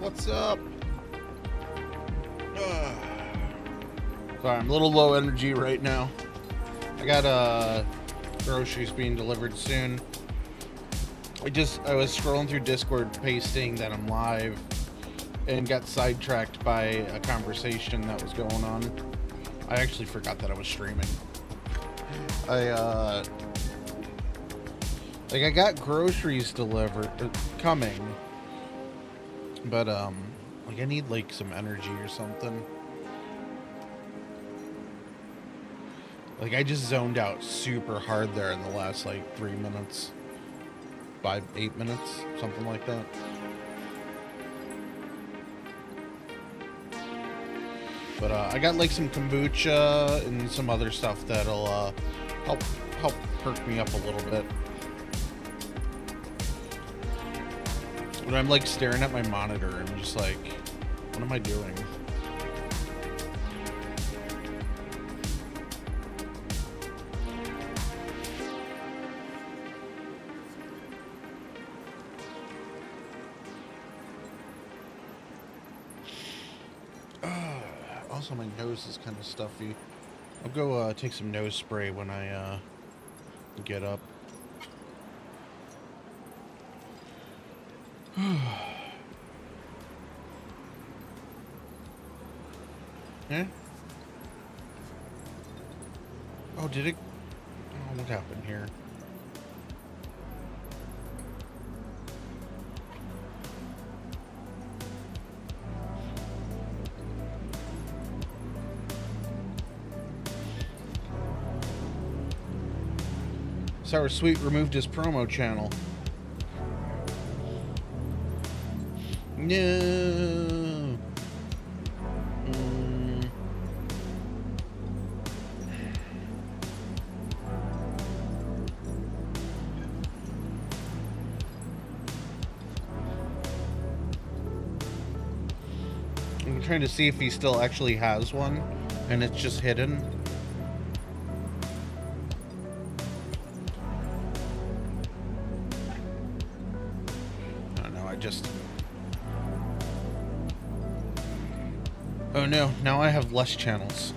What's up? Sorry, I'm a little low energy right now. I got groceries being delivered soon. I was scrolling through Discord pasting that I'm live and got sidetracked by a conversation that was going on. I actually forgot that I was streaming. I got groceries delivered, coming, but like I need like some energy or something. Like I just zoned out super hard there in the last like 3 minutes, 8 minutes, something like that. But I got like some kombucha and some other stuff that'll help perk me up a little bit. When I'm like staring at my monitor, I'm just like, what am I doing? Also, my nose is kind of stuffy. I'll go take some nose spray when I get up. Yeah? Oh, did it? Oh, what happened here? Sour Sweet removed his promo channel. No. I'm trying to see if he still actually has one, and it's just hidden. Oh no, now I have less channels.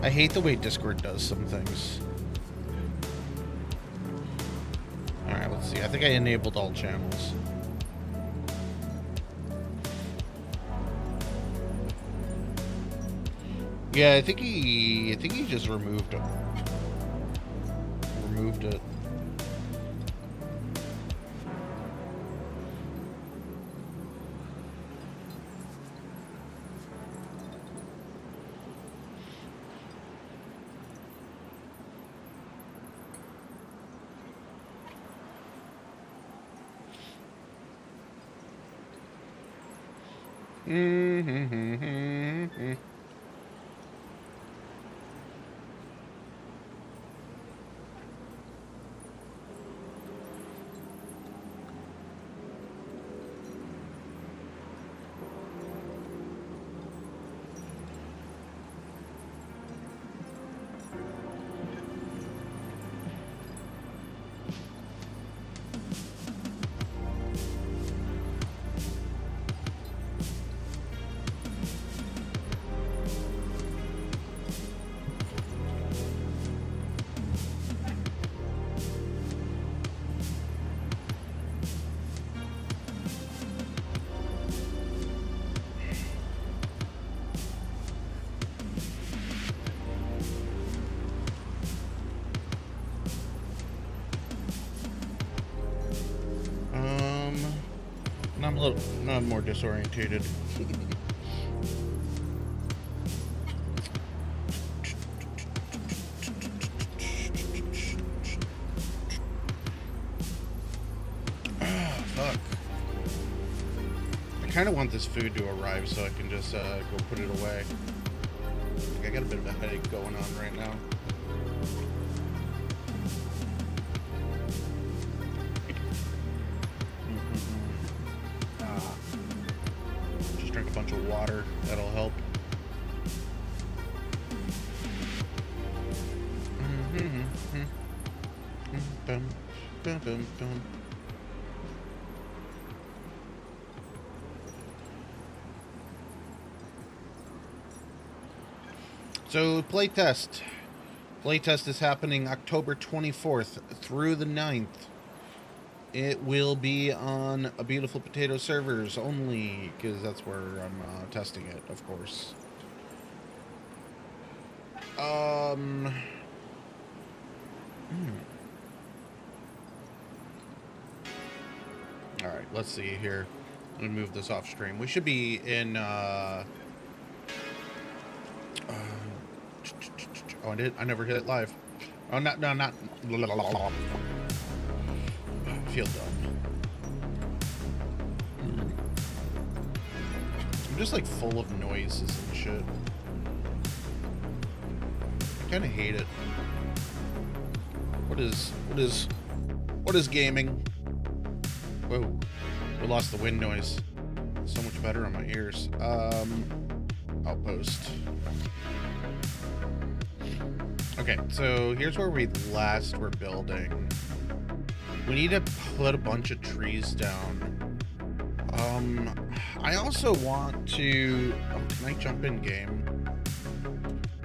I hate the way Discord does some things. Alright, let's see. I think I enabled all channels. Yeah, I think he just removed it. Removed it. I'm more disorientated. Fuck. I kind of want this food to arrive so I can just go put it away. I got a bit of a headache going on right now. Drink a bunch of water. That'll help. So playtest. Playtest is happening October 24th through the 9th. It will be on A Beautiful Potato servers only, because that's where I'm testing it, of course. Alright, let's see here. Let me move this off stream. We should be in, oh, I never hit it live. Oh, not. I feel dumb. I'm just like full of noises and shit. I kind of hate it. What is gaming? Whoa, we lost the wind noise. So much better on my ears. Outpost. Okay, so here's where we last were building. We need to put a bunch of trees down. I also want to... Oh, can I jump in game?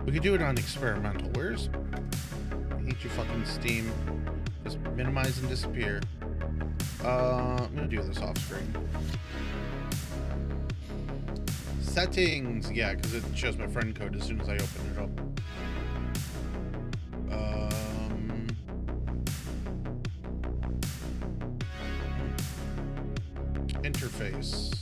We could do it on experimental. Where's... I hate you fucking Steam. Just minimize and disappear. I'm gonna do this off screen. Settings! Yeah, because it shows my friend code as soon as I open it up. Interface.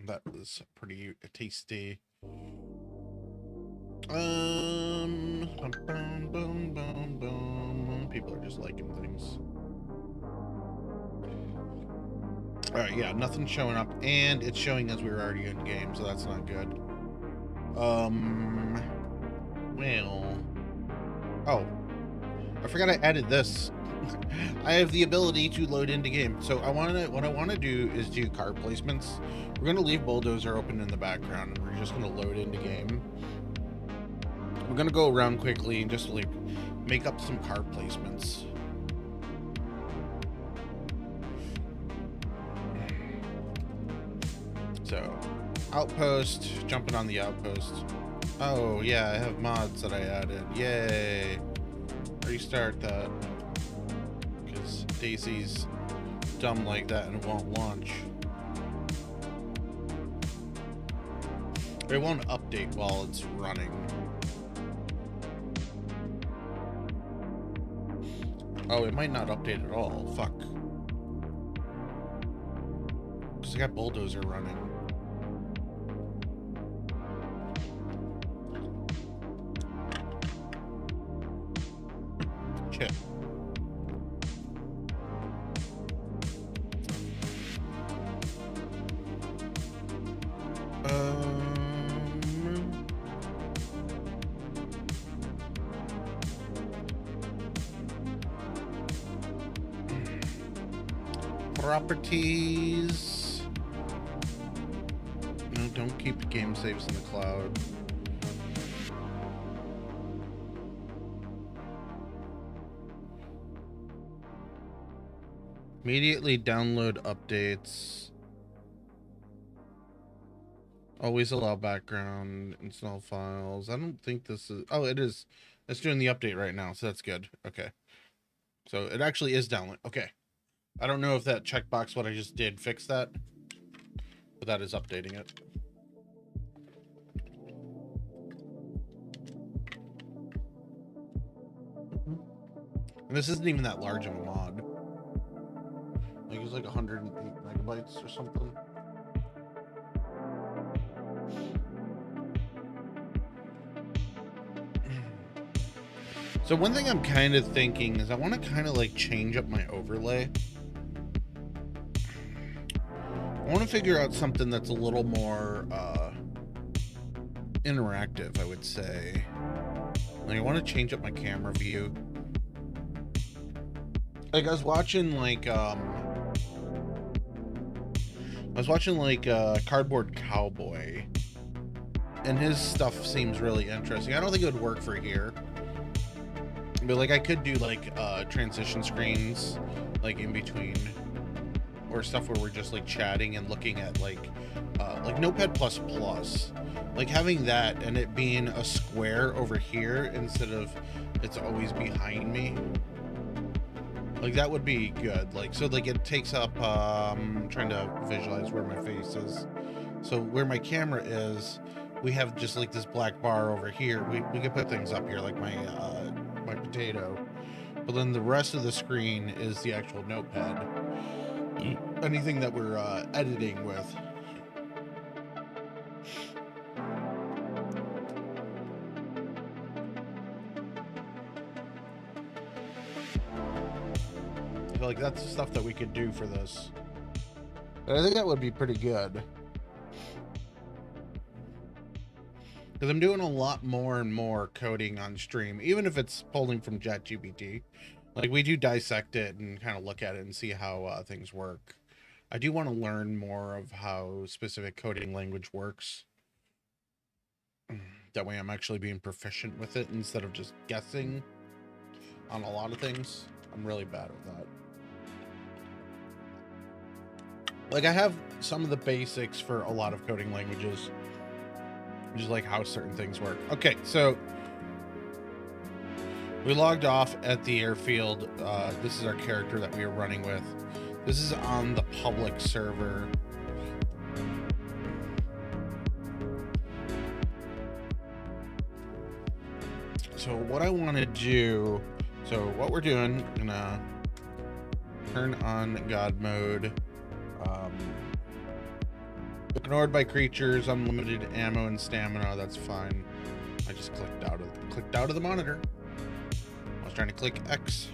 That was pretty tasty. People are just liking things. Alright, yeah, nothing's showing up, and it's showing as we were already in game, so that's not good. Well... Oh. I forgot I added this. I have the ability to load into game. So what I want to do is do car placements. We're going to leave Bulldozer open in the background, and we're just going to load into game. We're going to go around quickly and just like make up some car placements. So, Outpost, jumping on the Outpost. Oh yeah, I have mods that I added. Yay! Restart that. Because DayZ's dumb like that and it won't launch. It won't update while it's running. Oh, it might not update at all. Fuck. Because I got Bulldozer running. Shit. Properties. No, don't keep game saves in the cloud. Immediately download updates. Always allow background, install files. I don't think this is... Oh, it is. It's doing the update right now, so that's good. Okay. So it actually is download. Okay. I don't know if that checkbox, what I just did, fixed that. But that is updating it. And this isn't even that large of a mod. Like it's like 108 megabytes or something. So one thing I'm kind of thinking is I want to kind of like change up my overlay. I want to figure out something that's a little more interactive, I would say. Like I want to change up my camera view. Like I was watching like I was watching like Cardboard Cowboy, and his stuff seems really interesting. I don't think it would work for here, but like I could do like transition screens like in between, or stuff where we're just like chatting and looking at like Notepad++, like having that and it being a square over here instead of it's always behind me. Like that would be good. Like so like it takes up I'm trying to visualize where my face is. So where my camera is, we have just like this black bar over here. We could put things up here like my my potato. But then the rest of the screen is the actual notepad. Anything that we're editing with. I feel like that's the stuff that we could do for this. And I think that would be pretty good. Because I'm doing a lot more and more coding on stream, even if it's pulling from ChatGPT. Like we do dissect it and kind of look at it and see how things work. I do want to learn more of how specific coding language works. That way I'm actually being proficient with it instead of just guessing on a lot of things. I'm really bad at that. Like I have some of the basics for a lot of coding languages, just like how certain things work. Okay, so we logged off at the airfield. This is our character that we are running with. This is on the public server. So what I want to do, so what we're doing, I'm gonna turn on God mode. Ignored by creatures, unlimited ammo and stamina. That's fine. I just clicked out of the monitor. I was trying to click X.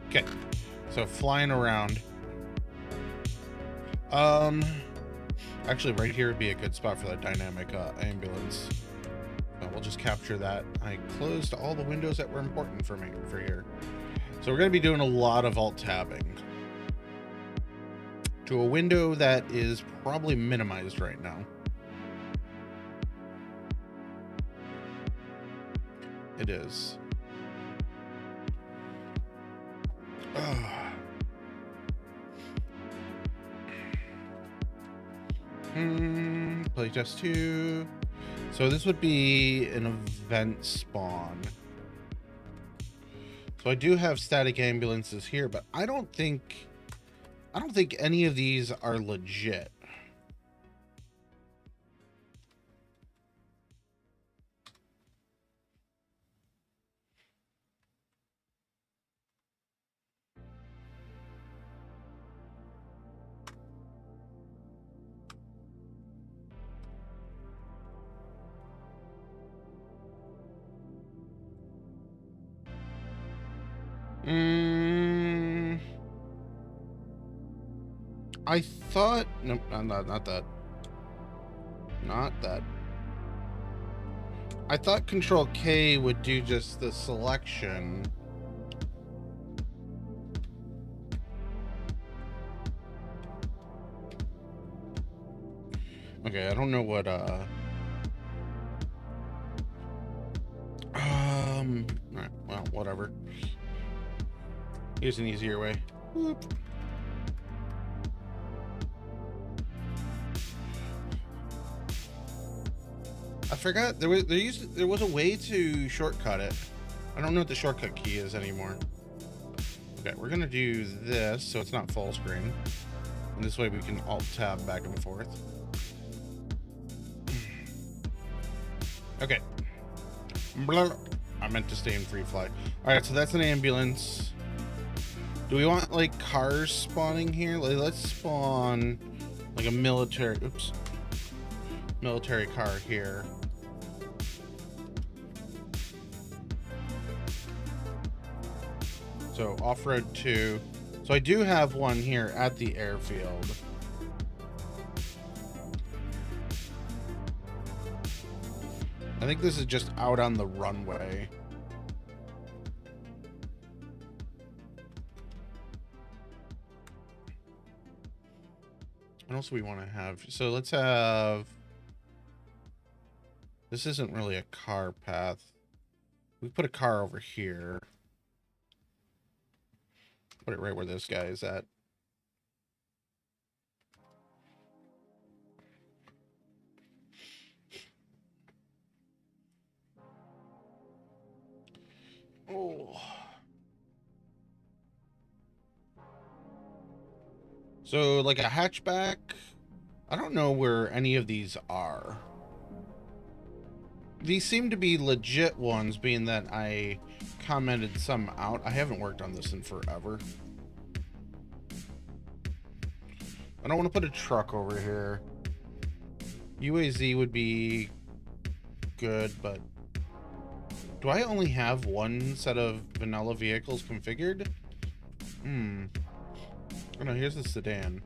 Okay, so flying around. Actually, right here would be a good spot for that dynamic ambulance. We'll just capture that. I closed all the windows that were important for me for here. So we're going to be doing a lot of alt tabbing to a window that is probably minimized right now. It is. Playtest 2. So this would be an event spawn. So I do have static ambulances here, but I don't think any of these are legit. I thought, nope, not that. Not that. I thought Control K would do just the selection. Okay, I don't know what, alright, well, whatever. Here's an easier way. Whoop. I forgot there was a way to shortcut it. I don't know what the shortcut key is anymore. Okay, we're gonna do this so it's not full screen, and this way we can alt tab back and forth. Okay. I meant to stay in free fly. All right, so that's an ambulance. Do we want like cars spawning here? Like, let's spawn like a military car here. So off-road 2. So I do have one here at the airfield. I think this is just out on the runway. What else do we want to have? So let's have... This isn't really a car path. We put a car over here. Put it right where this guy is at. Oh. So, like a hatchback, I don't know where any of these are. These seem to be legit ones, being that I commented some out. I haven't worked on this in forever. I don't want to put a truck over here. UAZ would be good, but do I only have one set of vanilla vehicles configured? Oh no, here's the sedan.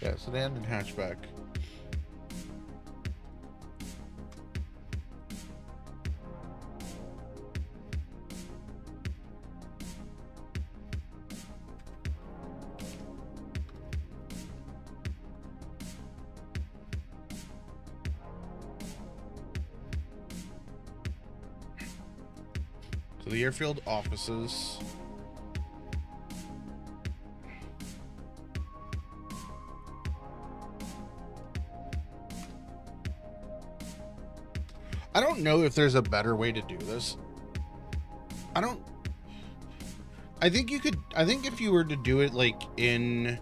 Yeah, sedan and hatchback. So the airfield offices. I don't know if there's a better way to do this. I think you could, I think if you were to do it like in,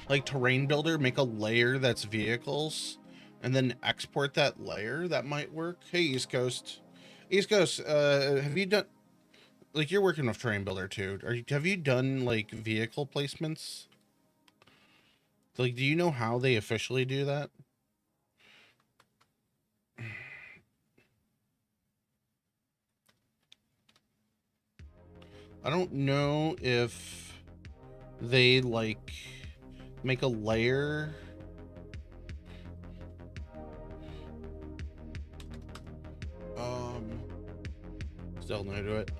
like Terrain Builder, make a layer that's vehicles and then export that layer, that might work. Hey, East Coast. East Coast, have you done, like you're working with Terrain Builder too. Have you done like vehicle placements? Like, do you know how they officially do that? I don't know if they like make a layer. Still new to it.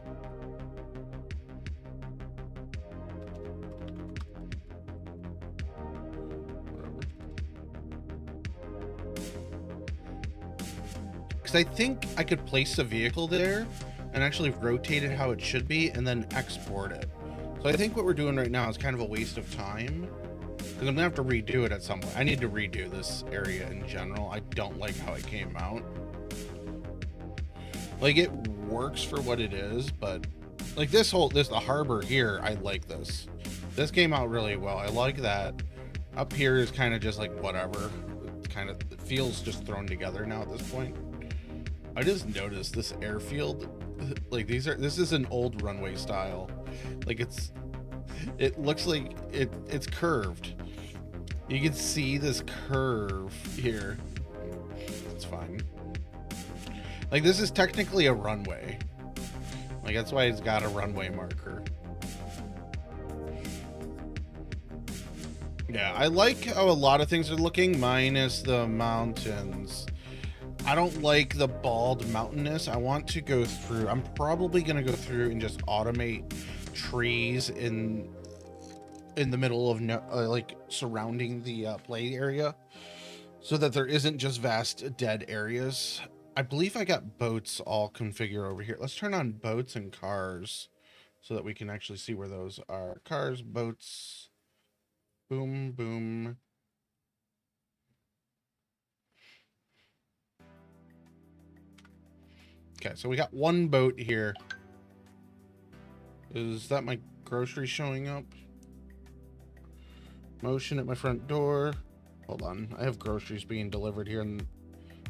Because I think I could place a vehicle there and actually rotate it how it should be and then export it. So I think what we're doing right now is kind of a waste of time, because I'm gonna have to redo it at some point. I need to redo this area in general. I don't like how it came out. Like, it works for what it is, but like the harbor here, I like this. This came out really well. I like that. Up here is kind of just like whatever. It feels just thrown together now at this point. I just noticed this airfield, like this is an old runway style. Like it looks like it's curved. You can see this curve here. It's fine. Like, this is technically a runway. Like, that's why it's got a runway marker. Yeah, I like how a lot of things are looking, minus the mountains. I don't like the bald mountainous. I want to go through, I'm probably going to go through and just automate trees in the middle of like surrounding the play area, so that there isn't just vast dead areas. I believe I got boats all configured over here. Let's turn on boats and cars so that we can actually see where those are. Cars, boats, boom, boom. Okay, so we got one boat here. Is that my grocery showing up? Motion at my front door. Hold on, I have groceries being delivered here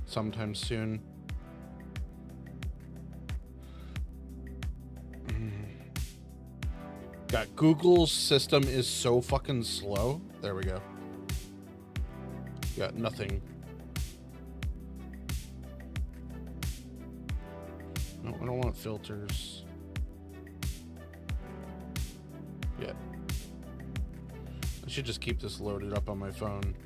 sometime soon. God, Google's system is so fucking slow. There we go. Got nothing. No, I don't want filters. Yeah. I should just keep this loaded up on my phone.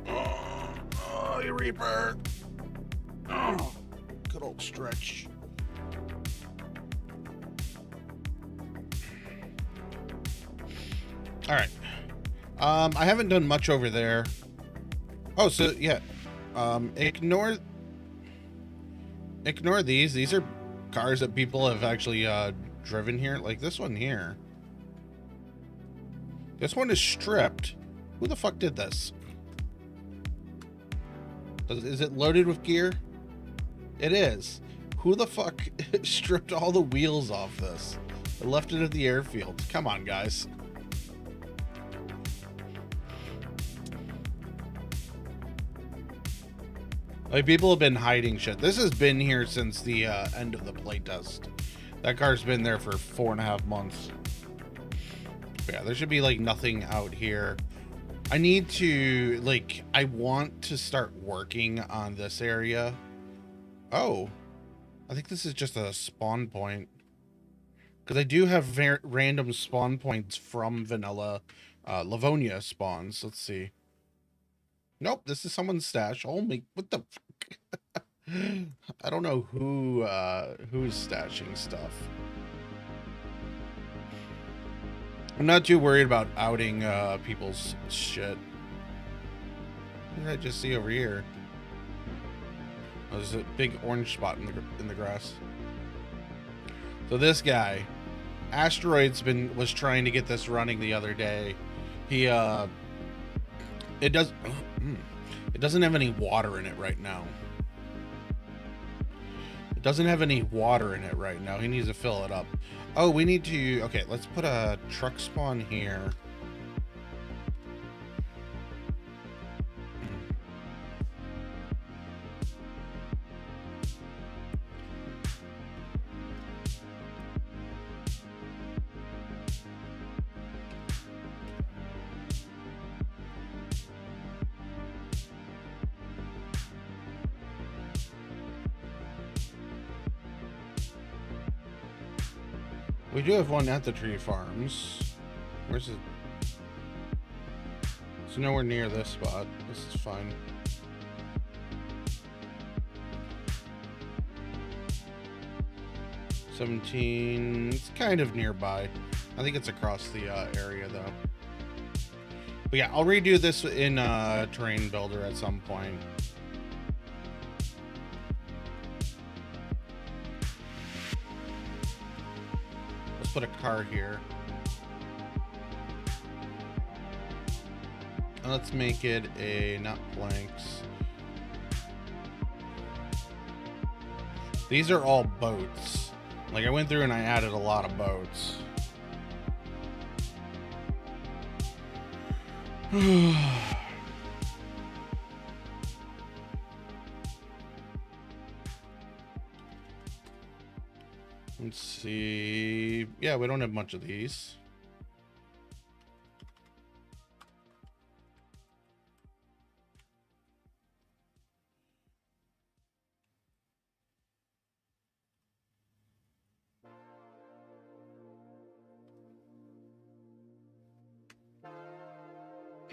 Oh, here Reaper. Oh, good old stretch. All right. I haven't done much over there. Oh, so yeah. Ignore these. These are cars that people have actually driven here. Like this one here. This one is stripped. Who the fuck did this? Is it loaded with gear? It is. Who the fuck stripped all the wheels off this and left it at the airfield? Come on, guys. Like, people have been hiding shit. This has been here since the end of the playtest. That car's been there for 4.5 months. But yeah, there should be, like, nothing out here. I need to, like, I want to start working on this area. Oh. I think this is just a spawn point. Because I do have random spawn points from vanilla Livonia spawns. Let's see. Nope, this is someone's stash. Oh my, what the fuck? I don't know who's stashing stuff. I'm not too worried about outing people's shit. What did I just see over here? Oh, there's a big orange spot in the grass. So this guy, Asteroids was trying to get this running the other day. He it doesn't have any water in it right now. It doesn't have any water in it right now. He needs to fill it up. Oh, we need to... Okay, let's put a truck spawn here. We do have one at the tree farms. Where's it? It's nowhere near this spot. This is fine. It's kind of nearby. I think it's across the area though. But yeah, I'll redo this in Terrain Builder at some point. Put a car here. Let's make it a not planks. These are all boats. Like, I went through and I added a lot of boats. Let's see. Yeah, we don't have much of these.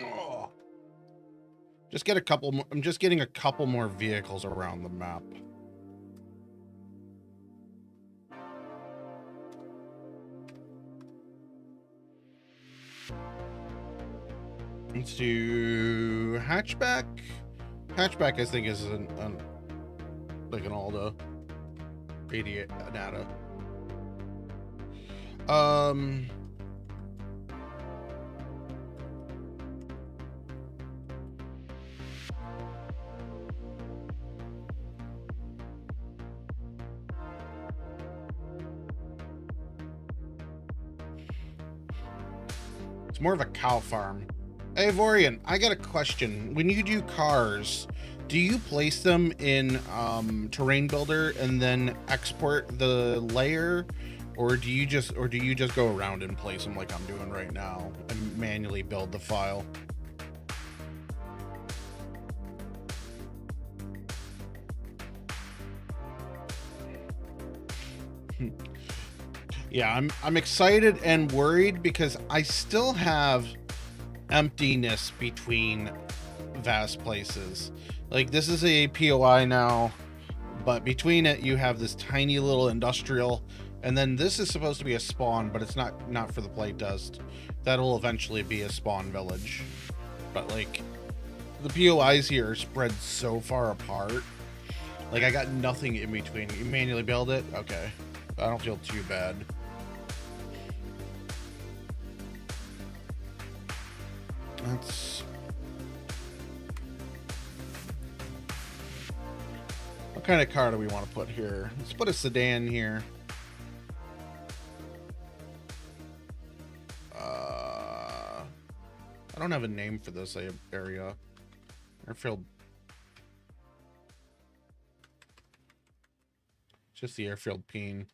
Oh. Just get a couple more. I'm just getting a couple more vehicles around the map. Let's do hatchback. Hatchback, I think, is like an Aldo 88 Nata. It's more of a cow farm. Hey, Vorian, I got a question. When you do cars, do you place them in Terrain Builder and then export the layer, or do you just go around and place them like I'm doing right now and manually build the file? Yeah, I'm excited and worried because I still have emptiness between vast places. Like, this is a POI now, but between it, you have this tiny little industrial, and then this is supposed to be a spawn, but it's not for the playtest. That'll eventually be a spawn village. But, like, the POIs here are spread so far apart. Like, I got nothing in between. You manually build it? Okay. I don't feel too bad. That's... What kind of car do we want to put here? Let's put a sedan here. I don't have a name for this area. Airfield. Just the airfield peen.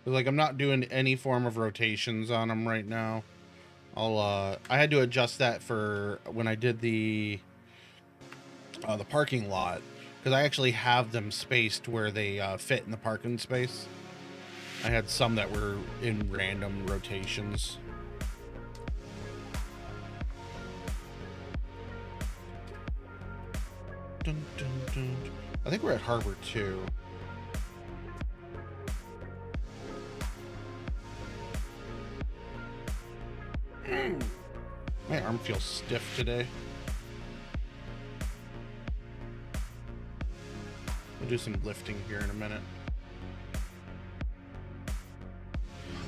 Like, I'm not doing any form of rotations on them right now. I had to adjust that for when I did the parking lot, because I actually have them spaced where they fit in the parking space. I had some that were in random rotations. Dun, dun, dun. I think we're at Harbor 2. My arm feels stiff today. We'll do some lifting here in a minute.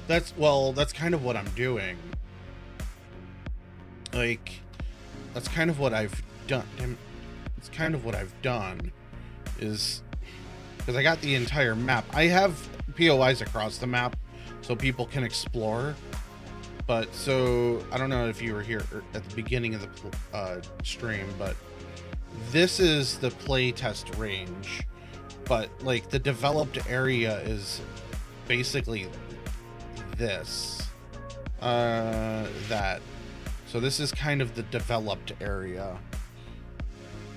That's kind of what I'm doing. Like, that's kind of what I've done. It's kind of what I've done is because I got the entire map. I have POIs across the map so people can explore. But so I don't know if you were here at the beginning of the stream, but this is the playtest range. But like the developed area is basically this, that. So this is kind of the developed area,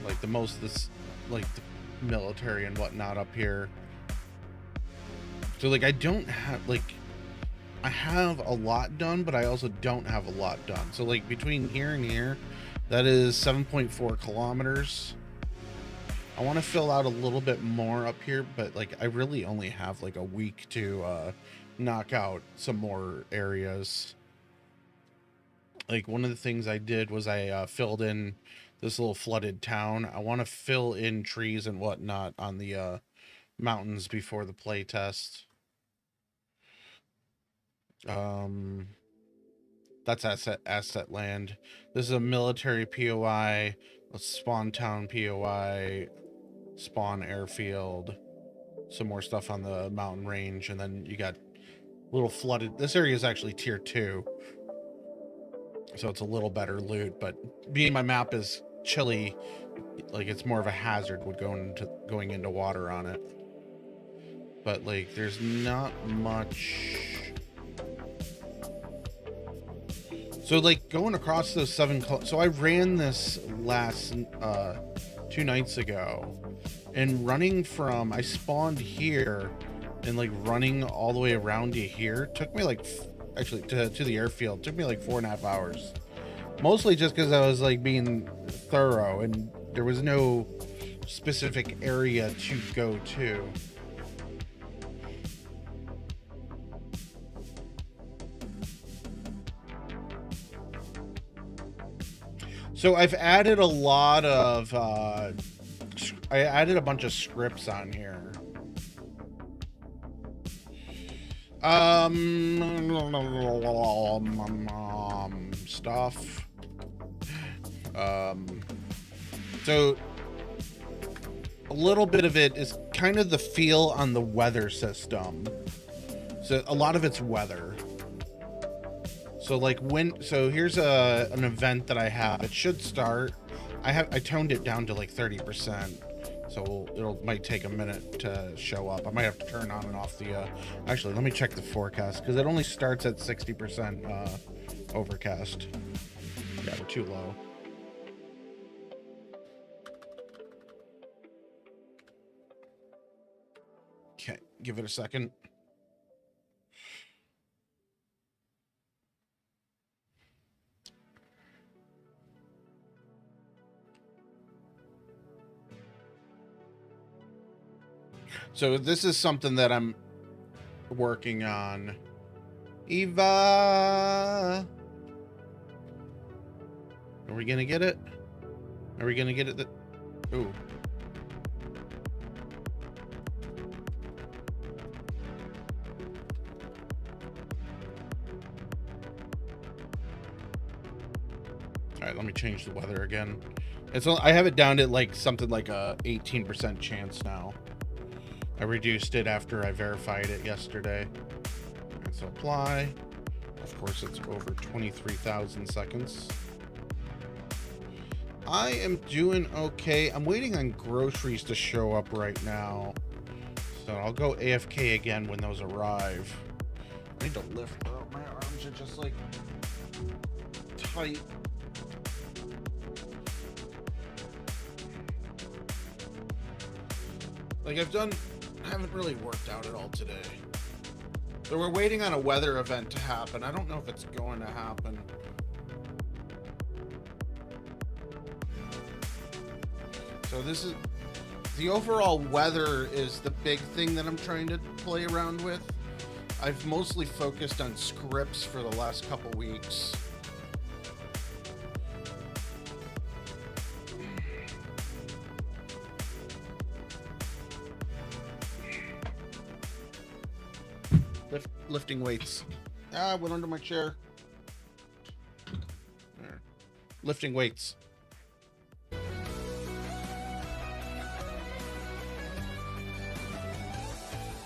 like the most this, like the military and whatnot up here. So like I don't have like. I have a lot done, but I also don't have a lot done. So like between here and here, that is 7.4 kilometers. I want to fill out a little bit more up here, but like I really only have like a week to knock out some more areas. Like one of the things I did was I filled in this little flooded town. I want to fill in trees and whatnot on the mountains before the play test. That's asset land. This is a military POI, a spawn town POI, spawn airfield, some more stuff on the mountain range, and then you got little flooded. This area is actually tier 2, so it's a little better loot, but being my map is chilly, like it's more of a hazard with going into water on it. But like there's not much. So like going across those 7, so I ran this last 2 nights ago, and running from, I spawned here and like running all the way around to here took me like, actually to the airfield took me like 4.5 hours, mostly just because I was like being thorough and there was no specific area to go to. So I've added a lot of, I added a bunch of scripts on here. Stuff. So a little bit of it is kind of the feel on the weather system. So a lot of it's weather. So like so here's an event that I have. It should start. I toned it down to like 30%. So it might take a minute to show up. I might have to turn on and off the, actually, let me check the forecast because it only starts at 60% overcast. Yeah, we're too low. Okay, give it a second. So this is something that I'm working on. Eva! Are we gonna get it? Are we gonna get it? Ooh. All right, let me change the weather again. I have it down to like something like a 18% chance now. I reduced it after I verified it yesterday. And so apply. Of course, it's over 23,000 seconds. I am doing okay. I'm waiting on groceries to show up right now. So I'll go AFK again when those arrive. I need to lift up. My arms are just like tight. Like I haven't really worked out at all today. So we're waiting on a weather event to happen. I don't know if it's going to happen. So this is the overall weather is the big thing that I'm trying to play around with. I've mostly focused on scripts for the last couple weeks. Lifting weights. Ah, I went under my chair. There. Lifting weights.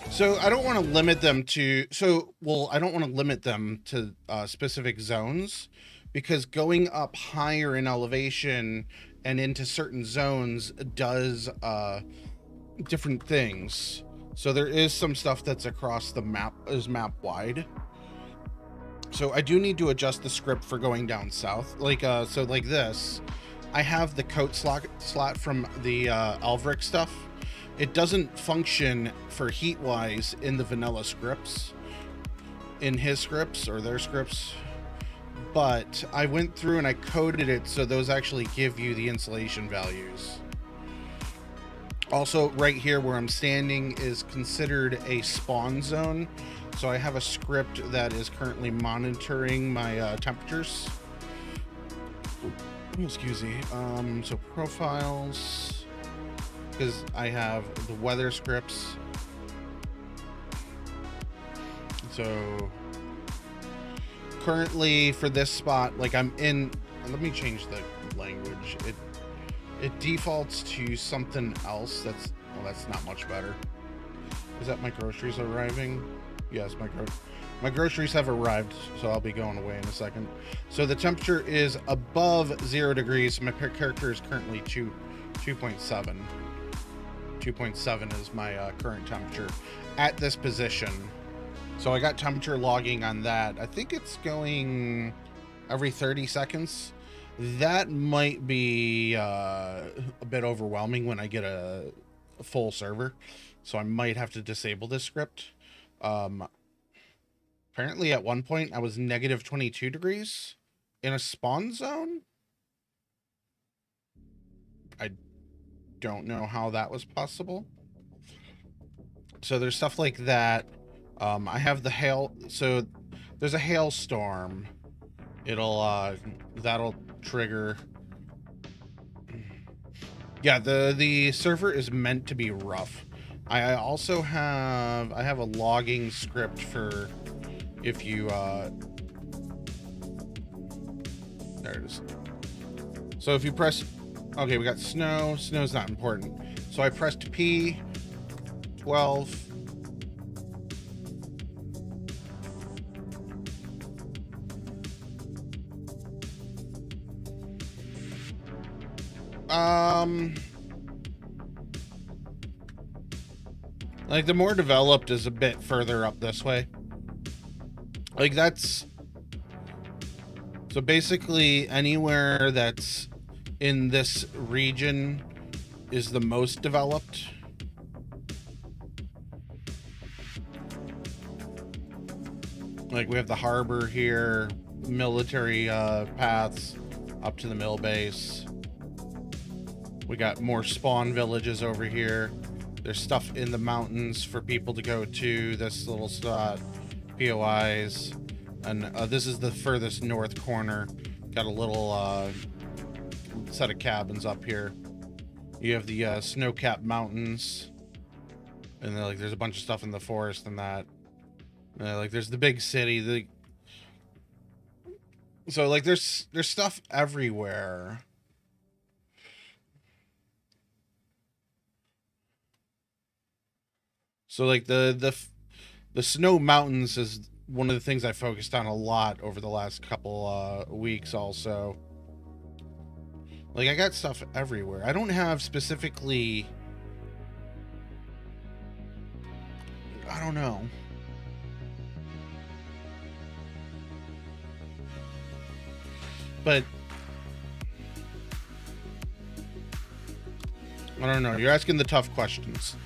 So I don't want to limit them to, I don't want to limit them to specific zones, because going up higher in elevation and into certain zones does different things. So there is some stuff that's across the map, is map wide. So I do need to adjust the script for going down south. Like, so like this, I have the coat slot from the Alvric stuff. It doesn't function for heat-wise in the vanilla scripts, in his scripts or their scripts. But I went through and I coded it so those actually give you the insulation values. Also, right here where I'm standing is considered a spawn zone. So I have a script that is currently monitoring my temperatures. Excuse me. So profiles, because I have the weather scripts. So currently for this spot, like I'm in, let me change the language. It defaults to something else. That's not much better. Is that my groceries arriving? Yes, my groceries have arrived, so I'll be going away in a second. So the temperature is above 0 degrees. My character is currently 2.7. 2.7 is my current temperature at this position. So I got temperature logging on that. I think it's going every 30 seconds. That might be a bit overwhelming when I get a full server, so I might have to disable this script. Apparently at one point I was negative 22 degrees in a spawn zone. I don't know how that was possible. So there's stuff like that. I have the hail, so there's a hailstorm. That'll trigger. Yeah, the server is meant to be rough. I also have a logging script for if you there it is. So if you press, okay, we got snow. Snow's not important. So I pressed P 12. Like the more developed is a bit further up this way. Like that's, so basically anywhere that's in this region is the most developed. Like we have the harbor here, military paths up to the mill base. We got more spawn villages over here. There's stuff in the mountains for people to go to. This little spot, POIs, and this is the furthest north corner. Got a little set of cabins up here. You have the snow-capped mountains, and then, like, there's a bunch of stuff in the forest and that. Like, there's the big city. So, like, there's stuff everywhere. So, like, the snow mountains is one of the things I focused on a lot over the last couple weeks also. Like, I got stuff everywhere. I don't have specifically... I don't know. But... I don't know. You're asking the tough questions.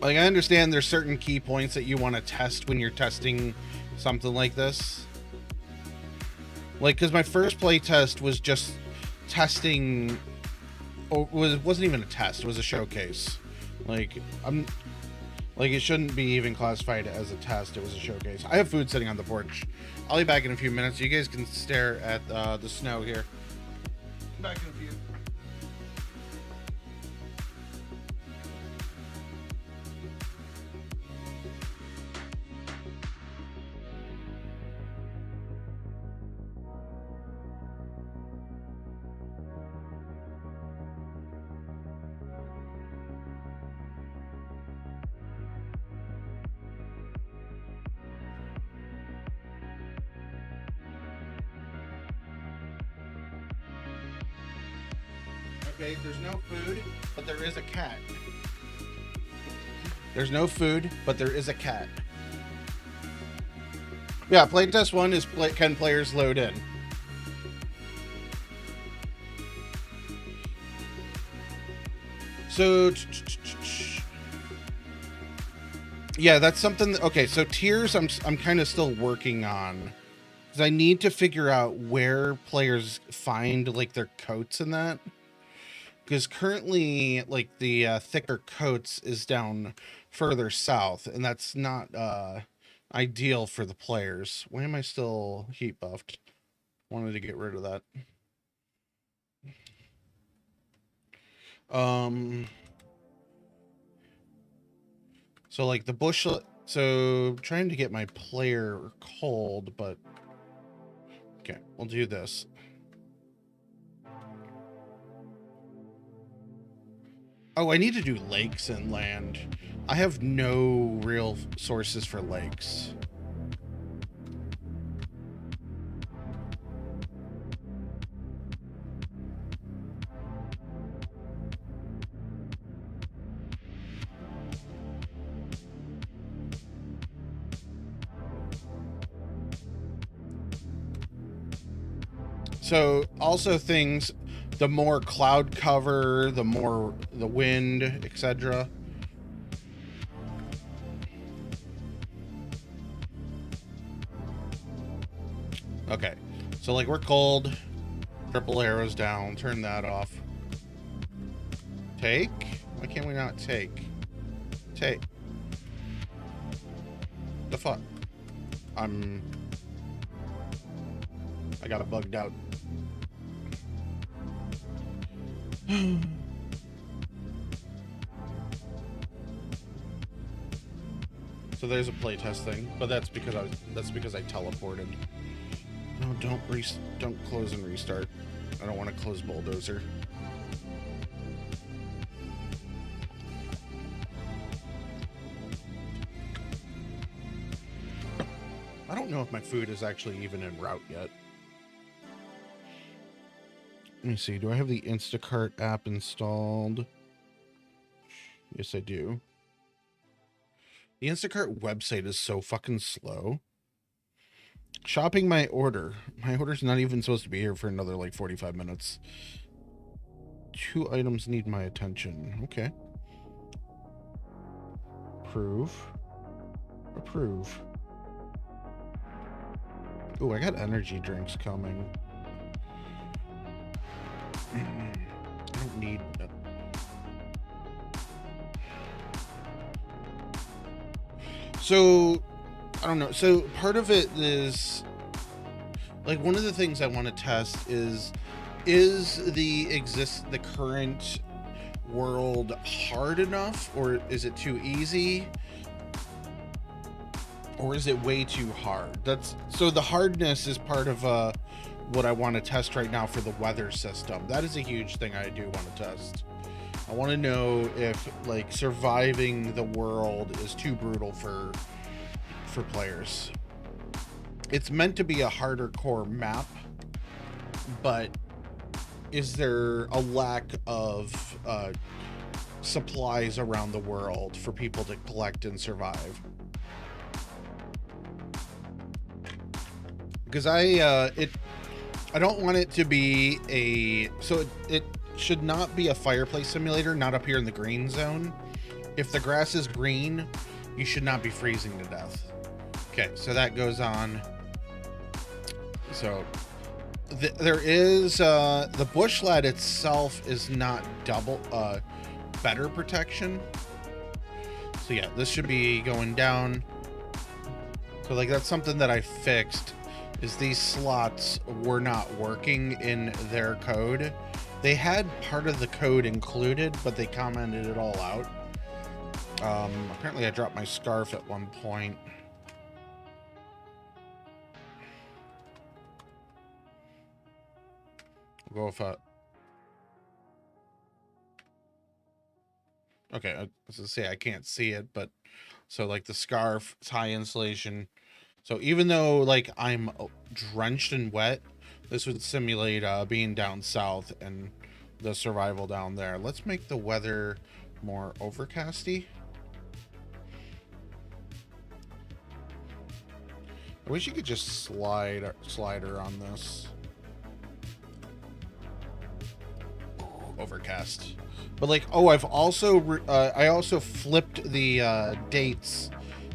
Like, I understand there's certain key points that you want to test when you're testing something like this. Like, because my first play test was just testing... Oh, it wasn't even a test. It was a showcase. Like, like, it shouldn't be even classified as a test. It was a showcase. I have food sitting on the porch. I'll be back in a few minutes. You guys can stare at the snow here. Back in a few. Okay, there's no food, but there is a cat. There's no food, but there is a cat. Yeah, playtest 1 is can players load in? So, yeah, that's something. Okay, so tiers I'm kind of still working on, because I need to figure out where players find, like, their coats and that. Because currently, like, the thicker coats is down further south, and that's not ideal for the players. Why am I still heat buffed? Wanted to get rid of that. So, like, the bush... So, trying to get my player cold, but... Okay, we'll do this. Oh, I need to do lakes and land. I have no real sources for lakes. So, also things... The more cloud cover, the more the wind, etc. Okay, so, like, we're cold. Triple arrows down. Turn that off. Take? Why can't we not take? Take. The fuck? I got it bugged out. So there's a playtest thing, but that's because I teleported. No, don't close and restart. I don't want to close Bulldozer. I don't know if my food is actually even en route yet. Let me see. Do I have the Instacart app installed? Yes, I do. The Instacart website is so fucking slow. Shopping my order. My order's not even supposed to be here for another, like, 45 minutes. 2 items need my attention. Okay. Approve. Approve. Ooh, I got energy drinks coming. I don't need... So, I don't know. So, part of it is... Like, one of the things I want to test is the current world hard enough, or is it too easy, or is it way too hard? So the hardness is part of what I want to test right now for the weather system. That is a huge thing I do want to test. I want to know if like surviving the world is too brutal for players. It's meant to be a harder core map, but is there a lack of supplies around the world for people to collect and survive? Because I don't want it to be it should not be a fireplace simulator, not up here in the green zone. If the grass is green, you should not be freezing to death. Okay, so that goes on. So there is the bushlat itself is not double better protection. So yeah, this should be going down. So like that's something that I fixed, is these slots were not working in their code. They had part of the code included, but they commented it all out. Apparently I dropped my scarf at one point. We'll go with okay, I was gonna say I can't see it, but so like the scarf, it's high insulation. So even though like I'm drenched and wet, this would simulate being down south and the survival down there. Let's make the weather more overcasty. I wish you could just slide her on this. Overcast. But like, oh, I've also I also flipped the dates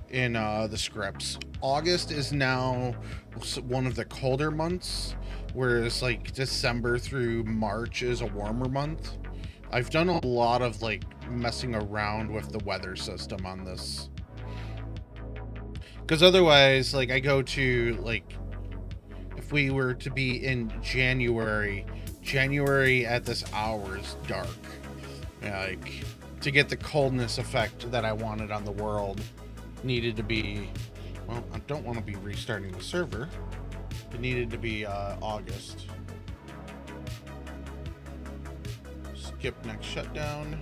in the scripts. August is now one of the colder months, whereas like December through March is a warmer month. I've done a lot of like messing around with the weather system on this, because otherwise, like I go to like, if we were to be in January at this hour is dark. Like, to get the coldness effect that I wanted on the world, needed to be, well, I don't want to be restarting the server. It needed to be August. Skip next shutdown.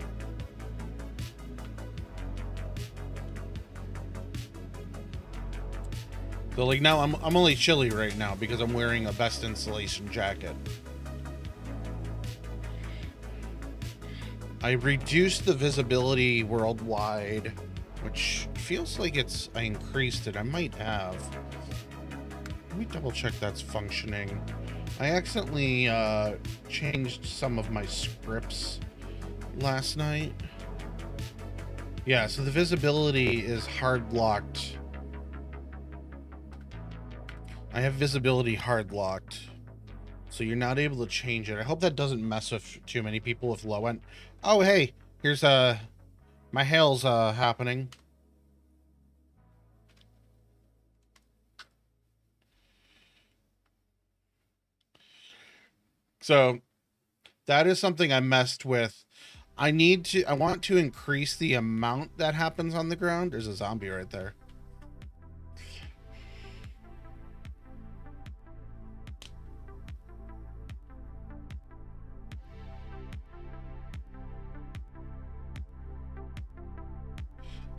So like now I'm only chilly right now because I'm wearing a best insulation jacket. I reduced the visibility worldwide, which feels like I increased it. I might have. Let me double check that's functioning. I accidentally changed some of my scripts last night. Yeah, so the visibility is hard locked. I have visibility hard locked, so you're not able to change it. I hope that doesn't mess with too many people with low end. Oh, hey, here's my hail's happening. So that is something I messed with. I want to increase the amount that happens on the ground. There's a zombie right there.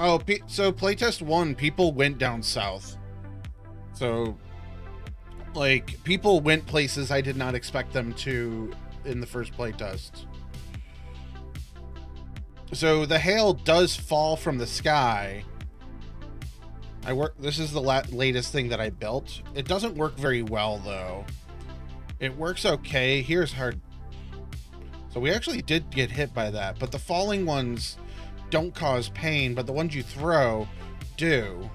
Oh, so playtest 1, people went down south. So, like, people went places I did not expect them to in the first playtest. So the hail does fall from the sky. This is the latest thing that I built. It doesn't work very well though. It works okay. Here's hard. So we actually did get hit by that, but the falling ones don't cause pain, but the ones you throw do.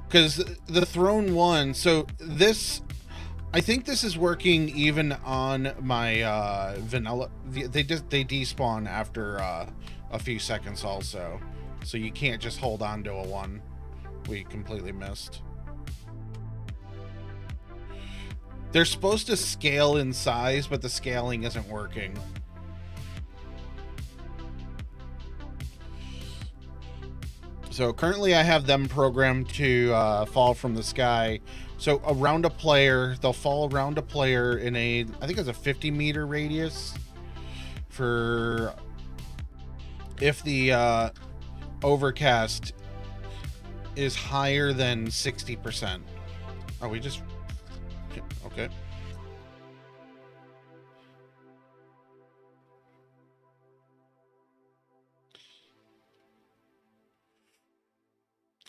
Because the thrown one, so this, I think this is working even on my vanilla. They despawn after a few seconds also, so you can't just hold on to a 1. We completely missed. They're supposed to scale in size, but the scaling isn't working. So currently I have them programmed to fall from the sky. So around a player, they'll fall around a player in a, I think it's a 50-meter radius for if the overcast is higher than 60%. Oh, we just, okay.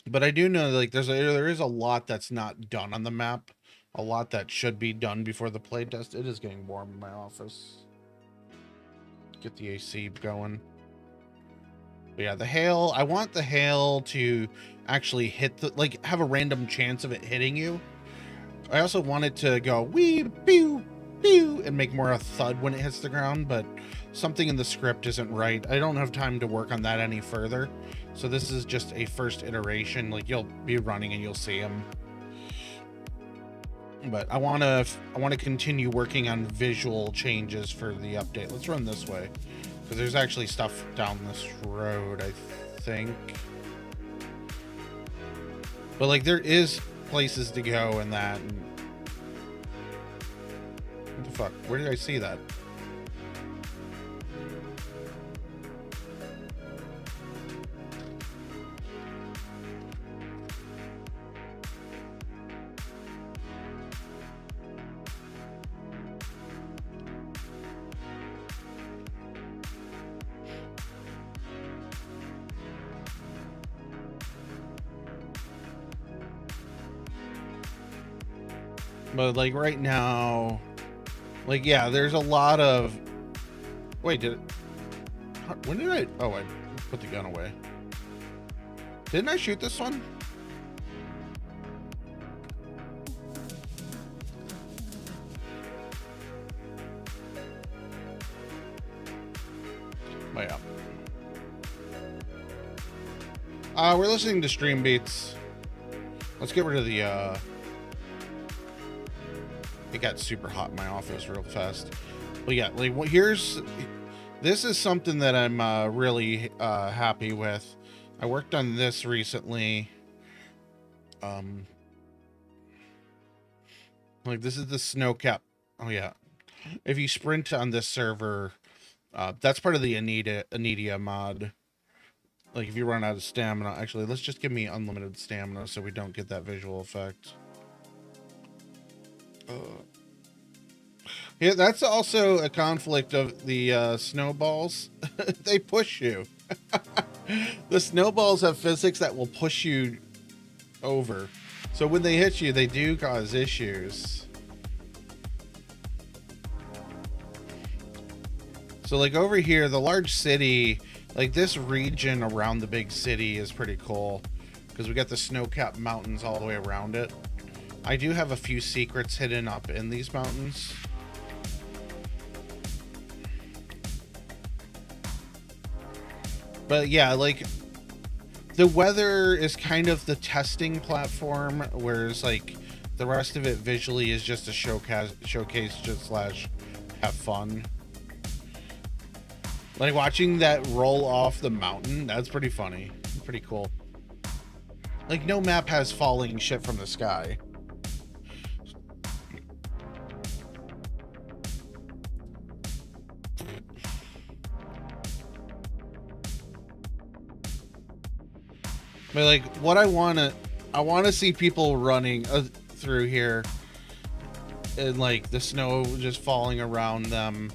But I do know, like, there is a lot that's not done on the map. A lot that should be done before the playtest. It is getting warm in my office. Get the AC going. But yeah, the hail, I want the hail to actually hit the, like, have a random chance of it hitting you. I also want it to go wee, pew, pew, and make more a thud when it hits the ground, but something in the script isn't right. I don't have time to work on that any further. So this is just a first iteration. Like, you'll be running and you'll see them. But I want to continue working on visual changes for the update. Let's run this way, because there's actually stuff down this road, I think. But like, there is places to go in that. And what the fuck? Where did I see that? But like right now, like, yeah, there's a lot of, wait, when did I, oh, I put the gun away. Didn't I shoot this one? Oh yeah. We're listening to stream beats. Let's get rid of the, it got super hot in my office real fast. But yeah, like, well, this is something that I'm really happy with. I worked on this recently. Like, this is the snow cap. Oh yeah, if you sprint on this server, that's part of the Anidia mod. Like, if you run out of stamina, actually, let's just give me unlimited stamina so we don't get that visual effect. Yeah, that's also a conflict of the snowballs. They push you. The snowballs have physics that will push you over. So when they hit you, they do cause issues. So like over here, the large city, like this region around the big city is pretty cool, because we got the snow-capped mountains all the way around it. I do have a few secrets hidden up in these mountains. But yeah, like, the weather is kind of the testing platform, whereas like the rest of it visually is just a showcase just slash have fun. Like watching that roll off the mountain, that's pretty funny. Pretty cool. Like, no map has falling shit from the sky. But like, what I want to see people running through here, and like the snow just falling around them.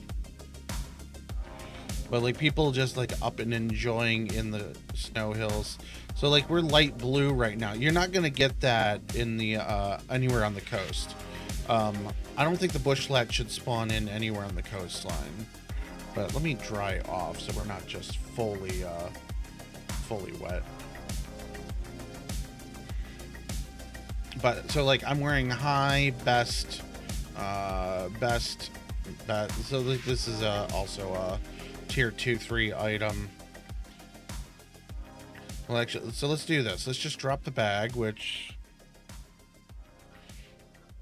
But like people just like up and enjoying in the snow hills. So like, we're light blue right now. You're not gonna get that in the anywhere on the coast. I don't think the bushlet should spawn in anywhere on the coastline. But let me dry off so we're not just fully wet. But so like, I'm wearing high, best, best. So this is also a tier 2-3 item. Well, actually, so let's do this. Let's just drop the bag, which...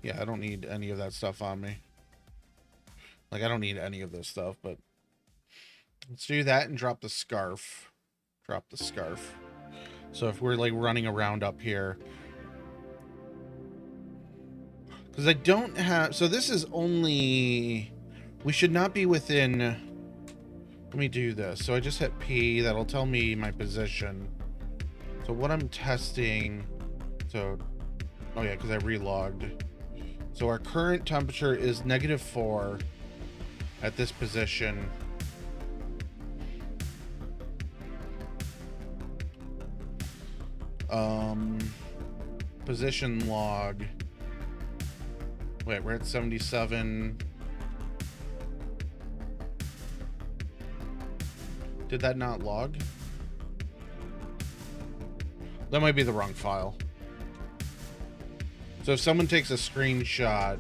Yeah, I don't need any of that stuff on me. Like, I don't need any of this stuff, but... Let's do that and drop the scarf. Drop the scarf. So if we're, like, running around up here... Because I don't have... So this is only... We should not be within... Let me do this. So I just hit P. That'll tell me my position. So what I'm testing... So... Oh yeah, because I relogged. So our current temperature is -4 at this position. Position log. Wait, we're at 77. Did that not log? That might be the wrong file. So if someone takes a screenshot,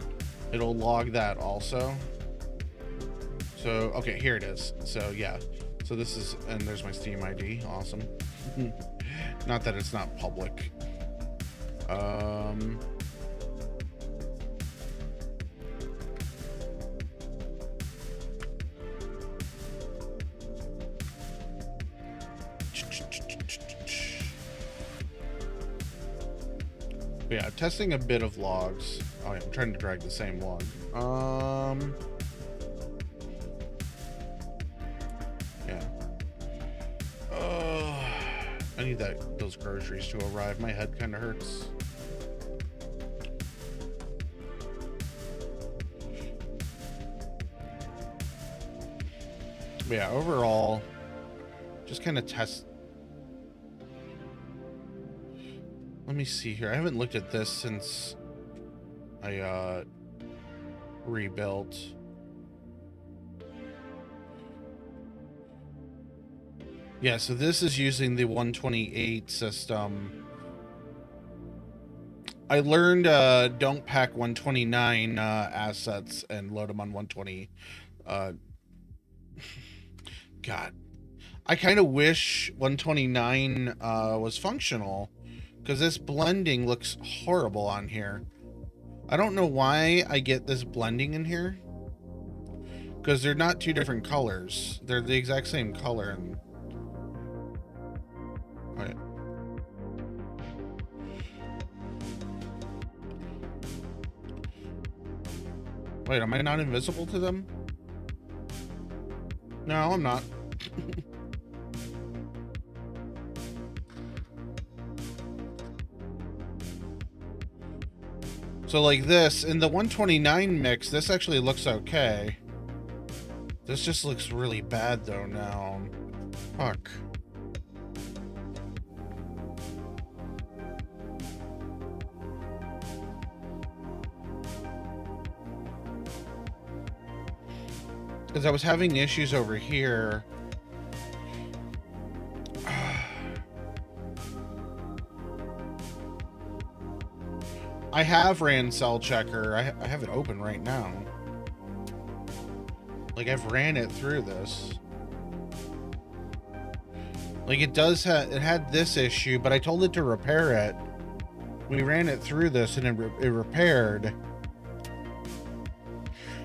it'll log that also. So, okay, here it is. So, yeah. So this is, and there's my Steam ID. Awesome. Not that it's not public. Yeah, testing a bit of logs. Oh yeah, I'm trying to drag the same log. Yeah. I need those groceries to arrive. My head kind of hurts. But yeah, overall, just kind of test. Let me see here. I haven't looked at this since I rebuilt. Yeah, so this is using the 128 system. I learned don't pack 129 assets and load them on 120. God. I kind of wish 129 was functional, because this blending looks horrible on here. I don't know why I get this blending in here, because they're not two different colors. They're the exact same color. And right. Wait, am I not invisible to them? No, I'm not. So like this, in the 129 mix, this actually looks okay. This just looks really bad though now. Fuck. Because I was having issues over here. I have ran Cell Checker. I have it open right now. Like, I've ran it through this. Like, it does it had this issue, but I told it to repair it. We ran it through this and it repaired.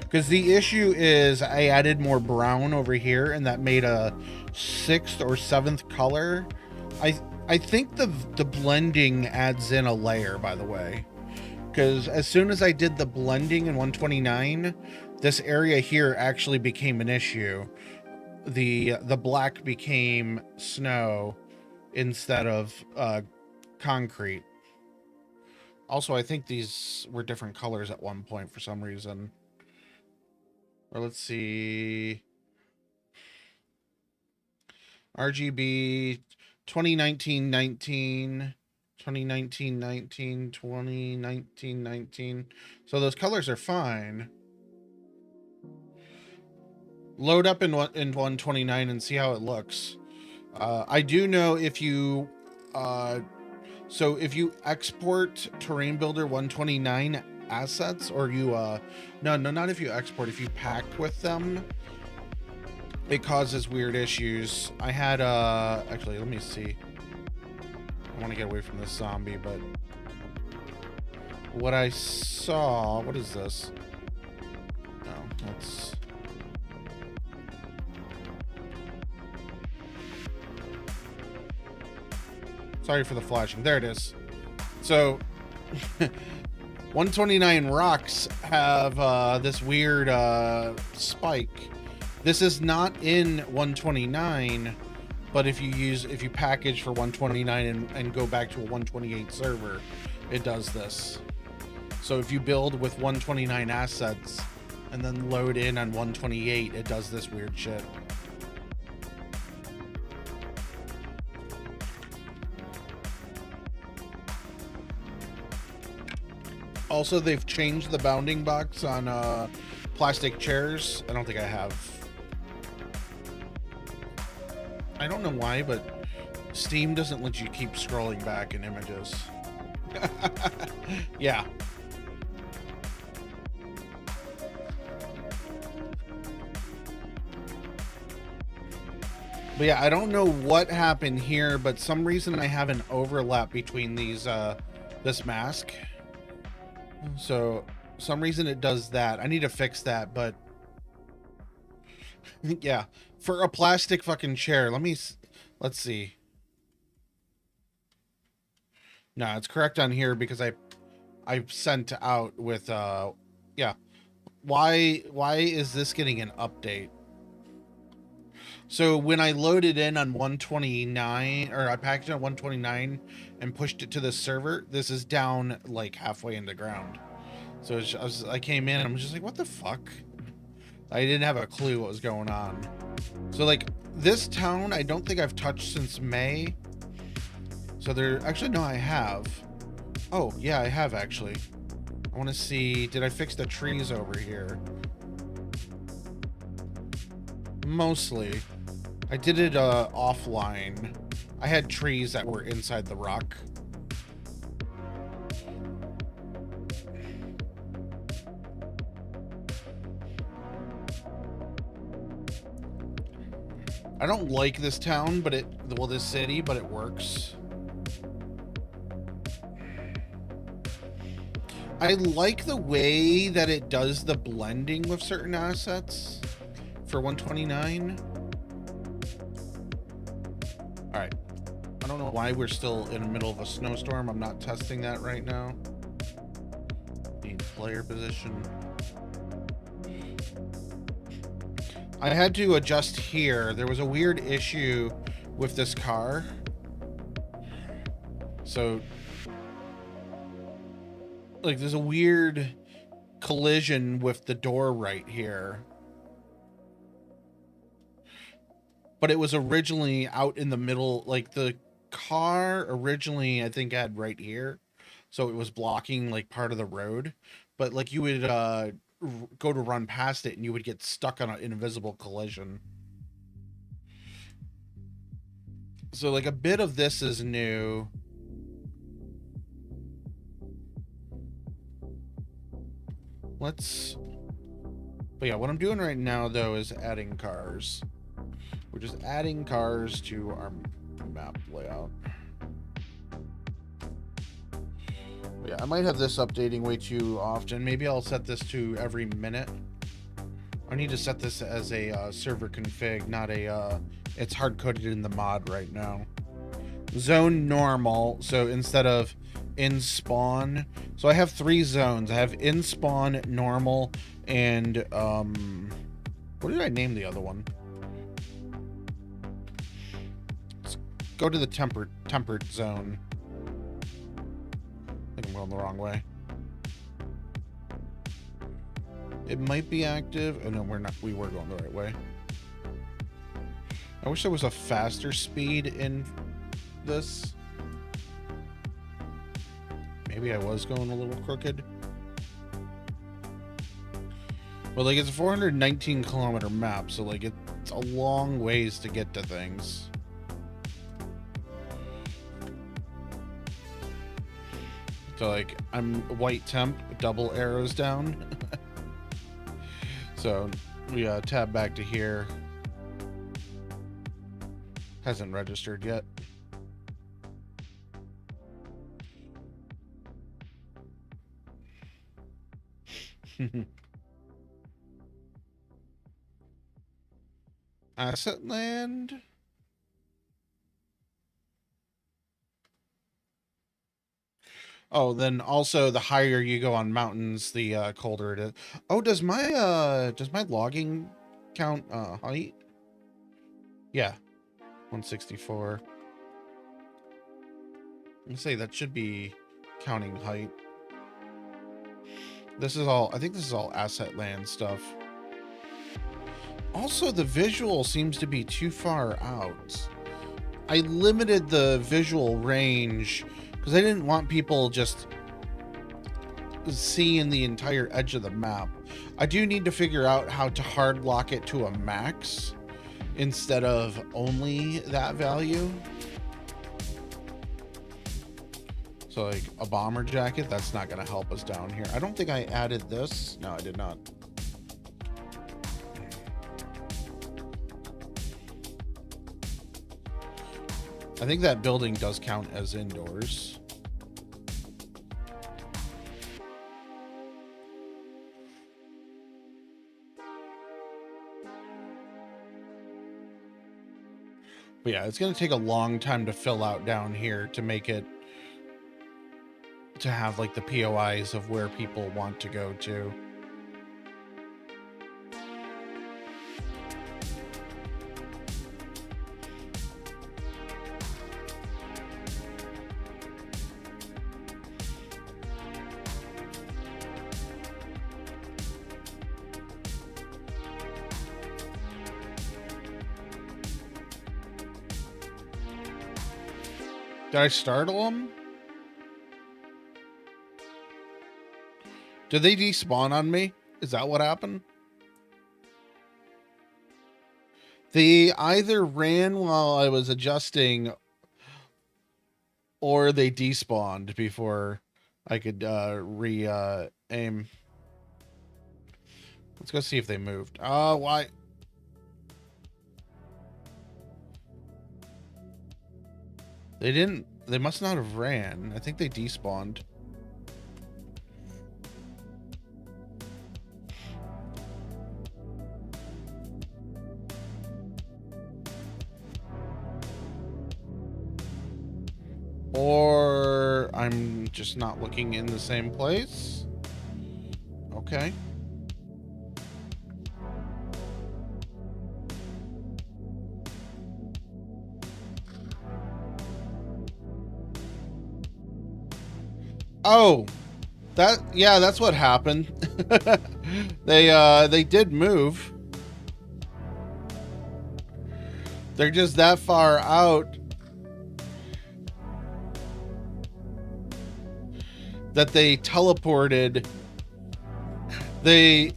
Because the issue is I added more brown over here and that made a 6th or 7th color. I think the blending adds in a layer, by the way. Because as soon as I did the blending in 129, this area here actually became an issue. The black became snow instead of concrete. Also, I think these were different colors at one point for some reason. Or let's see. RGB 2019-19. 2019-19, 2019-19. So those colors are fine. Load up in 129 and see how it looks. I do know if you so if you export Terrain Builder 129 assets, or you no, not if you export, if you pack with them, it causes weird issues. I had actually, let me see. I want to get away from this zombie, but what I saw, what is this? No, that's sorry for the flashing. There it is. So 129 rocks have this weird spike. This is not in 129, but if you package for 129 and go back to a 128 server, it does this. So if you build with 129 assets and then load in on 128, it does this weird shit. Also, they've changed the bounding box on plastic chairs. I don't think I have. I don't know why, but Steam doesn't let you keep scrolling back in images. Yeah. But yeah, I don't know what happened here, but some reason I have an overlap between these, this mask. So, some reason it does that. I need to fix that, but yeah, for a plastic fucking chair, let's see. No, it's correct on here because I've sent out with, yeah. Why is this getting an update? So when I loaded in on 129, or I packaged it on 129 and pushed it to the server, this is down like halfway in the ground. So I came in and I'm just like, what the fuck? I didn't have a clue what was going on. So like this town, I don't think I've touched since May. So actually, no, I have. Oh yeah, I have actually. I want to see, did I fix the trees over here? Mostly. I did it offline. I had trees that were inside the rock. I don't like this town, but this city, but it works. I like the way that it does the blending with certain assets for 129. All right. I don't know why we're still in the middle of a snowstorm. I'm not testing that right now. Need player position. I had to adjust here. There was a weird issue with this car. So, like, there's a weird collision with the door right here. But it was originally out in the middle, like the car originally, I think, had right here. So it was blocking like part of the road. But like you would go to run past it and you would get stuck on an invisible collision. So like a bit of this is new. But yeah, what I'm doing right now though is adding cars. We're just adding cars to our map layout. But yeah, I might have this updating way too often. Maybe I'll set this to every minute. I need to set this as a server config, not a, it's hard-coded in the mod right now. Zone normal, so instead of in spawn, so I have 3 zones. I have in spawn, normal, and what did I name the other one? Let's go to the tempered zone. I think I'm going the wrong way. It might be active. Oh no, we're not. We were going the right way. I wish there was a faster speed in this. Maybe I was going a little crooked. But like, it's a 419 kilometer map, so like it's a long ways to get to things. So like I'm white temp, double arrows down. So we tab back to here. Hasn't registered yet. Asset land. Oh, then also the higher you go on mountains, the colder it is. Oh, does my logging count height? Yeah, 164. Let's say that should be counting height. This is all, I think this is all asset land stuff. Also, the visual seems to be too far out. I limited the visual range because I didn't want people just seeing the entire edge of the map. I do need to figure out how to hard lock it to a max instead of only that value. So like a bomber jacket, that's not going to help us down here. I don't think I added this. No, I did not. I think that building does count as indoors. But yeah, it's going to take a long time to fill out down here to make it, to have like the POIs of where people want to go to. Did I startle them? Did they despawn on me? Is that what happened? They either ran while I was adjusting or they despawned before I could re-aim. Let's go see if they moved. Why? They didn't. They must not have ran. I think they despawned. Or I'm just not looking in the same place. Okay. Oh, yeah, that's what happened. They did move. They're just that far out that they teleported. They're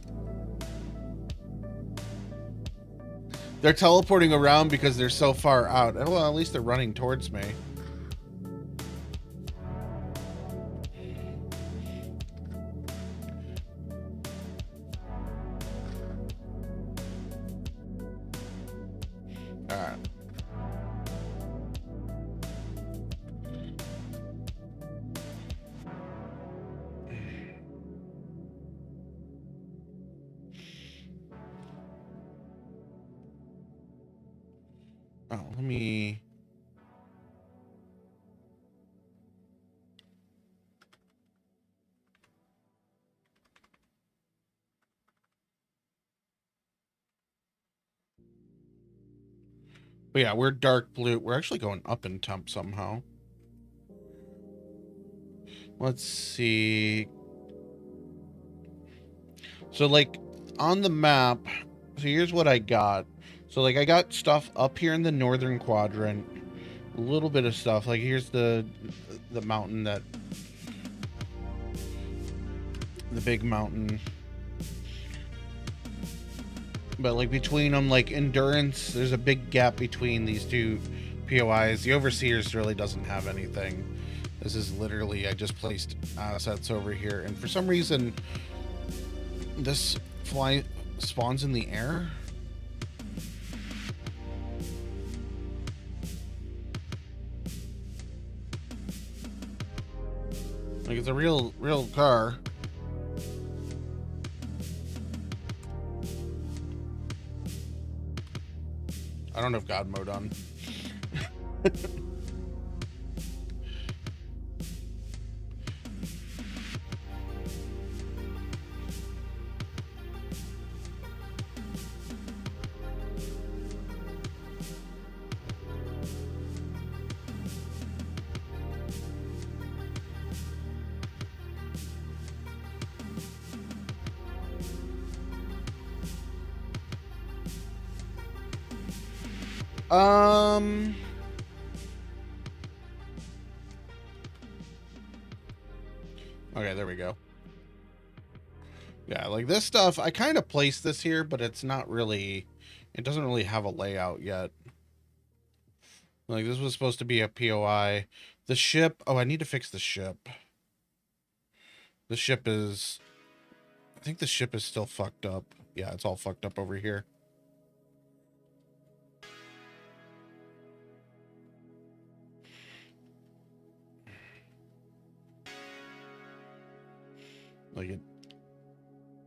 teleporting around because they're so far out. Well, at least they're running towards me. But yeah, we're dark blue. We're actually going up in temp somehow. Let's see. So like on the map, so here's what I got. So like I got stuff up here in the northern quadrant. A little bit of stuff. Like here's the mountain that, the big mountain. But like between them, like endurance, there's a big gap between these two POIs. The Overseers really doesn't have anything. This is literally, I just placed assets over here, and for some reason, this fly spawns in the air. Like, it's a real car. I don't have God mode on. Okay, there we go. Yeah, like this stuff, I kind of placed this here, but it's not really, it doesn't really have a layout yet. Like, this was supposed to be a POI. The ship, oh, I need to fix the ship. The ship is, I think the ship is still fucked up. Yeah, it's all fucked up over here.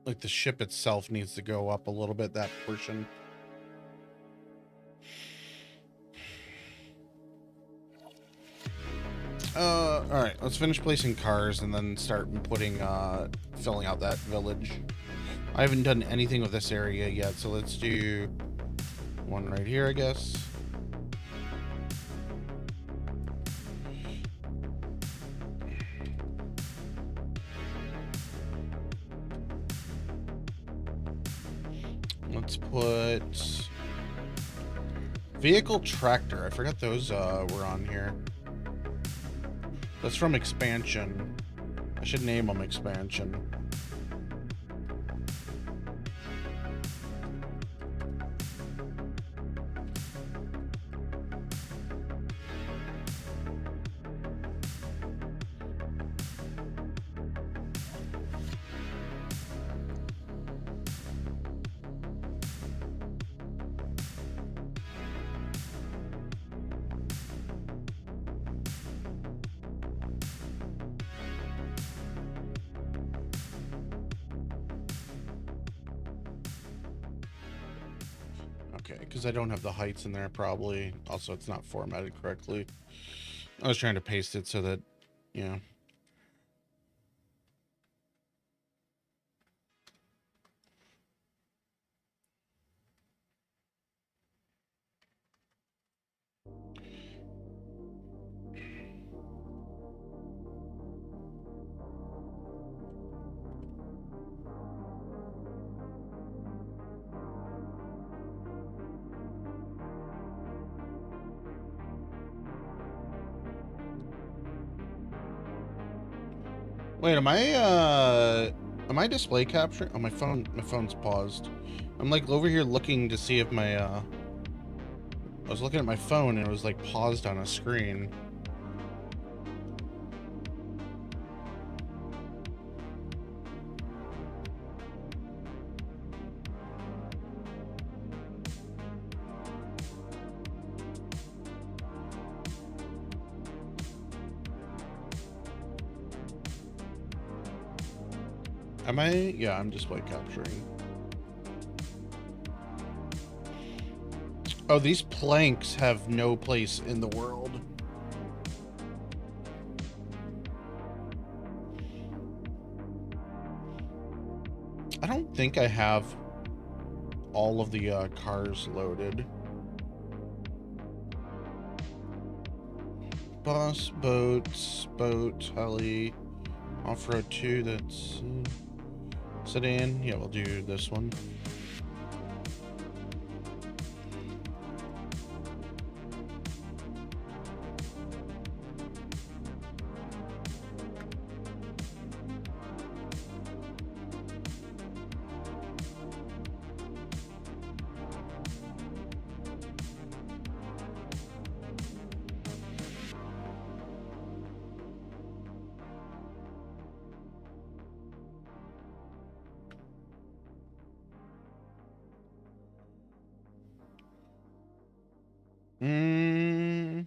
Like the ship itself needs to go up a little bit, that portion. All right, let's finish placing cars and then start putting, filling out that village. I haven't done anything with this area yet, so let's do one right here, I guess. Let's put vehicle tractor. I forgot those were on here. That's from expansion. I should name them expansion. Okay, because I don't have the heights in there, probably. Also, it's not formatted correctly. I was trying to paste it so that, you know. Wait, am I display capturing? Oh, my phone's paused. I'm like over here looking to see if my, I was looking at my phone and it was like paused on a screen. Am I? Yeah, I'm display capturing. Oh, these planks have no place in the world. I don't think I have all of the cars loaded. Bus, boats, boat, heli, off-road 2, that's sedan. Yeah, we'll do this one. Mm,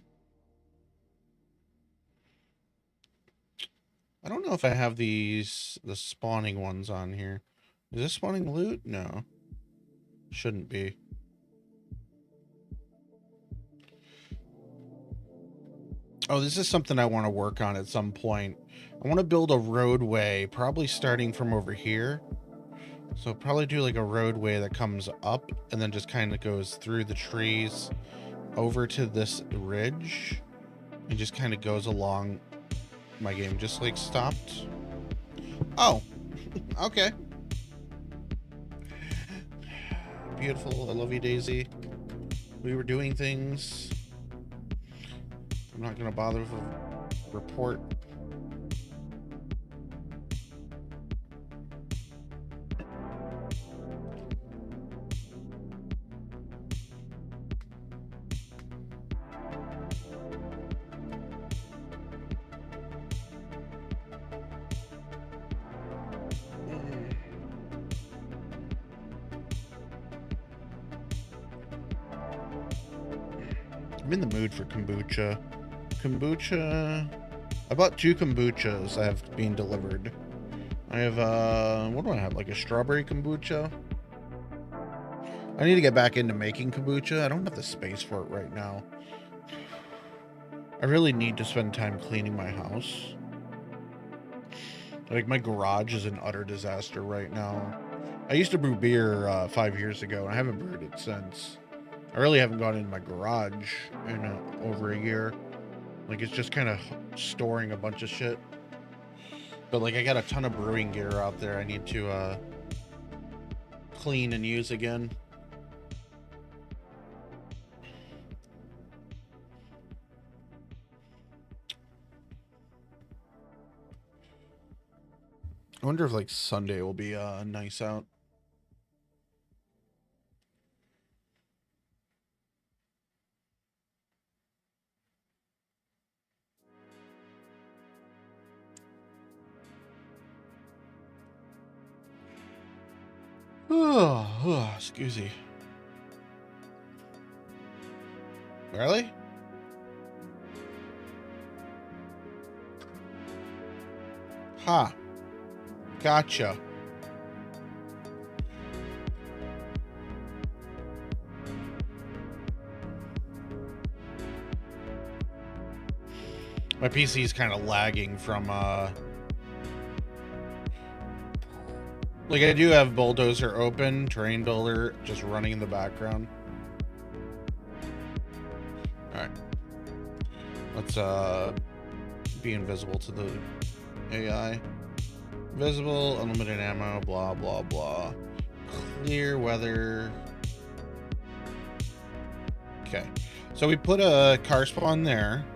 I don't know if I have the spawning ones on here. Is this spawning loot? No. Shouldn't be. Oh, this is something I want to work on at some point. I want to build a roadway, probably starting from over here. So probably do like a roadway that comes up and then just kind of goes through the trees over to this ridge and just kind of goes along. My game just like stopped. Oh, okay. Beautiful. I love you, DayZ. We were doing things. I'm not going to bother with a report. I'm in the mood for kombucha. Kombucha. I bought 2 kombuchas that have been delivered. I have, what do I have? Like a strawberry kombucha? I need to get back into making kombucha. I don't have the space for it right now. I really need to spend time cleaning my house. Like, my garage is an utter disaster right now. I used to brew beer 5 years ago, and I haven't brewed it since. I really haven't gone into my garage in over a year. Like, it's just kind of storing a bunch of shit. But, like, I got a ton of brewing gear out there I need to clean and use again. I wonder if, like, Sunday will be nice out. Oh, excuse me. Really? Ha. Gotcha. My PC is kind of lagging from, like, I do have Bulldozer open, Terrain Builder just running in the background. Alright. Let's, be invisible to the AI. Visible, unlimited ammo, blah, blah, blah. Clear weather. Okay. So we put a car spawn there.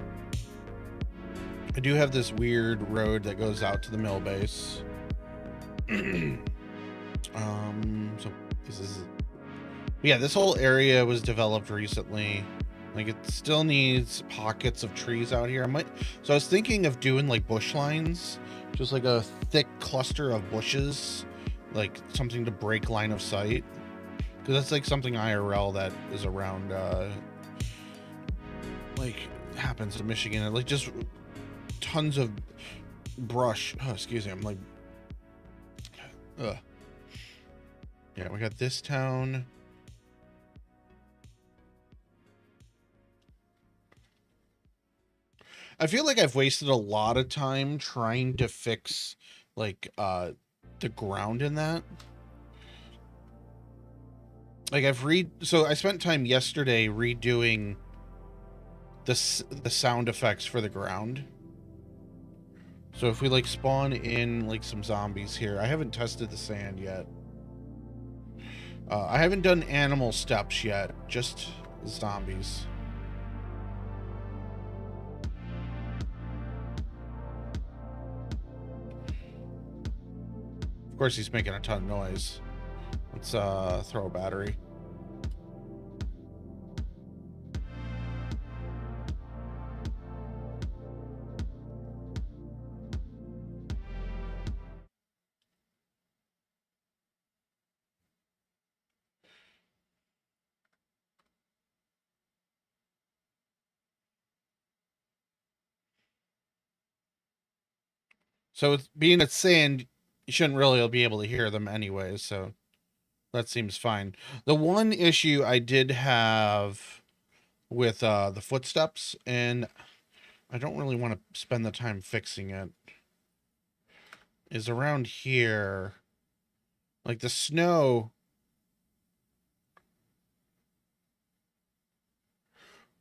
I do have this weird road that goes out to the mill base. So this is... Yeah, this whole area was developed recently. Like, it still needs pockets of trees out here. So I was thinking of doing, like, bush lines. Just, like, a thick cluster of bushes. Like, something to break line of sight. Because that's, like, something IRL that is around, like, happens in Michigan. Like, just tons of brush. Oh, excuse me. I'm, like... Ugh. Yeah, we got this town. I feel like I've wasted a lot of time trying to fix, like, the ground in that. Like, so I spent time yesterday redoing the sound effects for the ground. So if we, like, spawn in, like, some zombies here. I haven't tested the sand yet. I haven't done animal steps yet. Just zombies. Of course, he's making a ton of noise. Let's throw a battery. So it's, being it's sand, you shouldn't really be able to hear them anyway, so that seems fine. The one issue I did have with the footsteps, and I don't really want to spend the time fixing it, is around here. Like the snow.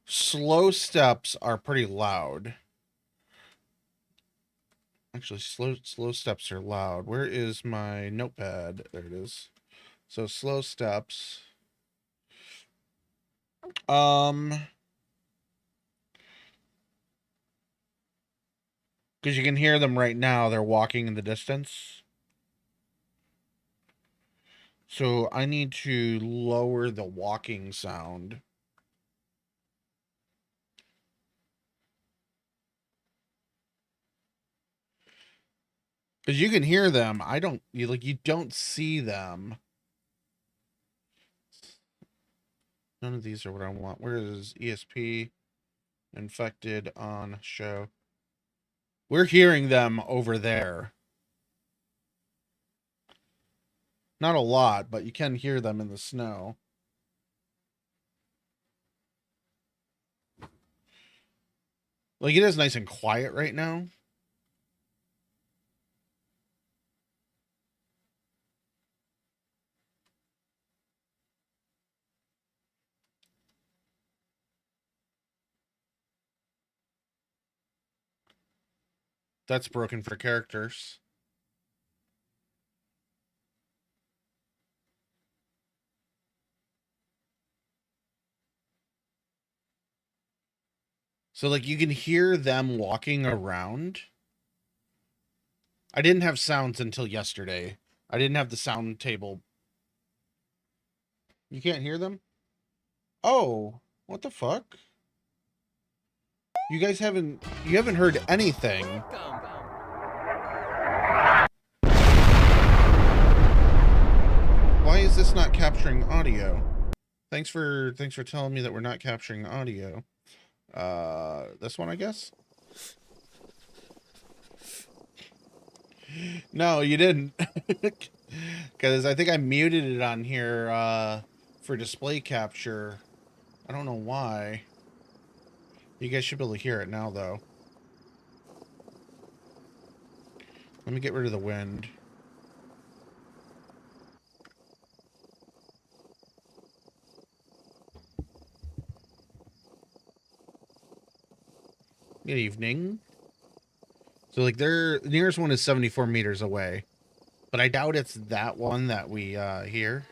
Slow steps are pretty loud. Actually, slow steps are loud. Where is my notepad? There it is. So slow steps. Because you can hear them right now. They're walking in the distance. So I need to lower the walking sound. Because you can hear them. You don't see them. None of these are what I want. Where is ESP? Infected on show. We're hearing them over there. Not a lot, but you can hear them in the snow. Like, it is nice and quiet right now. That's broken for characters. So, like, you can hear them walking around. I didn't have sounds until yesterday. I didn't have the sound table. You can't hear them? Oh, what the fuck? You guys haven't heard anything. Why is this not capturing audio? Thanks for telling me that we're not capturing audio. This one, I guess? No, you didn't. Because I think I muted it on here for display capture. I don't know why. You guys should be able to hear it now, though. Let me get rid of the wind. Good evening. So, like, the nearest one is 74 meters away. But I doubt it's that one that we hear.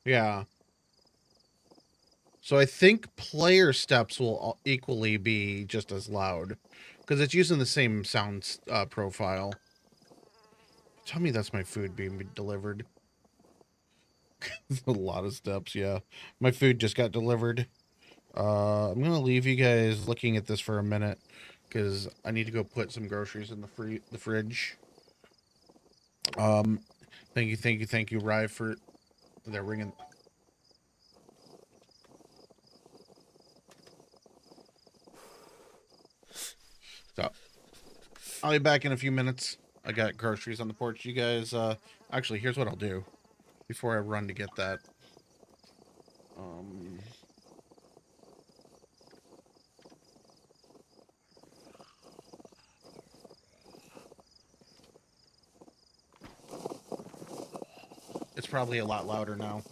Yeah. So I think player steps will equally be just as loud. Because it's using the same sound profile. Tell me that's my food being delivered. A lot of steps, yeah. My food just got delivered. I'm going to leave you guys looking at this for a minute. Because I need to go put some groceries in the fridge. Thank you, Rye, for... They're ringing... So, I'll be back in a few minutes. I got groceries on the porch. You guys, actually, here's what I'll do before I run to get that. It's probably a lot louder now.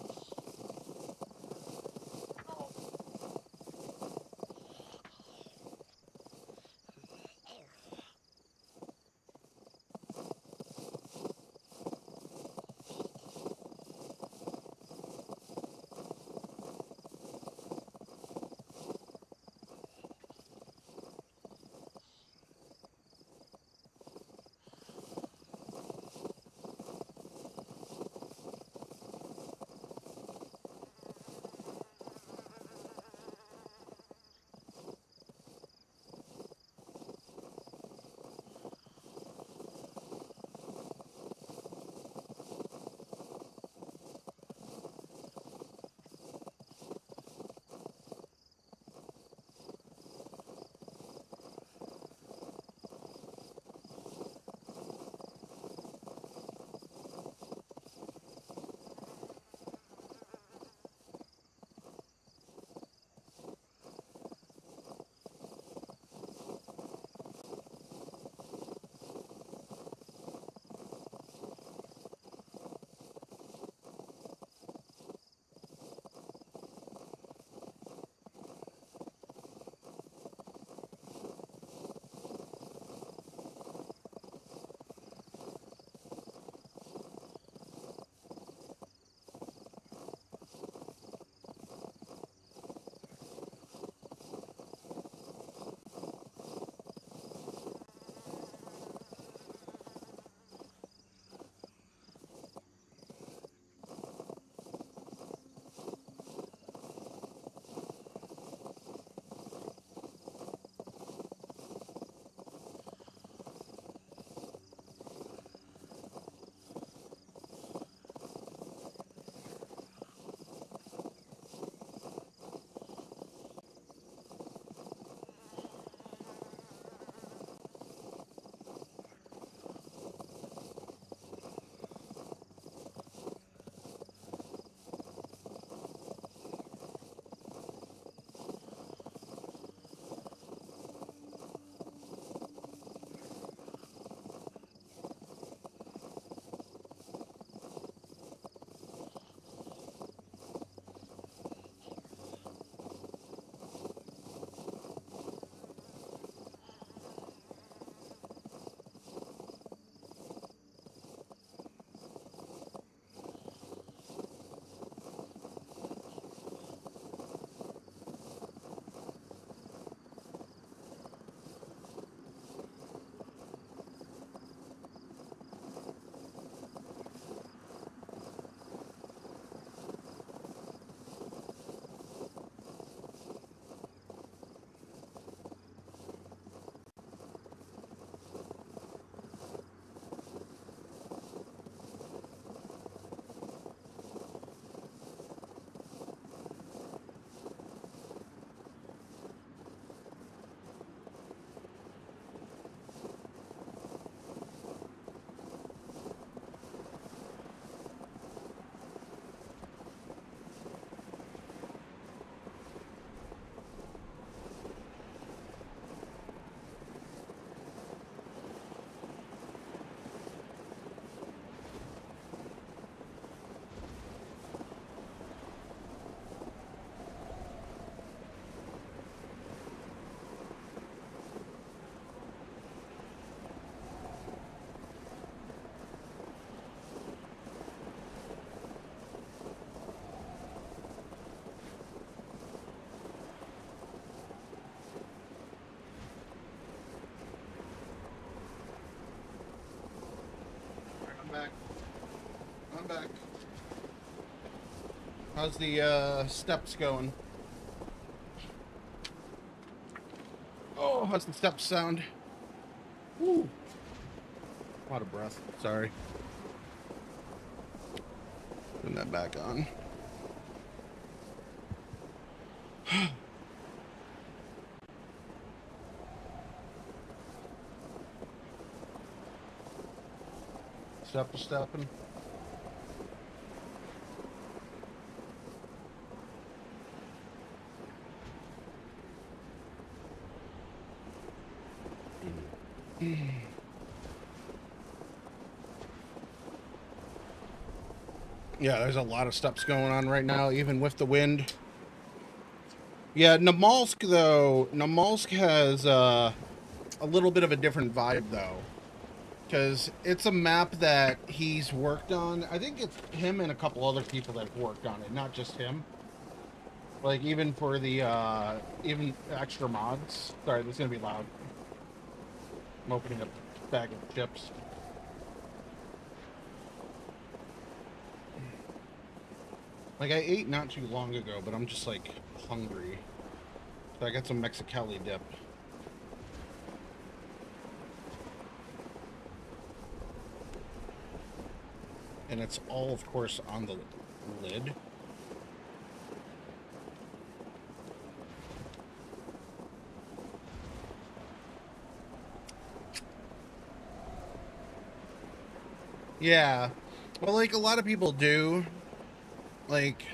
back. How's the steps going? Oh, how's the steps sound? Woo. A lot of breath. Sorry. Putting that back on. Stepping. Yeah, there's a lot of steps going on right now, even with the wind. Yeah, Namalsk, though, Namalsk has a little bit of a different vibe, though. Because it's a map that he's worked on. I think it's him and a couple other people that have worked on it, not just him. Like, even for the, even extra mods. Sorry, this is going to be loud. I'm opening a bag of chips. Like, I ate not too long ago, but I'm just, like, hungry. So I got some Mexicali dip. And it's all, of course, on the lid. Yeah. Well, like, a lot of people do. Like,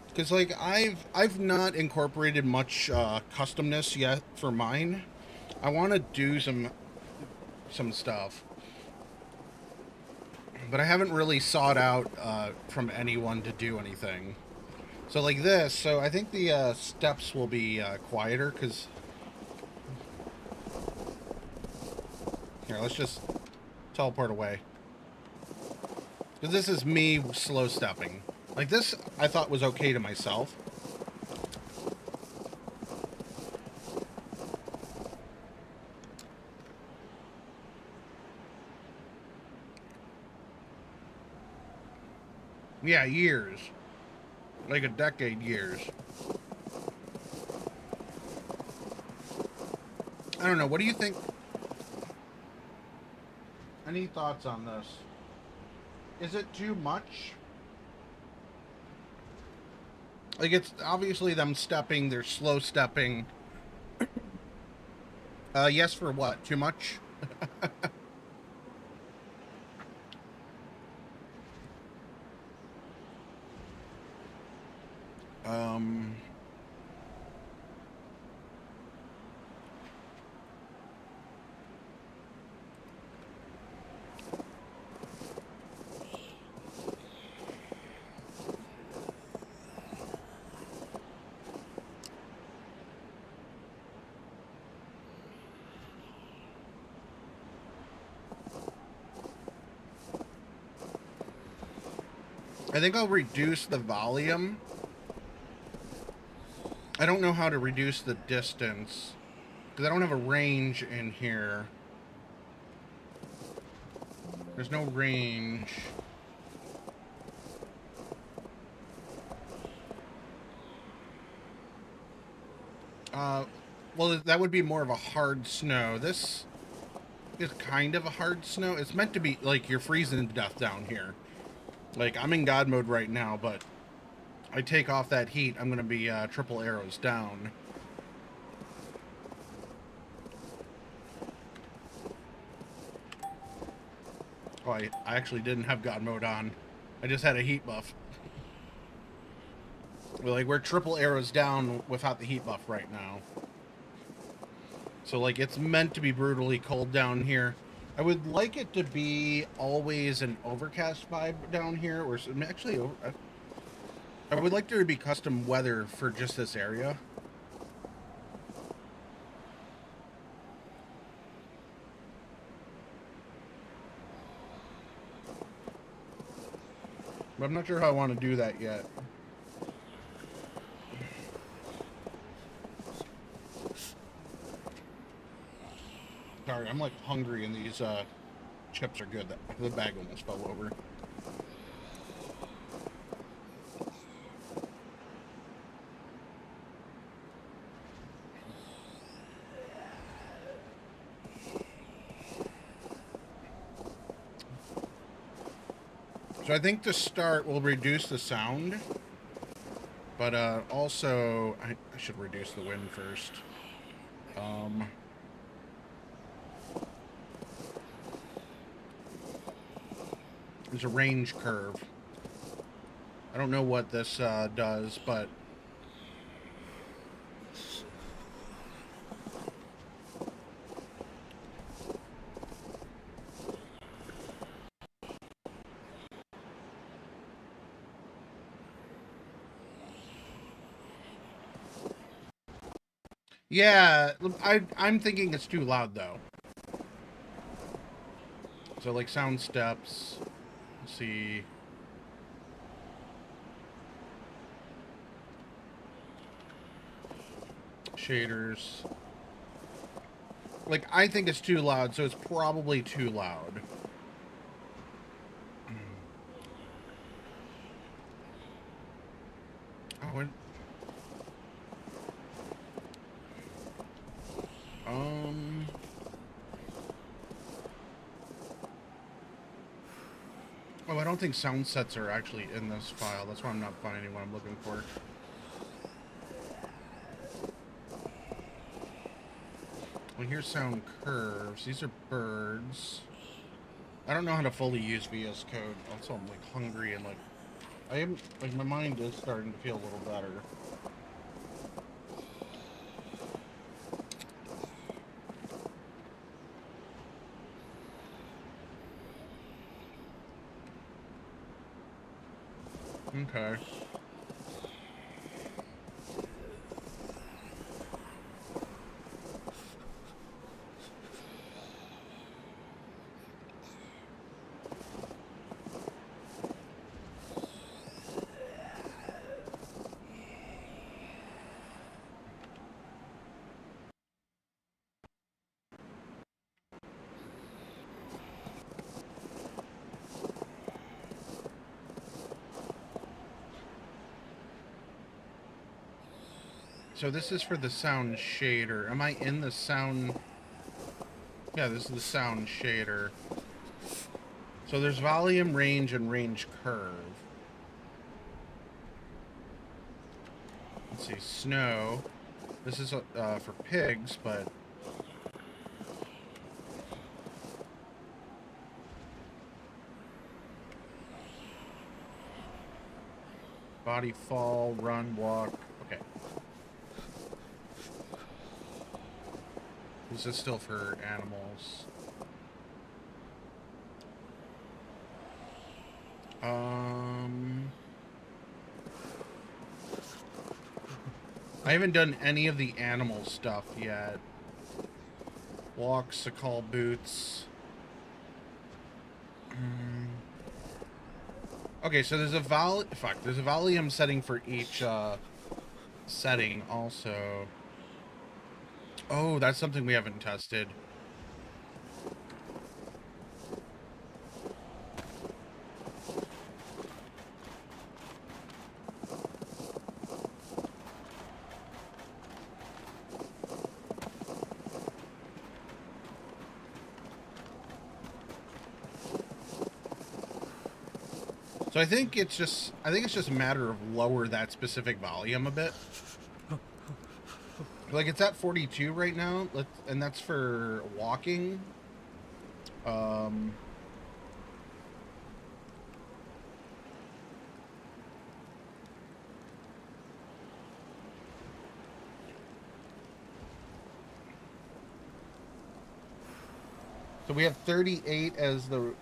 because, like, I've not incorporated much customness yet for mine. I want to do some stuff. But I haven't really sought out from anyone to do anything. So like this, so I think the steps will be quieter, because... Here, let's just teleport away. Because this is me slow stepping. Like this, I thought was okay to myself. Yeah, years. Like a decade years. I don't know, what do you think? Any thoughts on this? Is it too much? Like, it's obviously them stepping, they're slow stepping. Yes for what? Too much? I think I'll reduce the volume. I don't know how to reduce the distance, because I don't have a range in here. There's no range. Well, that would be more of a hard snow. This is kind of a hard snow. It's meant to be, like, you're freezing to death down here. Like, I'm in God mode right now, but I take off that heat, I'm going to be triple arrows down. Oh, I actually didn't have God mode on. I just had a heat buff. Like, we're triple arrows down without the heat buff right now. So, like, it's meant to be brutally cold down here. I would like it to be always an overcast vibe down here, or actually, I would like there to be custom weather for just this area. But I'm not sure how I want to do that yet. Sorry, I'm like hungry and these chips are good. The bag almost fell over. So I think to start, we'll reduce the sound. But also, I should reduce the wind first. There's a range curve. I don't know what this does, but... Yeah, I'm thinking it's too loud, though. So, like, sound steps. Let's see... Shaders. Like, I think it's too loud, so it's probably too loud. Oh, it... Oh, I don't think sound sets are actually in this file. That's why I'm not finding what I'm looking for. Well, here's sound curves. These are birds. I don't know how to fully use VS Code. Also, I'm, like, hungry and, like... I am... Like, my mind is starting to feel a little better. Okay. So this is for the sound shader. Am I in the sound... Yeah, this is the sound shader. So there's volume, range, and range curve. Let's see, snow. This is for pigs, but... Body, fall, run, walk. Okay. This is still for animals. I haven't done any of the animal stuff yet. Walk, Sakhal boots. Okay, so there's a there's a volume setting for each setting also. Oh, that's something we haven't tested. So I think it's just a matter of lower that specific volume a bit. Like, it's at 42 right now, and that's for walking. So we have 38 as the...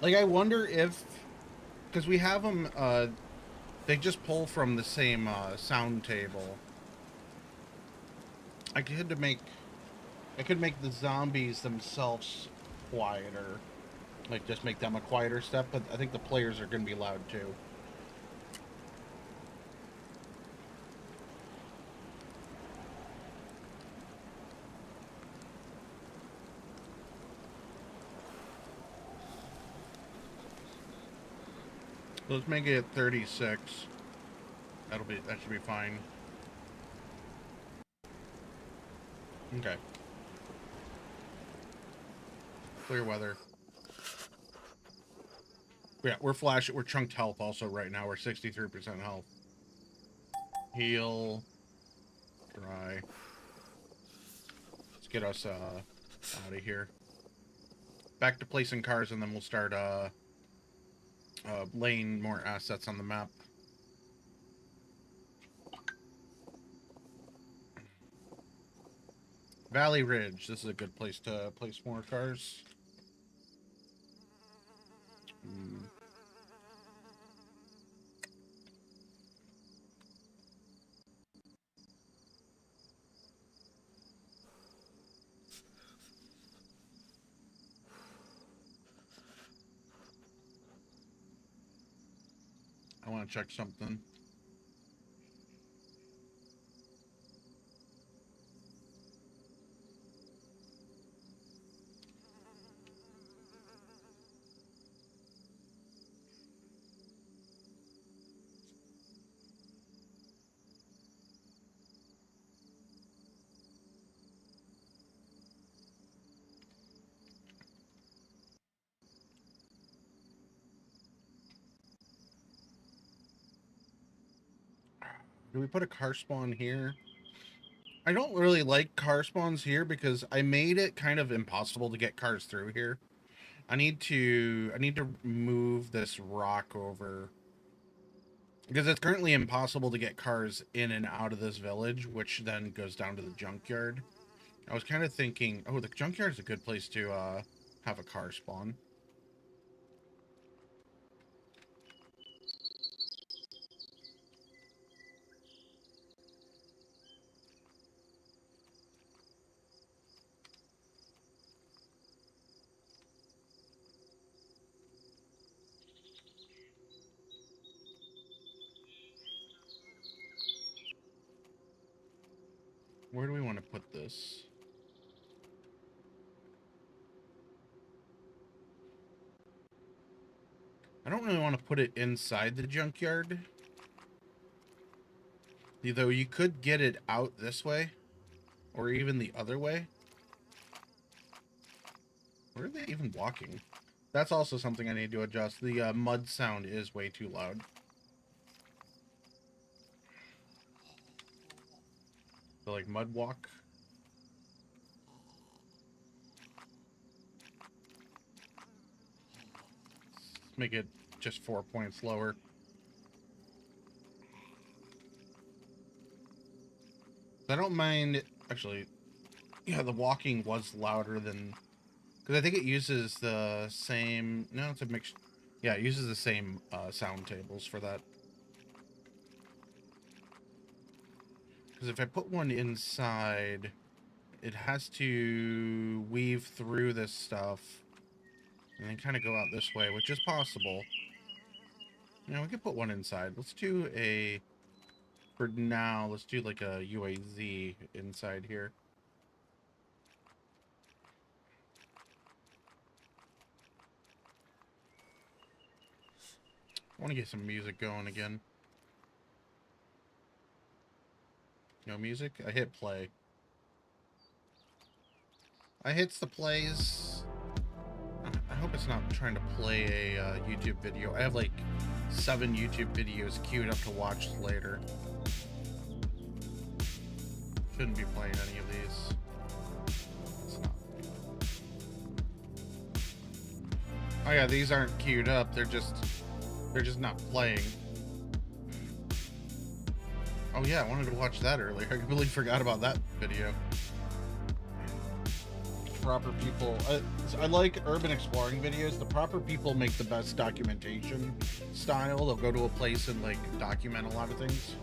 Like, I wonder if... Because we have them, they just pull from the same sound table. I could make the zombies themselves quieter. Like, just make them a quieter step, but I think the players are going to be loud, too. So let's make it 36. That should be fine. Okay. Clear weather. Yeah, we're chunked health also right now. We're 63% health. Heal. Dry. Let's get us out of here. Back to placing cars, and then we'll start laying more assets on the map. Valley Ridge. This is a good place to place more cars. I want to check something. Do we put a car spawn here? I don't really like car spawns here because I made it kind of impossible to get cars through here. I need to move this rock over because it's currently impossible to get cars in and out of this village, which then goes down to the junkyard. I was kind of thinking, oh, the junkyard is a good place to have a car spawn. Where do we want to put this? I don't really want to put it inside the junkyard. Though you could get it out this way. Or even the other way. Where are they even walking? That's also something I need to adjust. The mud sound is way too loud. So, like, mud walk. Let's make it just 4 points lower. I don't mind... Actually, yeah, the walking was louder than... Because I think it uses the same... No, it's a mix... Yeah, it uses the same sound tables for that. Because if I put one inside, it has to weave through this stuff and then kind of go out this way, which is possible. You know, we could put one inside. Let's do a... For now, let's do like a UAZ inside here. I want to get some music going again. No music? I hit play. I hits the plays. I hope it's not trying to play a YouTube video. I have like 7 YouTube videos queued up to watch later. Shouldn't be playing any of these. It's not. Oh yeah, these aren't queued up. They're just not playing. Oh yeah, I wanted to watch that earlier. I completely forgot about that video. Proper people. I like urban exploring videos. The proper people make the best documentation style. They'll go to a place and like document a lot of things.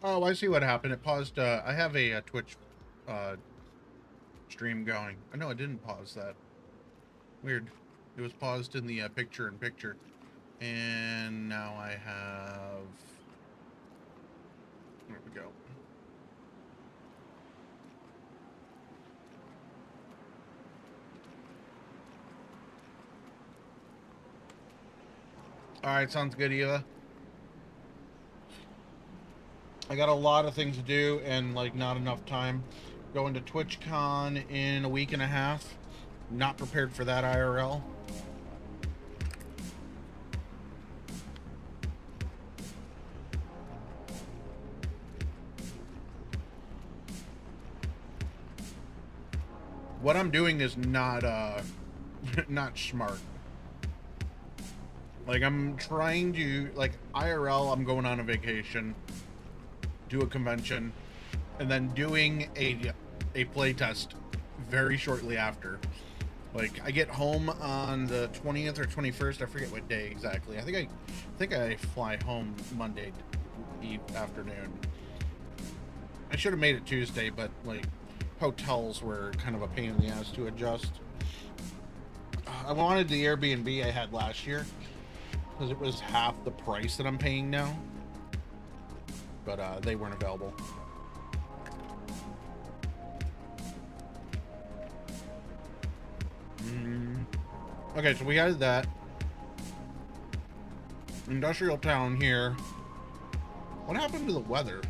Oh, I see what happened. It paused. I have a Twitch stream going. I know it didn't pause that. Weird. It was paused in the picture-in-picture. And now I have... There we go. Alright, sounds good, Eva. I got a lot of things to do and, like, not enough time. Going to TwitchCon in a week and a half. Not prepared for that IRL. What I'm doing is not, not smart. Like, I'm trying to, like, IRL, I'm going on a vacation, do a convention, and then doing a playtest very shortly after. Like, I get home on the 20th or 21st, I forget what day exactly. I think I fly home Monday afternoon. I should have made it Tuesday, but, like, hotels were kind of a pain in the ass to adjust. I wanted the Airbnb I had last year, because it was half the price that I'm paying now. But they weren't available. Okay, so we had that. Industrial town here. What happened to the weather?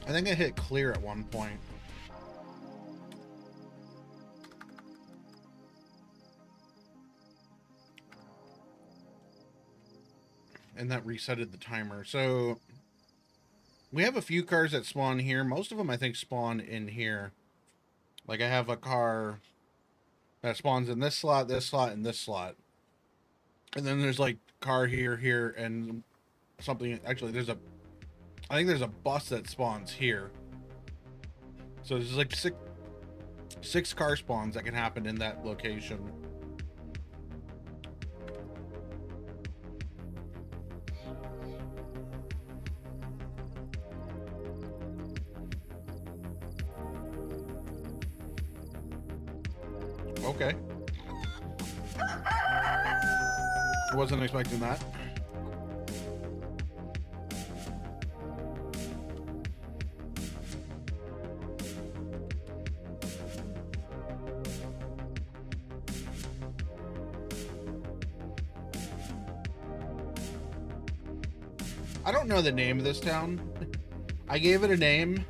I think I hit clear at one point. And that resetted the timer. So we have a few cars that spawn here. Most of them I think spawn in here. Like I have a car that spawns in this slot, and this slot. And then there's like car here, and something. Actually, I think there's a bus that spawns here. So there's like six car spawns that can happen in that location. Okay. Wasn't expecting that. I don't know the name of this town. I gave it a name.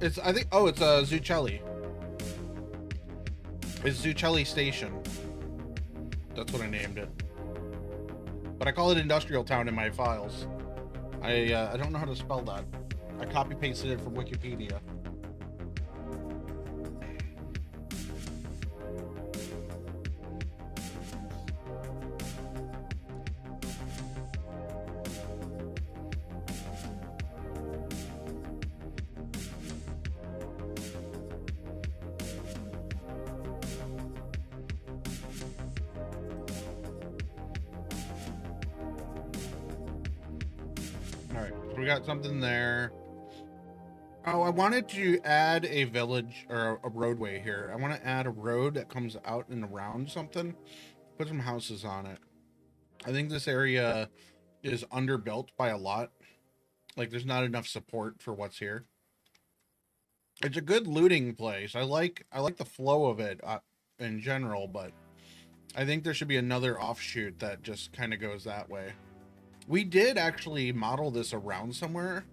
It's Zuccelli. It's Zuccelli Station. That's what I named it. But I call it Industrial Town in my files. I don't know how to spell that. I copy pasted it from Wikipedia. We got something there. Oh, I wanted to add a village or a roadway here. I want to add a road that comes out and around something. Put some houses on it. I think this area is underbuilt by a lot. Like there's not enough support for what's here. It's a good looting place. I like the flow of it in general, but I think there should be another offshoot that just kind of goes that way. We did actually model this around somewhere.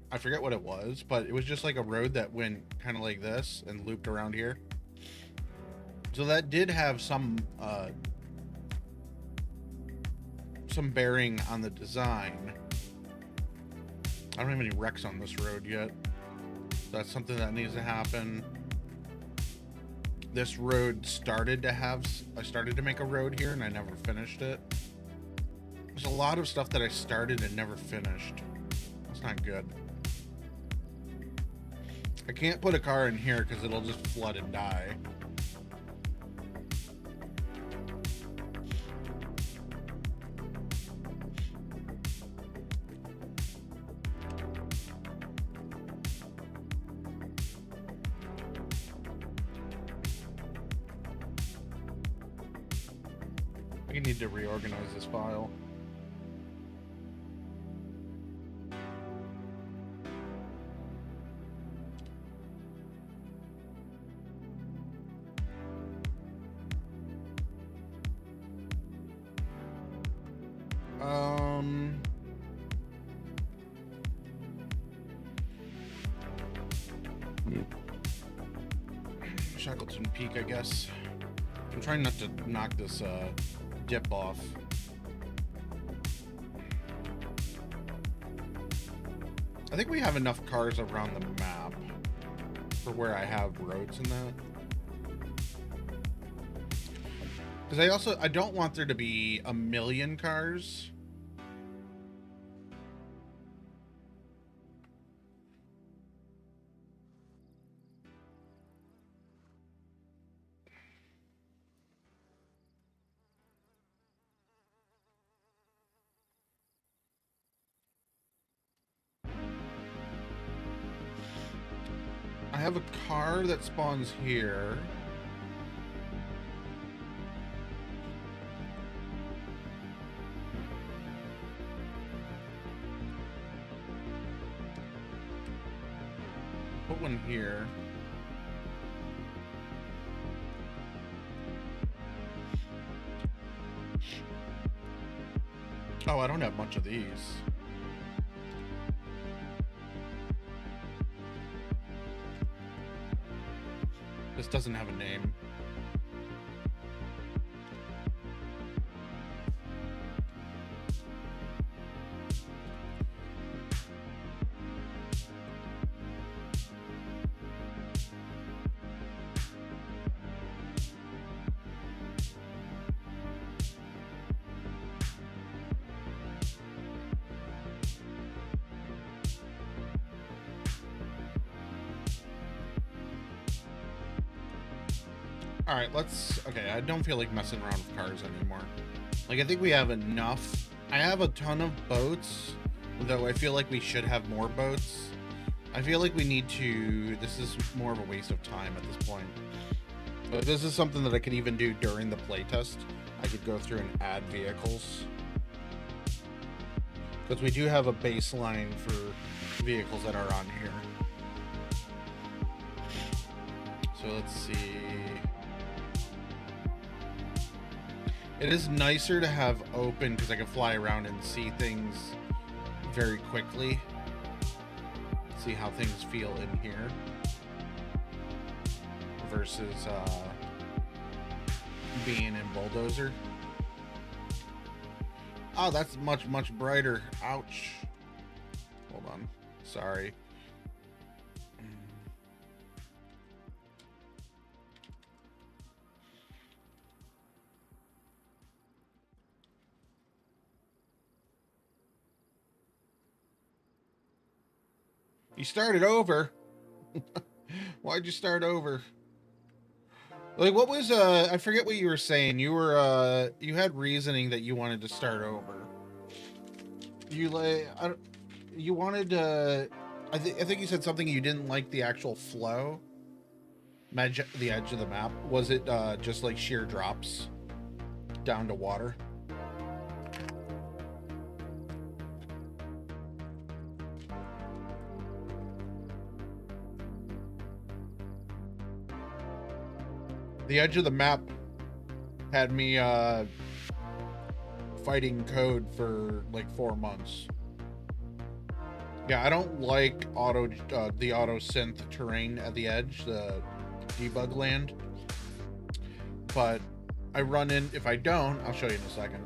I forget what it was, but it was just like a road that went kind of like this and looped around here. So that did have some bearing on the design. I don't have any wrecks on this road yet. That's something that needs to happen. This road started to have... I started to make a road here and I never finished it. There's a lot of stuff that I started and never finished. That's not good. I can't put a car in here because it'll just flood and die. I need to reorganize this file. Shackleton Peak, I guess. I'm trying not to knock this dip off. I think we have enough cars around the map for where I have roads and that. Because I don't want there to be a million cars. I have a car that spawns here. Put one here. Oh, I don't have much of these. This doesn't have a name. Alright, okay, I don't feel like messing around with cars anymore. Like, I think we have enough. I have a ton of boats, though I feel like we should have more boats. I feel like we need to... This is more of a waste of time at this point. But this is something that I could even do during the playtest. I could go through and add vehicles. Because we do have a baseline for vehicles that are on here. So let's see... It is nicer to have open because I can fly around and see things very quickly. See how things feel in here. Versus being in Bulldozer. Oh, that's much, much brighter. Ouch. Hold on. Sorry. You started over. Why'd you start over? Like, what was, I forget what you were saying. You were, you had reasoning that you wanted to start over. You, like, you wanted to, I think you said something you didn't like the actual flow. The edge of the map. Was it, just like sheer drops down to water? The edge of the map had me fighting code for like 4 months. Yeah, I don't like the auto synth terrain at the edge, the debug land. But I run in, if I don't, I'll show you in a second.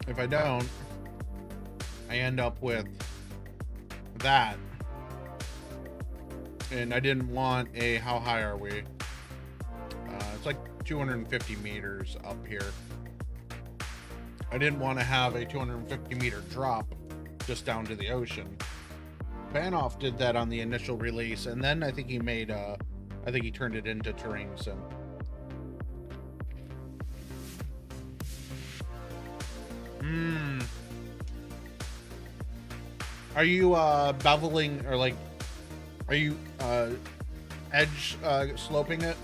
If I don't, I end up with that. And I didn't want a, how high are we? It's like 250 meters up here. I didn't want to have a 250 meter drop just down to the ocean. Banoff did that on the initial release, and then I think he made, I think he turned it into terrain sim. Are you beveling or like? Are you edge sloping it?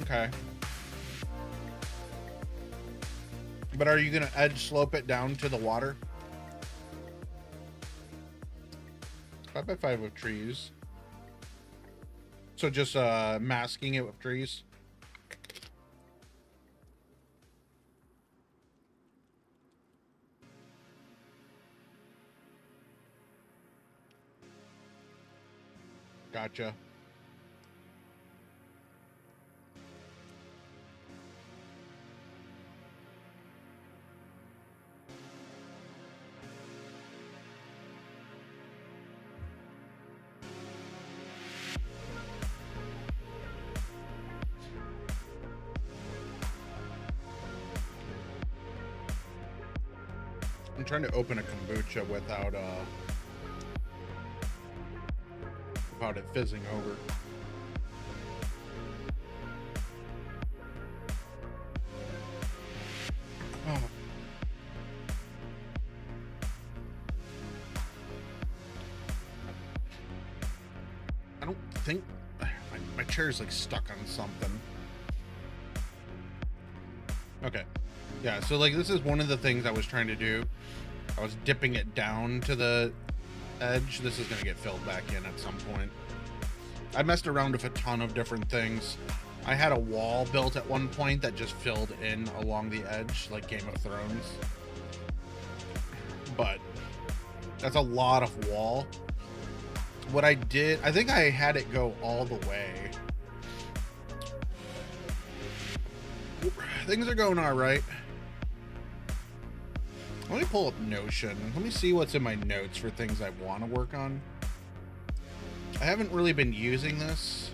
Okay. But are you gonna edge slope it down to the water? 5x5 with trees. So just masking it with trees. Gotcha. I'm trying to open a kombucha without it fizzing over. Oh. I don't think my chair's like stuck on something. Okay. Yeah, so like this is one of the things I was trying to do. I was dipping it down to the edge. This is going to get filled back in at some point. I messed around with a ton of different things. I had a wall built at one point that just filled in along the edge, like Game of Thrones. But that's a lot of wall. What I did, I think I had it go all the way. Things are going all right. Let me pull up Notion. Let me see what's in my notes for things I want to work on. I haven't really been using this.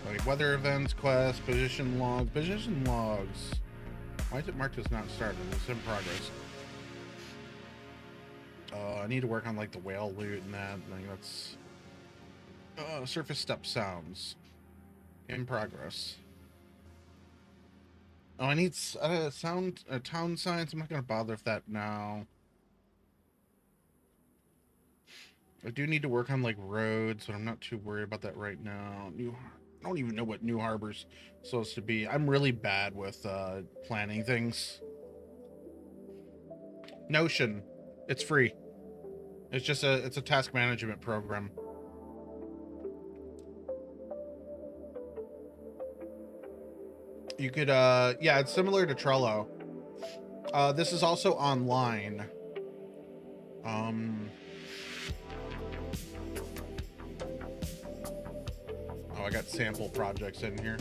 Like weather events, quests, position logs. Position logs. Why is it marked as not started? It's in progress. I need to work on like the whale loot and that. Like that's surface step sounds. In progress. Oh, I need town signs. I'm not gonna bother with that now. I do need to work on like roads, but I'm not too worried about that right now. I don't even know what New Harbor's supposed to be. I'm really bad with planning things. Notion, it's free. It's just it's a task management program. You could yeah, it's similar to Trello. This is also online. Oh, I got sample projects in here.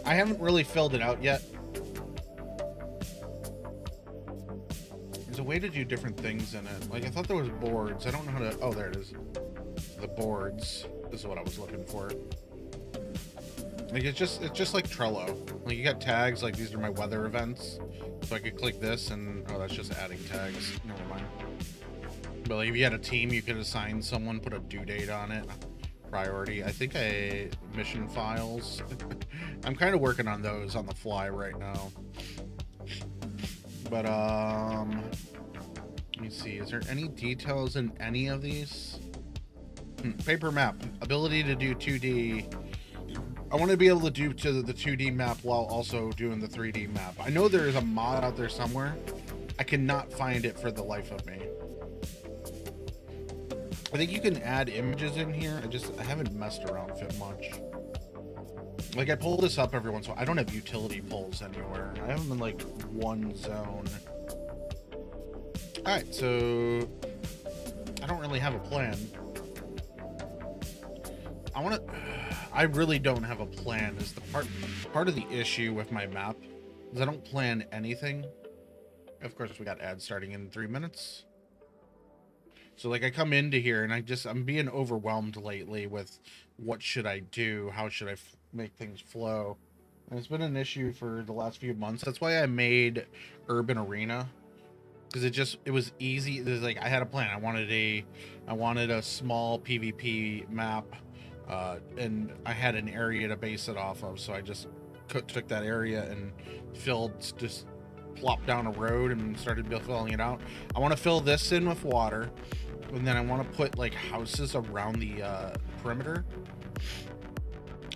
I haven't really filled it out yet. There's a way to do different things in it. Like I thought there was boards. I don't know how to. Oh, there it is. The boards. This is what I was looking for. Like it's just like Trello. Like you got tags. Like these are my weather events. So I could click this and oh, that's just adding tags. Never mind. But like if you had a team, you could assign someone, put a due date on it. Priority. I think mission files. I'm kind of working on those on the fly right now. But let me see. Is there any details in any of these? Paper map. Ability to do 2D. I want to be able to do the 2D map while also doing the 3D map. I know there is a mod out there somewhere. I cannot find it for the life of me. I think you can add images in here. I haven't messed around with it much. Like I pull this up every once in a while. I don't have utility polls anywhere. I have them in like one zone. All right, so I don't really have a plan. I really don't have a plan. Is the part of the issue with my map is I don't plan anything. Of course, we got ads starting in 3 minutes. So like I come into here and I'm being overwhelmed lately with what should I do? How should I make things flow? And it's been an issue for the last few months. That's why I made UrbanArena, because it was easy. It was like I had a plan. I wanted a small PvP map. and I had an area to base it off of, so I just took that area and just plopped down a road and started filling it out. I want to fill this in with water, and then I want to put like houses around the perimeter,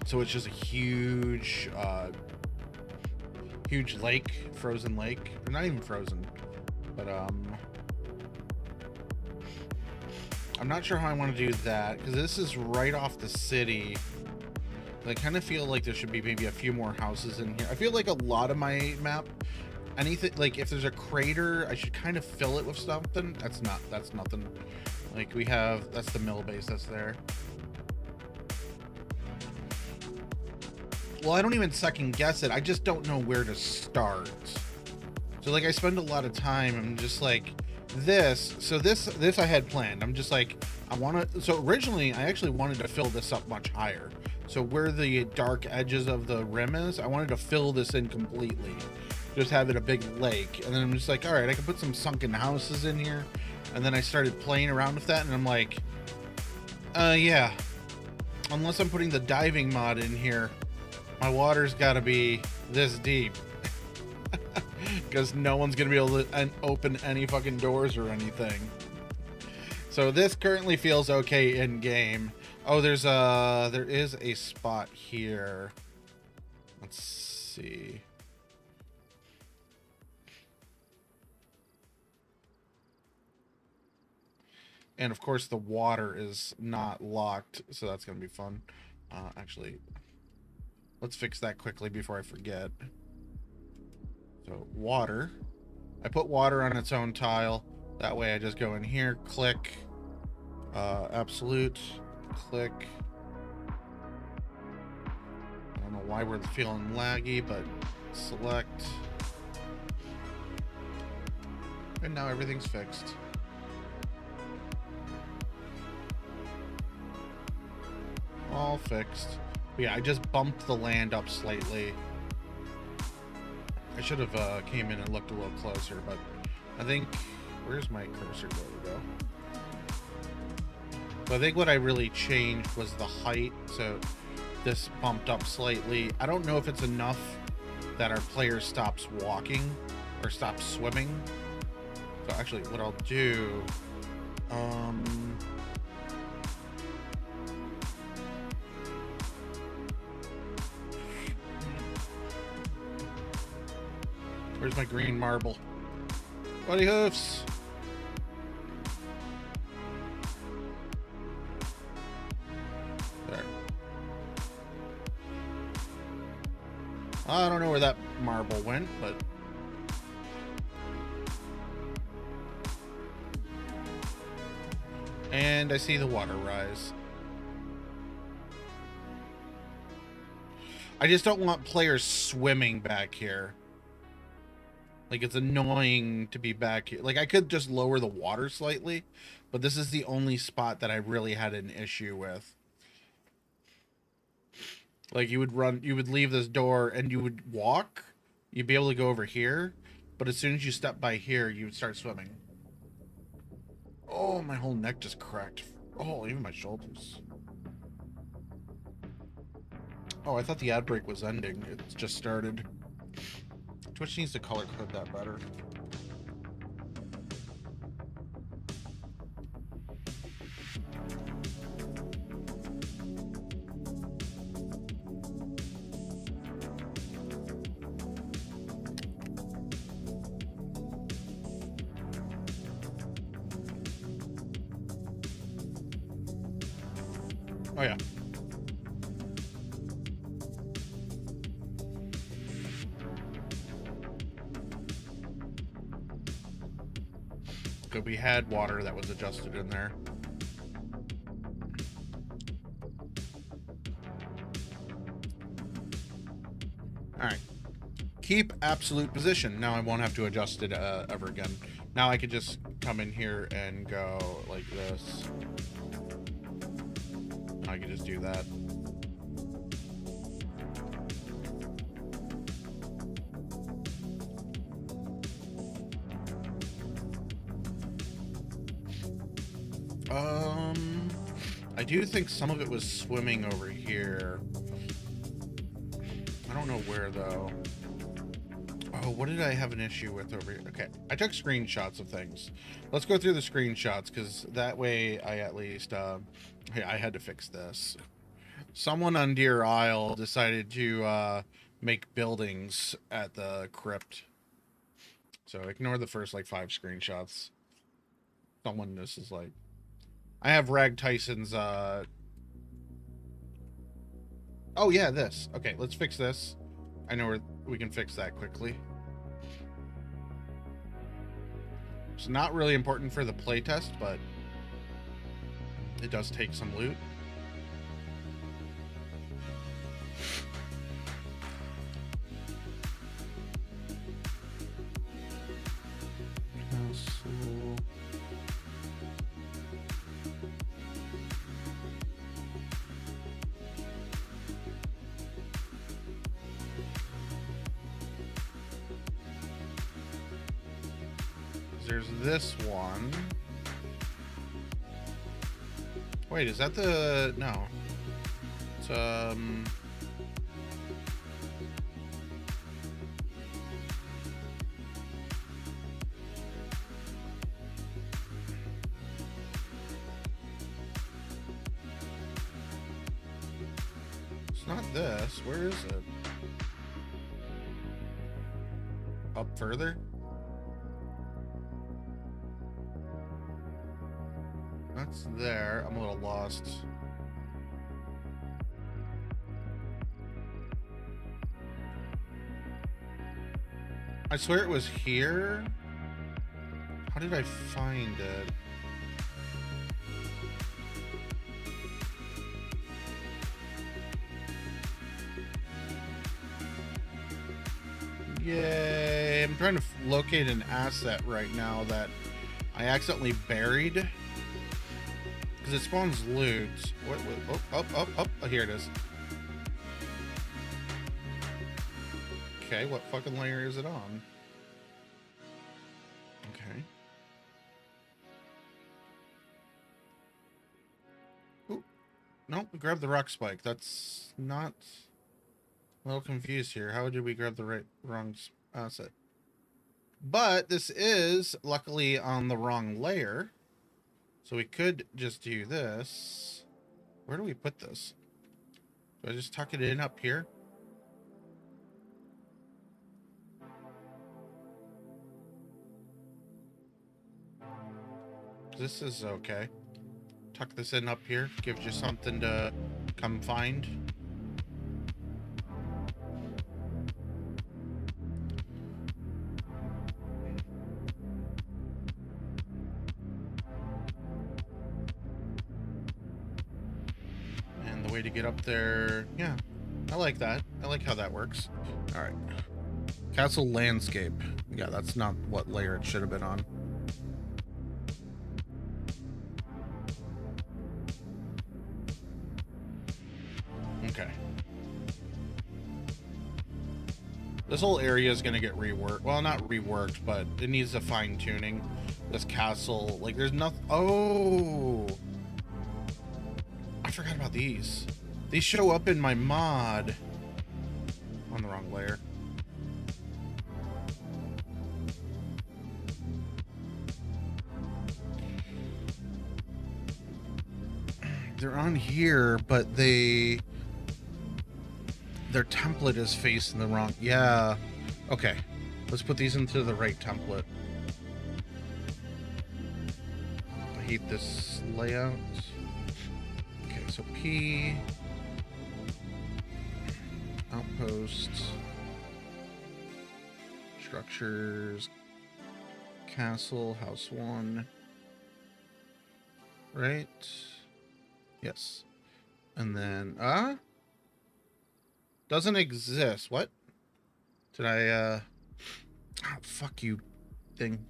so it's just a huge huge lake, frozen lake, or not even frozen, but I'm not sure how I want to do that, because this is right off the city. I kind of feel like there should be maybe a few more houses in here. I feel like a lot of my map, anything, like if there's a crater, I should kind of fill it with something. That's nothing. Like we have, that's the mill base that's there. Well, I don't even second guess it. I just don't know where to start. So like I spend a lot of time, I'm just like, this I had planned. I'm just like, so originally I actually wanted to fill this up much higher. So where the dark edges of the rim is, I wanted to fill this in completely. Just have it a big lake. And then I'm just like, all right, I can put some sunken houses in here. And then I started playing around with that, and I'm like, yeah, unless I'm putting the diving mod in here, my water's gotta be this deep. Because no one's gonna be able to open any fucking doors or anything. So this currently feels okay in game. Oh, there is a spot here. Let's see. And of course the water is not locked, so that's gonna be fun. Actually, let's fix that quickly before I forget. So water, I put water on its own tile. That way I just go in here, click, absolute, click. I don't know why we're feeling laggy, but select. And now everything's fixed. All fixed. But yeah, I just bumped the land up slightly. I should have came in and looked a little closer, but I think, where's my cursor go? So I think what I really changed was the height, so this bumped up slightly. I don't know if it's enough that our player stops walking or stops swimming. So actually what I'll do, where's my green marble? Buddy hoofs! There. I don't know where that marble went, but... And I see the water rise. I just don't want players swimming back here. Like, it's annoying to be back here. Like, I could just lower the water slightly, but this is the only spot that I really had an issue with. Like, you would leave this door and you would walk. You'd be able to go over here, but as soon as you step by here, you would start swimming. Oh, my whole neck just cracked. Oh, even my shoulders. Oh, I thought the ad break was ending. It's just started. Twitch needs to color code that better. Oh yeah. Good, we had water that was adjusted in there. Alright. Keep absolute position. Now I won't have to adjust it ever again. Now I could just come in here and go like this. I could just do that. I do think some of it was swimming over here. I don't know where, though. Oh, what did I have an issue with over here? Okay, I took screenshots of things. Let's go through the screenshots, because that way I at least... hey, I had to fix this. Someone on Deer Isle decided to make buildings at the crypt. So ignore the first, like, 5 screenshots. Someone, this is like... I have Rag Tyson's, Oh, yeah, this. Okay, let's fix this. I know where we can fix that quickly. It's not really important for the playtest, but it does take some loot. Castle. There's this one. Wait, is that the... No. It's, it's not this. Where is it? Up further? That's there. I'm a little lost. I swear it was here. How did I find it? Yay! I'm trying to locate an asset right now that I accidentally buried. Because it spawns loot. What, oh, here it is. Okay, what fucking layer is it on? Okay. Ooh. Nope, we grabbed the rock spike. That's not... A little confused here. How did we grab the wrong asset? But this is, luckily, on the wrong layer. So we could just do this. Where do we put this? Do I just tuck it in up here? This is okay. Tuck this in up here. Gives you something to come find. Way to get up there. Yeah, I like that. I like how that works. All right. Castle landscape. Yeah, that's not what layer it should have been on. Okay. This whole area is going to get reworked. Well, not reworked, but it needs a fine-tuning. This castle, like, there's nothing... Oh! I forgot about these. These show up in my mod. On the wrong layer. They're on here, but their template is facing the wrong... Yeah. Okay. Let's put these into the right template. I hate this layout. So P, Outpost, Structures, Castle, House 1, right? Yes. And then, doesn't exist. What? Did I, oh, fuck you, thing.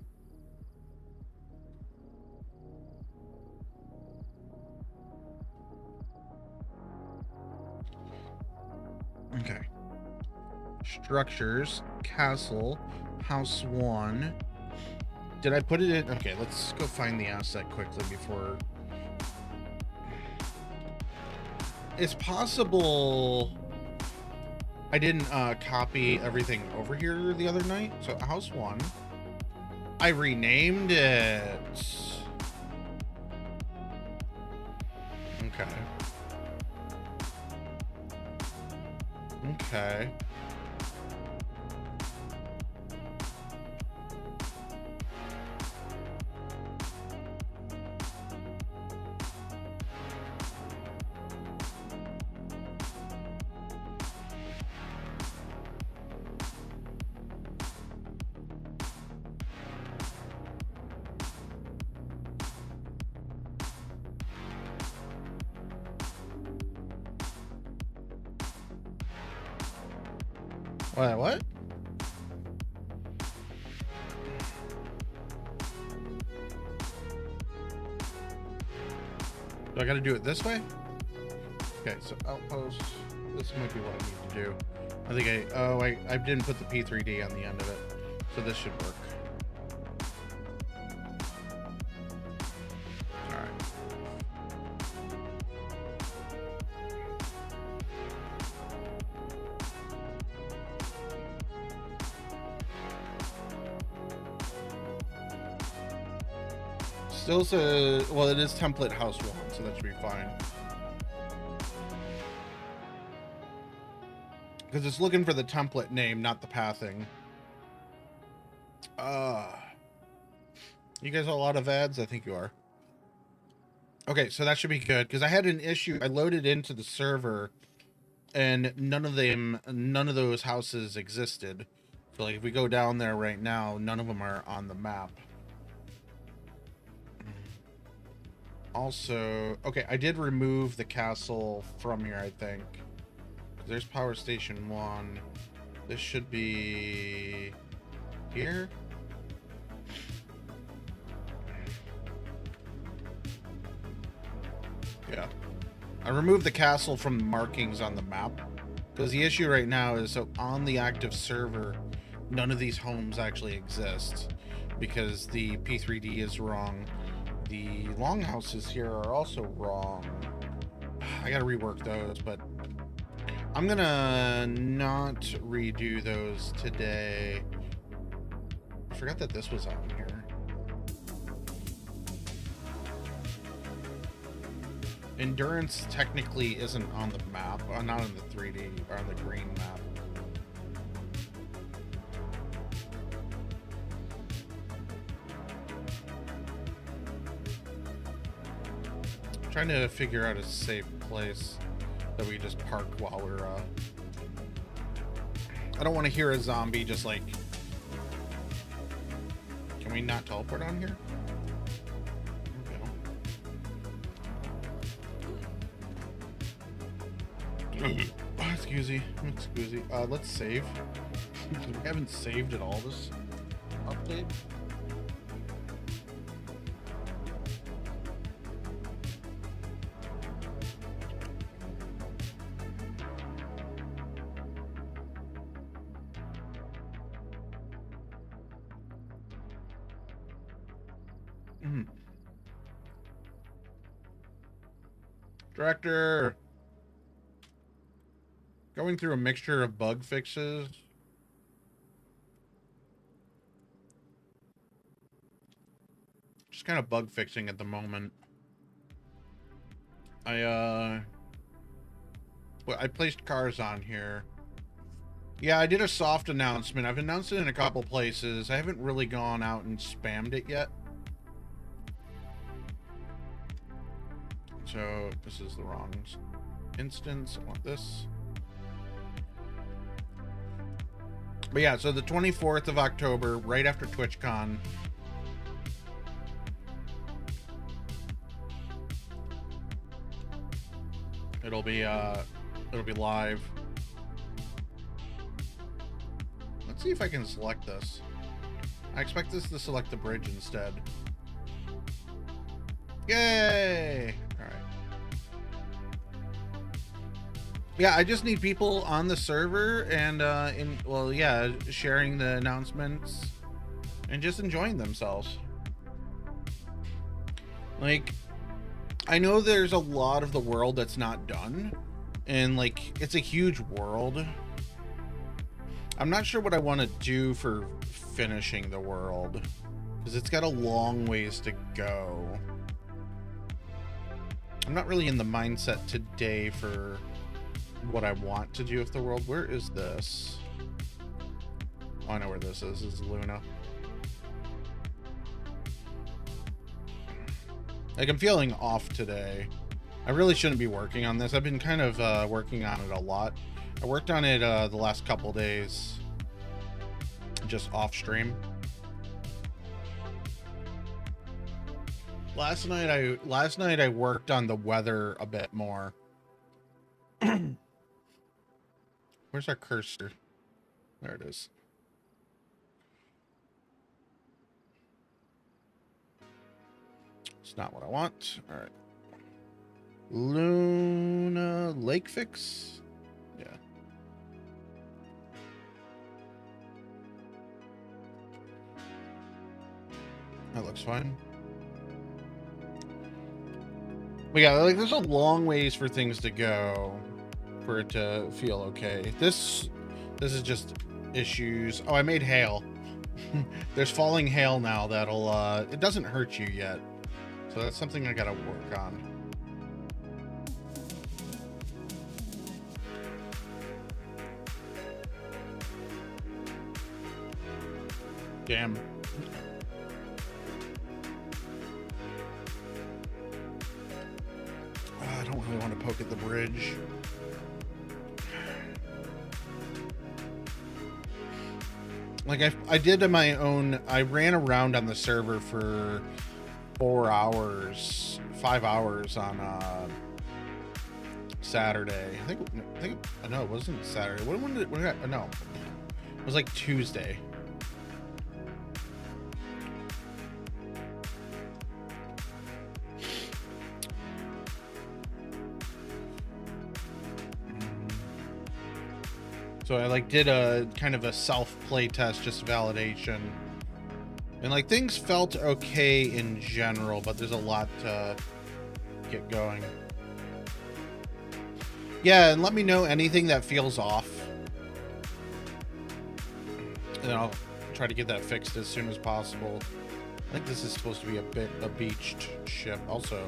Okay. Structures, Castle, House 1. Did I put it in? Okay, let's go find the asset quickly before... It's possible I didn't copy everything over here the other night. So house 1. I renamed it. Okay. Okay. What? Do I gotta do it this way? Okay, so Outpost. This might be what I need to do. I think I didn't put the P3D on the end of it. So this should work. Alright. Still says, well, it is template house 1, so that should be fine. Because it's looking for the template name, not the pathing. You guys have a lot of ads? I think you are. Okay, so that should be good. Because I had an issue. I loaded into the server, and none of those houses existed. So, like, if we go down there right now, none of them are on the map. Also, okay, I did remove the castle from here, I think. There's power station 1. This should be here. Yeah. I removed the castle from the markings on the map. Because the issue right now is, so on the active server, none of these homes actually exist. Because the P3D is wrong. The longhouses here are also wrong. I gotta rework those, but I'm gonna not redo those today. I forgot that this was on here. Endurance technically isn't on the map, not on the 3D, or on the green map. I'm trying to figure out a safe place that we just park while we're, I don't want to hear a zombie just like... Can we not teleport on here? Excuse me. Let's save. We haven't saved at all this update. Director! Going through a mixture of bug fixes. Just kind of bug fixing at the moment. I placed cars on here. Yeah, I did a soft announcement. I've announced it in a couple places. I haven't really gone out and spammed it yet. So this is the wrong instance. I want this. But yeah, so the 24th of October, right after TwitchCon. It'll be live. Let's see if I can select this. I expect this to select the bridge instead. Yay! Alright. Yeah, I just need people on the server and, sharing the announcements and just enjoying themselves. Like, I know there's a lot of the world that's not done, and like it's a huge world. I'm not sure what I want to do for finishing the world, because it's got a long ways to go. I'm not really in the mindset today for what I want to do with the world. Where is this? Oh, I know where this is. This is Luna. Like, I'm feeling off today. I really shouldn't be working on this. I've been kind of working on it a lot. I worked on it the last couple days, just off stream. Last night I worked on the weather a bit more. Where's our cursor? There it is. It's not what I want. All right. Luna Lake Fix. Yeah. That looks fine. But yeah, like there's a long ways for things to go for it to feel okay. This is just issues. Oh, I made hail. There's falling hail now that'll it doesn't hurt you yet. So that's something I gotta work on. Damn. I don't really want to poke at the bridge. Like I did on my own. I ran around on the server for 4 hours, 5 hours on Saturday. I think no, it wasn't Saturday. When did no, it was like Tuesday. So I like did a kind of a self play test, just validation, and like things felt okay in general, but there's a lot to get going. Yeah, and let me know anything that feels off, and I'll try to get that fixed as soon as possible. I think this is supposed to be a beached ship. Also,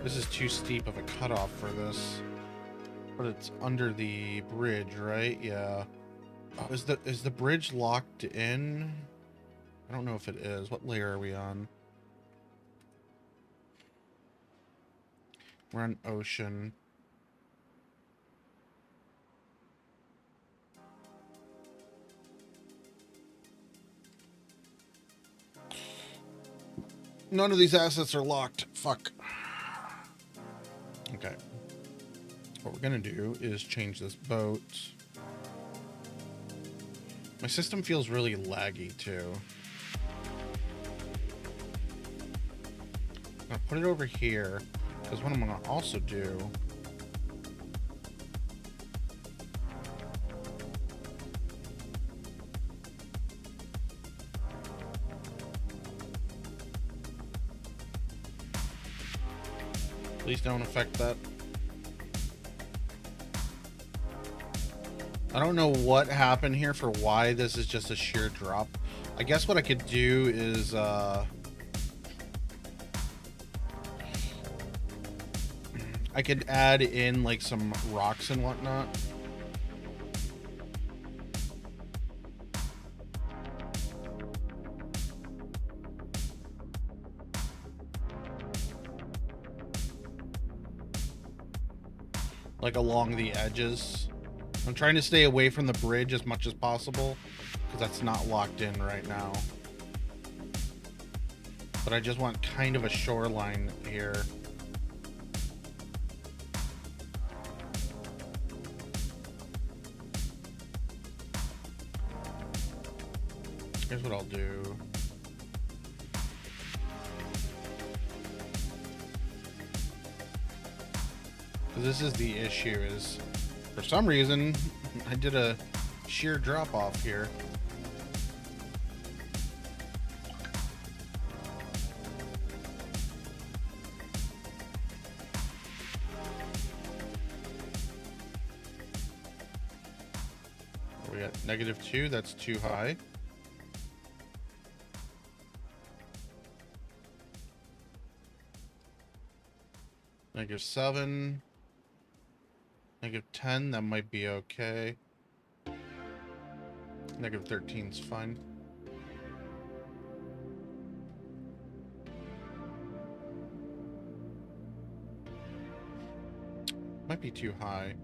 this is too steep of a cutoff for this. But it's under the bridge, right? Yeah. Oh, is the bridge locked in? I don't know if it is. What layer are we on? We're on ocean. None of these assets are locked. Fuck. Okay. What we're gonna do is change this boat. My system feels really laggy too. I'm gonna put it over here because what I'm gonna also do please don't affect that. I don't know what happened here for why this is just a sheer drop. I guess what I could do is I could add in like some rocks and whatnot. Like along the edges. I'm trying to stay away from the bridge as much as possible because that's not locked in right now. But I just want kind of a shoreline here. Here's what I'll do. This is the issue is for some reason I did a sheer drop off here. we got -2, that's too high. -7. -10, that might be okay. -13's fine. Might be too high.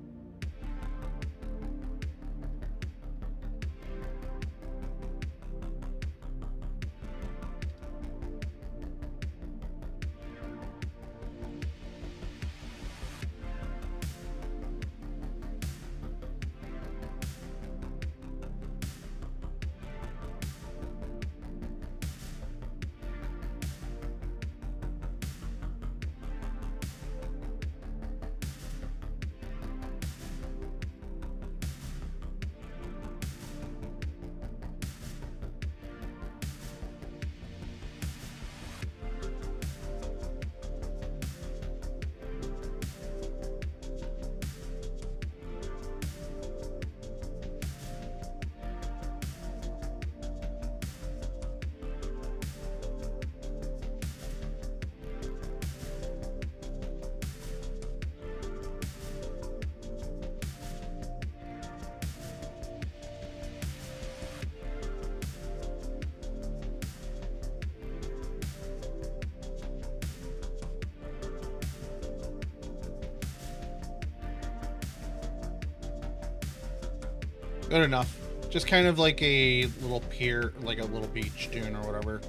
Good enough. Just kind of like a little pier, like a little beach dune or whatever.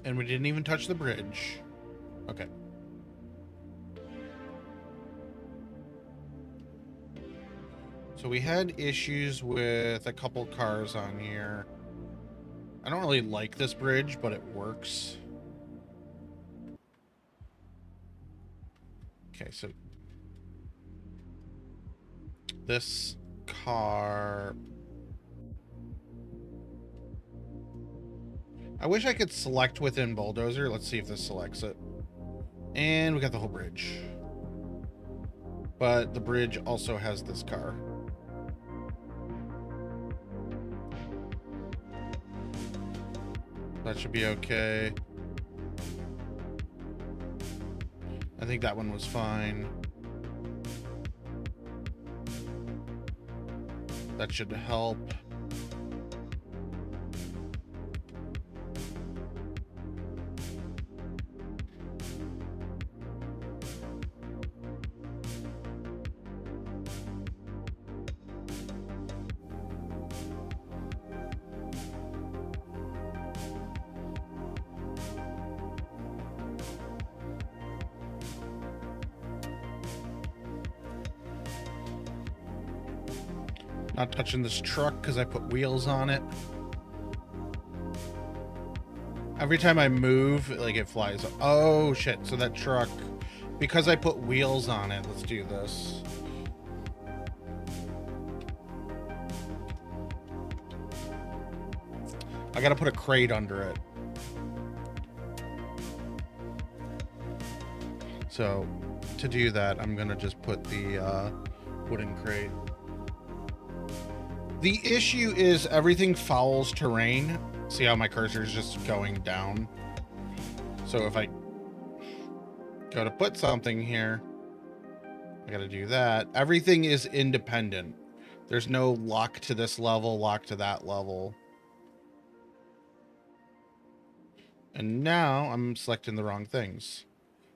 And we didn't even touch the bridge. Okay. So we had issues with a couple cars on here. I don't really like this bridge, but it works. Okay, so this car... I wish I could select within Bulldozer. Let's see if this selects it. And we got the whole bridge. But the bridge also has this car. That should be okay. I think that one was fine. That should help. Not touching this truck because I put wheels on it. Every time I move, like, it flies up. Oh, shit. So that truck, because I put wheels on it, let's do this. I gotta put a crate under it. So, to do that, I'm gonna just put the wooden crate. The issue is everything fouls terrain. See how my cursor is just going down? So if I go to put something here, I gotta do that. Everything is independent. There's no lock to this level, lock to that level. And now I'm selecting the wrong things.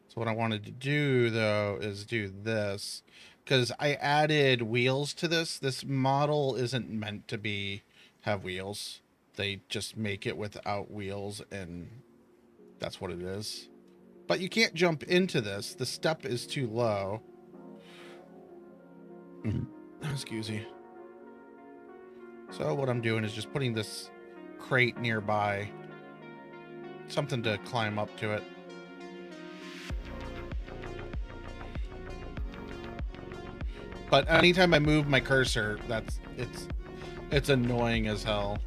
So what I wanted to do, though, is do this. Because I added wheels to this. This model isn't meant to have wheels. They just make it without wheels, and that's what it is. But you can't jump into this. The step is too low. Excuse me. So what I'm doing is just putting this crate nearby. Something to climb up to it. But anytime I move my cursor, it's annoying as hell.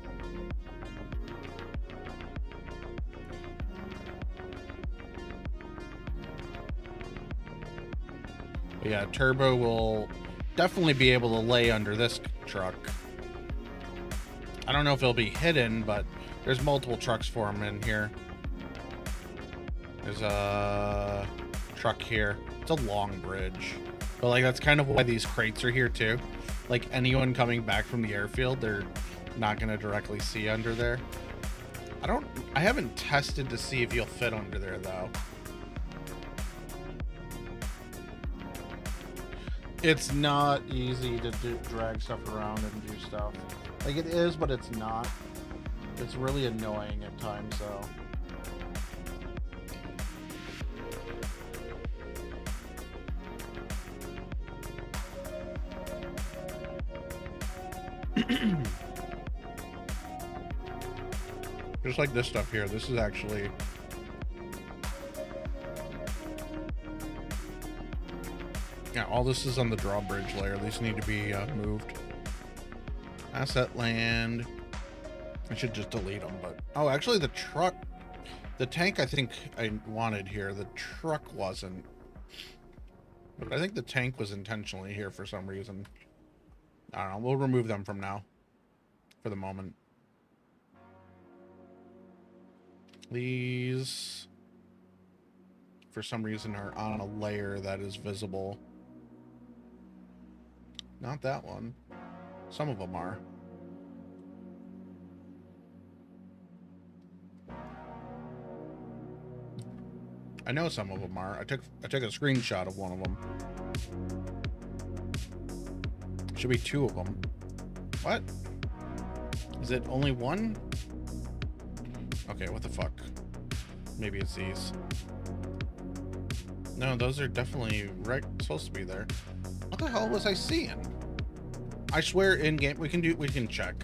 But yeah, Turbo will definitely be able to lay under this truck. I don't know if it'll be hidden, but there's multiple trucks for him in here. There's a truck here. It's a long bridge. But like that's kind of why these crates are here too. Like anyone coming back from the airfield, they're not gonna directly see under there. I haven't tested to see if you'll fit under there though. It's not easy to drag stuff around and do stuff. Like it is, but it's not. It's really annoying at times though. Just like this stuff here. This is actually... Yeah, all this is on the drawbridge layer. These need to be moved. Asset land. I should just delete them, but... Oh, actually the truck... The tank I think I wanted here. The truck wasn't. But I think the tank was intentionally here for some reason. I don't know. We'll remove them from now. For the moment. These... For some reason are on a layer that is visible. Not that one. Some of them are. I know some of them are. I took a screenshot of one of them. Should be two of them. What? Is it only one? Okay, what the fuck? Maybe it's these. No, those are definitely right, supposed to be there. What the hell was I seeing? I swear in game we can check.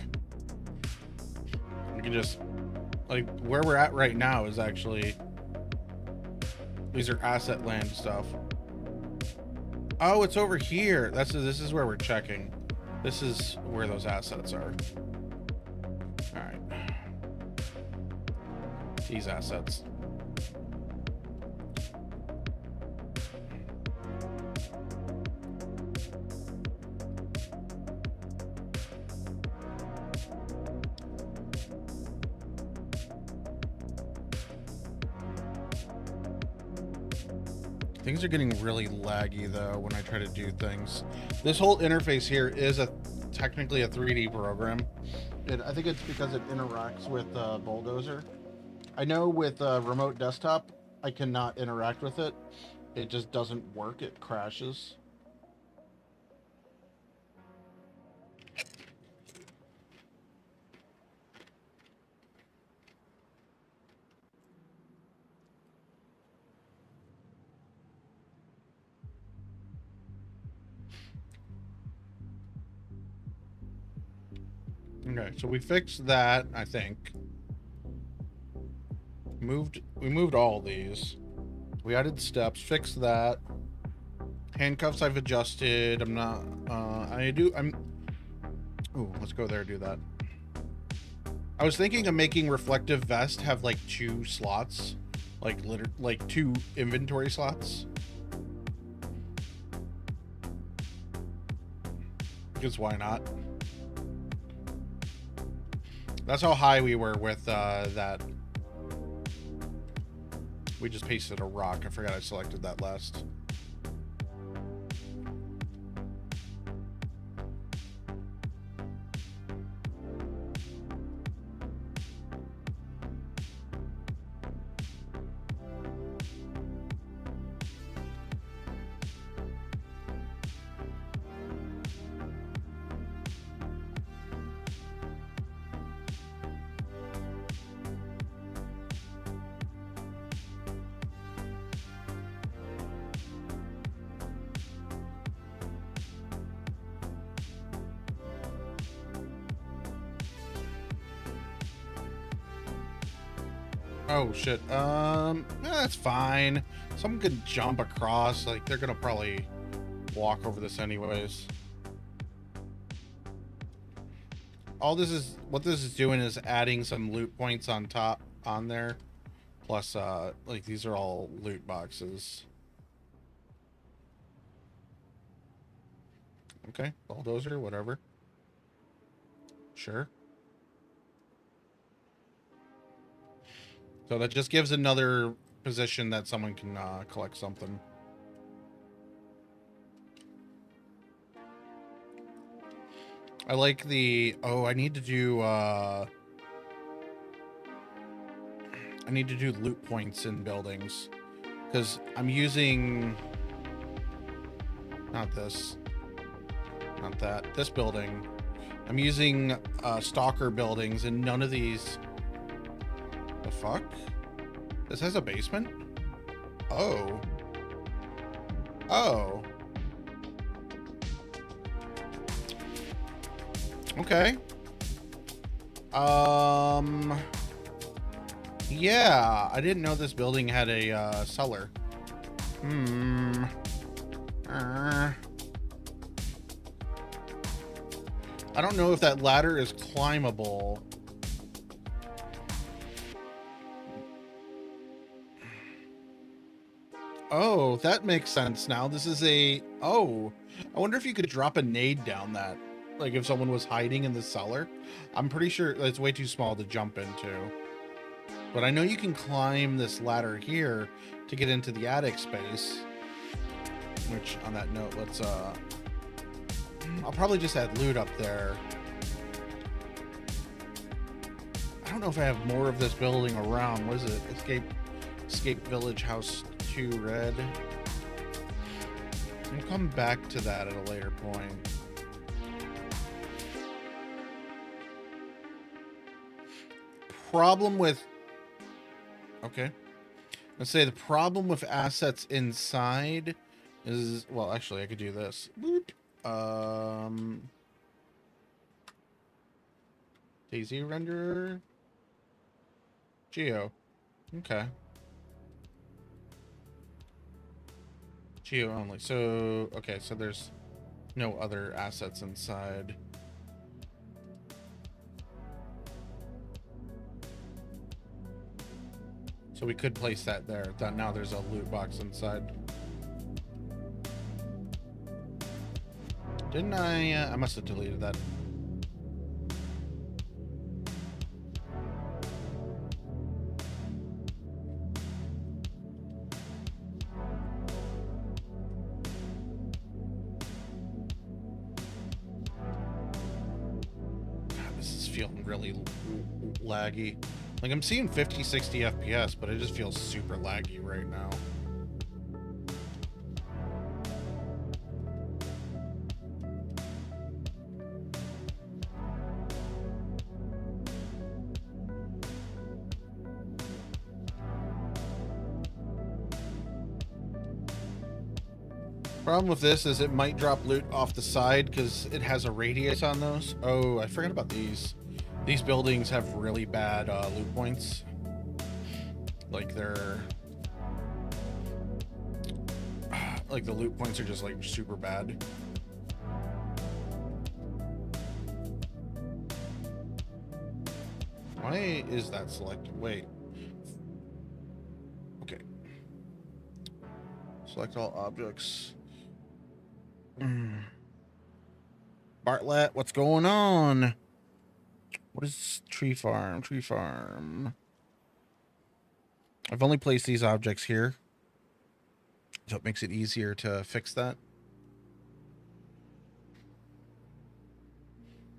We can just like where we're at right now is actually these are asset land stuff. Oh, it's over here. This is where we're checking. This is where those assets are. All right. These assets. Things are getting really laggy though when I try to do things. This whole interface here is technically a 3D program. I think it's because it interacts with Bulldozer. I know with remote desktop, I cannot interact with it. It just doesn't work. It crashes. Okay, so we fixed that, I think. We moved all these. We added steps, fixed that. Handcuffs I've adjusted. I'm not ooh, let's go there and do that. I was thinking of making reflective vest have like 2 slots. Like 2 inventory slots. Because why not? That's how high we were with that. We just pasted a rock. I forgot I selected that last. Oh shit. Yeah, that's fine. Someone could jump across. Like they're gonna probably walk over this anyways. All this is, what this is doing is adding some loot points on top, on there. Plus, like, these are all loot boxes. Okay, bulldozer, whatever. Sure. So that just gives another position that someone can collect something. I like the... Oh, I need to do... I need to do loot points in buildings. Because I'm using... Not this. Not that. This building. I'm using stalker buildings, and none of these... The fuck? This has a basement? Oh. Oh. Okay. Yeah, I didn't know this building had a cellar. I don't know if that ladder is climbable. Oh, that makes sense now. This is a... Oh, I wonder if you could drop a nade down that. Like if someone was hiding in the cellar. I'm pretty sure it's way too small to jump into. But I know you can climb this ladder here to get into the attic space. Which, on that note, let's... I'll probably just add loot up there. I don't know if I have more of this building around. What is it? Escape Village House 2 Red. We'll come back to that at a later point. Problem with... Okay. Let's say the problem with assets inside is... Well, actually, I could do this. Boop. DayZ renderer. Geo. Okay. Geo only. So, okay, so there's no other assets inside. So we could place that there. Now there's a loot box inside. Didn't I? I must have deleted that. God, this is feeling really laggy. Like, I'm seeing 50, 60 FPS, but it just feels super laggy right now. Problem with this is it might drop loot off the side because it has a radius on those. Oh, I forgot about these. These buildings have really bad loot points. Like they're... Like the loot points are just like super bad. Why is that selected? Wait. Okay. Select all objects. Bartlett, what's going on? What is tree farm? Tree farm. I've only placed these objects here, so it makes it easier to fix that.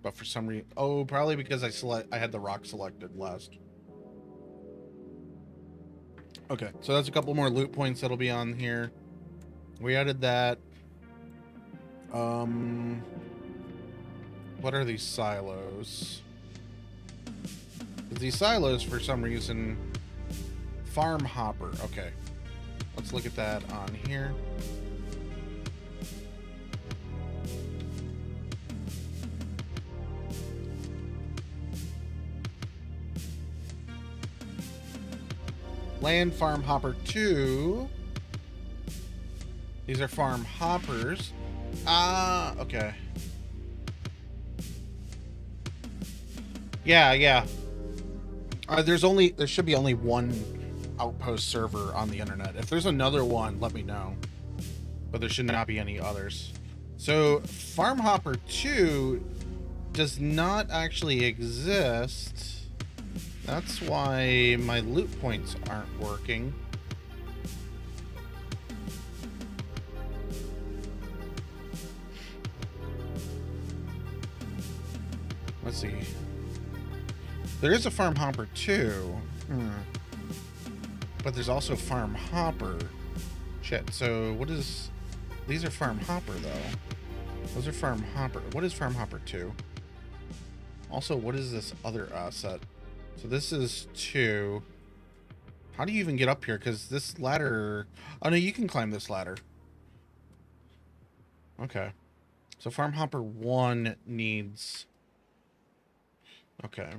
But for some reason, oh, probably because I had the rock selected last. Okay, so that's a couple more loot points that'll be on here. We added that. What are these silos? These silos, for some reason, farm hopper. Okay, let's look at that on here. Land farm hopper 2. These are farm hoppers. Ah, okay. Yeah. There should be only one Outpost server on the internet. If there's another one, let me know. But there should not be any others. So Farm Hopper 2 does not actually exist. That's why my loot points aren't working. Let's see. There is a Farm Hopper 2. But there's also Farm Hopper. Shit, so what is... These are Farm Hopper, though. Those are Farm Hopper. What is Farm Hopper 2? Also, what is this other asset? So this is 2. How do you even get up here? Because this ladder... Oh, no, you can climb this ladder. Okay. So Farm Hopper 1 needs... Okay.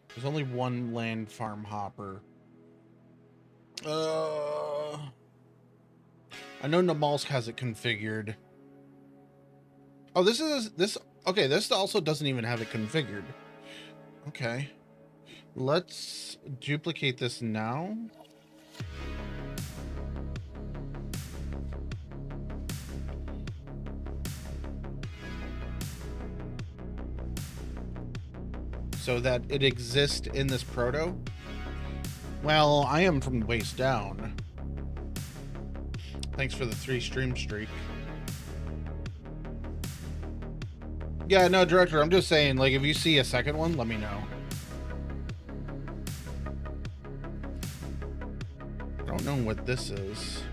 There's only one land farm hopper. I know Namalsk has it configured. Oh, this. Okay, this also doesn't even have it configured. Okay. Let's duplicate this now. So that it exists in this proto. Well, I am from the waist down. Thanks for the 3 stream streak. Yeah, no, Director, I'm just saying, like, if you see a second one, let me know. I don't know what this is.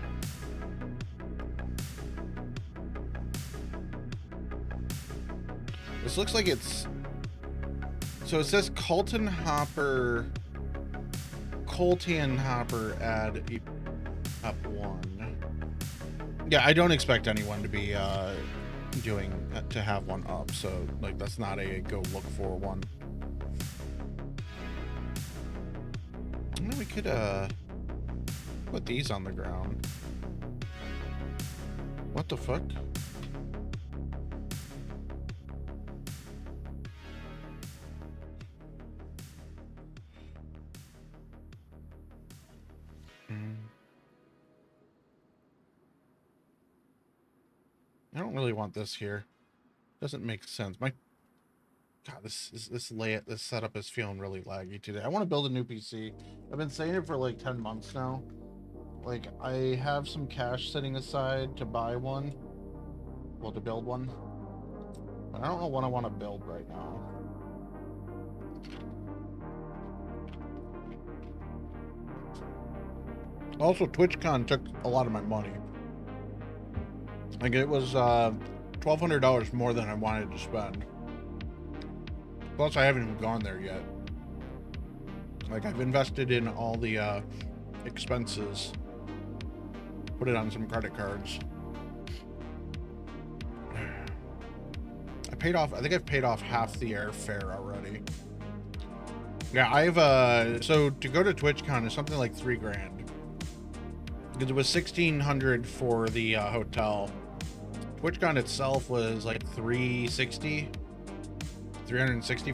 This looks like it's... So it says Coltan Hopper... Coltan Hopper add up 1. Yeah, I don't expect anyone to be to have one up, so like that's not a go look for one. Well, we could put these on the ground. What the fuck? I don't really want this here. Doesn't make sense. My God, this setup is feeling really laggy today. I want to build a new PC. I've been saying it for like 10 months now. Like, I have some cash sitting aside to buy one. Well, to build one. But I don't know what I want to build right now. Also, TwitchCon took a lot of my money. Like, it was $1,200 more than I wanted to spend. Plus, I haven't even gone there yet. Like, I've invested in all the expenses. Put it on some credit cards. I think I've paid off half the airfare already. Yeah, so to go to TwitchCon is something like $3 grand. Because it was $1,600 for the hotel. TwitchCon itself was like $360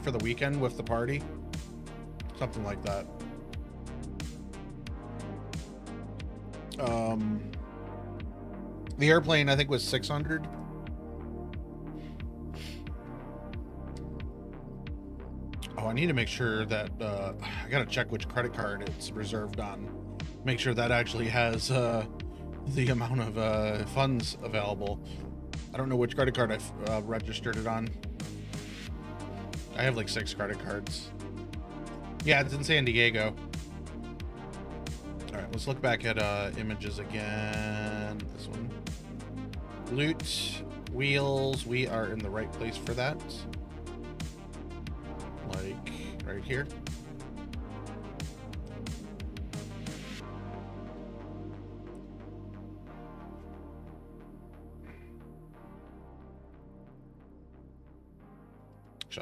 for the weekend with the party. Something like that. The airplane I think was $600. Oh, I need to make sure that I gotta check which credit card it's reserved on. Make sure that actually has the amount of funds available. I don't know which credit card I've registered it on. I have like 6 credit cards. Yeah, it's in San Diego. All right, let's look back at images again. This one. Loot, wheels. We are in the right place for that. Like right here.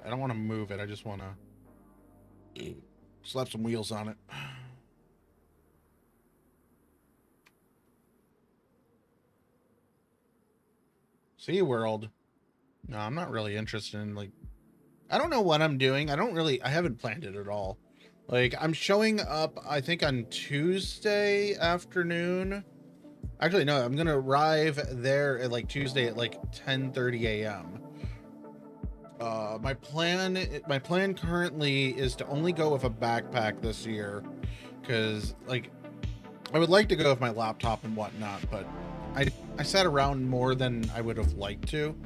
I don't want to move it. I just want to slap some wheels on it. Sea World. No, I'm not really interested in, like, I don't know what I'm doing. I haven't planned it at all. Like, I'm showing up, I think, on Tuesday afternoon. Actually, no, I'm going to arrive there at, like, Tuesday at, like, 10:30 a.m. My plan currently is to only go with a backpack this year. Because, like, I would like to go with my laptop and whatnot, but I sat around more than I would have liked to.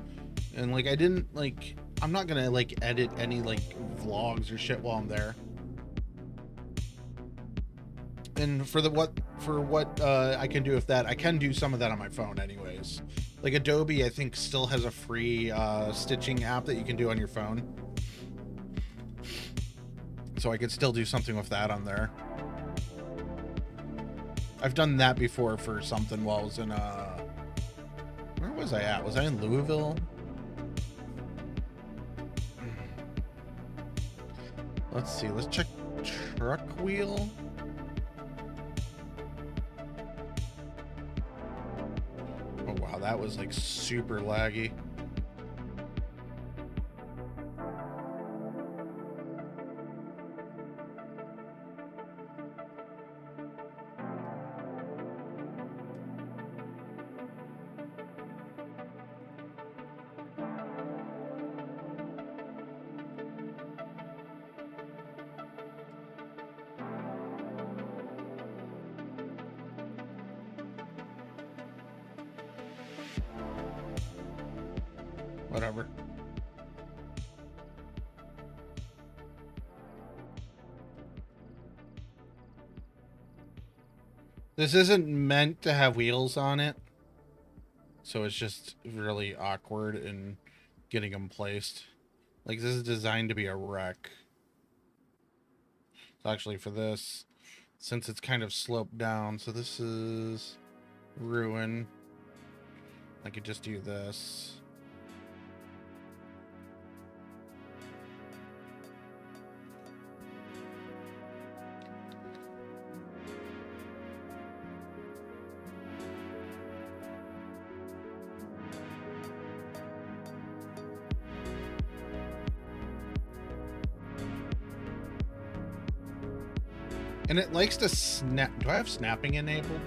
And, like, I didn't, like, I'm not gonna, like, edit any, like, vlogs or shit while I'm there. And for what I can do with that, I can do some of that on my phone anyways. Like, Adobe, I think, still has a free stitching app that you can do on your phone. So I could still do something with that on there. I've done that before for something while I was in, where was I at? Was I in Louisville? Let's see, let's check truck wheel. Oh wow, that was like super laggy. Whatever. This isn't meant to have wheels on it, so it's just really awkward in getting them placed. Like, this is designed to be a wreck. So actually for this, since it's kind of sloped down, so this is ruin. I could just do this. And it likes to snap. Do I have snapping enabled?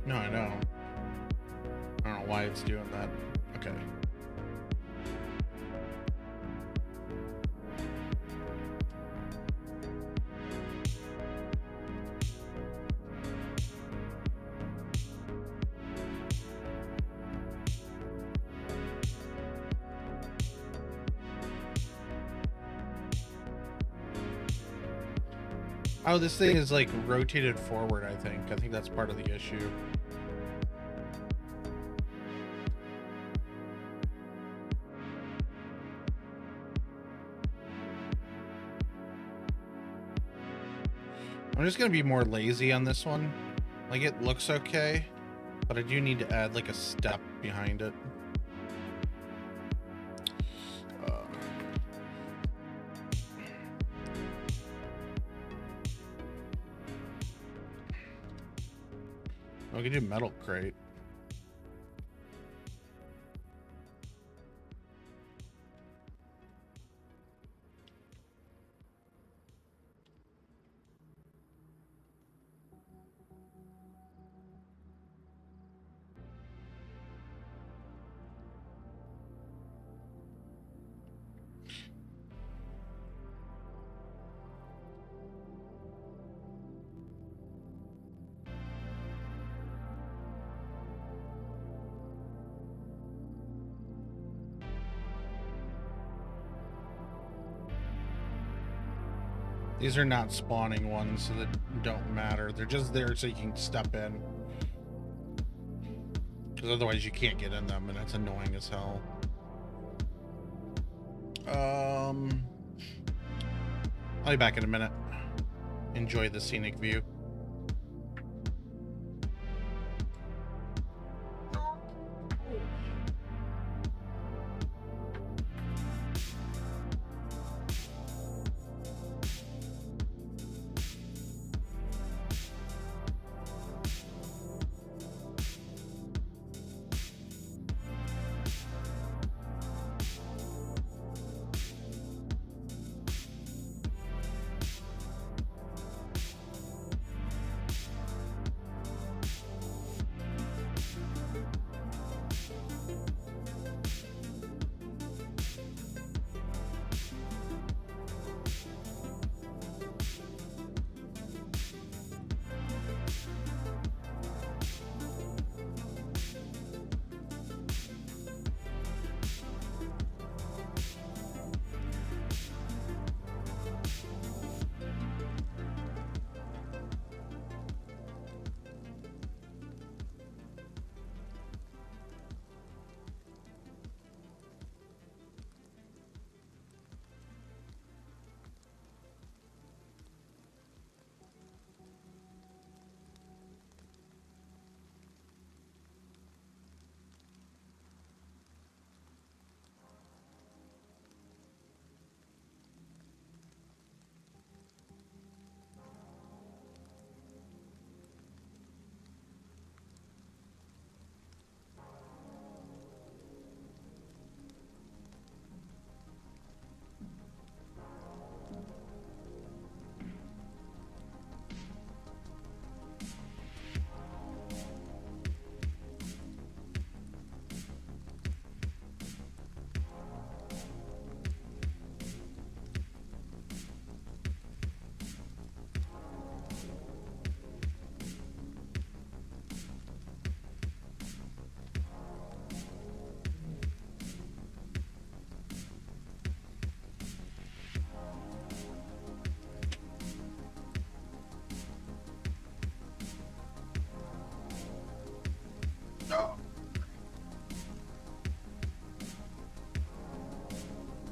No, I don't. I don't know why it's doing that. Okay. Oh, this thing is like rotated forward, I think. I think that's part of the issue. I'm just gonna be more lazy on this one. Like, it looks okay, but I do need to add like a step behind it. We can do metal crate. These are not spawning ones, so that don't matter. They're just there so you can step in. Because otherwise you can't get in them, and it's annoying as hell. I'll be back in a minute. Enjoy the scenic view.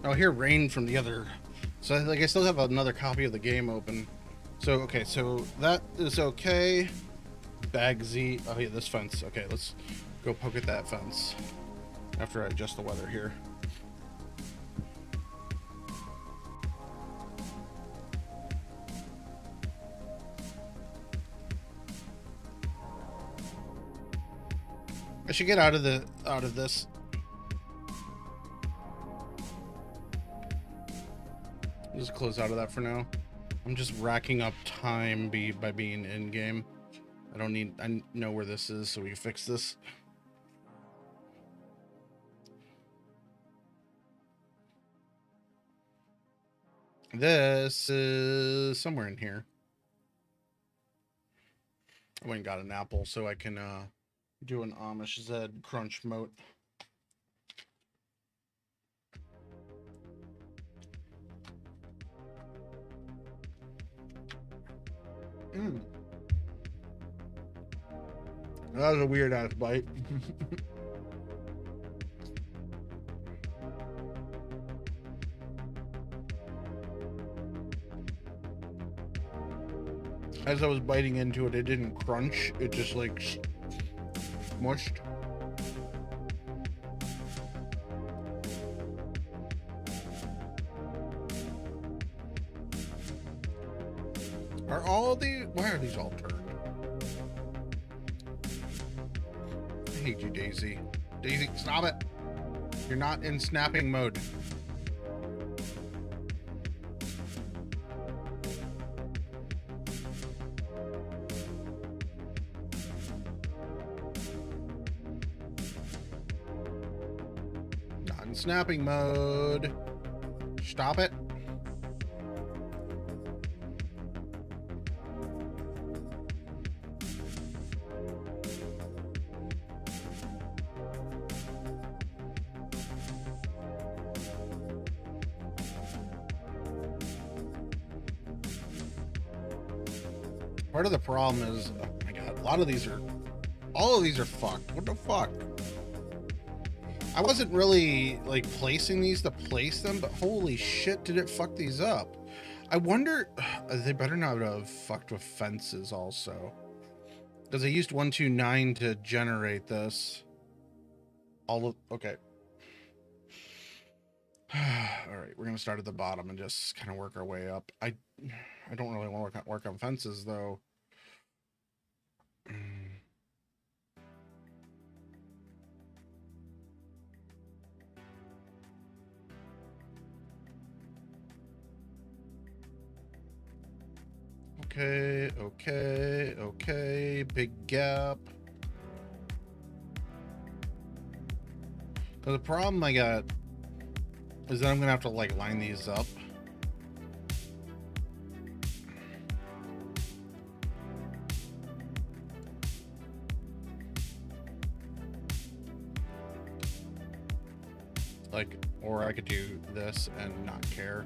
Oh, here rain from the other. So like I still have another copy of the game open. So okay, so that is okay. Bag Z. Oh yeah, this fence. Okay, let's go poke at that fence after I adjust the weather here. I should get out of this. Just close out of that for now. I'm just racking up time by being in game. I know where this is, so we can fix this. This is somewhere in here. I went and got an apple so I can do an Amish Zed crunch moat. That was a weird ass bite. As I was biting into it, it didn't crunch. It just like mushed. Why are these all turned? I hate you, DayZ. DayZ, stop it. You're not in snapping mode. Not in snapping mode. Stop it. Part of the problem is, oh my god, all of these are fucked. What the fuck? I wasn't really like placing these to place them, but holy shit, did it fuck these up? I wonder, they better not have fucked with fences also, because I used 129 to generate this. Okay. All right, we're gonna start at the bottom and just kind of work our way up. I don't really want to work on fences though. Okay, big gap. But the problem I got is that I'm gonna have to like line these up. Like, or I could do this and not care.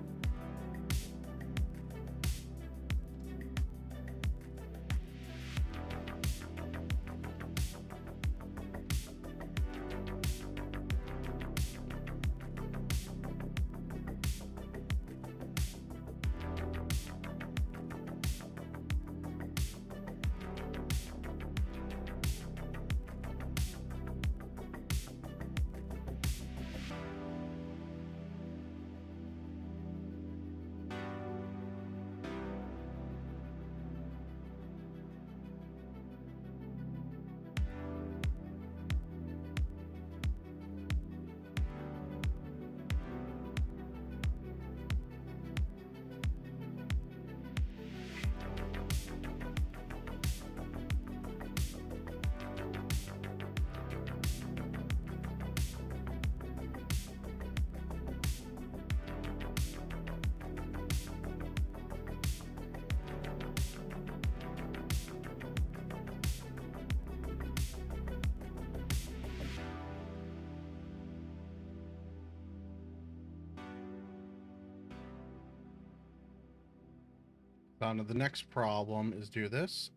Down to the next problem is do this.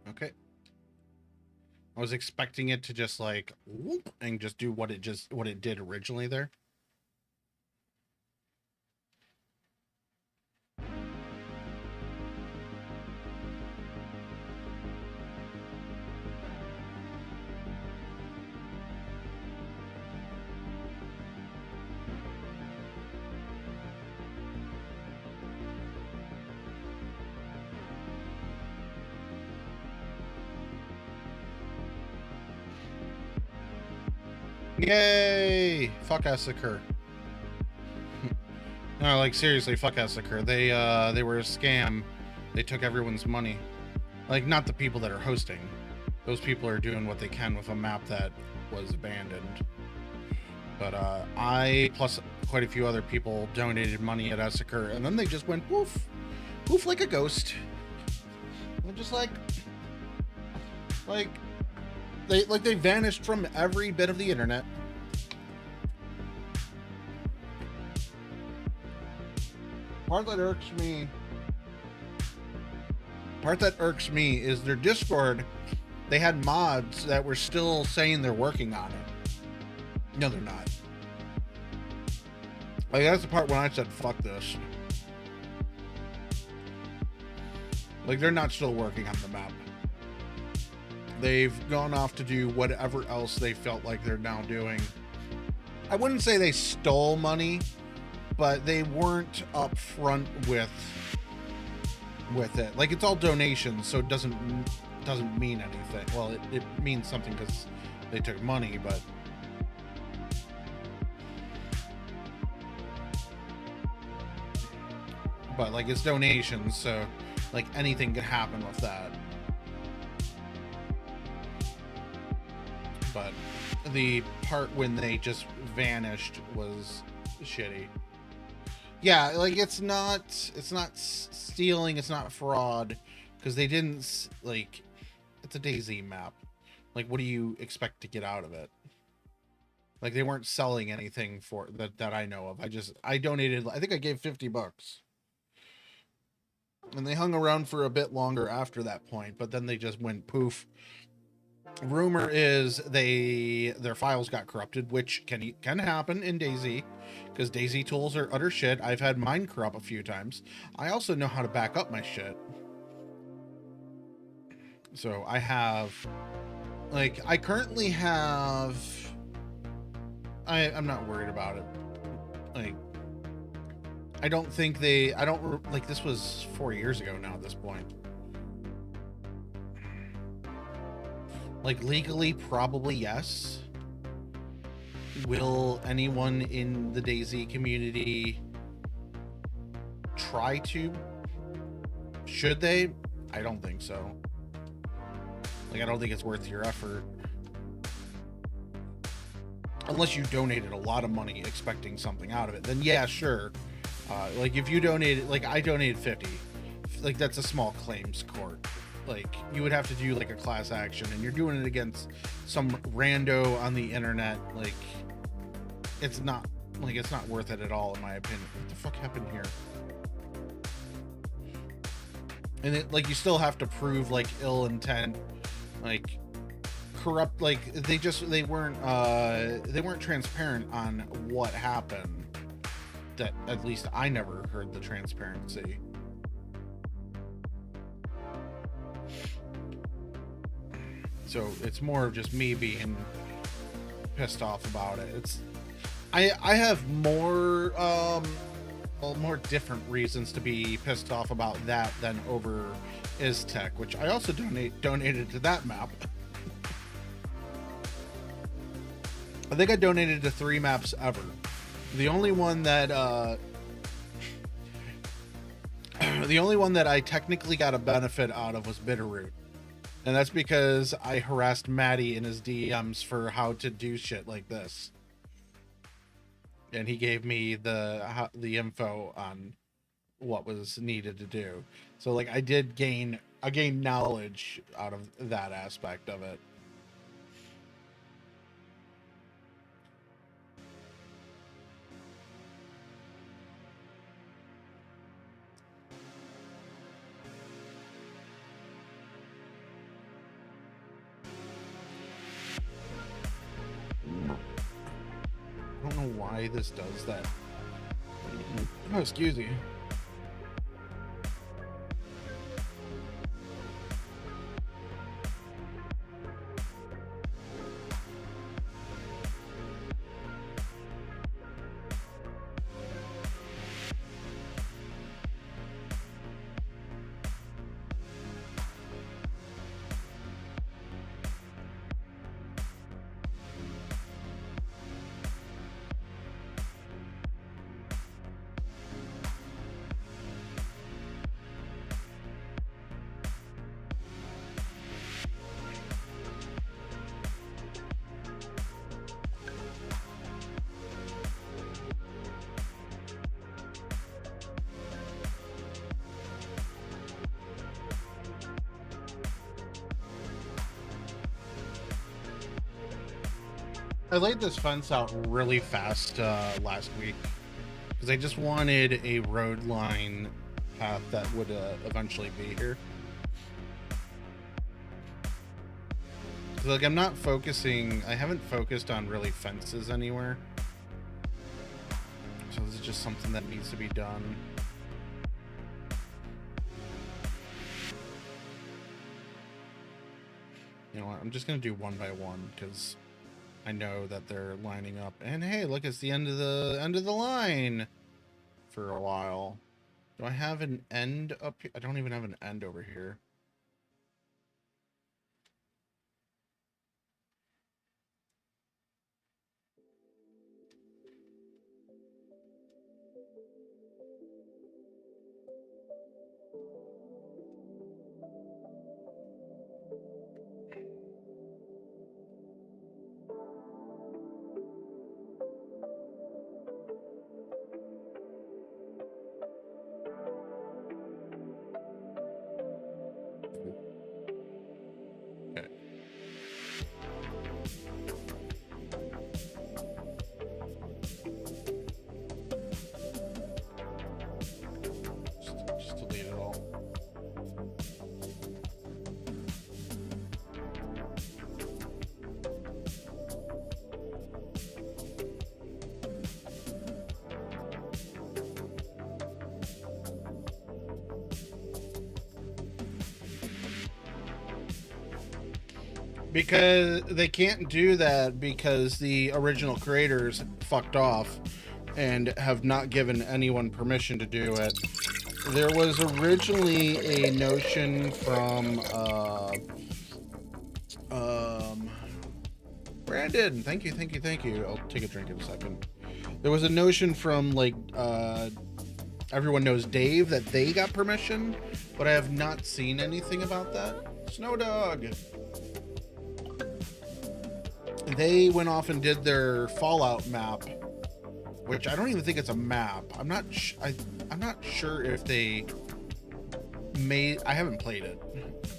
Okay. I was expecting it to just like whoop and just do what it did originally there. Yay! Fuck Essaker. No, like seriously, fuck Essaker. They were a scam. They took everyone's money. Like, not the people that are hosting. Those people are doing what they can with a map that was abandoned. But I, plus quite a few other people, donated money at Essaker, and then they just went poof. Poof like a ghost. They're just like they vanished from every bit of the internet. Part that irks me is their Discord. They had mods that were still saying they're working on it. No, they're not. Like, that's the part when I said, fuck this. Like, they're not still working on the map. They've gone off to do whatever else they felt like they're now doing. I wouldn't say they stole money, but they weren't upfront with it. Like, it's all donations, so it doesn't mean anything. Well, it means something because they took money, but like, it's donations, so like anything could happen with that. But the part when they just vanished was shitty. Yeah, like, it's not stealing, it's not fraud, because they didn't, like, it's a DayZ map. Like, what do you expect to get out of it? Like, they weren't selling anything for that I know of. I donated, I think I gave $50. And they hung around for a bit longer after that point, but then they just went poof. Rumor is their files got corrupted, which can happen in DayZ, because DayZ tools are utter shit. I've had mine corrupt a few times. I also know how to back up my shit. So I have, like, I currently have, I'm not worried about it. Like, I don't think like, this was 4 years ago now at this point. Like, legally, probably yes. Will anyone in the DayZ community try to? Should they? I don't think so. Like, I don't think it's worth your effort. Unless you donated a lot of money expecting something out of it, then yeah, sure. Like, if you donated, like, I donated 50. Like, that's a small claims court. Like, you would have to do like a class action, and you're doing it against some rando on the internet. Like, it's not worth it at all, in my opinion. What the fuck happened here? And it, like, you still have to prove like ill intent, like corrupt. Like, they weren't transparent on what happened. That, at least I never heard the transparency. So it's more of just me being pissed off about it. I have more more different reasons to be pissed off about that than over Iztech, which I also donated to that map. I think I donated to 3 maps ever. The only one that I technically got a benefit out of was Bitterroot. And that's because I harassed Maddie in his DMs for how to do shit like this. And he gave me the info on what was needed to do. So, like, I gained knowledge out of that aspect of it. I don't know why this does that. Oh, excuse me. I laid this fence out really fast last week because I just wanted a road line path that would eventually be here. Like, I'm not focusing, I haven't focused on really fences anywhere. So this is just something that needs to be done. You know what, I'm just gonna do one by one because I know that they're lining up. And hey, look, it's the end of the line for a while. Do I have an end up here? I don't even have an end over here. Just delete it all. Because they can't do that because the original creators fucked off and have not given anyone permission to do it. There was originally a notion from Brandon, thank you. I'll take a drink in a second. There was a notion from like everyone knows Dave that they got permission, but I have not seen anything about that. Snow Dog. They went off and did their Fallout map, which I don't even think it's a map. I'm not sure if they made. I haven't played it.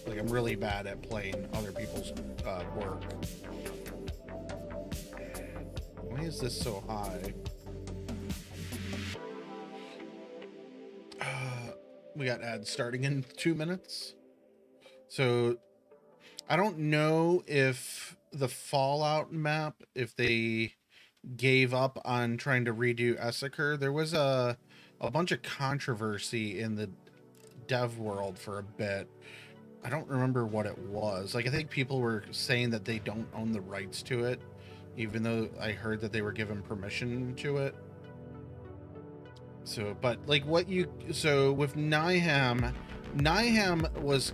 Like, I'm really bad at playing other people's work. Why is this so high? We got ads starting in 2 minutes. So I don't know if the Fallout map, if they gave up on trying to redo Essaker. There was a bunch of controversy in the dev world for a bit. I don't remember what it was. Like, I think people were saying that they don't own the rights to it, even though I heard that they were given permission to it. So, but like so with Niham was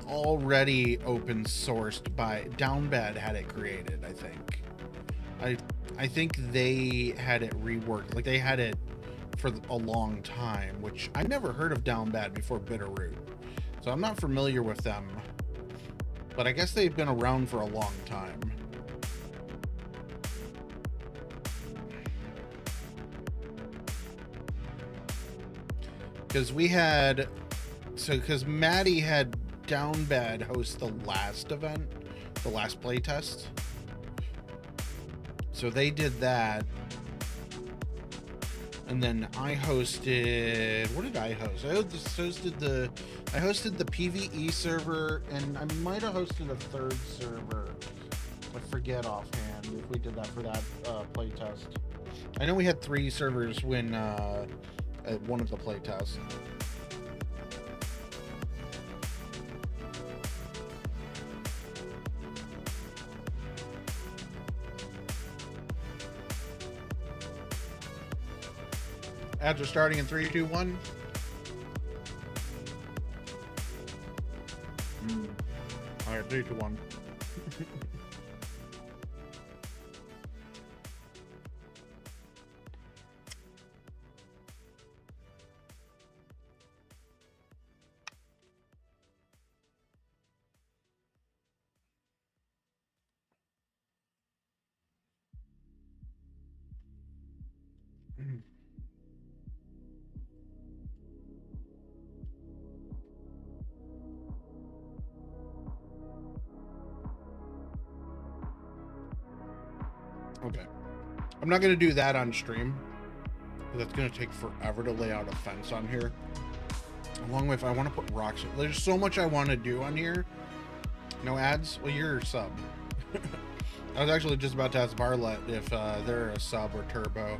already open sourced by Downbad had it created, I think. I think they had it reworked. Like, they had it for a long time, which I never heard of Downbad before Bitterroot. So I'm not familiar with them. But I guess they've been around for a long time. Because because Maddie had Downbad host the last event, the last playtest. So they did that. And then I hosted, what did I host? I hosted the PvE server, and I might have hosted a third server. I forget offhand if we did that for that playtest. I know we had 3 servers when at one of the playtests. Ads are starting in 3, 2, 1. All right, 3, 2, 1. I'm not gonna do that on stream. That's gonna take forever to lay out a fence on here. Along with, I want to put rocks. There's so much I want to do on here. No ads? Well, you're a sub. I was actually just about to ask Barlet if they're a sub or turbo.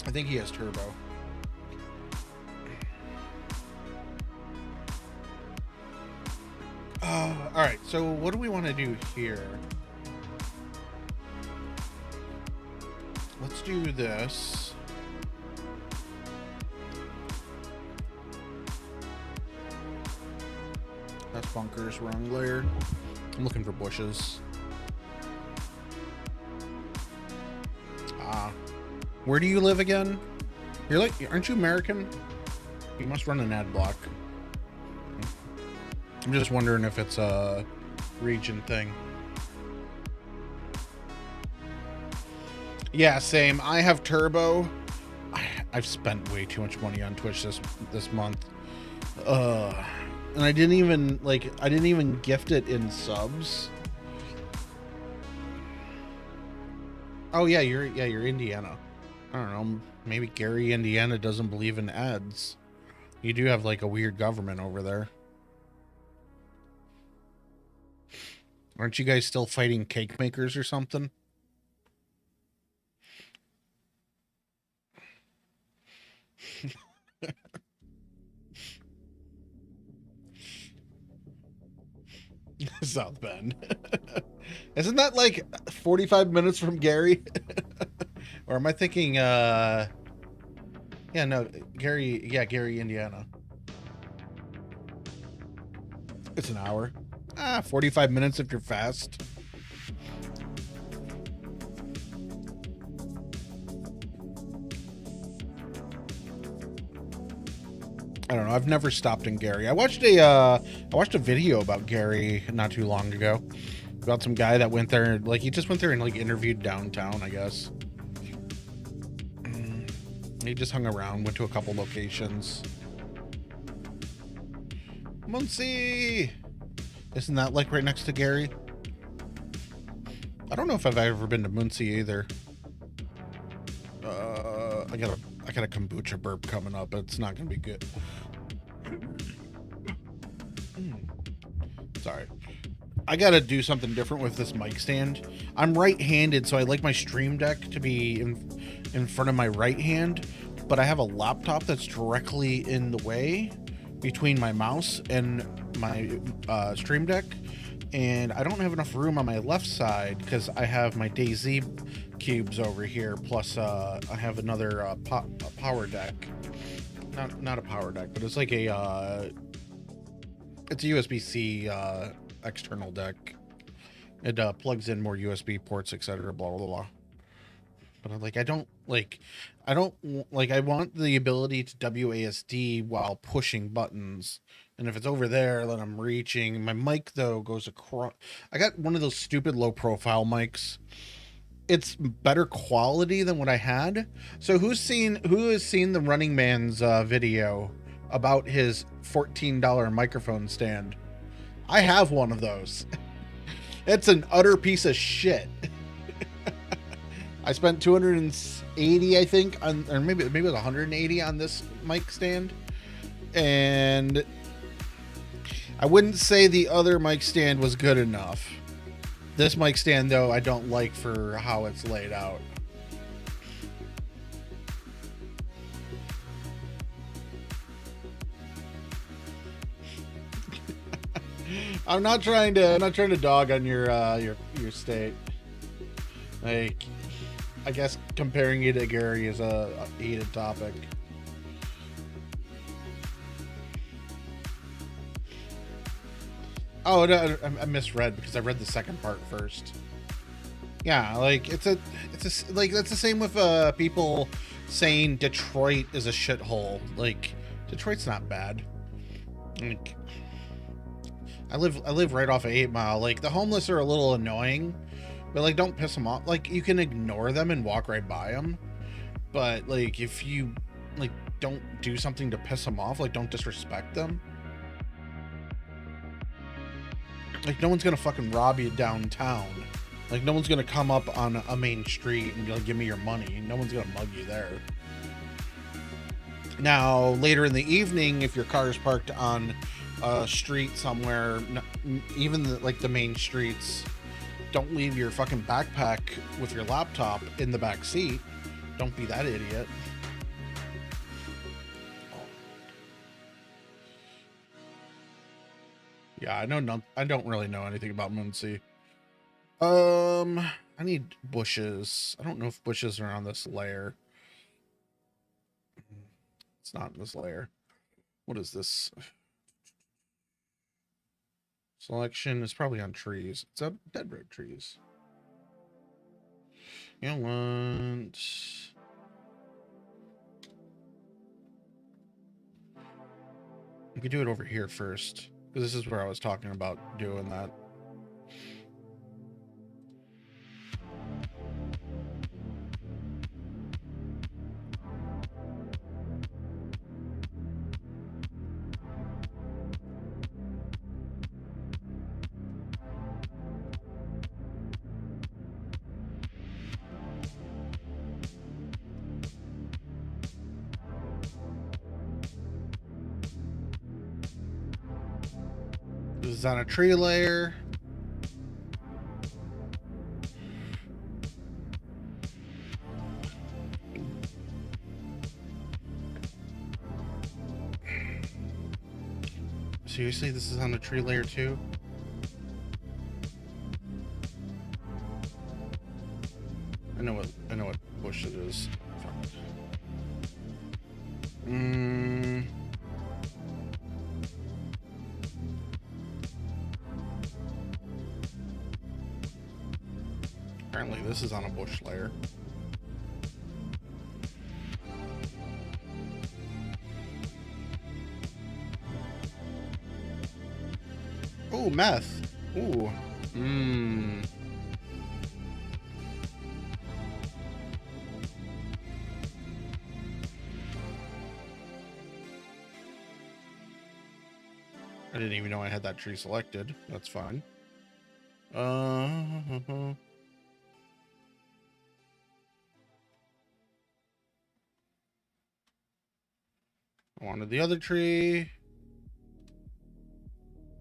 I think he has turbo. Alright, so what do we want to do here? Let's do this. That's bunkers, wrong layer. I'm looking for bushes. Where do you live again? You're like, aren't you American? You must run an ad block. I'm just wondering if it's a region thing. Yeah, same. I have turbo. I've spent way too much money on Twitch this month. And I didn't even gift it in subs. Oh yeah, you're Indiana. I don't know, maybe Gary, Indiana doesn't believe in ads. You do have like a weird government over there. Aren't you guys still fighting cake makers or something? South Bend. Isn't that like 45 minutes from Gary? Or am I thinking, yeah, no, Gary, Indiana. It's an hour. 45 minutes if you're fast. I don't know. I've never stopped in Gary. I watched a video about Gary not too long ago about some guy that went there. Like he just went there and like interviewed downtown, I guess. He just hung around, went to a couple locations. Muncie! Isn't that like right next to Gary? I don't know if I've ever been to Muncie either. I got a kombucha burp coming up, but it's not gonna be good. Sorry. I gotta do something different with this mic stand. I'm right-handed, so I like my stream deck to be in front of my right hand, but I have a laptop that's directly in the way between my mouse and my stream deck, and I don't have enough room on my left side because I have my DayZ cubes over here, plus I have another a power deck. Not a power deck, but it's like a it's a USB-C external deck. It plugs in more USB ports, etc. Blah blah blah. But I'm like, I want the ability to WASD while pushing buttons. And if it's over there, then I'm reaching. My mic though goes across. I got one of those stupid low profile mics. It's better quality than what I had. So who has seen the Running Man's video about his $14 microphone stand? I have one of those. It's an utter piece of shit. I spent $280, I think, on, or maybe it was $180 on this mic stand, and I wouldn't say the other mic stand was good enough. This mic stand, though, I don't like for how it's laid out. I'm not trying to dog on your state. Like, I guess comparing you to Gary is a heated topic. Oh no, I misread because I read the second part first. Yeah, like it's like that's the same with people saying Detroit is a shithole. Like Detroit's not bad. Like, I live right off of 8 Mile. Like the homeless are a little annoying, but like don't piss them off. Like you can ignore them and walk right by them, but like if you like don't do something to piss them off, like don't disrespect them. Like no one's gonna fucking rob you downtown. Like, no one's gonna come up on a main street and be like, give me your money. No one's gonna mug you there. Now, later in the evening, if your car is parked on a street somewhere, even the main streets, don't leave your fucking backpack with your laptop in the back seat. Don't be that idiot. Yeah, I don't really know anything about Moonsea. I need bushes. I don't know if bushes are on this layer. It's not in this layer. What is this? Selection is probably on trees. It's up dead road trees. You know what? We could do it over here first, because this is where I was talking about doing that. This is on a tree layer. Seriously, this is on a tree layer too? I know what bush it is. Apparently this is on a bush layer. Oh, meth. Ooh. I didn't even know I had that tree selected. That's fine. I wanted the other tree.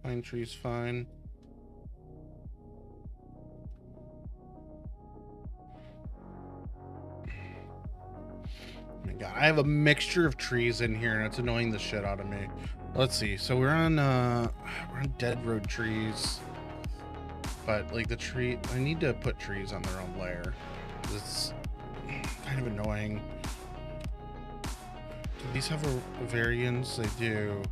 Pine tree's fine. Oh my God, I have a mixture of trees in here, and it's annoying the shit out of me. Let's see. So we're on dead road trees, but like the tree, I need to put trees on their own layer. It's kind of annoying. Do these have a variance? They do.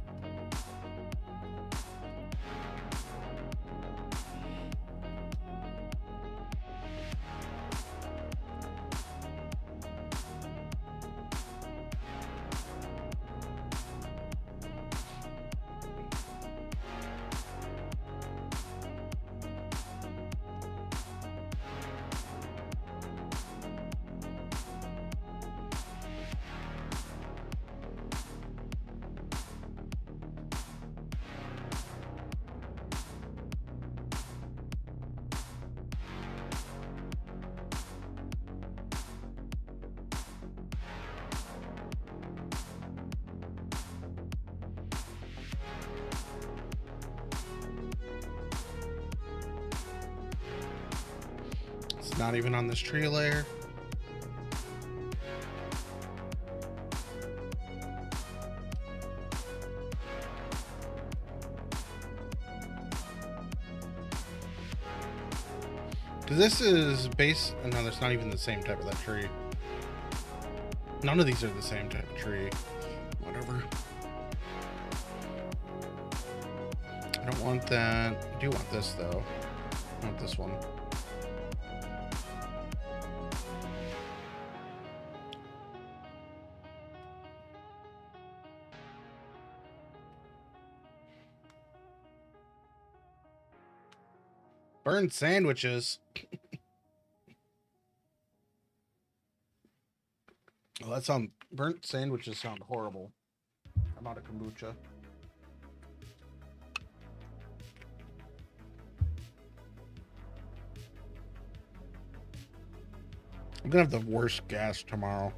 Not even on this tree layer. Because this is base. No, that's not even the same type of that tree. None of these are the same type of tree. Whatever. I don't want that. I do want this though. I want this one. Burned sandwiches. Oh, that sound burnt sandwiches sound horrible. I'm out of kombucha. I'm gonna have the worst gas tomorrow.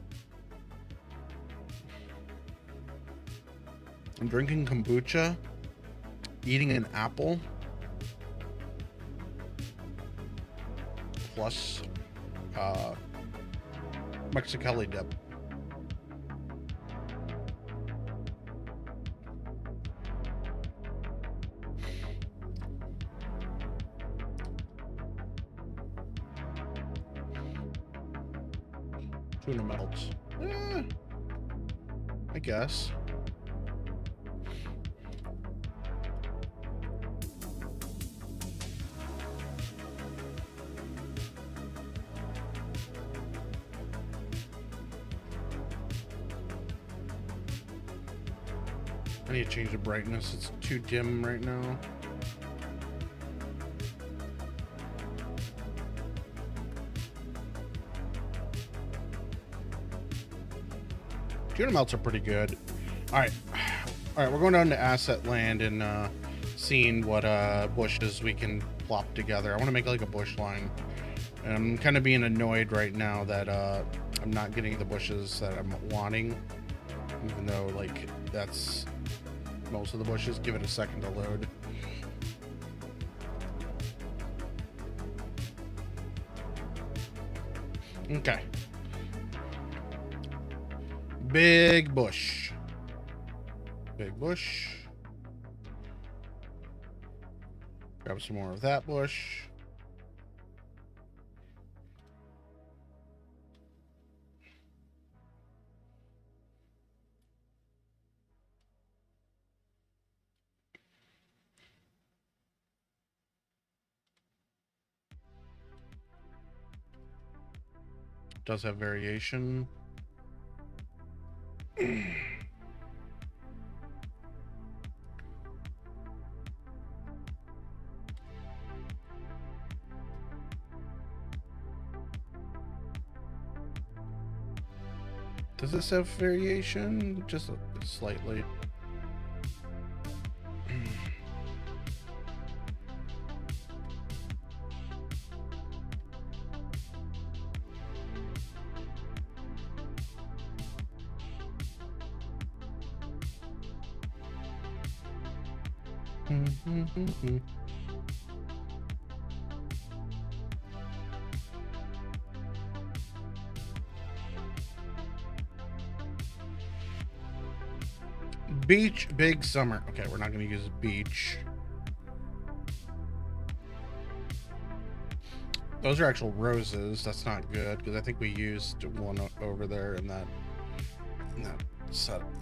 I'm drinking kombucha, eating an apple, plus Mexicali dip. Tuna melts. I guess. I need to change the brightness. It's too dim right now. Tuna melts are pretty good. All right, we're going down to asset land and seeing what bushes we can plop together. I want to make like a bush line, and I'm kind of being annoyed right now that I'm not getting the bushes that I'm wanting, even though like that's most of the bushes. Give it a second to load. Okay. Big bush. Big bush. Grab some more of that bush. Does have variation. Does this have variation? Just slightly. Beach, big summer. Okay, we're not going to use beach. Those are actual roses. That's not good because I think we used one over there in that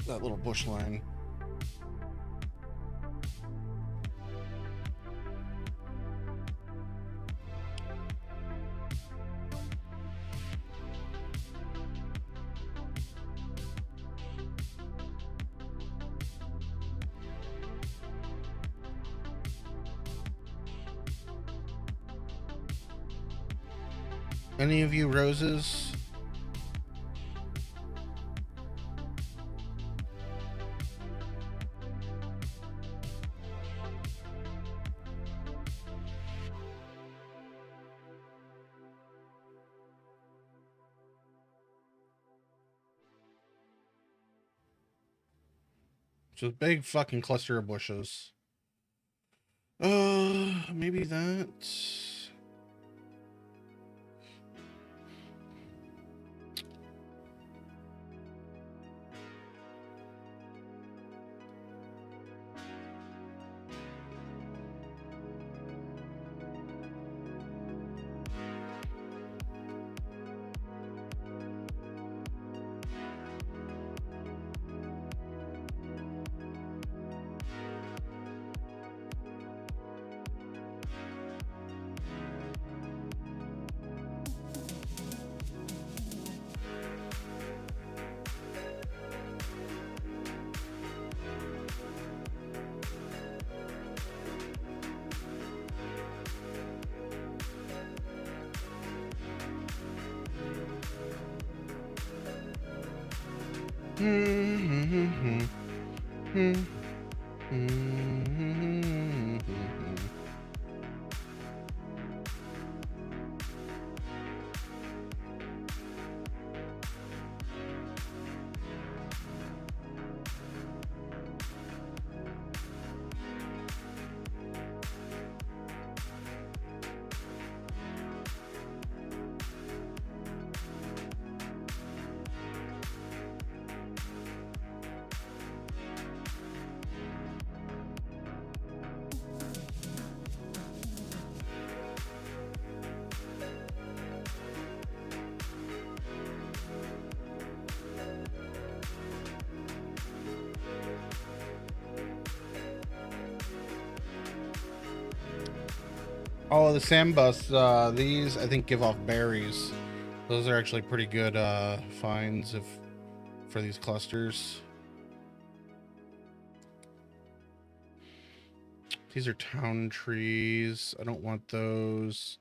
little bush line. Any of you roses? Just a big fucking cluster of bushes. Maybe that. Oh, the sandbus. These I think give off berries. Those are actually pretty good finds if for these clusters. These are town trees. I don't want those.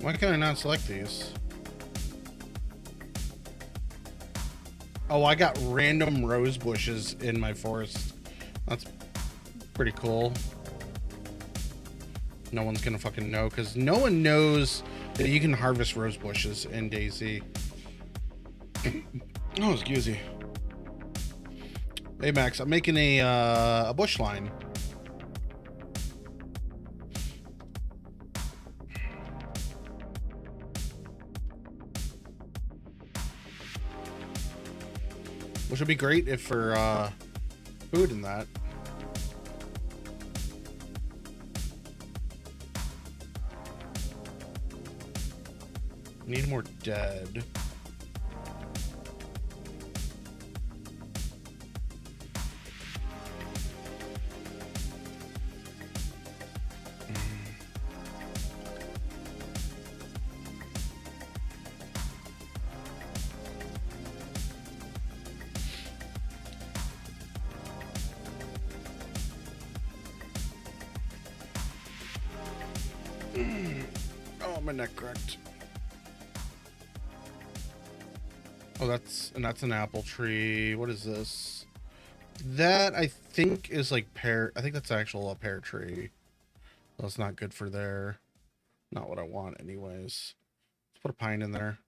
Why can I not select these? Oh, I got random rose bushes in my forest. That's pretty cool. No one's gonna fucking know, because no one knows that you can harvest rose bushes in DayZ. Oh, excuse me. Hey Max, I'm making a bush line. Which would be great if for food and that. Need more dead. Oh, my neck cracked. Oh, that's an apple tree. What is this? That I think is like pear. I think that's actual a pear tree. That's not good for there. Not what I want anyways. Let's put a pine in there.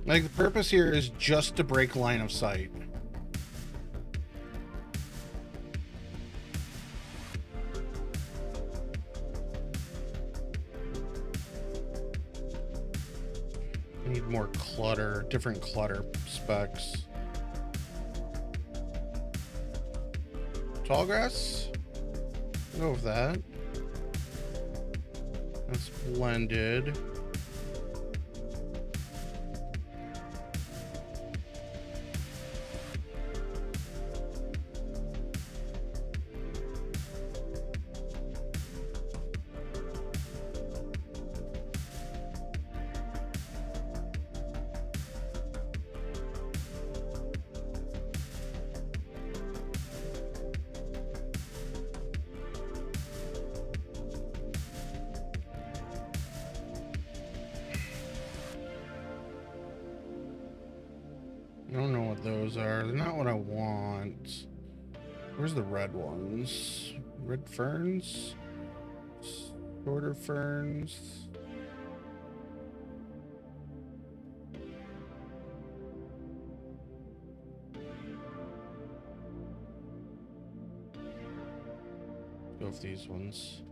Like, the purpose here is just to break line of sight. I need more clutter, different clutter specs. Tall grass? I'll go with that. That's blended. I don't know what those are. They're not what I want. Where's the red ones? Red ferns? Shorter ferns? Go with these ones.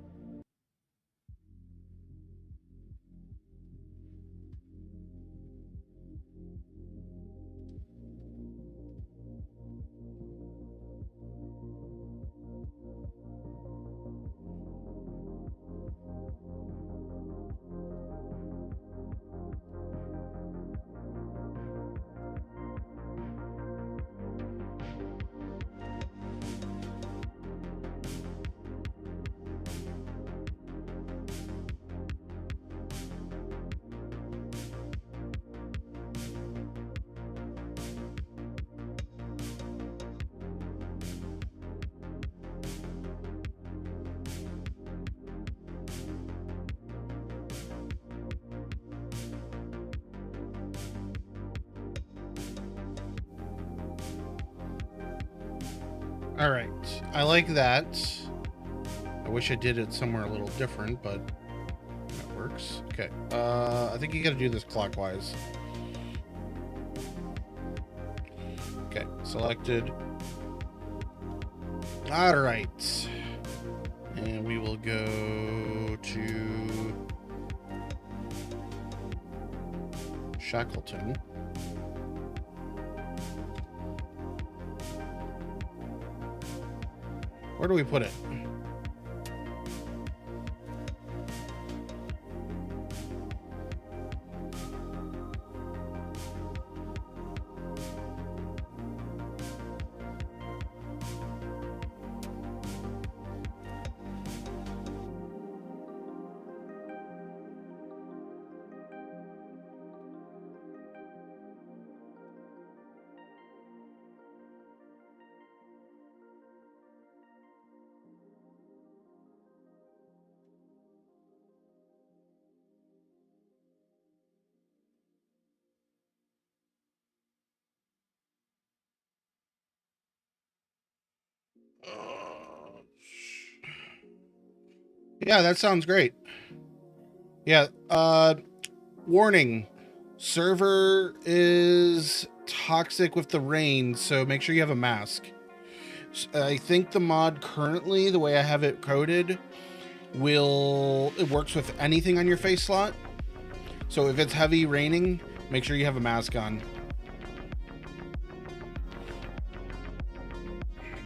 All right. I like that. I wish I did it somewhere a little different, but that works. Okay. I think you got to do this clockwise. Okay. Selected. All right. And we will go to Shackleton. Where do we put it? Yeah, that sounds great. Yeah, warning. Server is toxic with the rain, so make sure you have a mask. I think the mod currently, the way I have it coded, it works with anything on your face slot. So if it's heavy raining, make sure you have a mask on.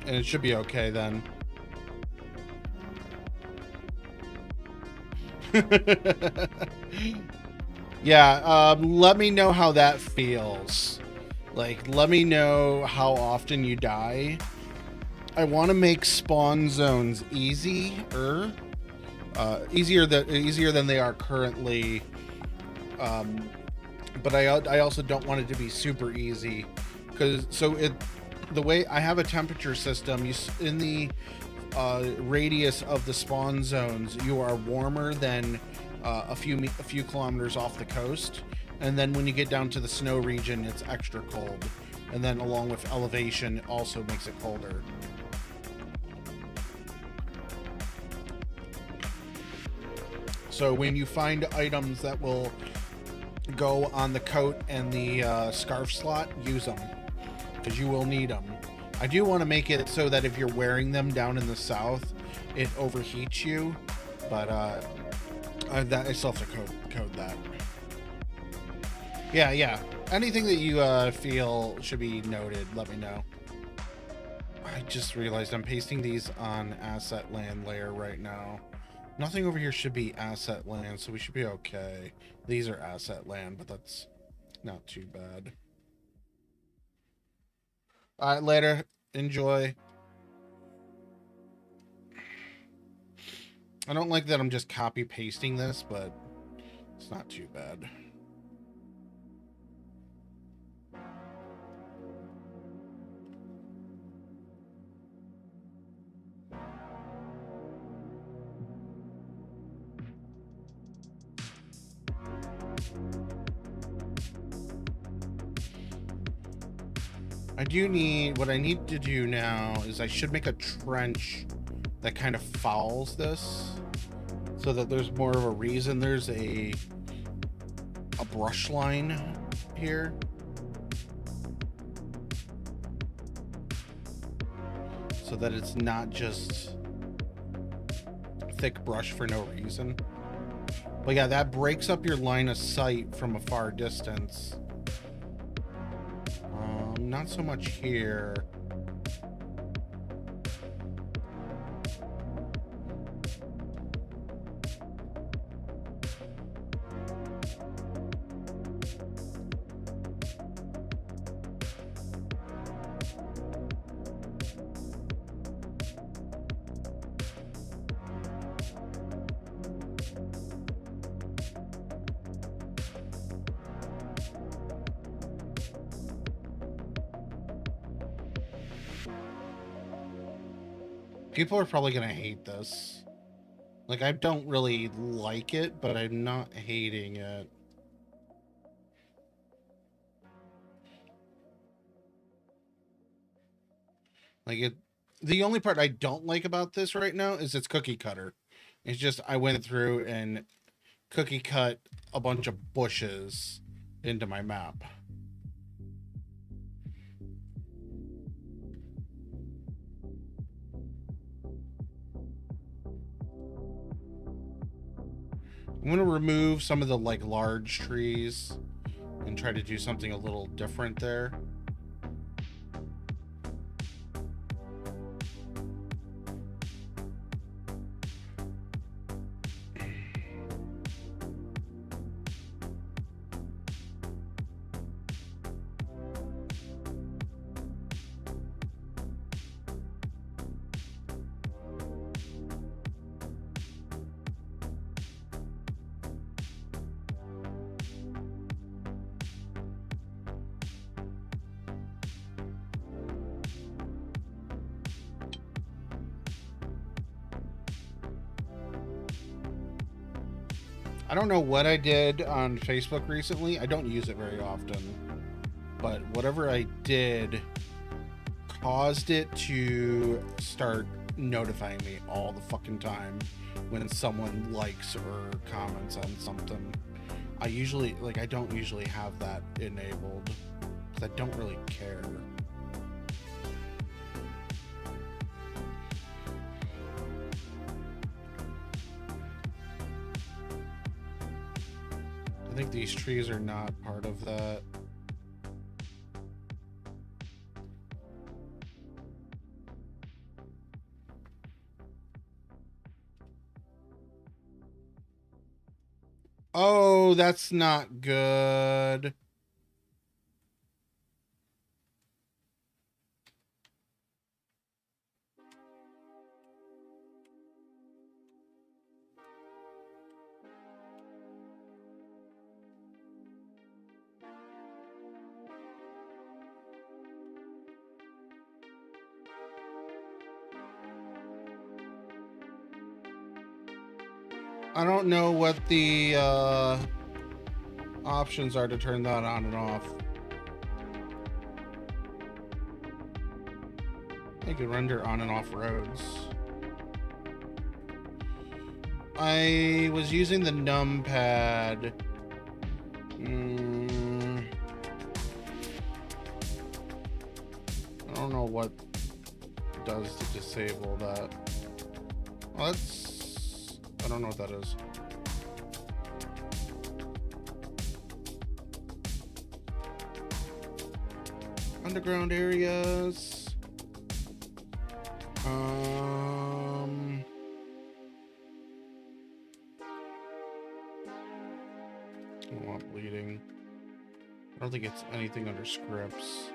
And it should be okay then. Yeah, let me know how that feels. Like, let me know how often you die. I want to make spawn zones easier than they are currently. But I also don't want it to be super easy, because the way I have a temperature system, in the radius of the spawn zones, you are warmer than a few kilometers off the coast, and then when you get down to the snow region, it's extra cold, and then along with elevation, it also makes it colder. So when you find items that will go on the coat and the scarf slot, use them, because you will need them. I do want to make it so that if you're wearing them down in the south, it overheats you, but I still have to code that. Yeah. Anything that you feel should be noted, let me know. I just realized I'm pasting these on asset land layer right now. Nothing over here should be asset land, so we should be okay. These are asset land, but that's not too bad. All right, later. Enjoy. I don't like that I'm just copy pasting this, but it's not too bad. What I need to do now is I should make a trench that kind of fouls this, so that there's more of a reason. There's a brush line here. So that it's not just thick brush for no reason. But yeah, that breaks up your line of sight from a far distance. Not so much here. People are probably gonna hate this. Like, I don't really like it, but I'm not hating it. Like, The only part I don't like about this right now is it's cookie cutter. It's just I went through and cookie cut a bunch of bushes into my map. I'm going to remove some of the like large trees and try to do something a little different there. I don't know what I did on Facebook recently. I don't use it very often. But whatever I did caused it to start notifying me all the fucking time when someone likes or comments on something. I don't usually have that enabled because I don't really care. I think these trees are not part of that. Oh, that's not good. I don't know what the options are to turn that on and off. I can render on and off roads. I was using the numpad. I don't know what it does to disable that. Well, I don't know what that is. Underground areas. I don't want bleeding. I don't think it's anything under scripts.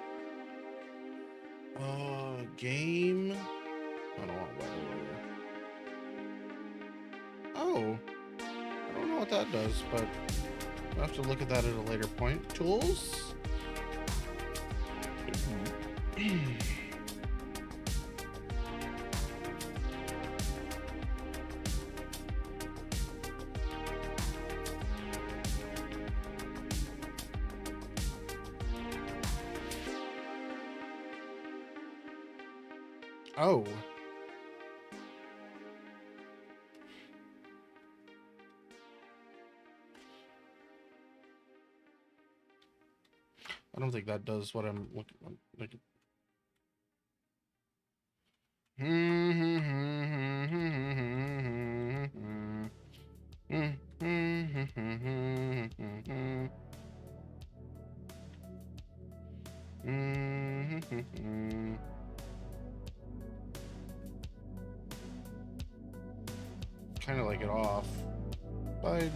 Game. I don't want weather. Oh, I don't know what that does, but I'll have to look at that at a later point. Tools. Oh. I don't think that does what I'm looking like. Kind of like it off, but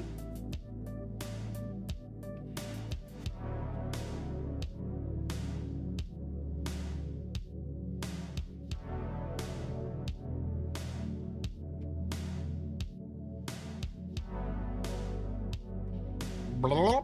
blah.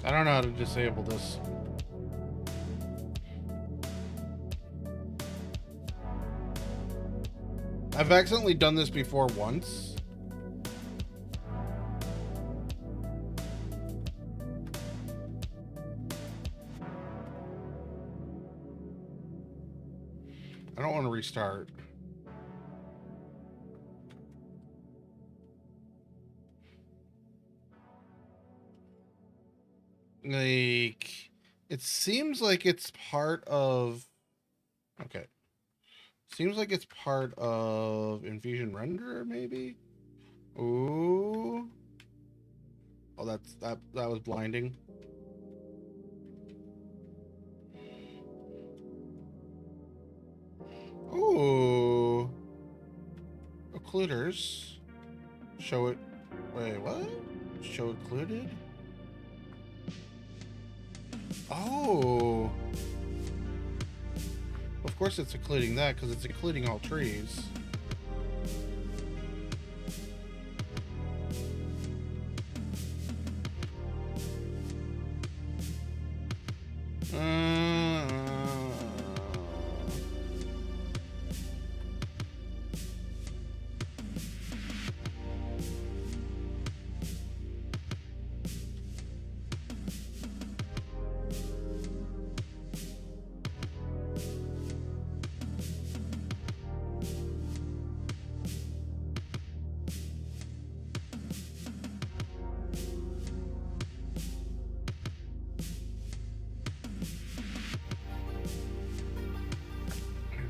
I don't know how to disable this. I've accidentally done this before once. I don't want to restart. Like, it seems like it's part of... Okay. Seems like it's part of Infusion Renderer, maybe? Ooh. Oh, that was blinding. Ooh. Occluders. Show it. Wait, what? Show occluded? Oh. Of course it's occluding that, because it's occluding all trees.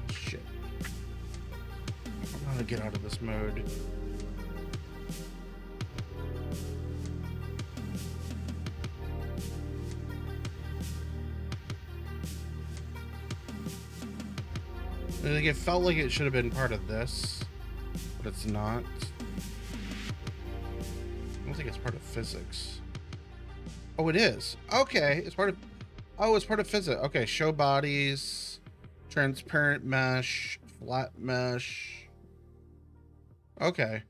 Shit. I'm gonna get out of this mode. Like, it felt like it should have been part of this, but it's not. I don't think it's part of physics. Oh, it is. Okay, it's part of... Oh, it's part of physics. Okay, show bodies, transparent mesh, flat mesh. Okay.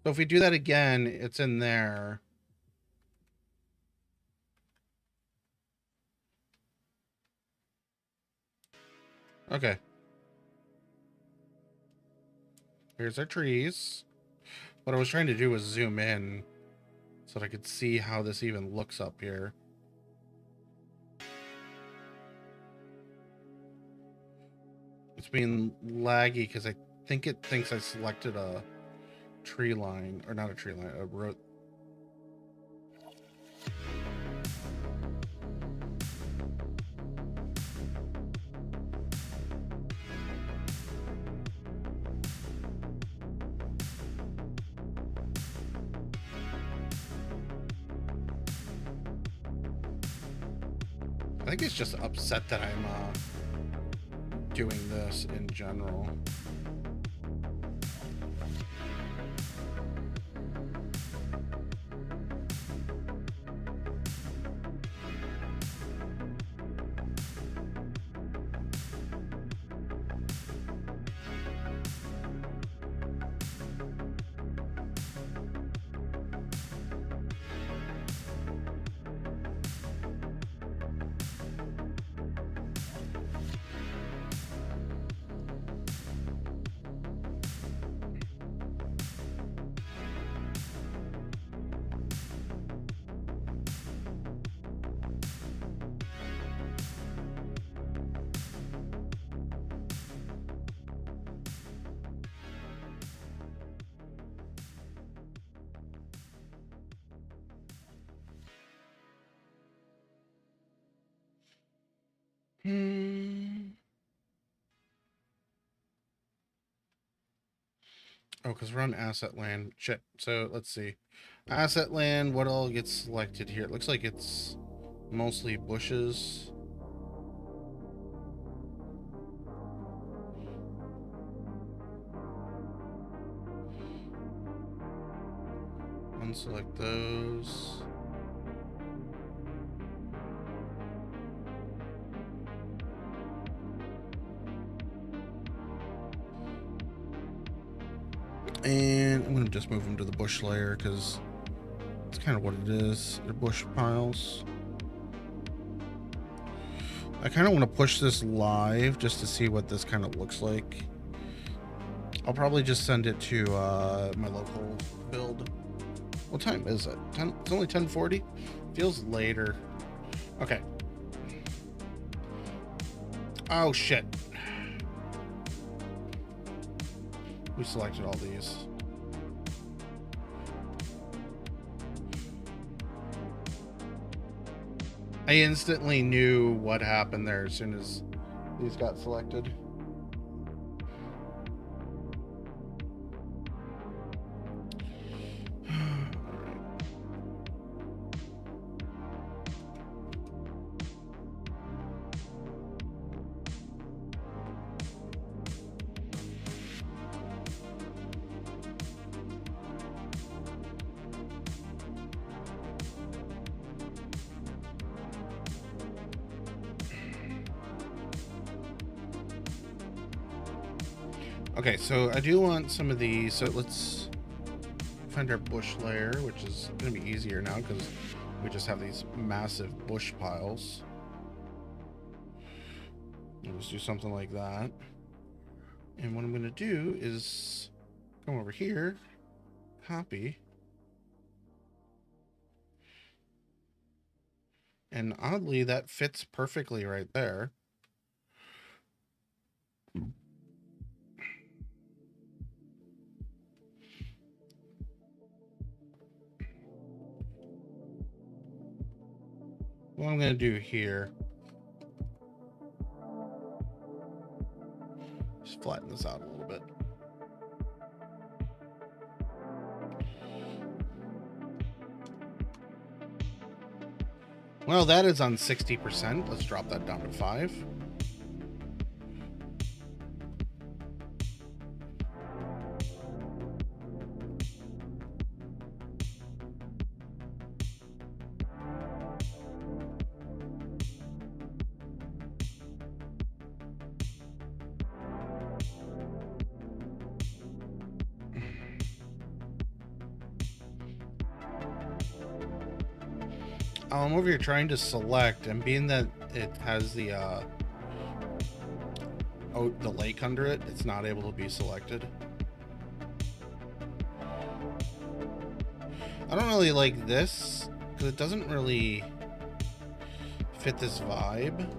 So if we do that again, it's in there. Okay. Here's our trees. What I was trying to do was zoom in so that I could see how this even looks up here. It's being laggy because I think it thinks I selected a tree line, or not a tree line, a road. I think it's just upset that I'm doing this in general. Oh, because we're on asset land. Shit. So let's see. Asset land, what all gets selected here? It looks like it's mostly bushes. Unselect those. And I'm going to just move them to the bush layer because it's kind of what it is. They're bush piles. I kind of want to push this live just to see what this kind of looks like. I'll probably just send it to my local build. What time is it? 10, it's only 10:40. Feels later. Okay. Oh shit. We selected all these. I instantly knew what happened there as soon as these got selected. Okay, so I do want some of these. So let's find our bush layer, which is going to be easier now because we just have these massive bush piles. Let's do something like that. And what I'm going to do is come over here, copy. And oddly, that fits perfectly right there. What I'm going to do here, just flatten this out a little bit. Well, that is on 60%. Let's drop that down to 5. I'm over here trying to select, and being that it has the the lake under it, it's not able to be selected. I don't really like this because it doesn't really fit this vibe.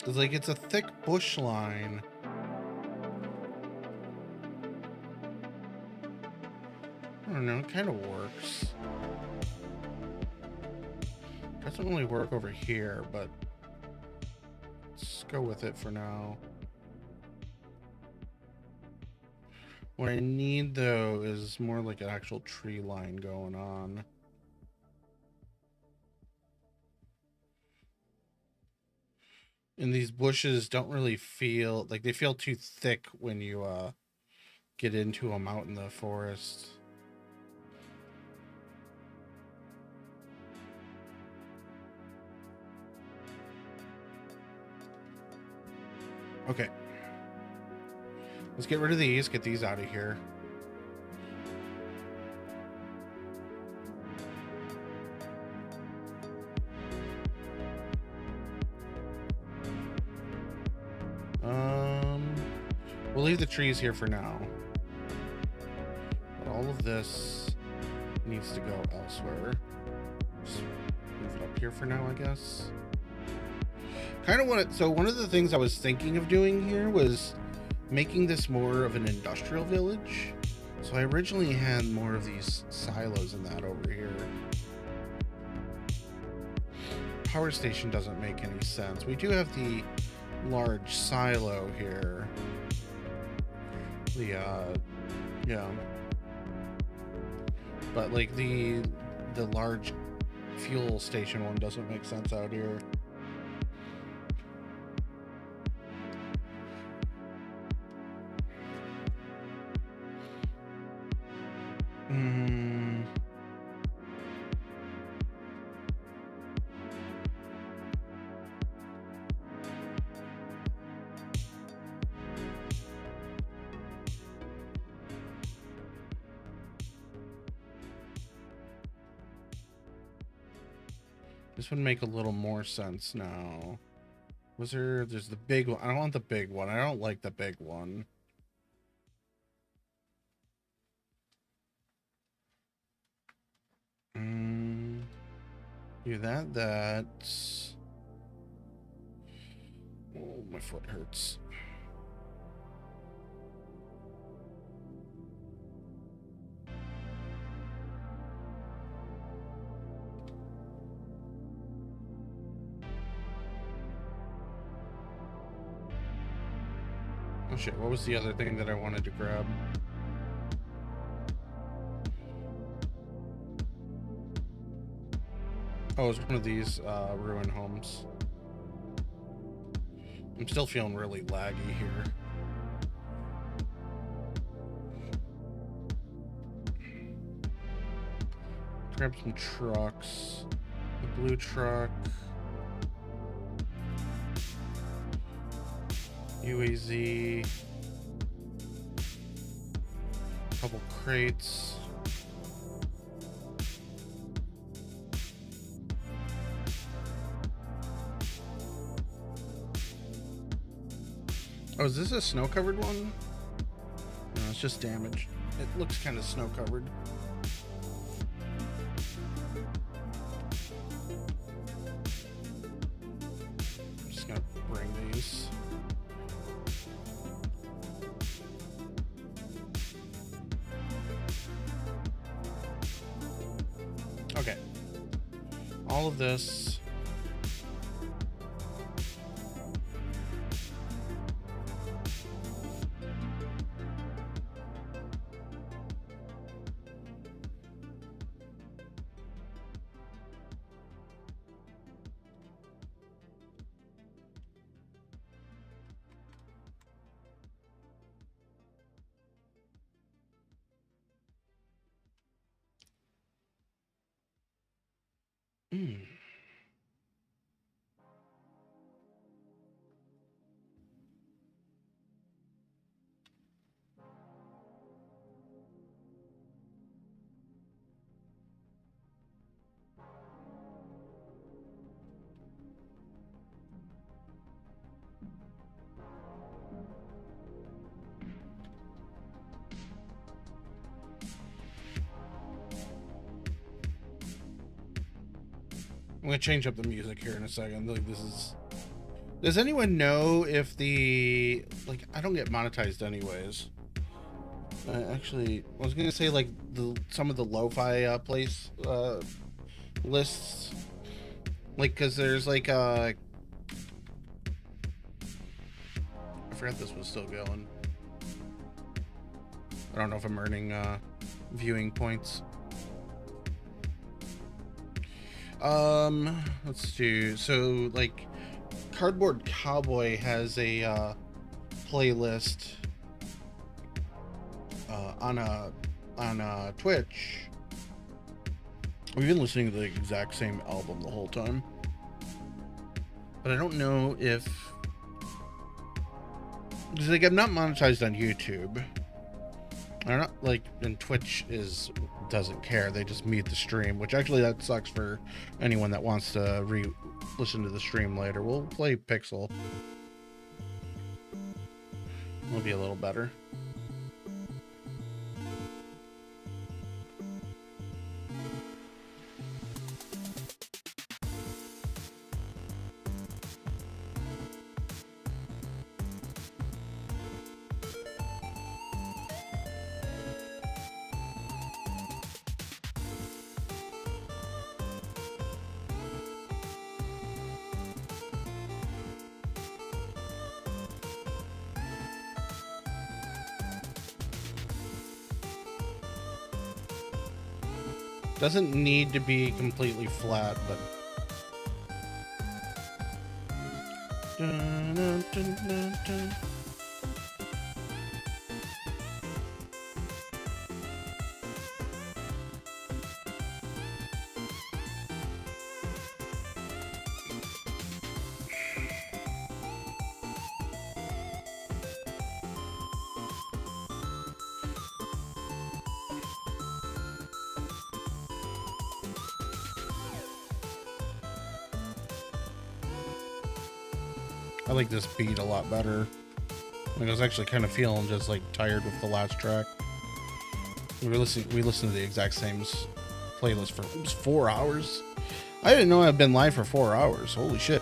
It's like it's a thick bush line. I don't know, it kind of works. Doesn't really work over here, but let's go with it for now. What I need though is more like an actual tree line going on. And these bushes don't really feel like, they feel too thick when you get into them out in the forest. Okay. Let's get rid of these, get these out of here. We'll leave the trees here for now. But all of this needs to go elsewhere. Just move it up here for now, I guess. Kind of want it. So one of the things I was thinking of doing here was making this more of an industrial village. So I originally had more of these silos in that over here. Power station doesn't make any sense. We do have the large silo here. Yeah. But like the large fuel station one doesn't make sense out here. This would make a little more sense now. There's the big one. I don't want the big one. I don't like the big one. Do that. Oh, my foot hurts. Oh shit, what was the other thing that I wanted to grab? Oh, it was one of these ruin homes. I'm still feeling really laggy here. Grab some trucks. The blue truck. UAZ. Couple crates. Oh, is this a snow-covered one? No, it's just damaged. It looks kind of snow-covered. I'm just gonna bring these. Okay. All of this. I'm gonna change up the music here in a second. Like, this is. Does anyone know if the I don't get monetized anyways. Actually, I was gonna say like some of the lo-fi place lists, like because there's like I forgot this was still going. I don't know if I'm earning viewing points. Let's do, so like Cardboard Cowboy has a playlist on Twitch. We've been listening to the exact same album the whole time, but I don't know if, because like I'm not monetized on YouTube. I'm not like, and Twitch doesn't care. They just mute the stream, which actually that sucks for anyone that wants to listen to the stream later. We'll play Pixel. It'll be a little better. Doesn't need to be completely flat, but dun, dun, dun, dun, dun. I like this beat a lot better. I was actually kind of feeling just like tired with the last track. We listened to the exact same playlist for it was 4 hours. I didn't know I'd been live for 4 hours. Holy shit.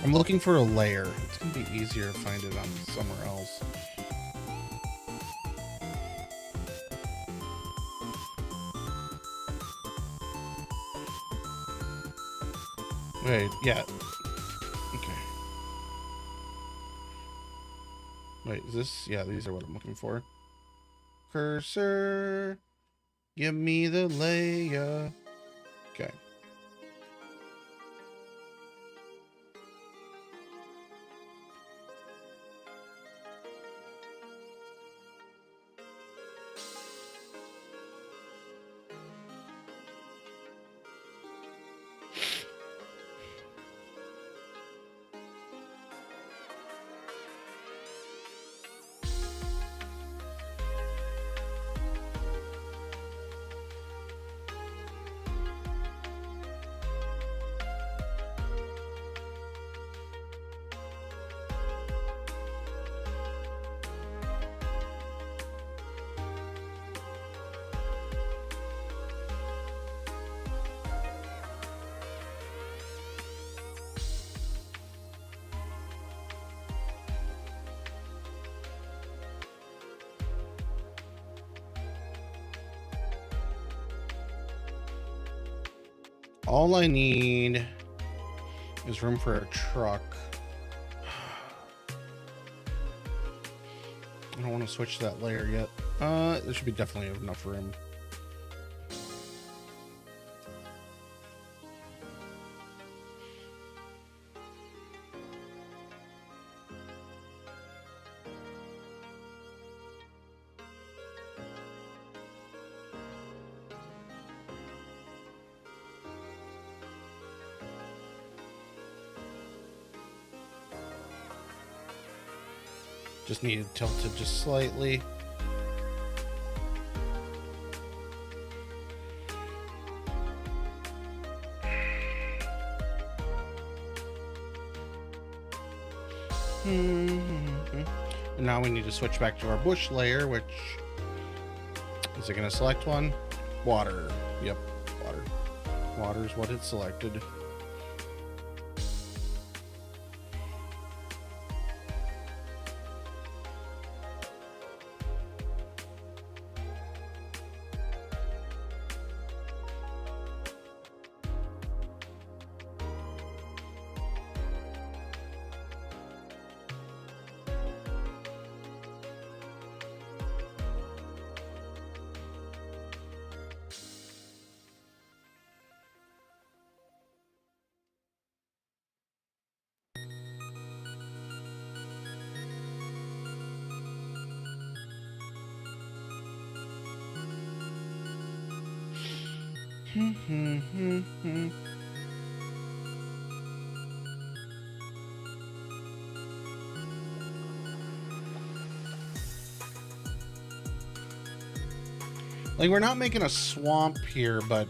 I'm looking for a layer. It's gonna be easier to find it on somewhere else. Wait, yeah. Okay. Wait, is this? Yeah, these are what I'm looking for. Cursor, give me the layer. Okay. All I need is room for a truck. I don't want to switch that layer yet. There should be definitely enough room. Just need it tilted just slightly. And now we need to switch back to our bush layer, which is it going to select one? Water. Yep, water. Water is what it selected. Like, we're not making a swamp here, but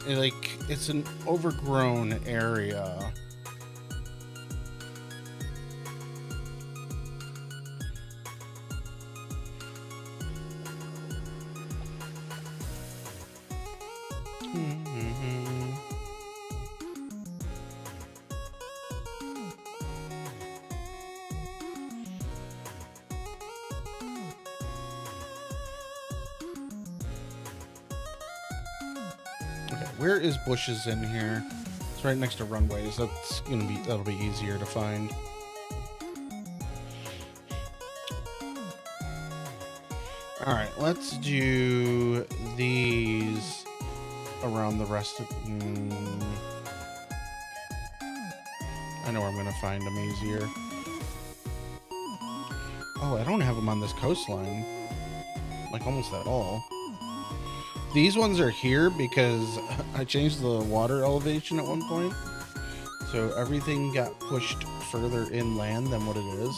like it's an overgrown area. Where is bushes in here? It's right next to runways. That'll be easier to find. All right, let's do these around the rest of. I know where I'm gonna find them easier. Oh, I don't have them on this coastline, like almost at all. These ones are here because I changed the water elevation at one point. So everything got pushed further inland than what it is.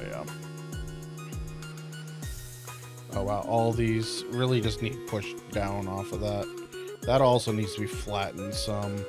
Yeah. Oh wow, all these really just need pushed down off of that. That also needs to be flattened some.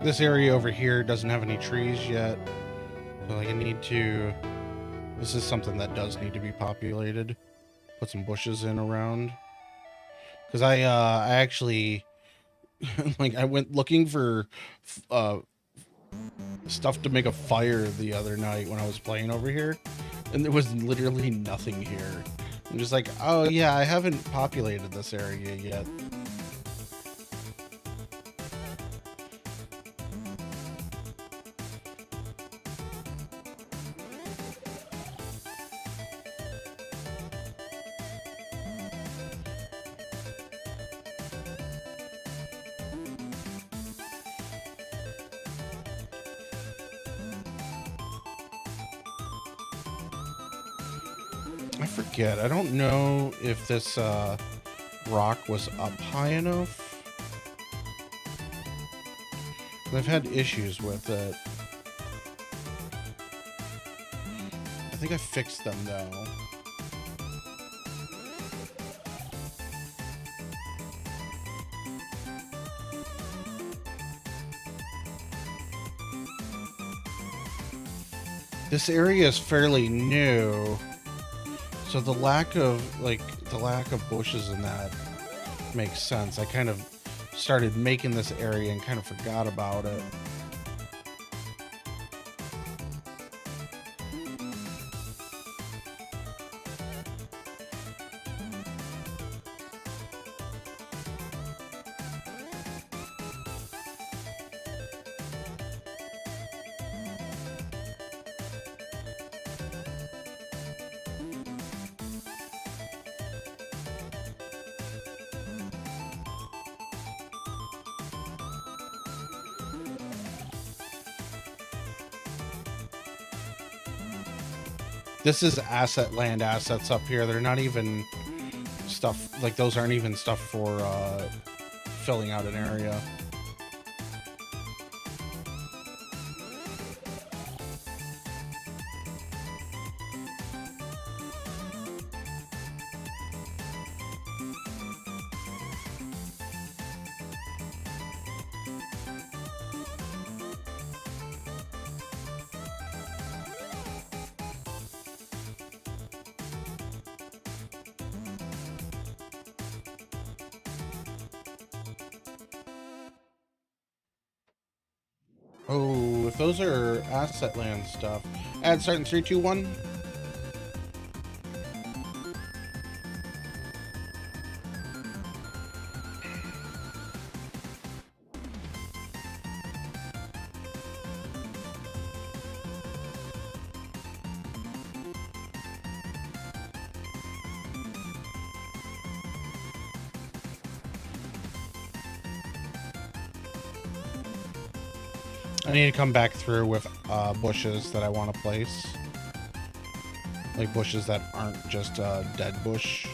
This area over here doesn't have any trees yet, so I need to... This is something that does need to be populated. Put some bushes in around. Because I actually Like, I went looking for stuff to make a fire the other night when I was playing over here, and there was literally nothing here. I'm just like, oh yeah, I haven't populated this area yet. I forget. I don't know if this rock was up high enough. I've had issues with it. I think I fixed them though. This area is fairly new. So the lack of bushes in that makes sense. I kind of started making this area and kind of forgot about it. This is land assets up here. They're not even stuff, like those aren't even stuff for filling out an area. Oh, if those are asset land stuff. Add start in 3, 2, 1. I need to come back through with bushes that I want to place. Like bushes that aren't just dead bush.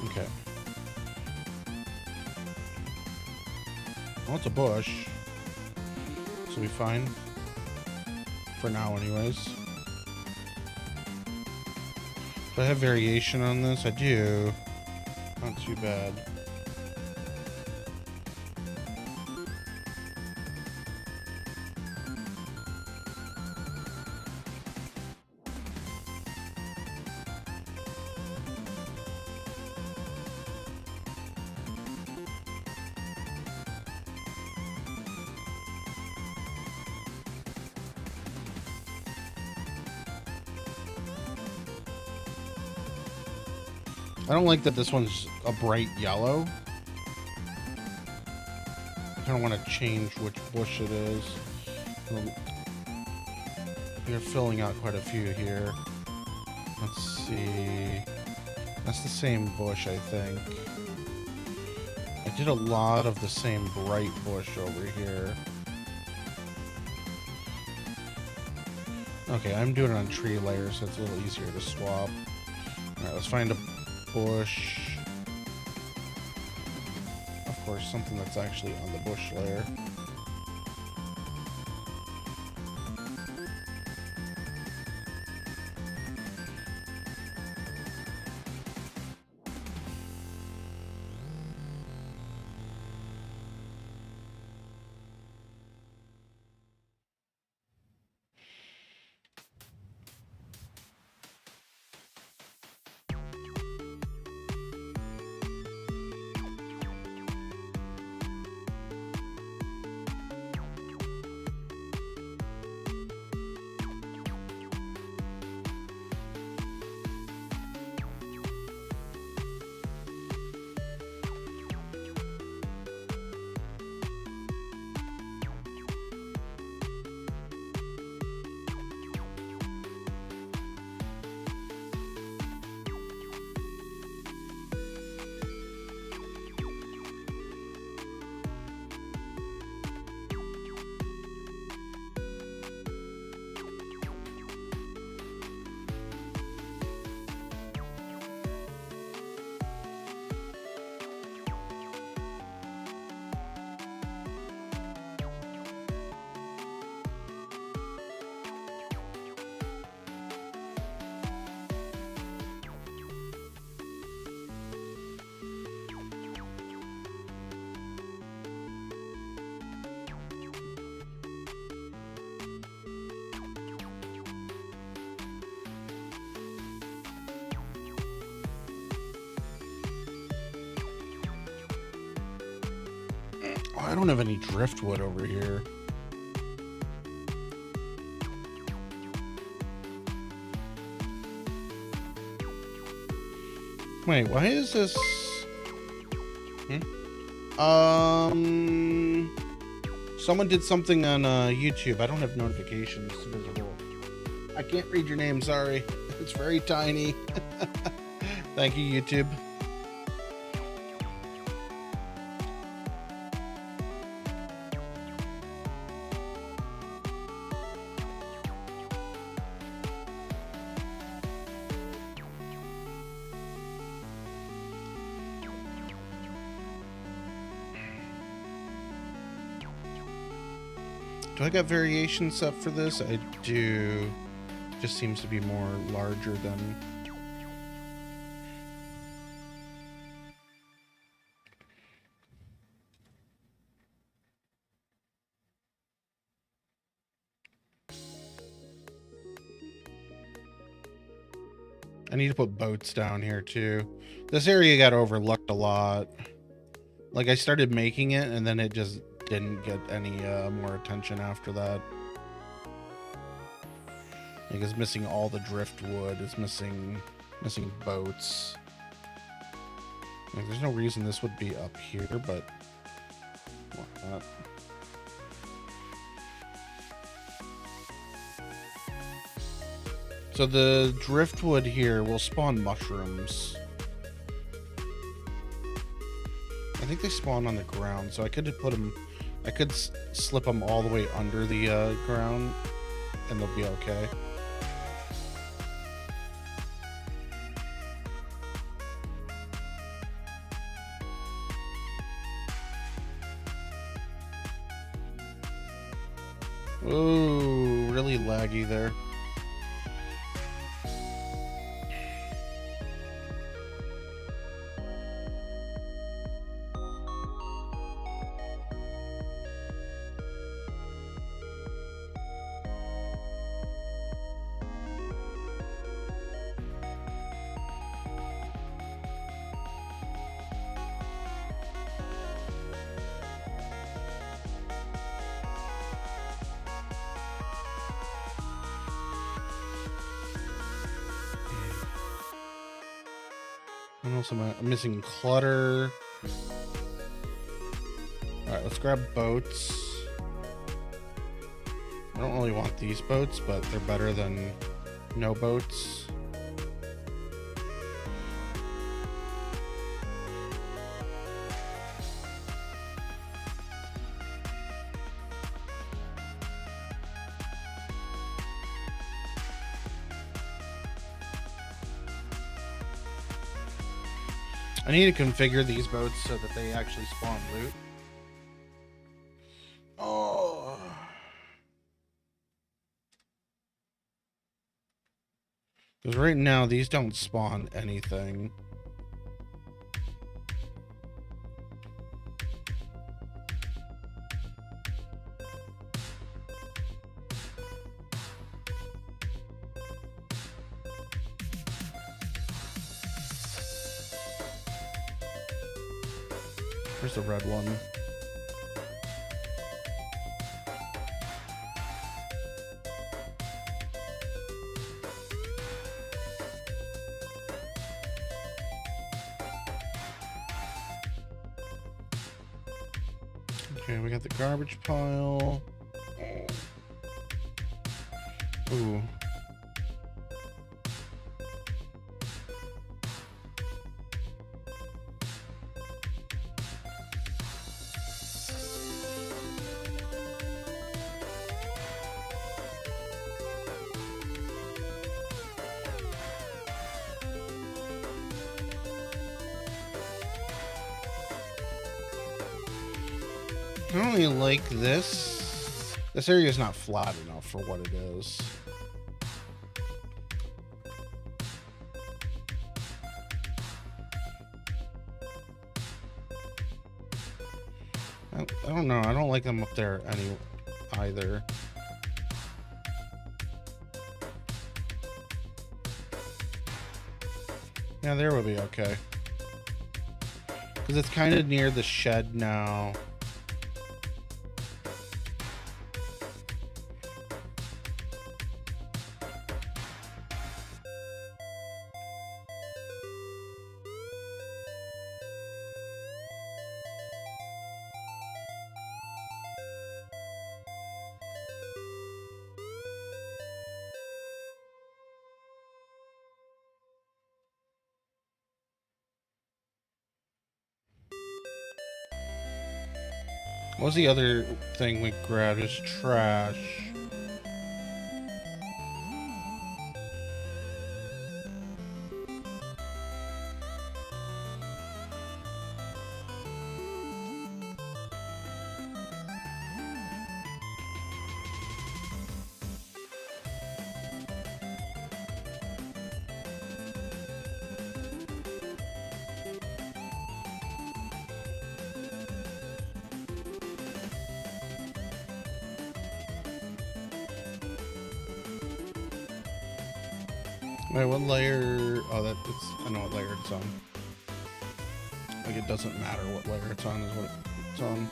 Okay. Well, it's a bush. So we'll be fine. For now, anyways. Do I have variation on this? I do. Not too bad. I don't like that this one's a bright yellow. I kind of want to change which bush it is. We're filling out quite a few here. Let's see. That's the same bush, I think. I did a lot of the same bright bush over here. Okay, I'm doing it on tree layers, so it's a little easier to swap. Alright, let's find a bush. Of course, something that's actually on the bush layer. I don't have any driftwood over here. Wait, why is this? Someone did something on YouTube. I don't have notifications visible. I can't read your name, sorry. It's very tiny. Thank you, YouTube. Do I got variation set for this? I do. Just seems to be more larger than... I need to put boats down here too. This area got overlooked a lot. Like I started making it and then it just didn't get any more attention after that. Like it's missing all the driftwood. It's missing boats. Like, there's no reason this would be up here, but why not? So the driftwood here will spawn mushrooms. I think they spawn on the ground, so I could put them. I could slip them all the way under the ground, and they'll be okay. Ooh, really laggy there. What else am I? I'm missing clutter. Alright, let's grab boats. I don't really want these boats, but they're better than no boats. I need to configure these boats so that they actually spawn loot. Oh. Because right now, these don't spawn anything. Where's the red one? Okay, we got the garbage pile. Ooh. I don't really like this. This area is not flat enough for what it is. I don't know. I don't like them up there either. Yeah, there will be okay. Because it's kind of near the shed now. What was the other thing we grabbed? Is trash. Wait, what layer? Oh, I know what layer it's on. Like, it doesn't matter what layer it's on, is what it's on.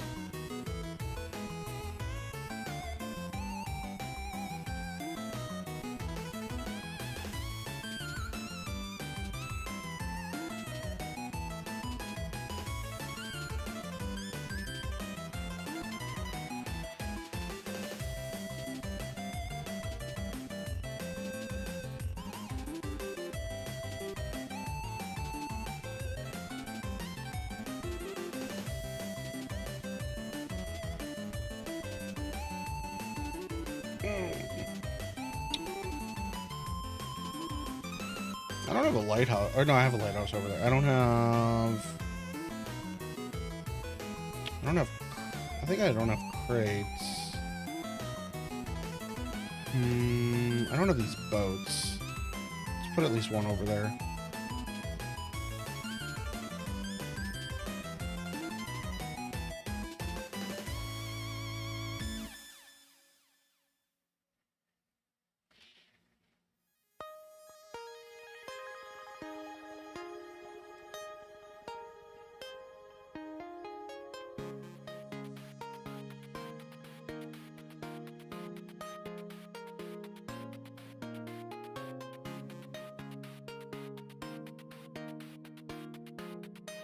I don't have a lighthouse. Or no, I have a lighthouse over there. I think I don't have crates. I don't have these boats. Let's put at least one over there.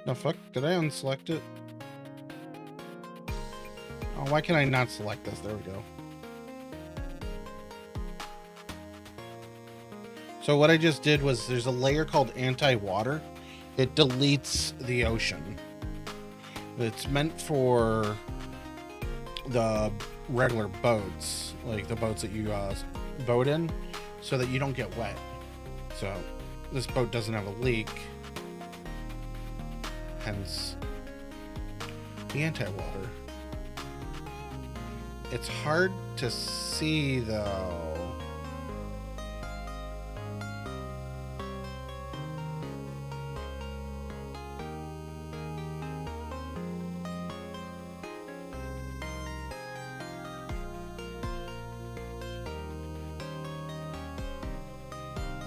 No, fuck. Did I unselect it? Oh, why can I not select this? There we go. So what I just did was there's a layer called anti-water. It deletes the ocean. It's meant for the regular boats, like the boats that you boat in, so that you don't get wet. So this boat doesn't have a leak. Hence the anti-water. It's hard to see though.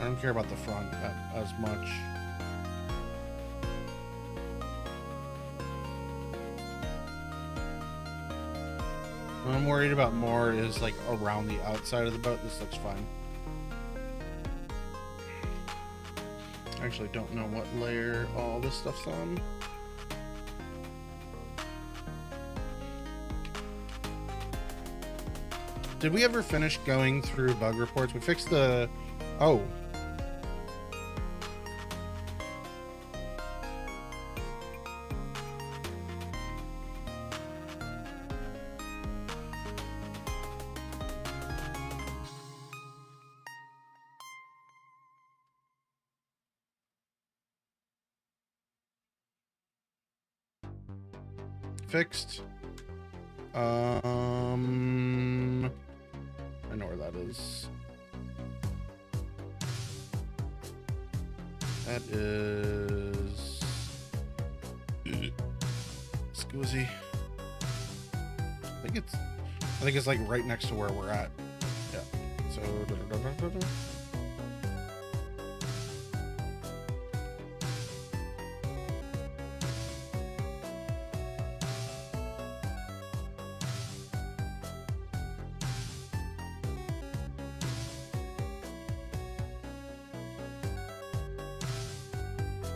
I don't care about the front as much. What I'm worried about more is like around the outside of the boat. This looks fine. I actually don't know what layer all this stuff's on. Did we ever finish going through bug reports? We fixed the... Oh. Fixed. I know where that is. That is Scoozy. I think it's like right next to where we're at. Yeah. So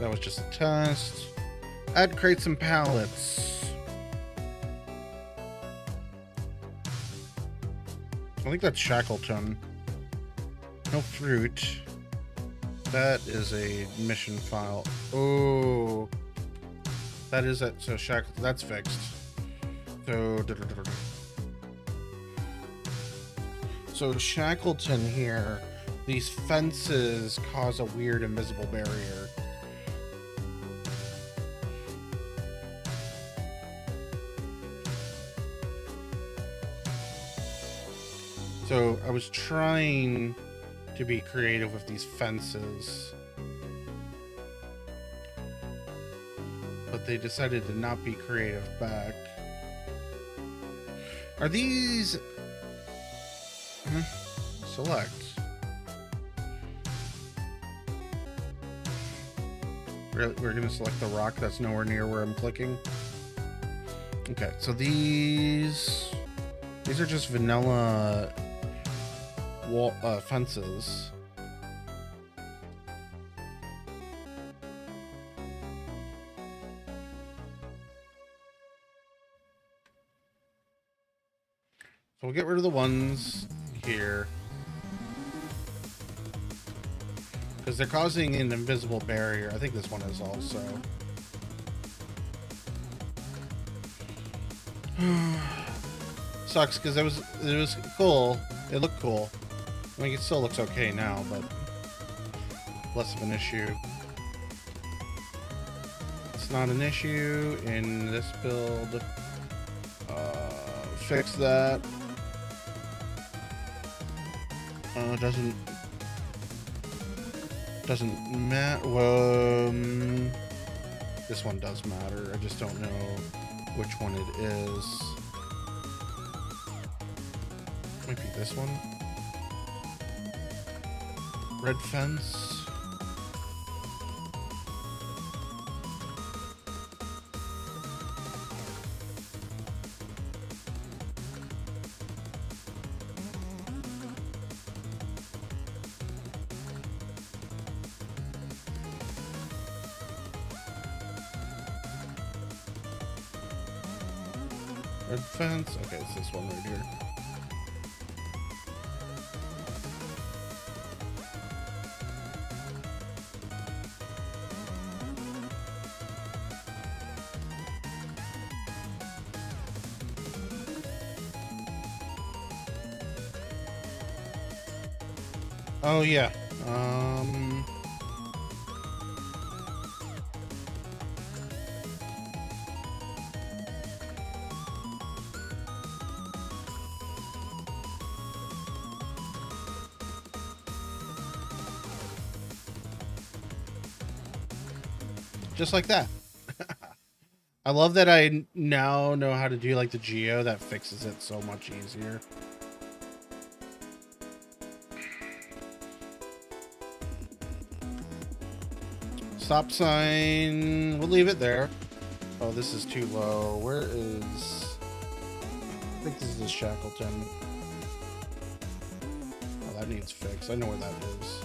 that was just a test. Add crates and pallets. I think that's Shackleton. No fruit. That is a mission file. Oh, that is it. So Shackleton, that's fixed. So Shackleton here, these fences cause a weird invisible barrier. So I was trying to be creative with these fences, but they decided to not be creative back. Are these... Select. We're going to select the rock that's nowhere near where I'm clicking. Okay, so these are just vanilla wall fences. So we'll get rid of the ones here, because they're causing an invisible barrier. I think this one is also. Sucks because it was cool. It looked cool. I mean, it still looks okay now, but less of an issue. It's not an issue in this build. Fix that. Doesn't matter. Well, this one does matter. I just don't know which one it is. Might be this one. Red fence. Red fence. Okay, it's this one right here. Oh yeah. Just like that. I love that I now know how to do like the geo. That fixes it so much easier. Stop sign. We'll leave it there. Oh, this is too low. Where is... I think this is Shackleton. Oh, that needs fixed. I know where that is.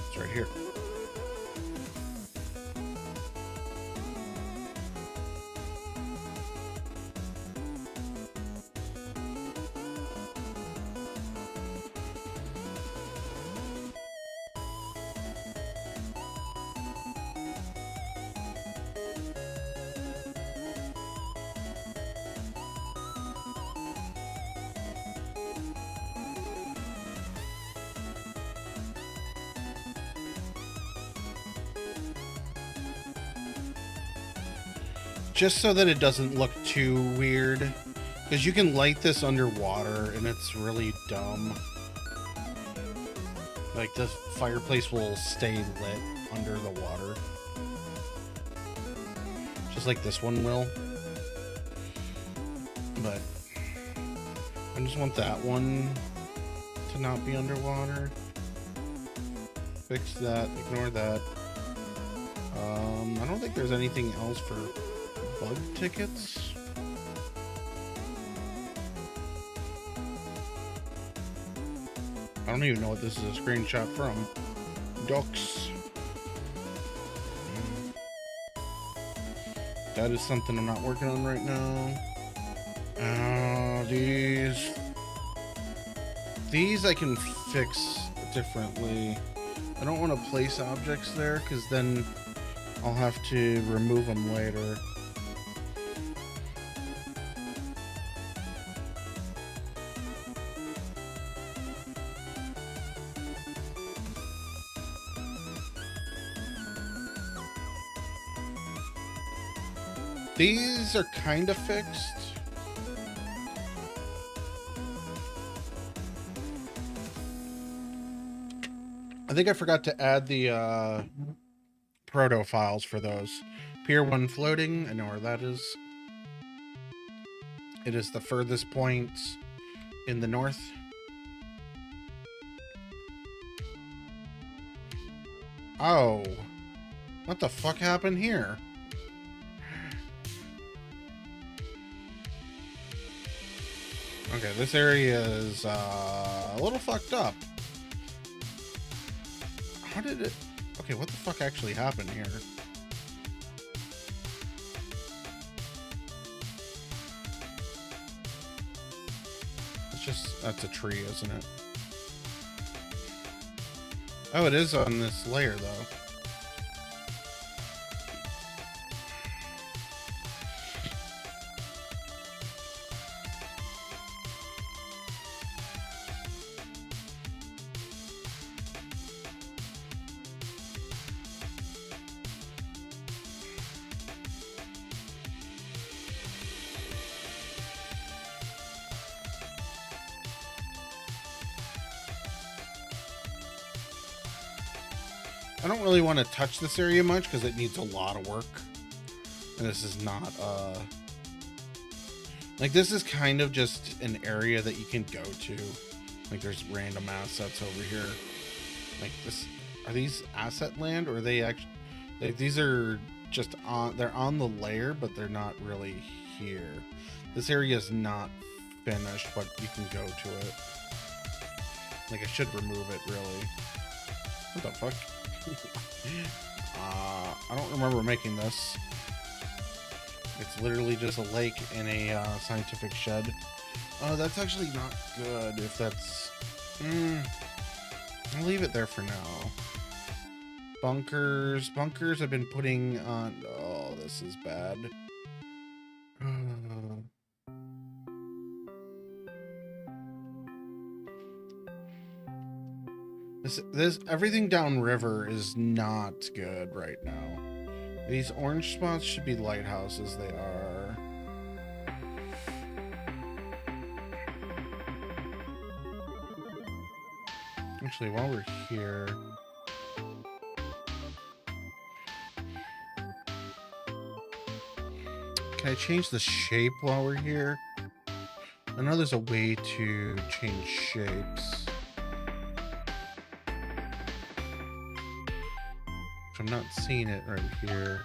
It's right here. Just so that it doesn't look too weird, because you can light this underwater and it's really dumb. Like the fireplace will stay lit under the water, just like this one will. But I just want that one to not be underwater. Fix that, ignore that. I don't think there's anything else for bug tickets. I don't even know what this is a screenshot from. Ducks. That is something I'm not working on right now. These I can fix differently. I don't want to place objects there because then I'll have to remove them later. These are kind of fixed. I think I forgot to add the proto files for those. Pier 1 floating, I know where that is. It is the furthest point in the north. Oh, what the fuck happened here? Okay, this area is a little fucked up. How did it... Okay, what the fuck actually happened here? It's just... That's a tree, isn't it? Oh, it is on this layer, though. I don't really want to touch this area much because it needs a lot of work. And this is not, like, this is kind of just an area that you can go to. Like, there's random assets over here. Like, this, are these asset land, or are they actually, these are just on, they're on the layer, but they're not really here. This area is not finished, but you can go to it. Like, I should remove it, really. What the fuck? I don't remember making this. It's literally just a lake in a scientific shed. Oh, that's actually not good if that's... I'll leave it there for now. Bunkers. Bunkers I've been putting on... Oh, this is bad. This everything downriver is not good right now. These orange spots should be lighthouses. They are. Actually, while we're here, can I change the shape while we're here? I know there's a way to change shapes. I'm not seeing it right here.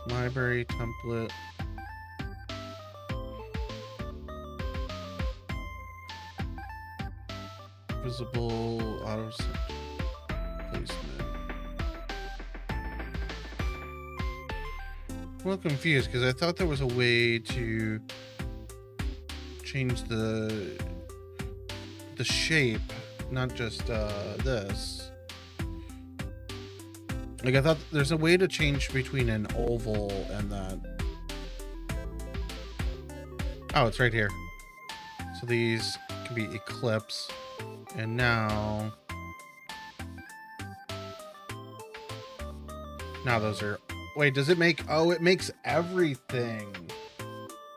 Library template. Visible auto placement. I'm a little confused because I thought there was a way to change the shape, not just this. Like, I thought there's a way to change between an oval and that. Oh, it's right here. So these can be eclipse. And now those are... Wait, does it make... Oh, it makes everything.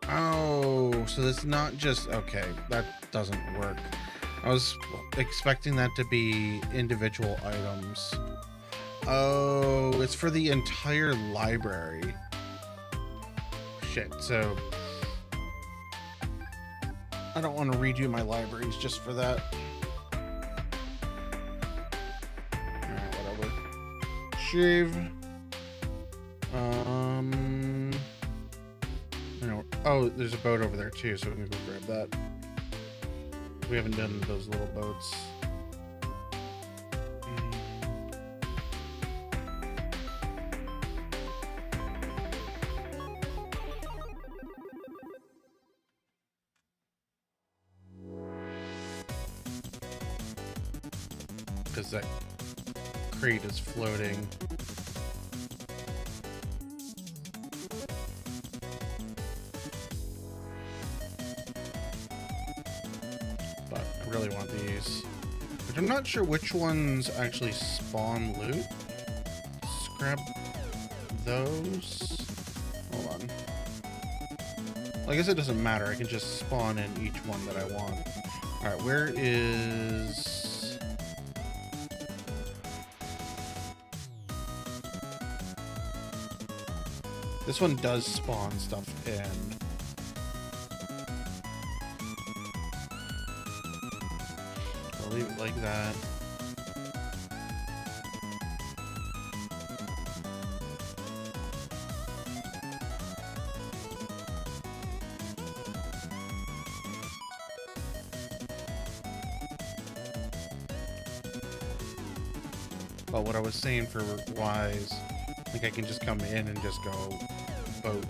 Oh, so it's not just... Okay, that doesn't work. I was expecting that to be individual items. Oh, it's for the entire library. Shit, so... I don't want to redo my libraries just for that. Alright, whatever. Shave. You know, oh, there's a boat over there too, so we can go grab that. We haven't done those little boats. Because that crate is floating. But I really want these. But I'm not sure which ones actually spawn loot. Scrap those. spawn. Well, I guess it doesn't matter. I can just spawn in each one that I want. Alright, where is... This one does spawn stuff in. I'll leave it like that. But what I was saying for Wise, like I can just come in and just go boat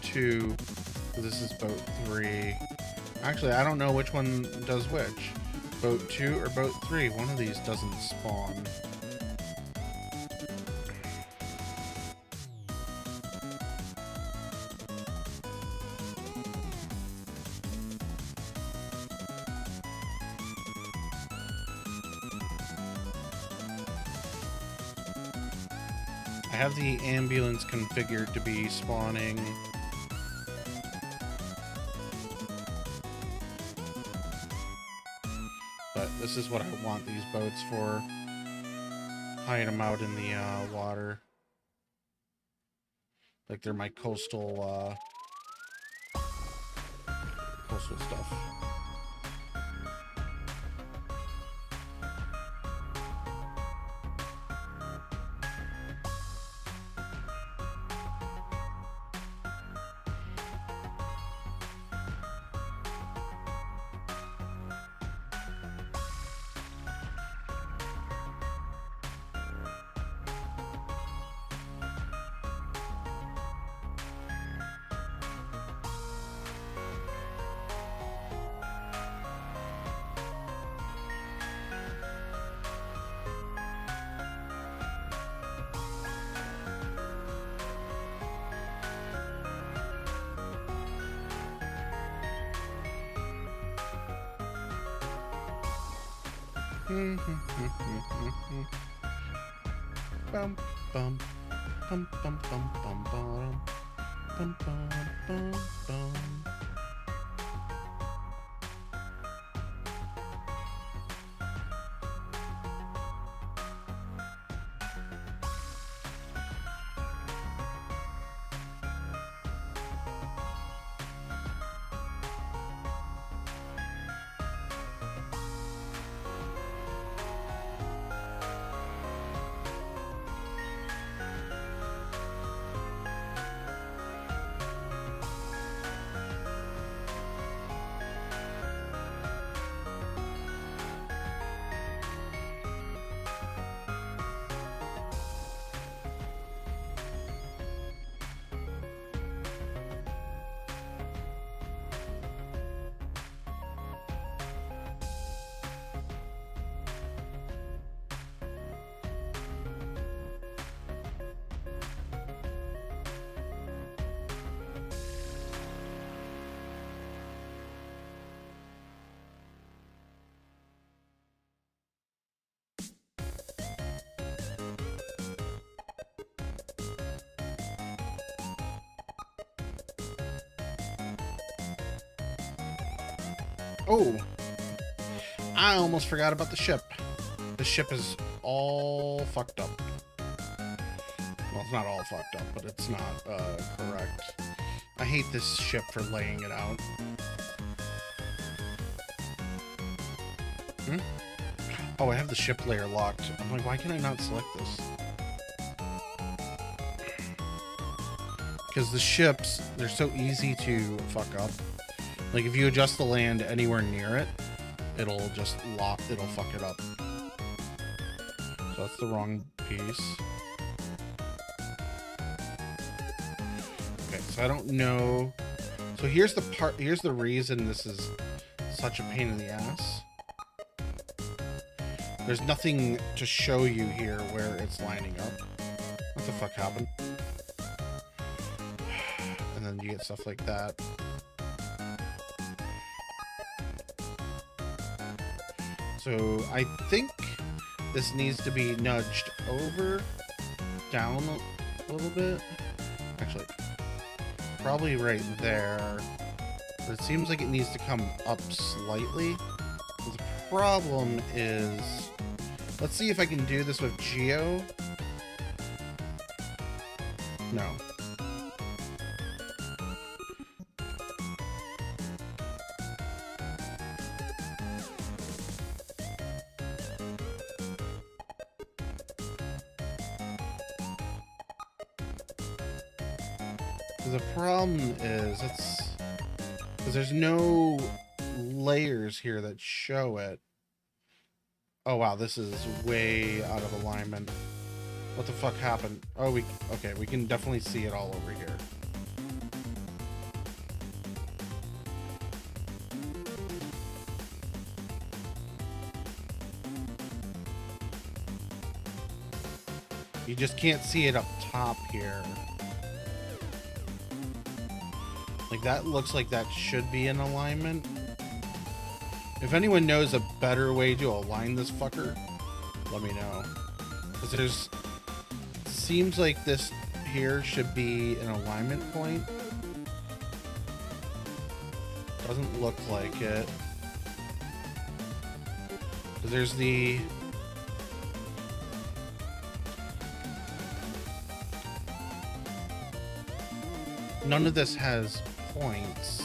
2. This is boat 3. Actually, I don't know which one does which. Boat 2 or boat 3. One of these doesn't spawn. I have the ambulance configured to be spawning. But this is what I want these boats for. Hide them out in the water. Like they're my coastal stuff. Bum bum bum bum bum bum bum bum bum bum bum. Oh, I almost forgot about the ship. The ship is all fucked up. Well, it's not all fucked up, but it's not correct. I hate this ship for laying it out. Oh, I have the ship layer locked. I'm like, why can I not select this? Because the ships, they're so easy to fuck up. Like, if you adjust the land anywhere near it, it'll just lock, it'll fuck it up. So that's the wrong piece. Okay, so I don't know. So here's the part, here's the reason this is such a pain in the ass. There's nothing to show you here where it's lining up. What the fuck happened? And then you get stuff like that. So I think this needs to be nudged over, down a little bit. Actually, probably right there. But it seems like it needs to come up slightly. The problem is... Let's see if I can do this with Geo. No. The problem is, because there's no layers here that show it. Oh wow, this is way out of alignment. What the fuck happened? Oh, okay, we can definitely see it all over here. You just can't see it up top here. Like, that looks like that should be in alignment. If anyone knows a better way to align this fucker, let me know. Because there's... Seems like this here should be an alignment point. Doesn't look like it. Because there's the... None of this has points.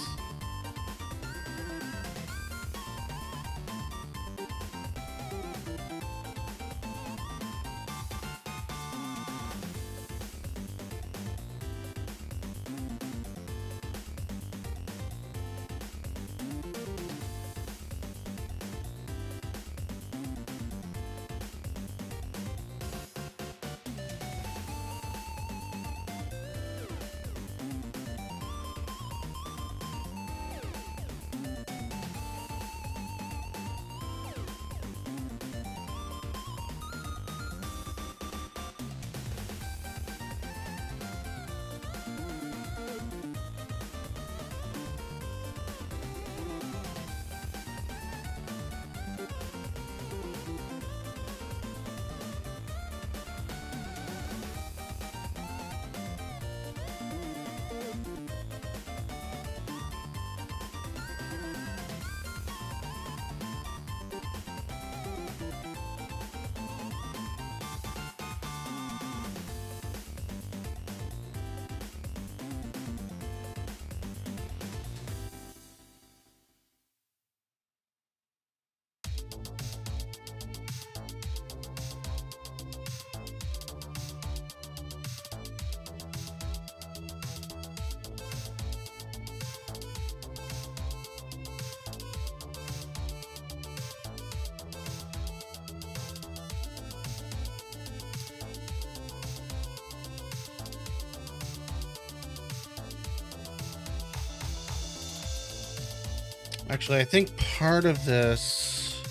Actually, I think part of this,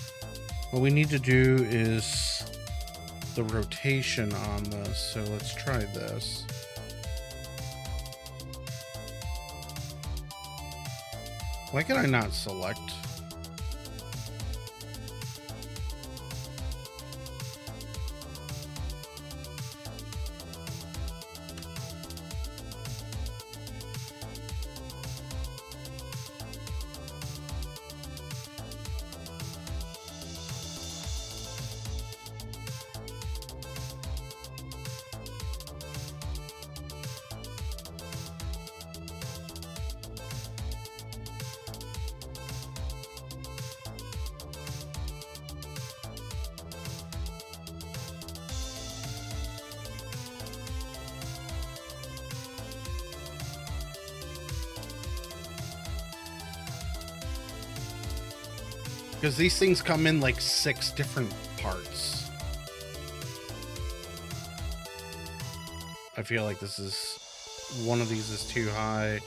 what we need to do is the rotation on this. So let's try this. Why can I not select? Because these things come in like 6 different parts. I feel like this is... one of these is too high.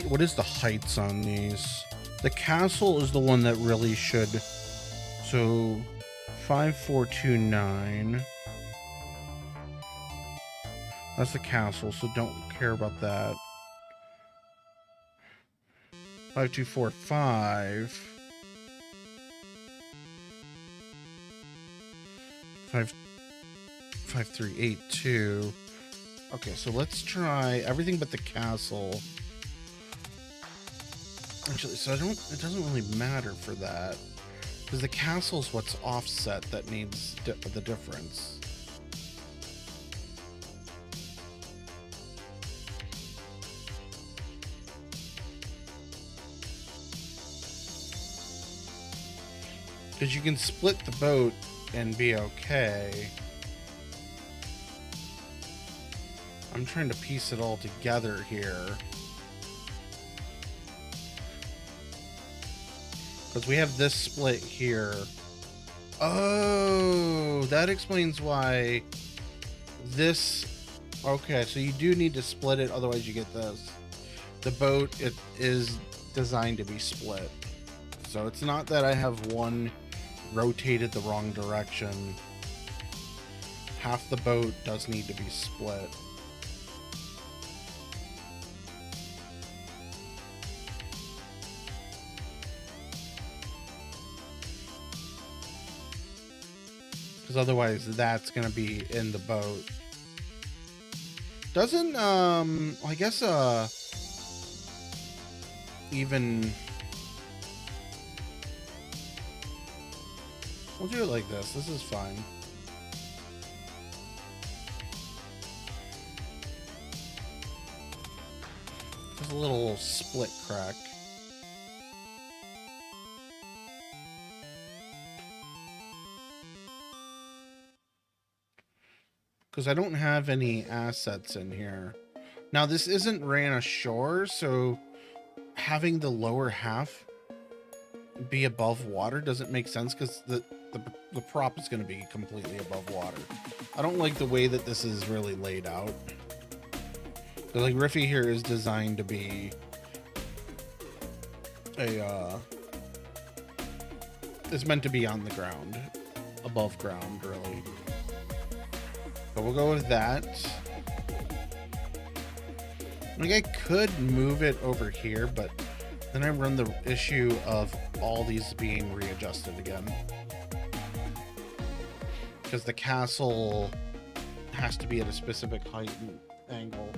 What is the heights on these? The castle is the one that really should. So 5429. That's the castle, so don't care about that. 5245. 5382. Okay, so let's try everything but the castle. Actually, so it doesn't really matter for that, because the castle's what's offset that needs the difference. Because you can split the boat and be okay. I'm trying to piece it all together here. Because we have this split here. Oh, that explains why this... Okay, so you do need to split it, otherwise you get this. The boat, it is designed to be split. So it's not that I have one rotated the wrong direction. Half the boat does need to be split. Because otherwise that's going to be in the boat. Doesn't, I guess, even... We'll do it like this. This is fine. Just a little split crack. Because I don't have any assets in here. Now, this isn't ran ashore, so having the lower half be above water doesn't make sense, because the prop is going to be completely above water. I don't like the way that this is really laid out. So, like, Riffy here is designed to be a, it's meant to be on the ground, above ground, really. But we'll go with that. Like, I could move it over here, but then I run the issue of all these being readjusted again. Because the castle has to be at a specific height and angle.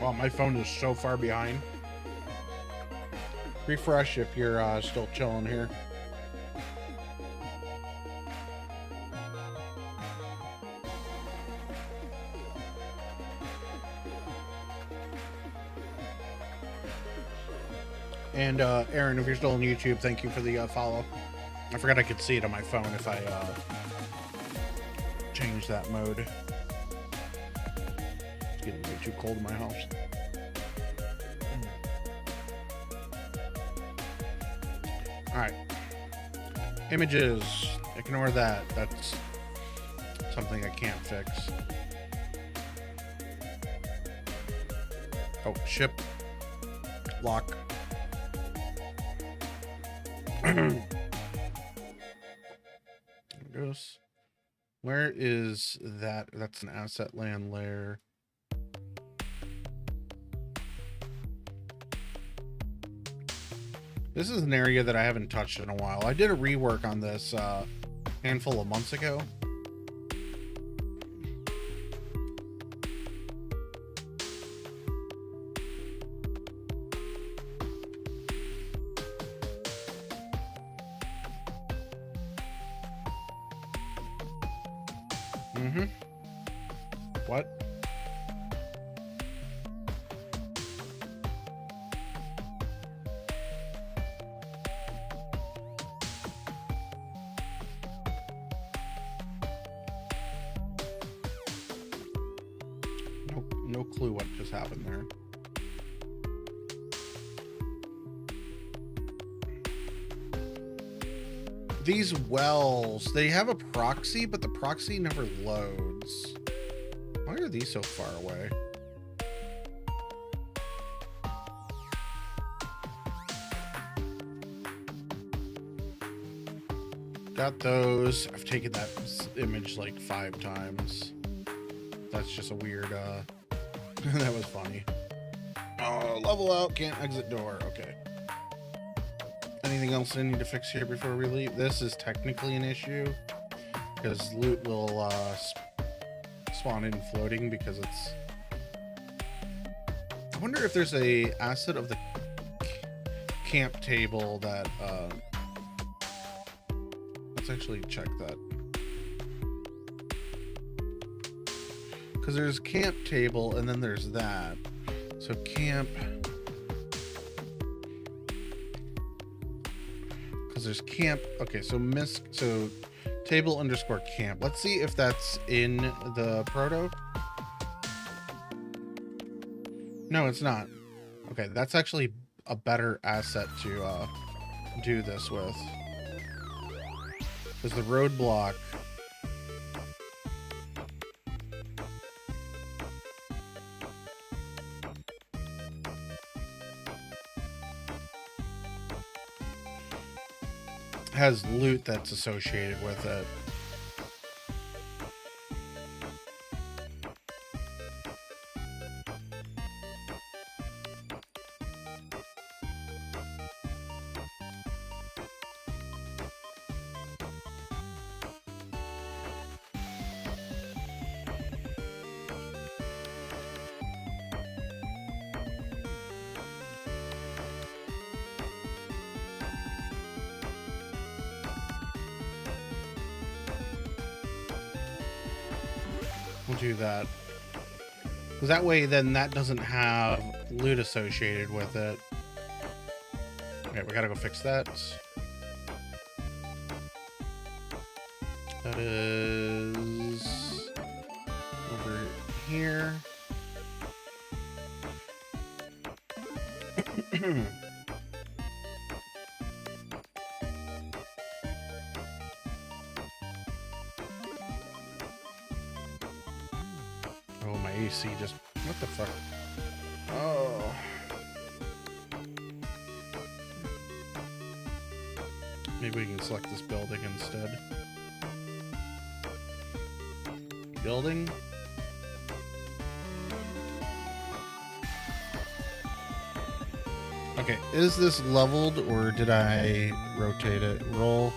Wow, my phone is so far behind. Refresh if you're still chilling here. And Aaron, if you're still on YouTube, thank you for the follow. I forgot I could see it on my phone if I change that mode. It's getting way too cold in my house. Alright. Images. Ignore that. That's something I can't fix. Oh, ship. Lock. There it goes. Where is that? That's an asset land layer. This is an area that I haven't touched in a while. I did a rework on this handful of months ago. What? No clue what just happened there. These wells, they have a proxy, but the proxy never loads. Why are these so far away? Got those. I've taken that image like 5 times. That's just a weird, that was funny. Oh, level out, can't exit door. Okay. Anything else I need to fix here before we leave? This is technically an issue because loot will spawn in floating because it's... I wonder if there's a asset of the camp table that let's actually check that, because there's camp table and then there's that. So camp, because there's camp. Okay, so so table underscore camp. Let's see if that's in the proto. No, it's not. Okay, that's actually a better asset to do this with, because the roadblock has loot that's associated with it. We'll do that. Because that way, then that doesn't have loot associated with it. Okay, we gotta go fix that. That is over here. Oh, my AC just... What the fuck? Oh. Maybe we can select this building instead. Building. Okay, is this leveled or did I rotate it? Roll.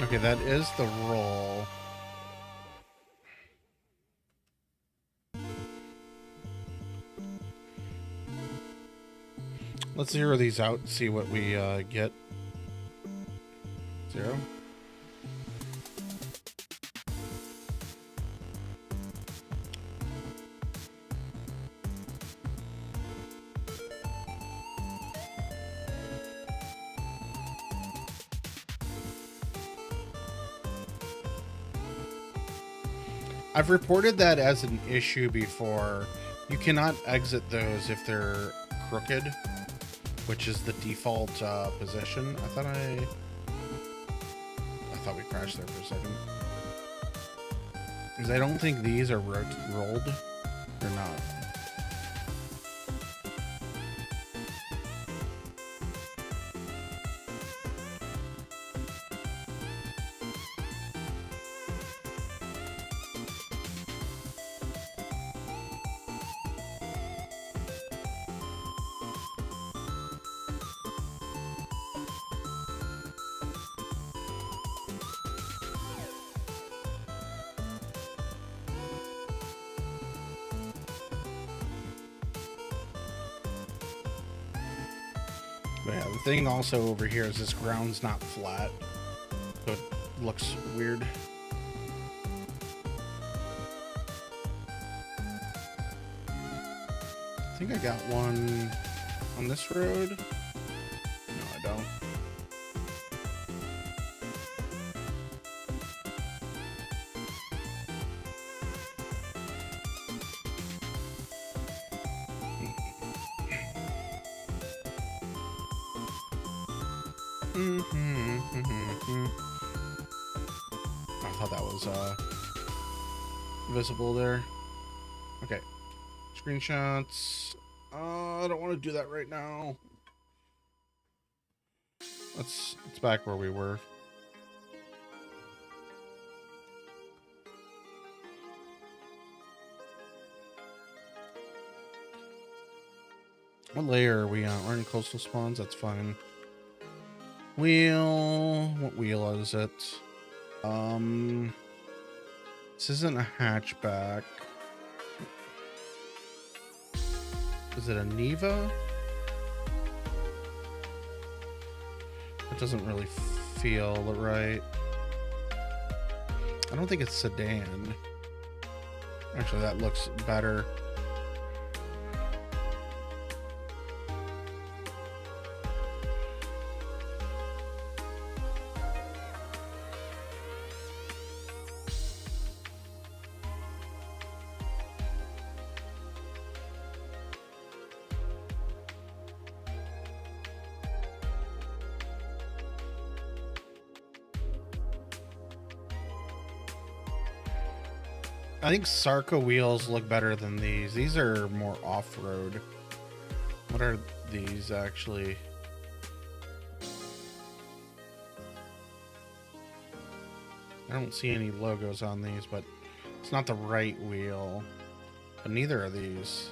Okay, that is the roll. Let's zero these out and see what we get. 0. I've reported that as an issue before. You cannot exit those if they're crooked, which is the default position. I thought we crashed there for a second. Because I don't think these are rolled. They're not. But yeah, the thing also over here is this ground's not flat, so it looks weird. I think I got one on this road. No, I don't. I thought that was visible there. Okay. Screenshots. I don't want to do that right now. It's back where we were. What layer are we on? We're in coastal spawns. That's fine. Wheel. What wheel is it? This isn't a hatchback. Is it a Neva? It doesn't really feel right. I don't think it's sedan. Actually, that looks better. I think Sarka wheels look better than these. These are more off-road. What are these actually? I don't see any logos on these, but it's not the right wheel. But neither are these.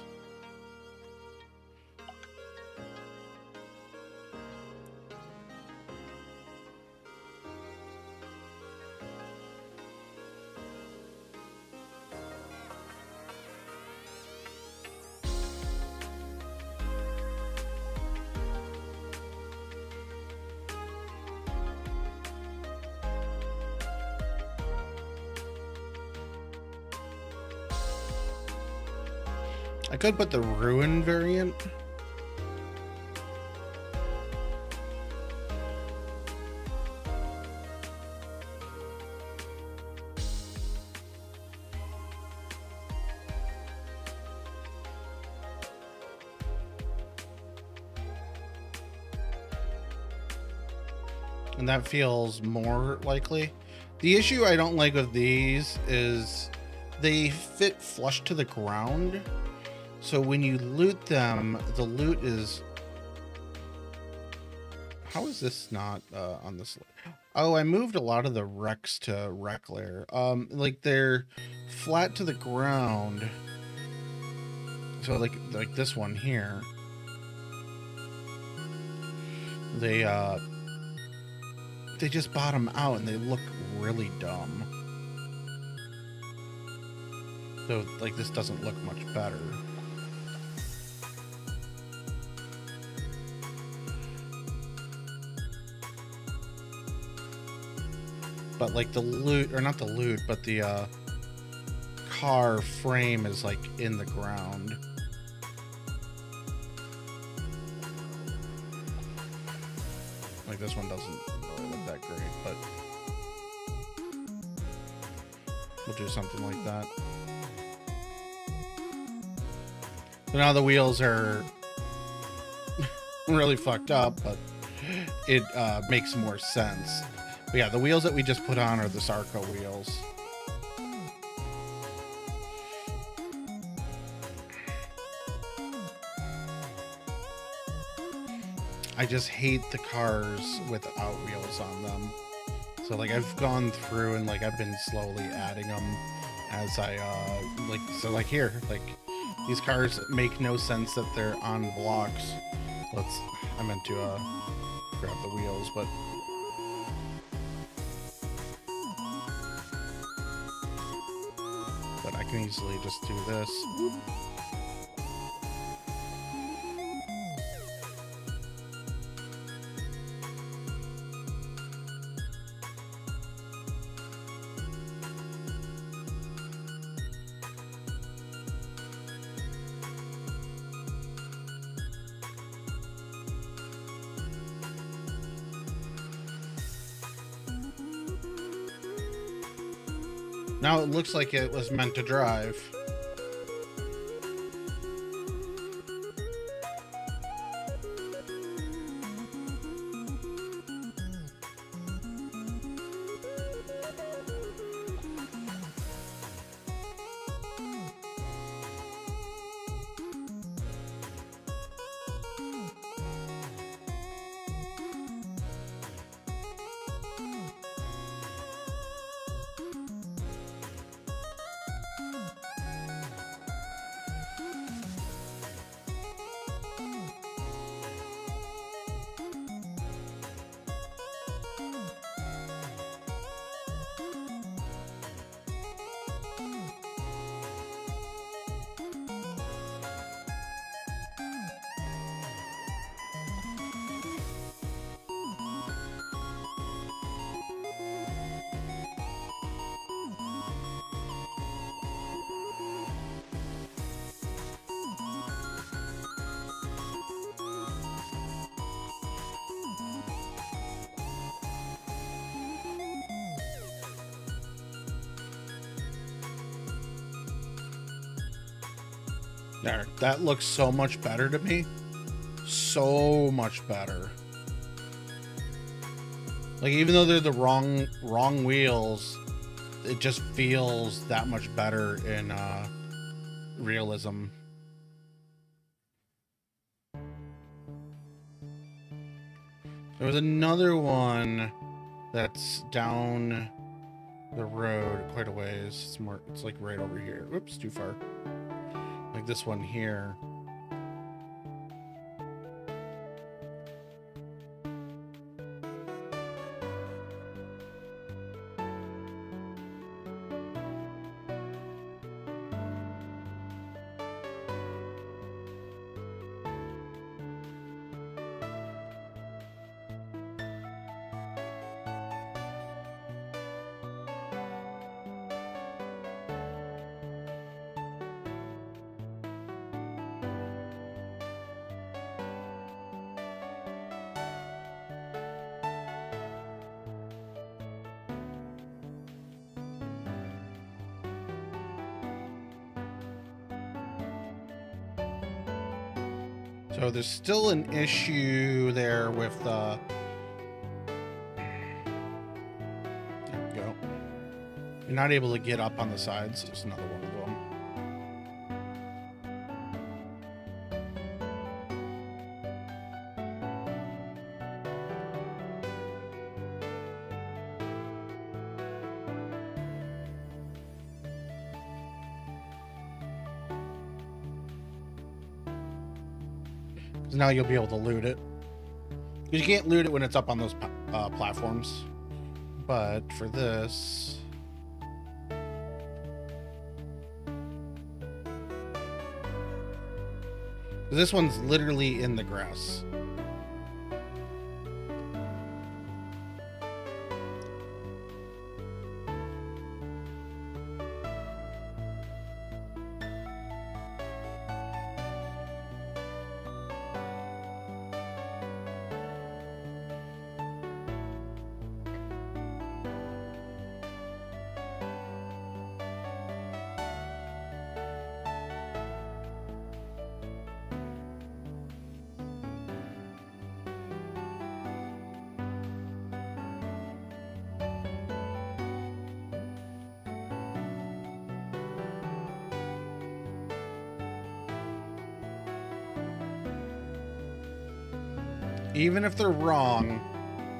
I could put the Ruin variant. And that feels more likely. The issue I don't like with these is they fit flush to the ground. So when you loot them, the loot is... How is this not on this? Oh, I moved a lot of the wrecks to wreck layer. Like they're flat to the ground. So like this one here. They just bottom out and they look really dumb. So like this doesn't look much better. But like the loot, or not the loot, but the car frame is like in the ground. Like this one doesn't really look that great, but we'll do something like that. So now the wheels are really fucked up, but it makes more sense. But yeah, the wheels that we just put on are the Sarka wheels. I just hate the cars without wheels on them. So like I've gone through and like I've been slowly adding them as I like here, like these cars make no sense that they're on blocks. I meant to grab the wheels, but I can easily just do this. Now it looks like it was meant to drive. There, that looks so much better to me. So much better. Like, even though they're the wrong wheels, it just feels that much better in realism. There was another one that's down the road quite a ways. It's like right over here. Oops, too far. Like this one here. So there's still an issue there with there we go. You're not able to get up on the sides. There's another one of them. Now you'll be able to loot it. Because you can't loot it when it's up on those platforms. But for this... this one's literally in the grass. Even if they're wrong,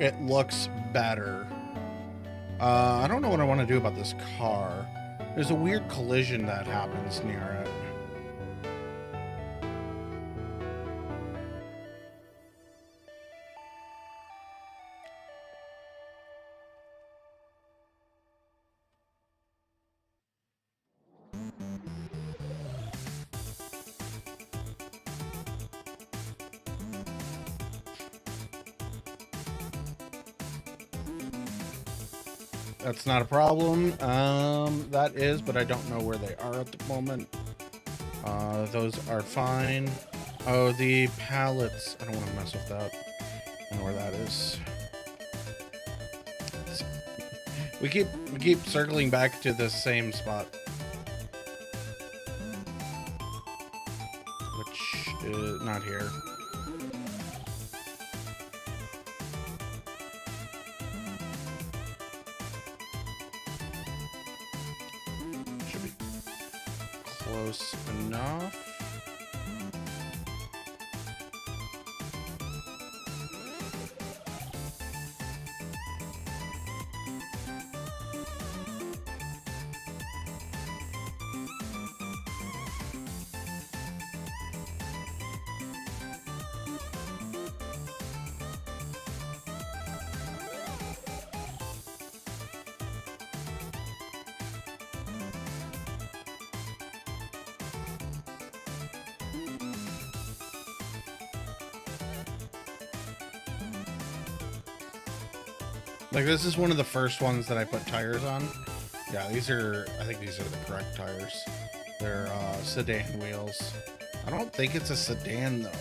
it looks better. I don't know what I want to do about this car. There's a weird collision that happens near it. That's not a problem. That is, but I don't know where they are at the moment. Those are fine. Oh, the pallets. I don't want to mess with that. I know where that is. We keep circling back to the same spot. Which is not here. Close enough. Like, this is one of the first ones that I put tires on. Yeah, I think these are the correct tires. They're sedan wheels. I don't think it's a sedan though.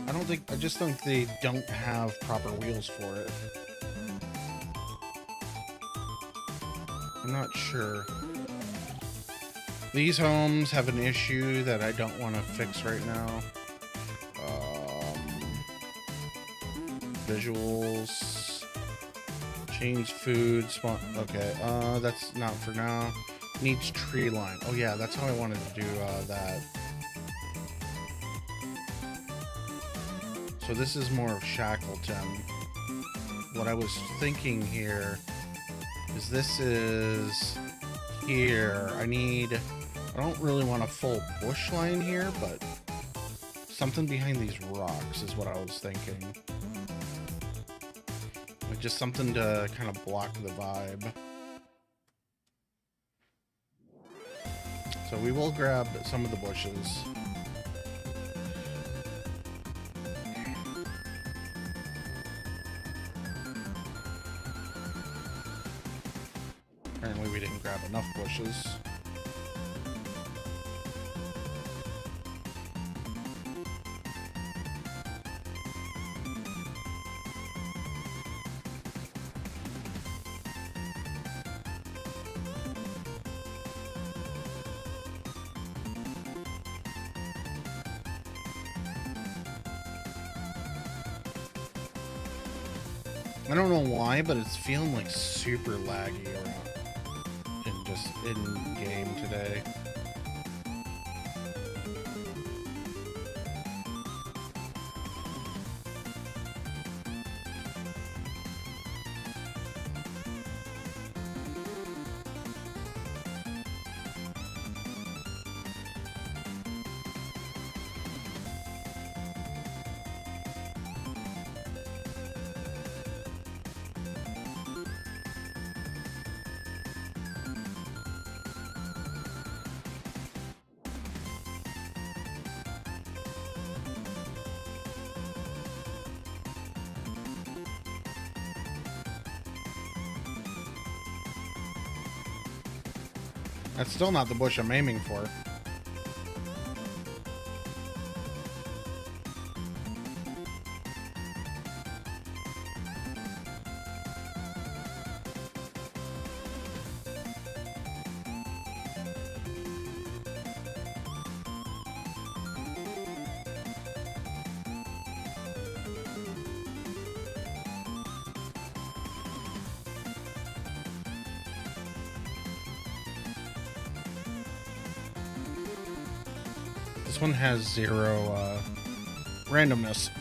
I just think they don't have proper wheels for it. I'm not sure. These homes have an issue that I don't want to fix right now. Visuals. Change food. Spawn. Okay, that's not for now. Needs tree line. Oh yeah, that's how I wanted to do that. So this is more of Shackleton. What I was thinking here is this is here. I don't really want a full bush line here, but something behind these rocks is what I was thinking. Like just something to kind of block the vibe. So we will grab some of the bushes. Apparently we didn't grab enough bushes. I don't know why, but it's feeling like super laggy around in game today. That's still not the bush I'm aiming for. This one has 0 randomness.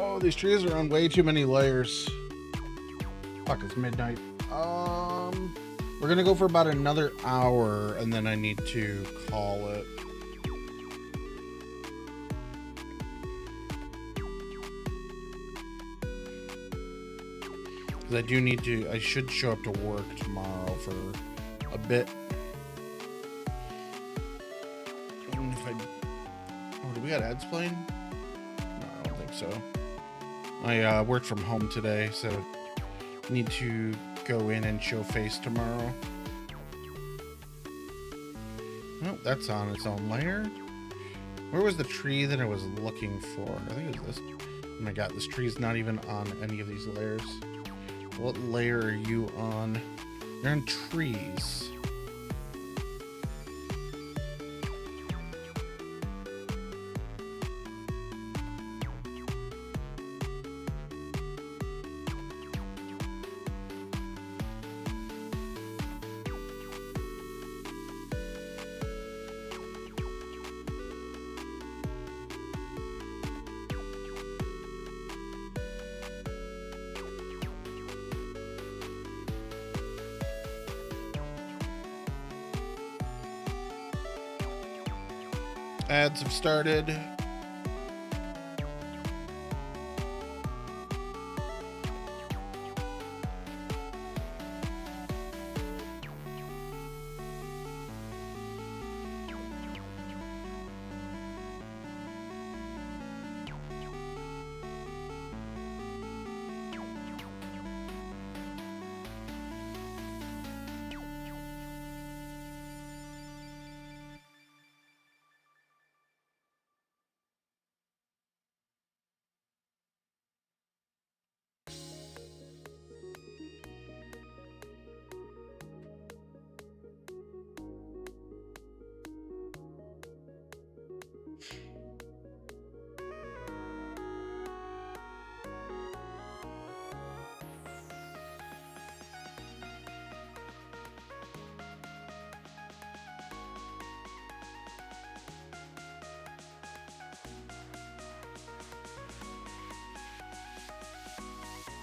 Oh, these trees are on way too many layers. Fuck, it's midnight. We're gonna go for about another hour, and then I need to call it. Because I do need to, I should show up to work tomorrow for a bit. Even if oh, do we got ads playing? No, I don't think so. I worked from home today, so need to go in and show face tomorrow. Oh, that's on its own layer. Where was the tree that I was looking for? I think it was this. Oh my god, this tree's not even on any of these layers. What layer are you on? You're on trees. Ads have started.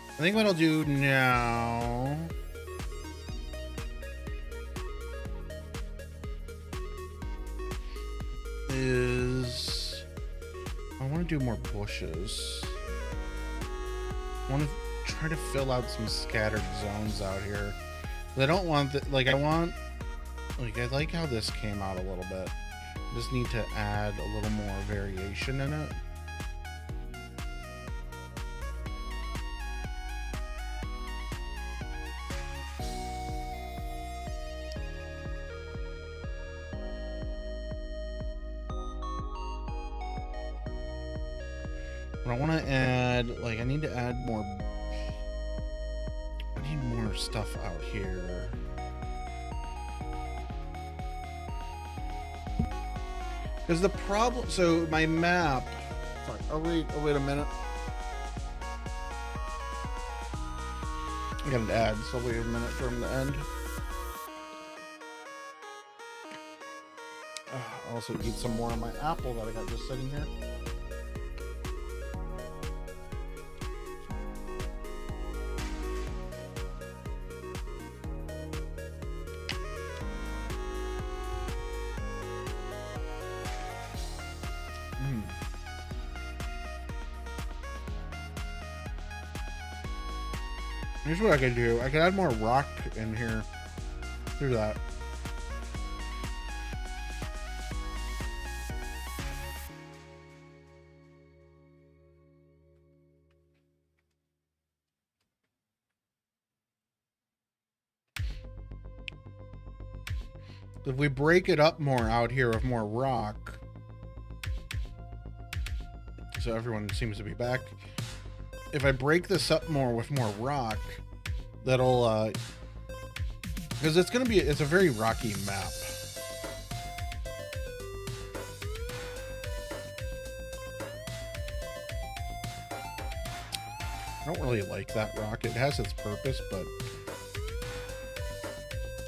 I think what I'll do now is I want to do more bushes. I want to try to fill out some scattered zones out here. But I don't want like I like how this came out a little bit. Just need to add a little more variation in it. But I want to add, like, I need to add more. I need more stuff out here. Because the problem, so my map. Sorry, I'll wait a minute. I got an ad, so I'll wait a minute for him to end. I'll also eat some more of my apple that I got just sitting here. Here's what I could do. I could add more rock in here. Do that. If we break it up more out here with more rock, so everyone seems to be back. If I break this up more with more rock, that'll because it's a very rocky map. I don't really like that rock. It has its purpose, but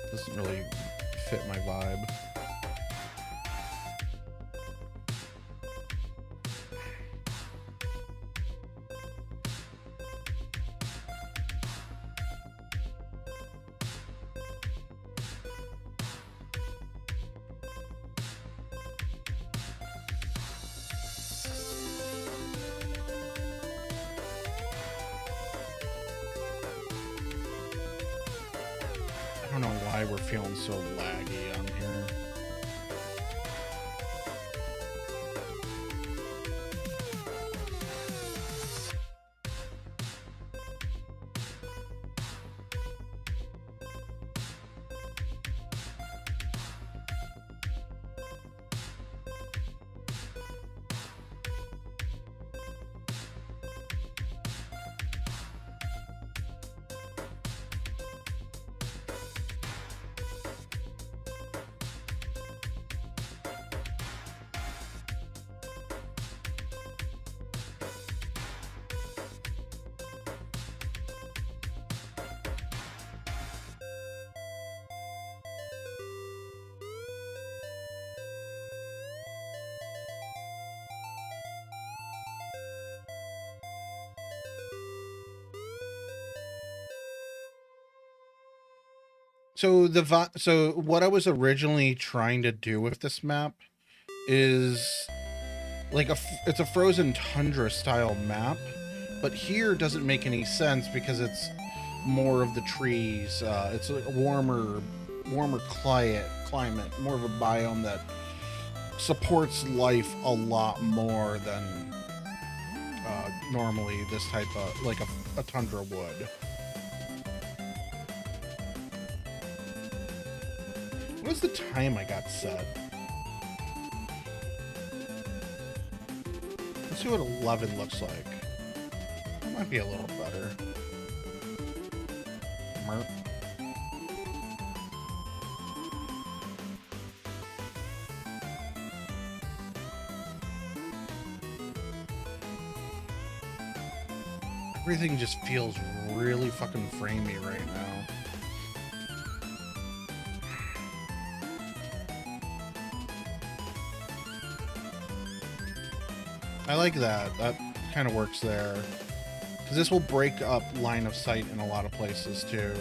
it doesn't really fit my vibe. I don't know why we're feeling so laggy on here. So what I was originally trying to do with this map is like it's a frozen tundra style map, but here doesn't make any sense because it's more of the trees. It's like a warmer climate, more of a biome that supports life a lot more than normally this type of, like a tundra would. What's the time I got set? Let's see what 11 looks like. That might be a little better. Merp. Everything just feels really fucking framey right now. I like that. That kind of works there. Because this will break up line of sight in a lot of places too.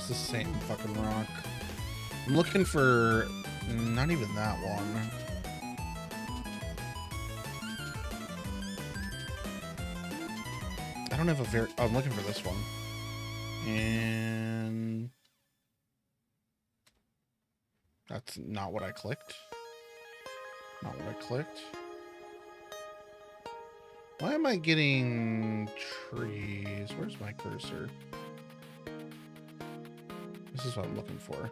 The same fucking rock. I'm looking for not even that one. I don't have a very... Oh, I'm looking for this one. And... that's not what I clicked. Not what I clicked. Why am I getting trees? Where's my cursor? This is what I'm looking for.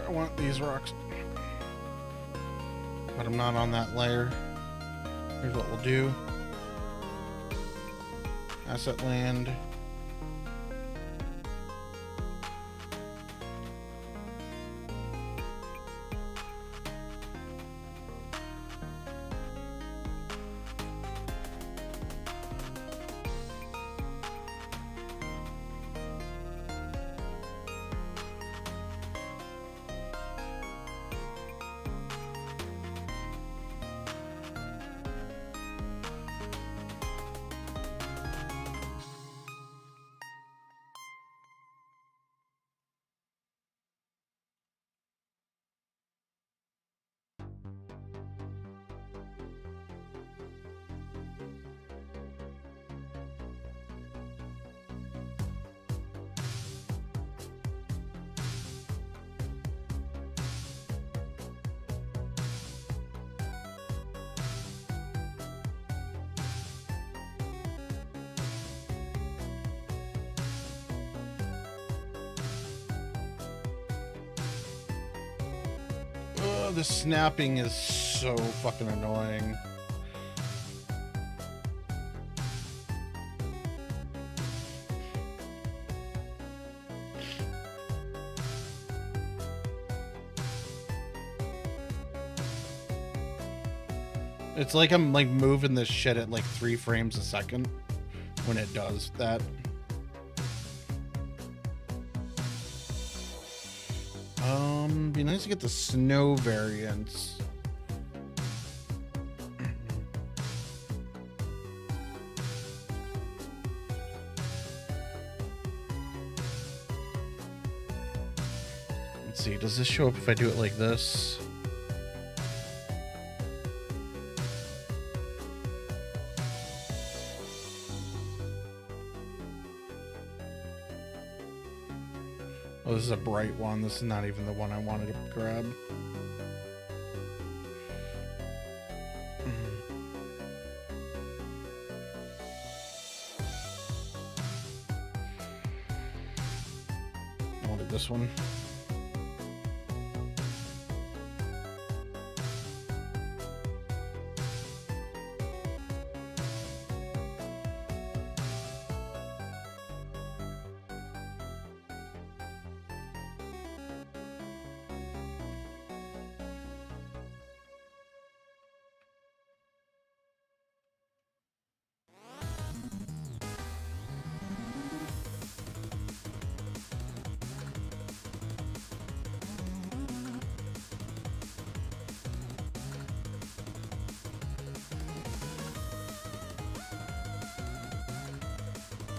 I want these rocks, but I'm not on that layer. Here's what we'll do. Asset land. The snapping is so fucking annoying. It's like I'm like moving this shit at like 3 frames a second when it does that. Be nice to get the snow variants. see. Does this show up if I do it like this? Oh, this is a bright one. This is not even the one I wanted to grab. I wanted this one.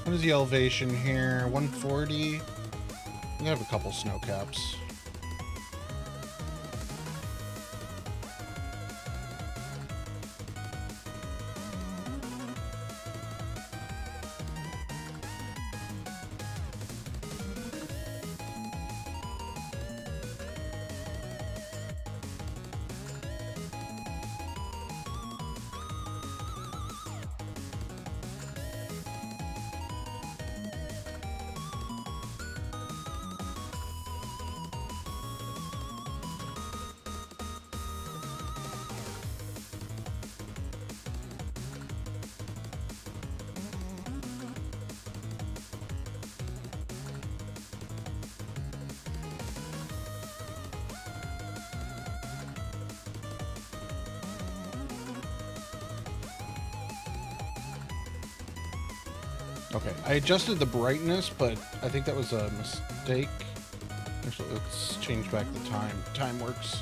What is the elevation here? 140. We have a couple snow caps. Okay, I adjusted the brightness, but I think that was a mistake. Actually, let's change back the time. Time works.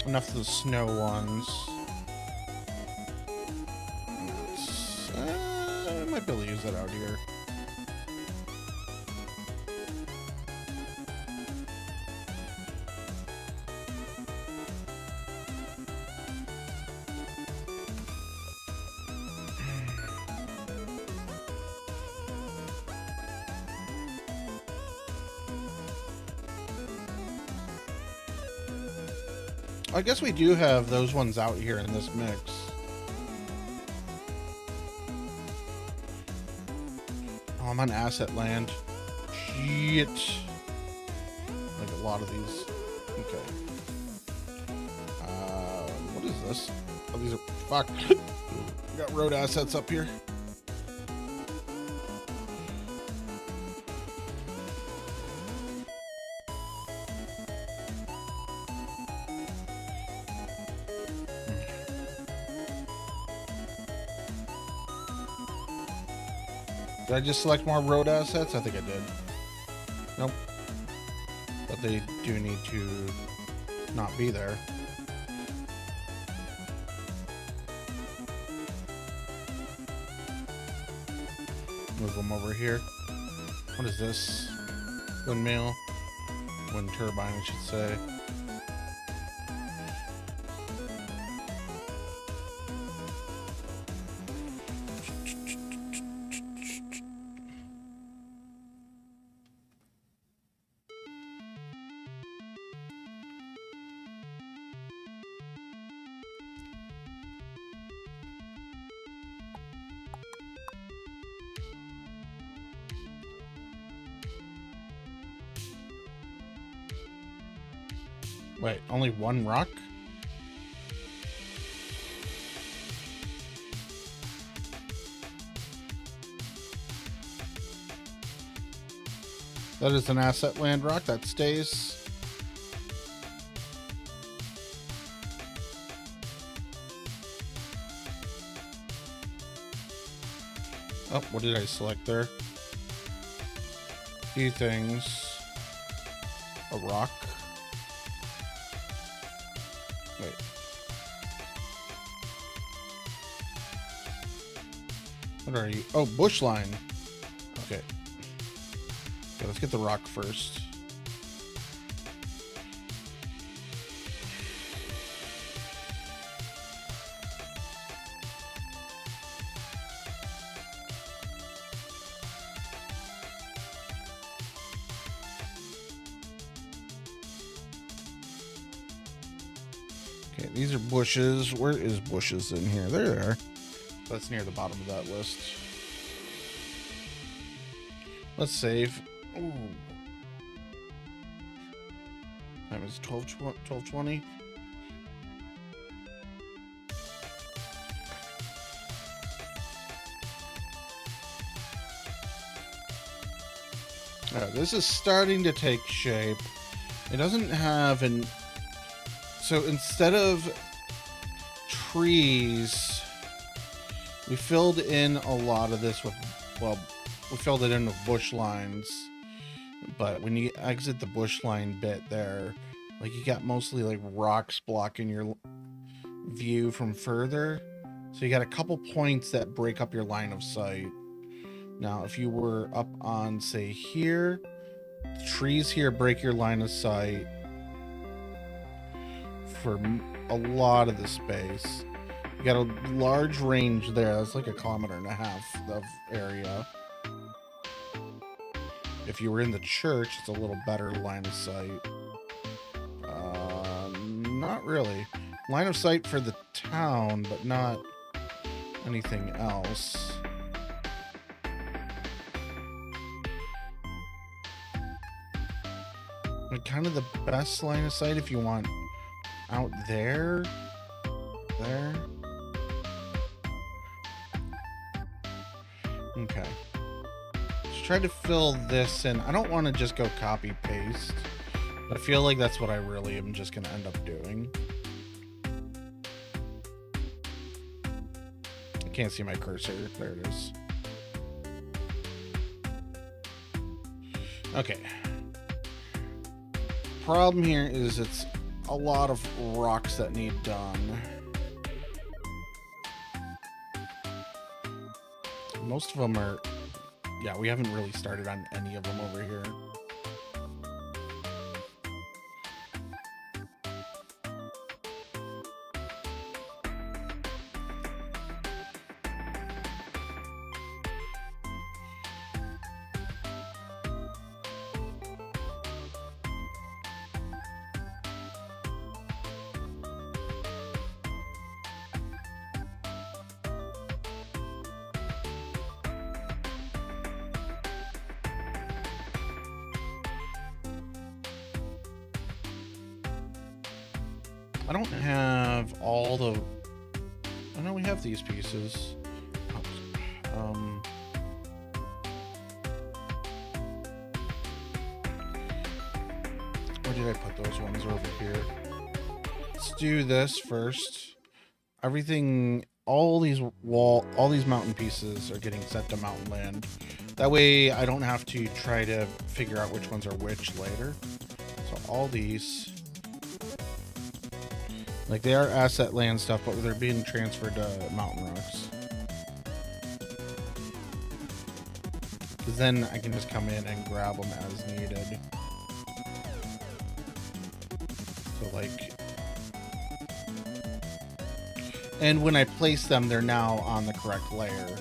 Enough of the snow ones. I might be able to use that out here. I guess we do have those ones out here in this mix. Oh, I'm on asset land. Shit. Like a lot of these. Okay. What is this? Oh, these are... Fuck. We got road assets up here. Did I just select more road assets? I think I did. Nope. But they do need to not be there. Move them over here. What is this? Windmill? Wind turbine, I should say. Wait, only one rock? That is an asset land rock that stays. Oh, what did I select there? Few things. A rock. Wait. What are you? Oh, bush line. Okay. Okay, let's get the rock first. Okay, these are bushes. Where is bushes in here? There they are. That's near the bottom of that list. Let's save. Ooh. That was 12:20. This is starting to take shape. It doesn't have an... So instead of trees, we filled in a lot of this with... Well, we filled it in with bush lines. But when you exit the bush line bit there, like you got mostly like rocks blocking your view from further. So you got a couple points that break up your line of sight. Now, if you were up on, say, here, the trees here break your line of sight for a lot of the space. You got a large range there. That's like 1.5 kilometers of area. If you were in the church, it's a little better line of sight. Not really. Line of sight for the town, but not anything else. And kind of the best line of sight if you want out there. There. Okay. Try to fill this in. I don't want to just go copy paste, but I feel like that's what I really am just going to end up doing. I can't see my cursor. There it is. Okay. Problem here is it's a lot of rocks that need done. Most of them are... Yeah, we haven't really started on any of them over here. I don't have all the... I know we have these pieces. Where did I put those ones over here? Let's do this first. Everything, all these mountain pieces are getting set to mountain land. That way I don't have to try to figure out which ones are which later. So all these... Like, they are asset land stuff, but they're being transferred to mountain rocks. Because then I can just come in and grab them as needed. So like... And when I place them, they're now on the correct layer.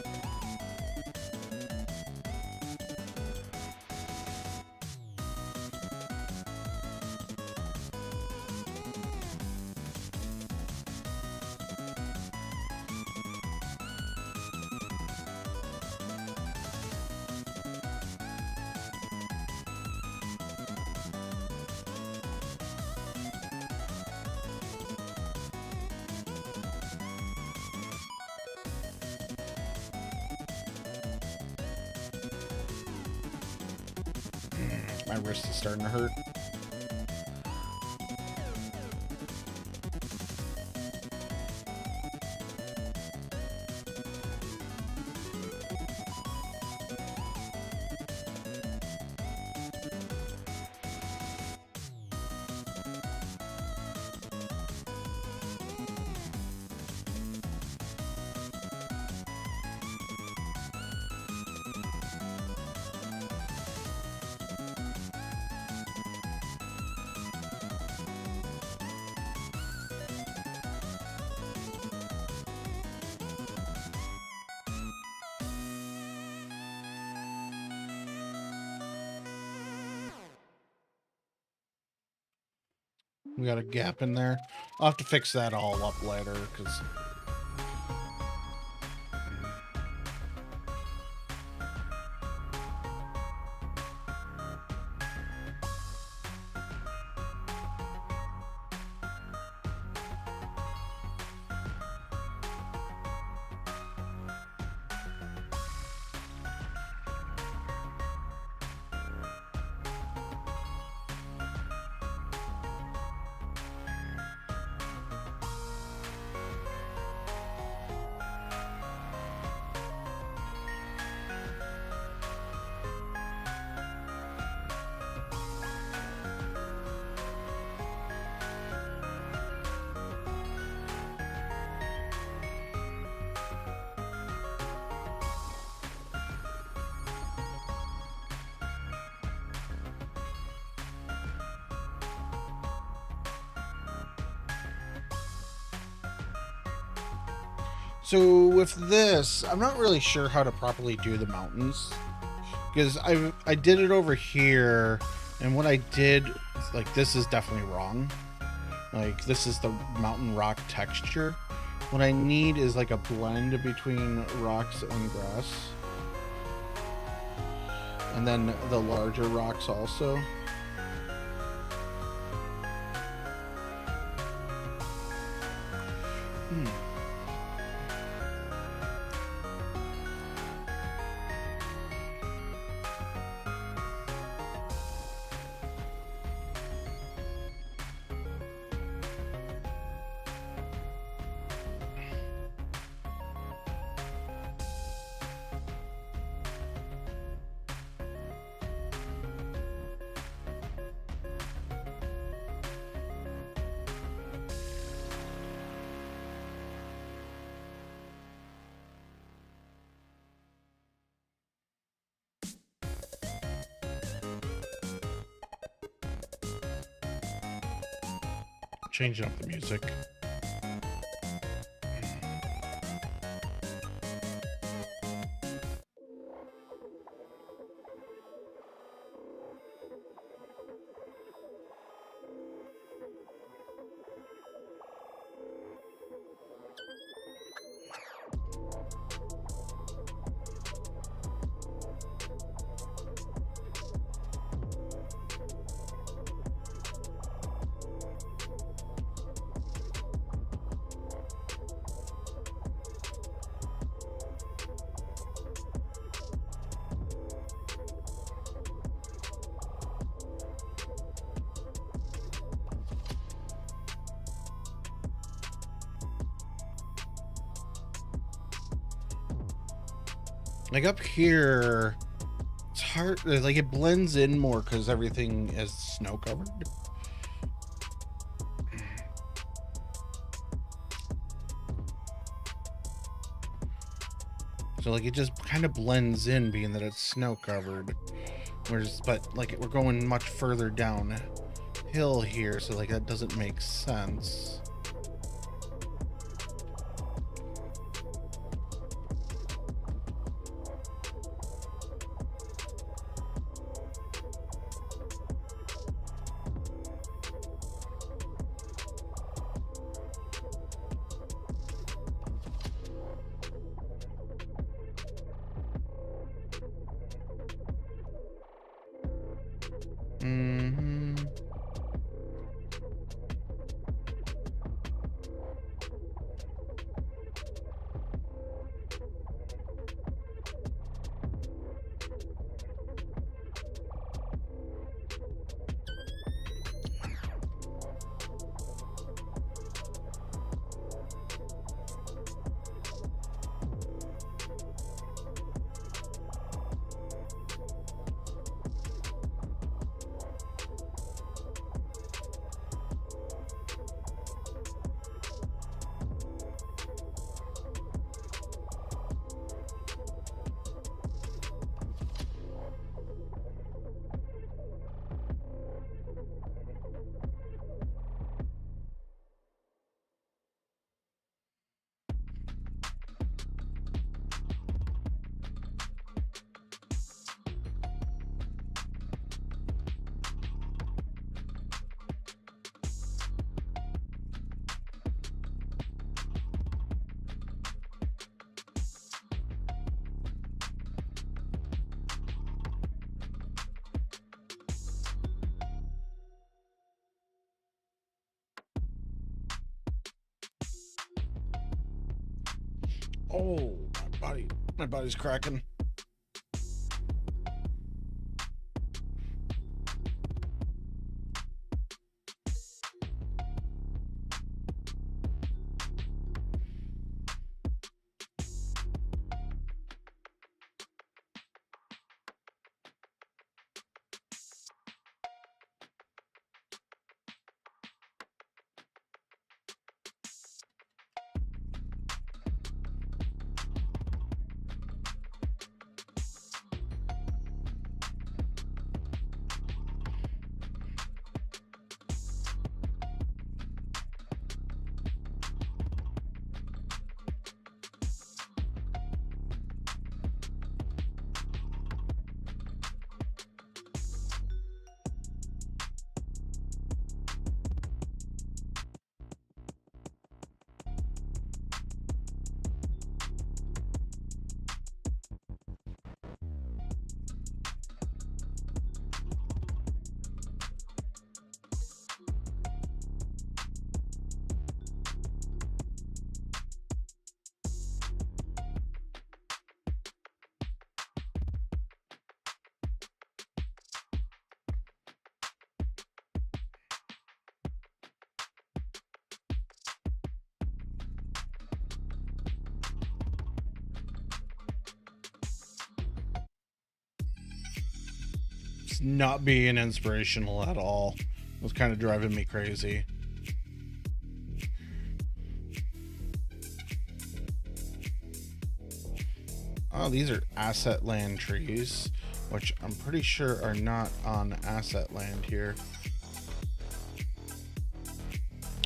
My wrist is starting to hurt. We got a gap in there. I'll have to fix that all up later, because... So with this, I'm not really sure how to properly do the mountains, because I did it over here, and what I did, like, this is definitely wrong. Like, this is the mountain rock texture. What I need is like a blend between rocks and grass, and then the larger rocks also. Changing up the music. Like up here, it's hard, like it blends in more because everything is snow covered. So like it just kind of blends in, being that it's snow covered. Whereas, but like we're going much further downhill here, so like that doesn't make sense. Oh, my body's cracking. It's not being inspirational at all. It was kind of driving me crazy. Oh, these are asset land trees, which I'm pretty sure are not on asset land here.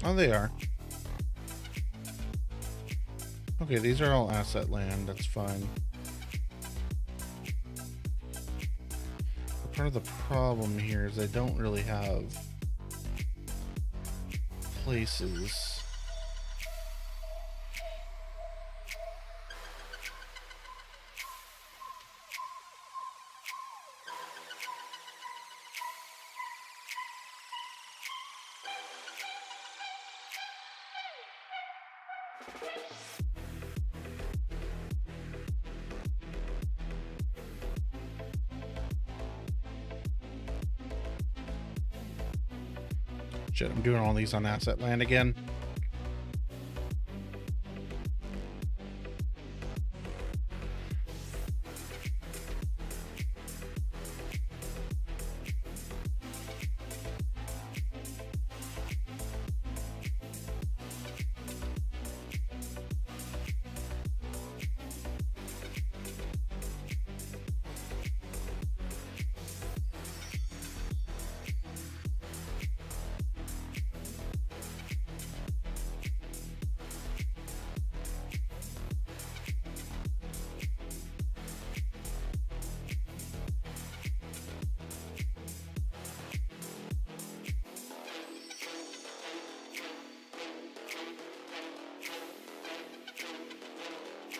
Oh, they are. Okay, these are all asset land. That's fine. But part of the problem here is I don't really have places. Shit, I'm doing all these on asset land again.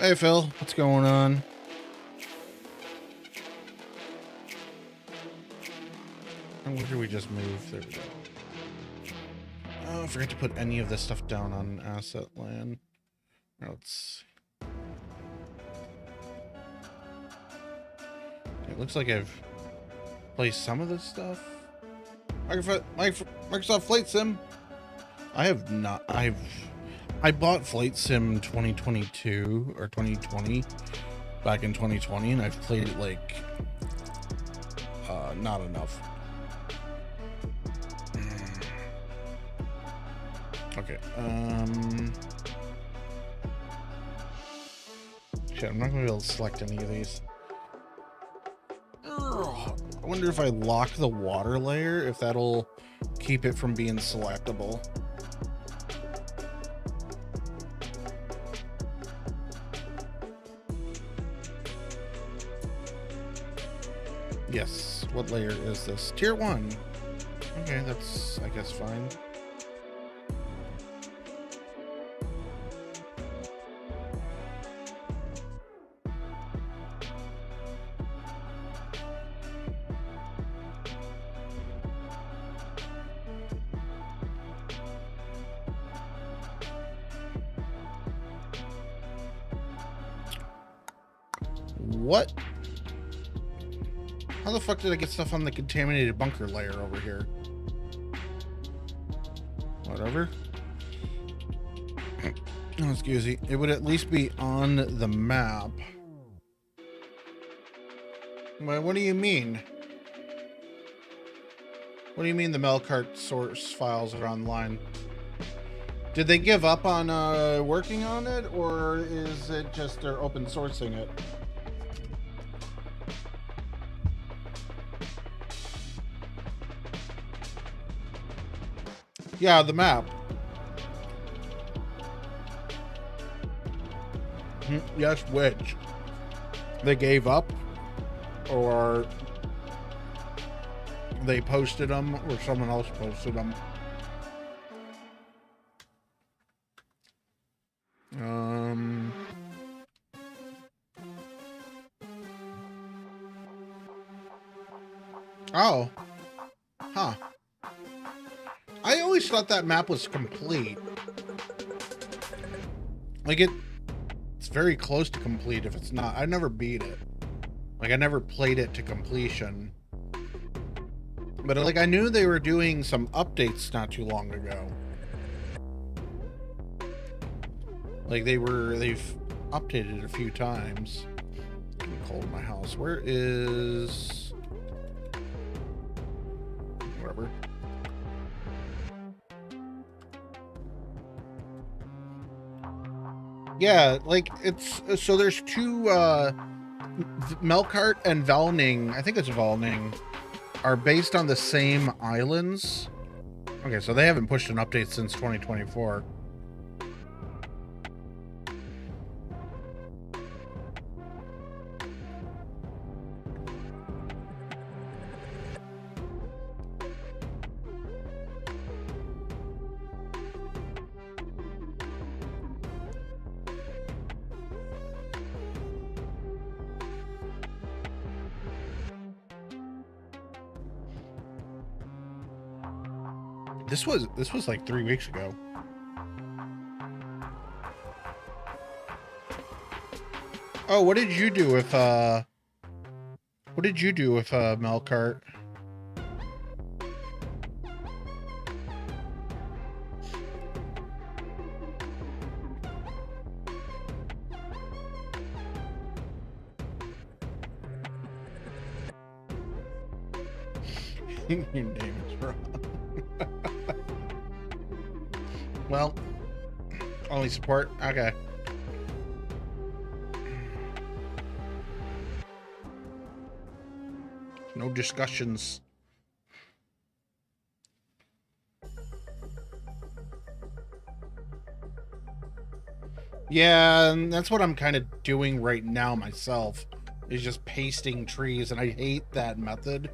Hey Phil, what's going on? Where did we just move? There we go. Oh, I forgot to put any of this stuff down on asset land. Now let's see. It looks like I've placed some of this stuff. Microsoft Flight Sim. I have not. I bought Flight Sim 2022 or 2020 back in 2020, and I've played it like not enough. Okay. Shit, I'm not gonna be able to select any of these. I wonder if I lock the water layer, if that'll keep it from being selectable. Yes. What layer is this? Tier 1. Okay, that's, I guess, fine. What? How the fuck did I get stuff on the contaminated bunker layer over here? Whatever. Oh, excuse me. It would at least be on the map. Well, what do you mean? What do you mean the Melkart source files are online? Did they give up on working on it, or is it just they're open sourcing it? Yeah, the map. Yes, which? They gave up? Or they posted them, or someone else posted them? Oh. Huh. I always thought that map was complete. Like it's very close to complete if it's not. I never beat it. Like I never played it to completion. But like I knew they were doing some updates not too long ago. Like they've updated it a few times. It's getting cold in my house. Where is whatever. Yeah, like it's so there's two Melkart and Valning, I think it's Valning, are based on the same islands. Okay, so they haven't pushed an update since 2024. This was like 3 weeks ago. Oh, what did you do with Melkart? Your name is wrong. Well, only support. Okay. No discussions. Yeah, and that's what I'm kind of doing right now myself, is just pasting trees, and I hate that method.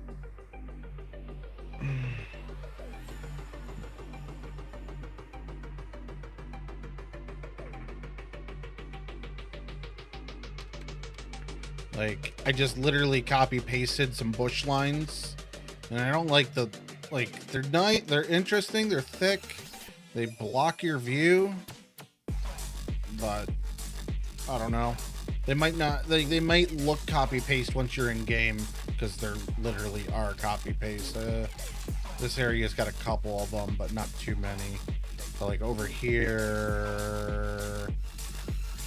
Like, I just literally copy pasted some bush lines, and I don't like the, like, they're interesting, they're thick, they block your view, but I don't know. They might not, they might look copy paste once you're in game, because they're literally are copy paste. This area's got a couple of them, but not too many. So like over here,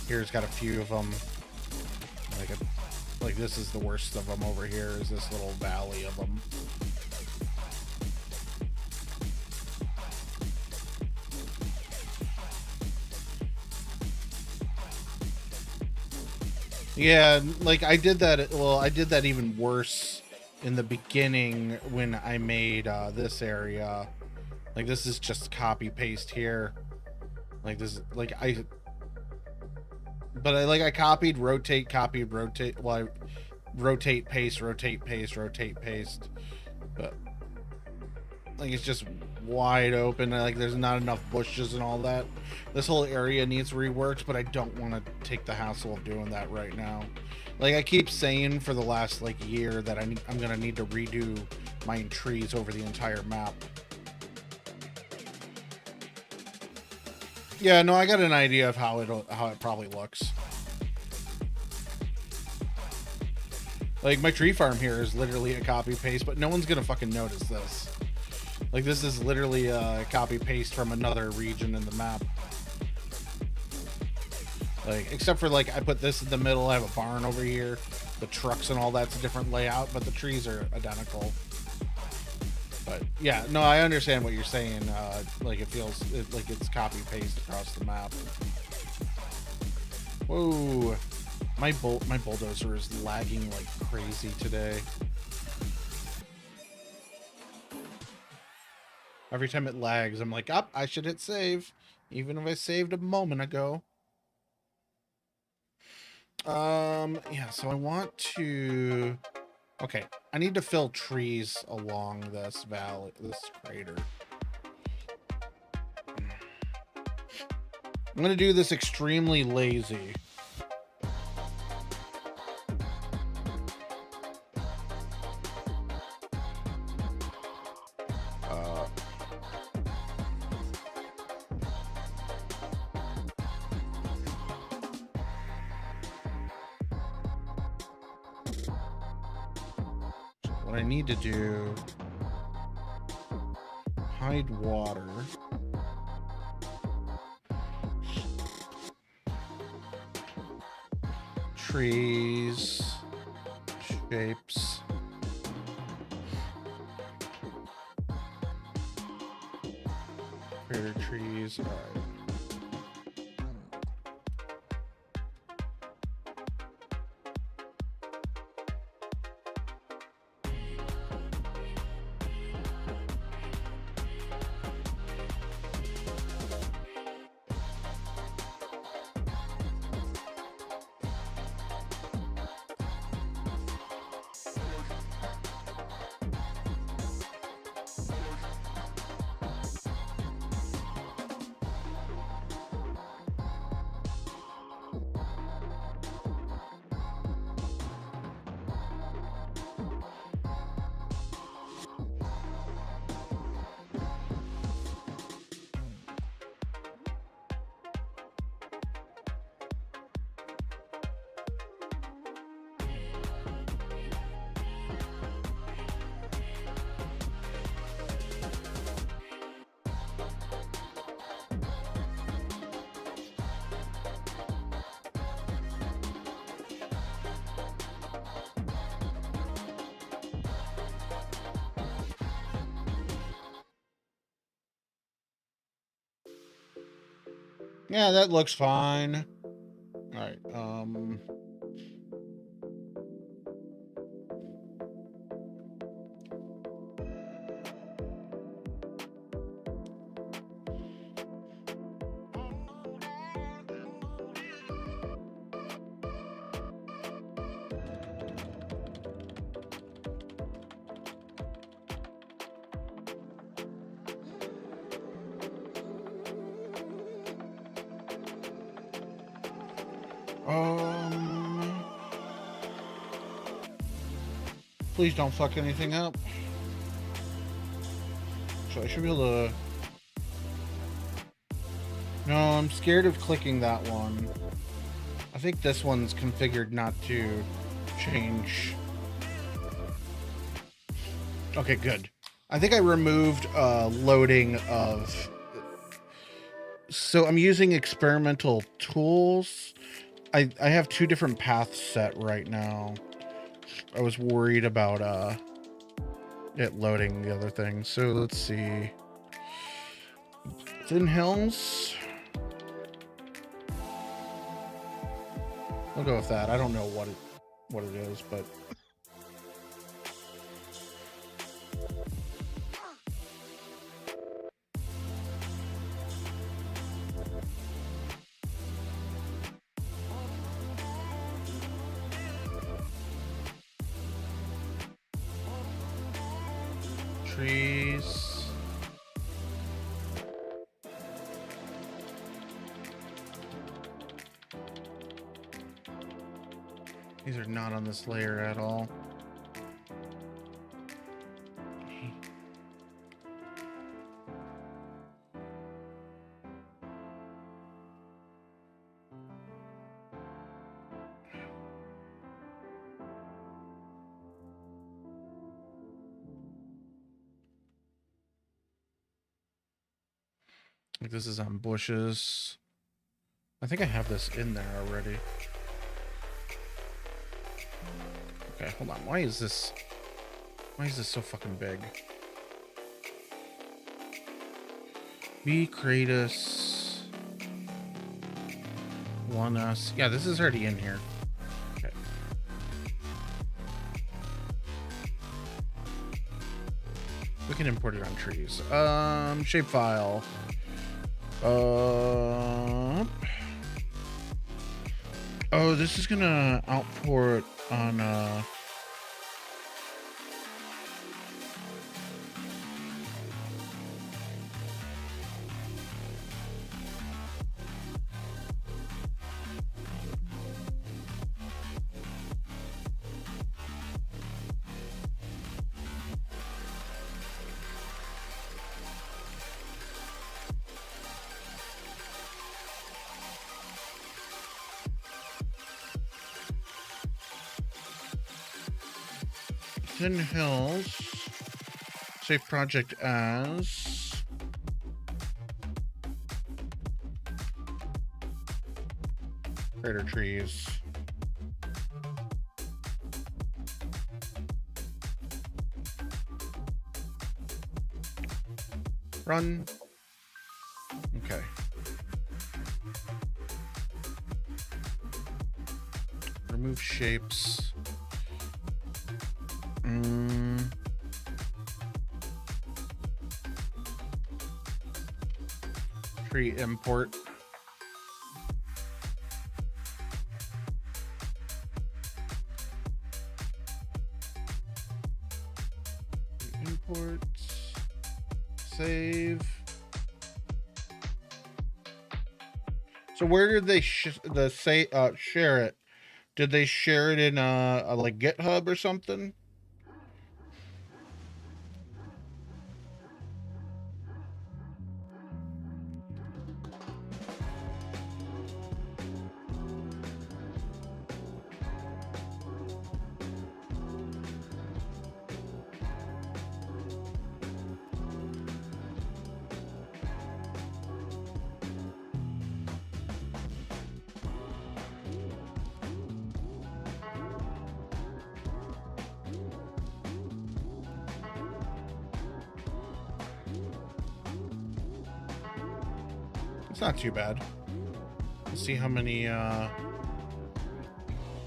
here's got a few of them. Like this is the worst of them over here, is this little valley of them. Yeah, like I did that, well, I did that even worse in the beginning when I made this area. Like this is just copy paste here. Like this, like I copied, rotate, well, I rotate, paste, rotate, paste, rotate, paste. But like it's just wide open, like there's not enough bushes and all that. This whole area needs reworked, but I don't want to take the hassle of doing that right now. Like I keep saying for the last like year that I'm gonna need to redo my trees over the entire map. Yeah, no, I got an idea of how it probably looks. Like my tree farm here is literally a copy paste, but no one's gonna fucking notice this. Like this is literally a copy paste from another region in the map. Like except for like I put this in the middle, I have a barn over here, the trucks and all that's a different layout, but the trees are identical. But yeah, no, I understand what you're saying. Like it feels like it's copy paste across the map. Whoa, my bulldozer is lagging like crazy today. Every time it lags, I'm like, I should hit save, even if I saved a moment ago. Yeah, so I want to. Okay, I need to fill trees along this valley, this crater. I'm gonna do this extremely lazy. What I need to do, hide water. Trees, shapes. Crater trees, all right. Yeah, that looks fine. All right. Please don't fuck anything up. So I should be able to... No, I'm scared of clicking that one. I think this one's configured not to change. Okay, good. I think I removed loading of... So I'm using experimental tools. I have 2 different paths set right now. I was worried about it loading the other thing. So let's see. Thin Hills. We'll go with that. I don't know what it is, but trees. These are not on this layer at all. Like this is on bushes. I think I have this in there already. Okay, hold on. Why is this so fucking big? B Kratos 1S. Yeah, this is already in here. Okay. We can import it on trees. Shapefile. Oh, this is gonna output on Thin Hills. Save project as Crater Trees. Run. Okay. Remove shapes. Tree import. Import. Save. So where did they share it? Did they share it in like GitHub or something? It's not too bad. Let's see how many are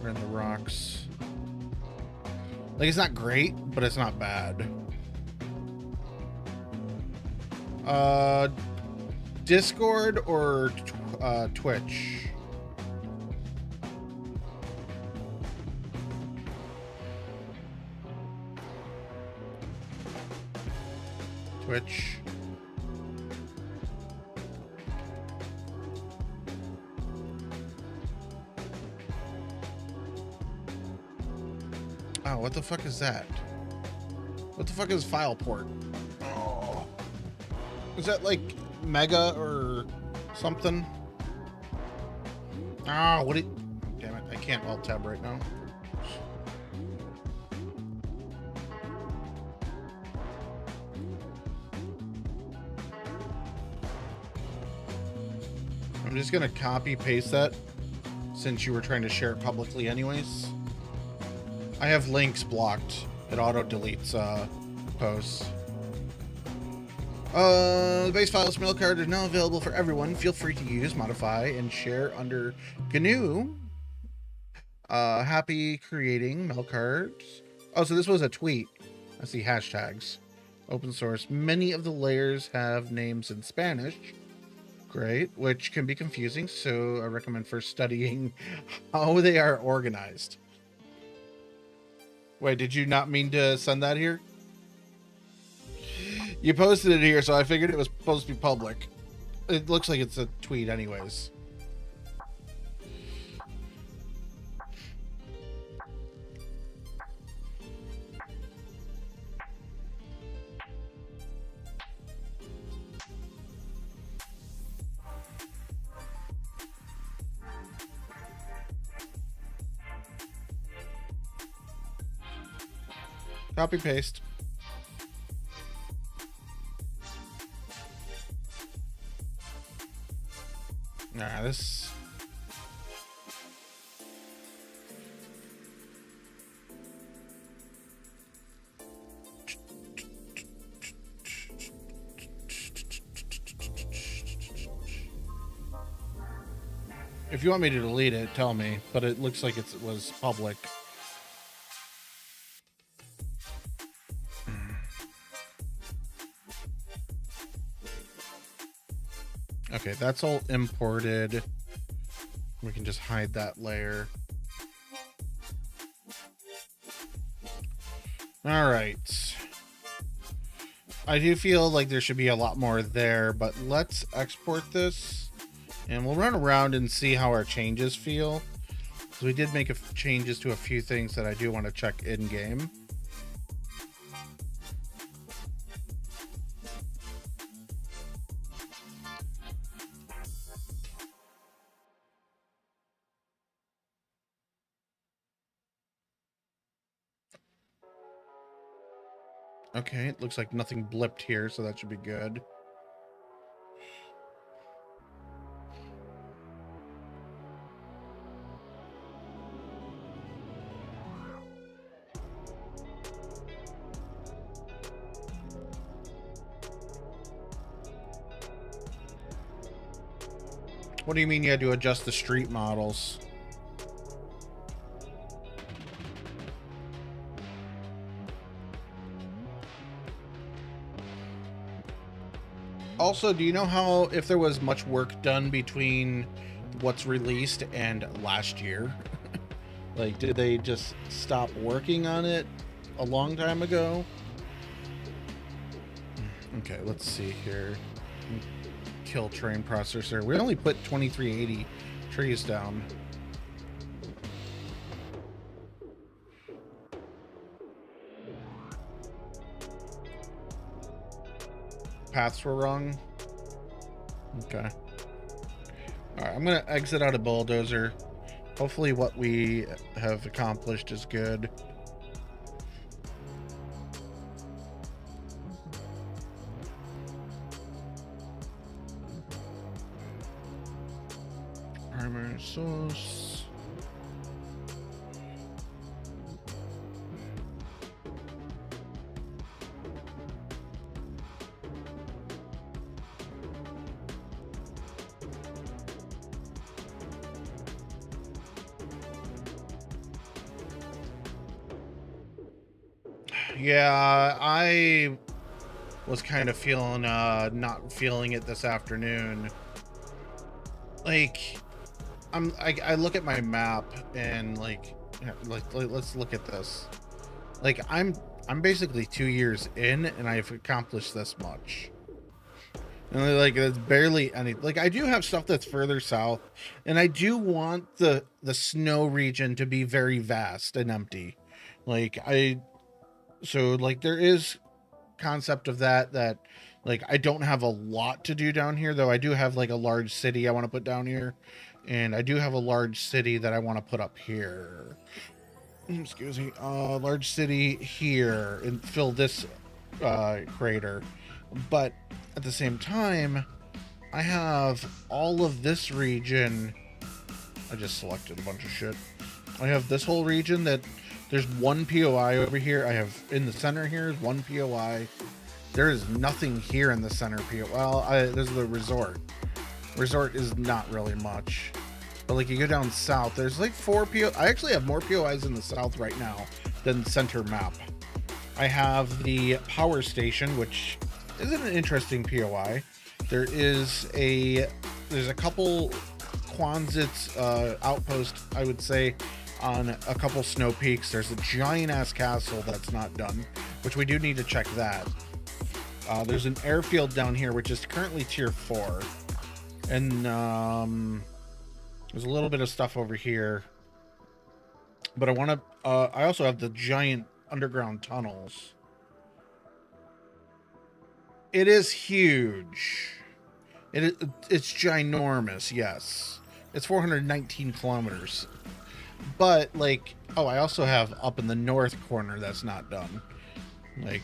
in the rocks. Like, it's not great, but it's not bad. Discord or Twitch? Twitch. Oh, what the fuck is that? What the fuck is file port? Oh. Is that like Mega or something? Ah, what it? Damn it, I can't alt tab right now. I'm just gonna copy paste that since you were trying to share it publicly anyways. I have links blocked. It auto deletes posts. The base file smell card is now available for everyone. Feel free to use, modify, and share under GNU. Happy creating mail cards. Oh, so this was a tweet. I see hashtags. Open source. Many of the layers have names in Spanish. Great, which can be confusing, so I recommend first studying how they are organized. Wait, did you not mean to send that here? You posted it here, so I figured it was supposed to be public. It looks like it's a tweet anyways. Copy paste. Nah, this. If you want me to delete it, tell me. But it looks like it was public. Okay, that's all imported. We can just hide that layer. All right. I do feel like there should be a lot more there, but let's export this and we'll run around and see how our changes feel. So we did make changes to a few things that I do want to check in game. Okay, it looks like nothing blipped here, so that should be good. What do you mean you had to adjust the street models? Also, do you know how, if there was much work done between what's released and last year? Like, did they just stop working on it a long time ago? Okay, let's see here. Kill train processor. We only put 2380 trees down. Paths were wrong. Okay. All right, I'm gonna exit out of bulldozer. Hopefully what we have accomplished is good. Primary source. Yeah, I was kind of feeling not feeling it this afternoon. Like I look at my map and like let's look at this. Like I'm basically 2 years in and I've accomplished this much. And like it's barely any, like I do have stuff that's further south and I do want the snow region to be very vast and empty. Like so like there is concept of that like I don't have a lot to do down here, though I do have like a large city I want to put down here, and I do have a large city that I want to put up here. Excuse me. Large city here and fill this crater. But at the same time, I have all of this region. I just selected a bunch of shit. I have this whole region that there's one POI over here. I have in the center here is one POI. There is nothing here in the center POI. Well, there's the resort. Resort is not really much. But like you go down south, there's like 4 POI. I actually have more POIs in the south right now than center map. I have the power station, which is an interesting POI. There's a couple Quonsets outpost, I would say, on a couple snow peaks. There's a giant ass castle that's not done, which we do need to check that. There's an airfield down here, which is currently tier 4. And there's a little bit of stuff over here. But I want to, I also have the giant underground tunnels. It is huge. It's ginormous, yes. It's 419 kilometers. But, like, oh, I also have up in the north corner that's not done. Like,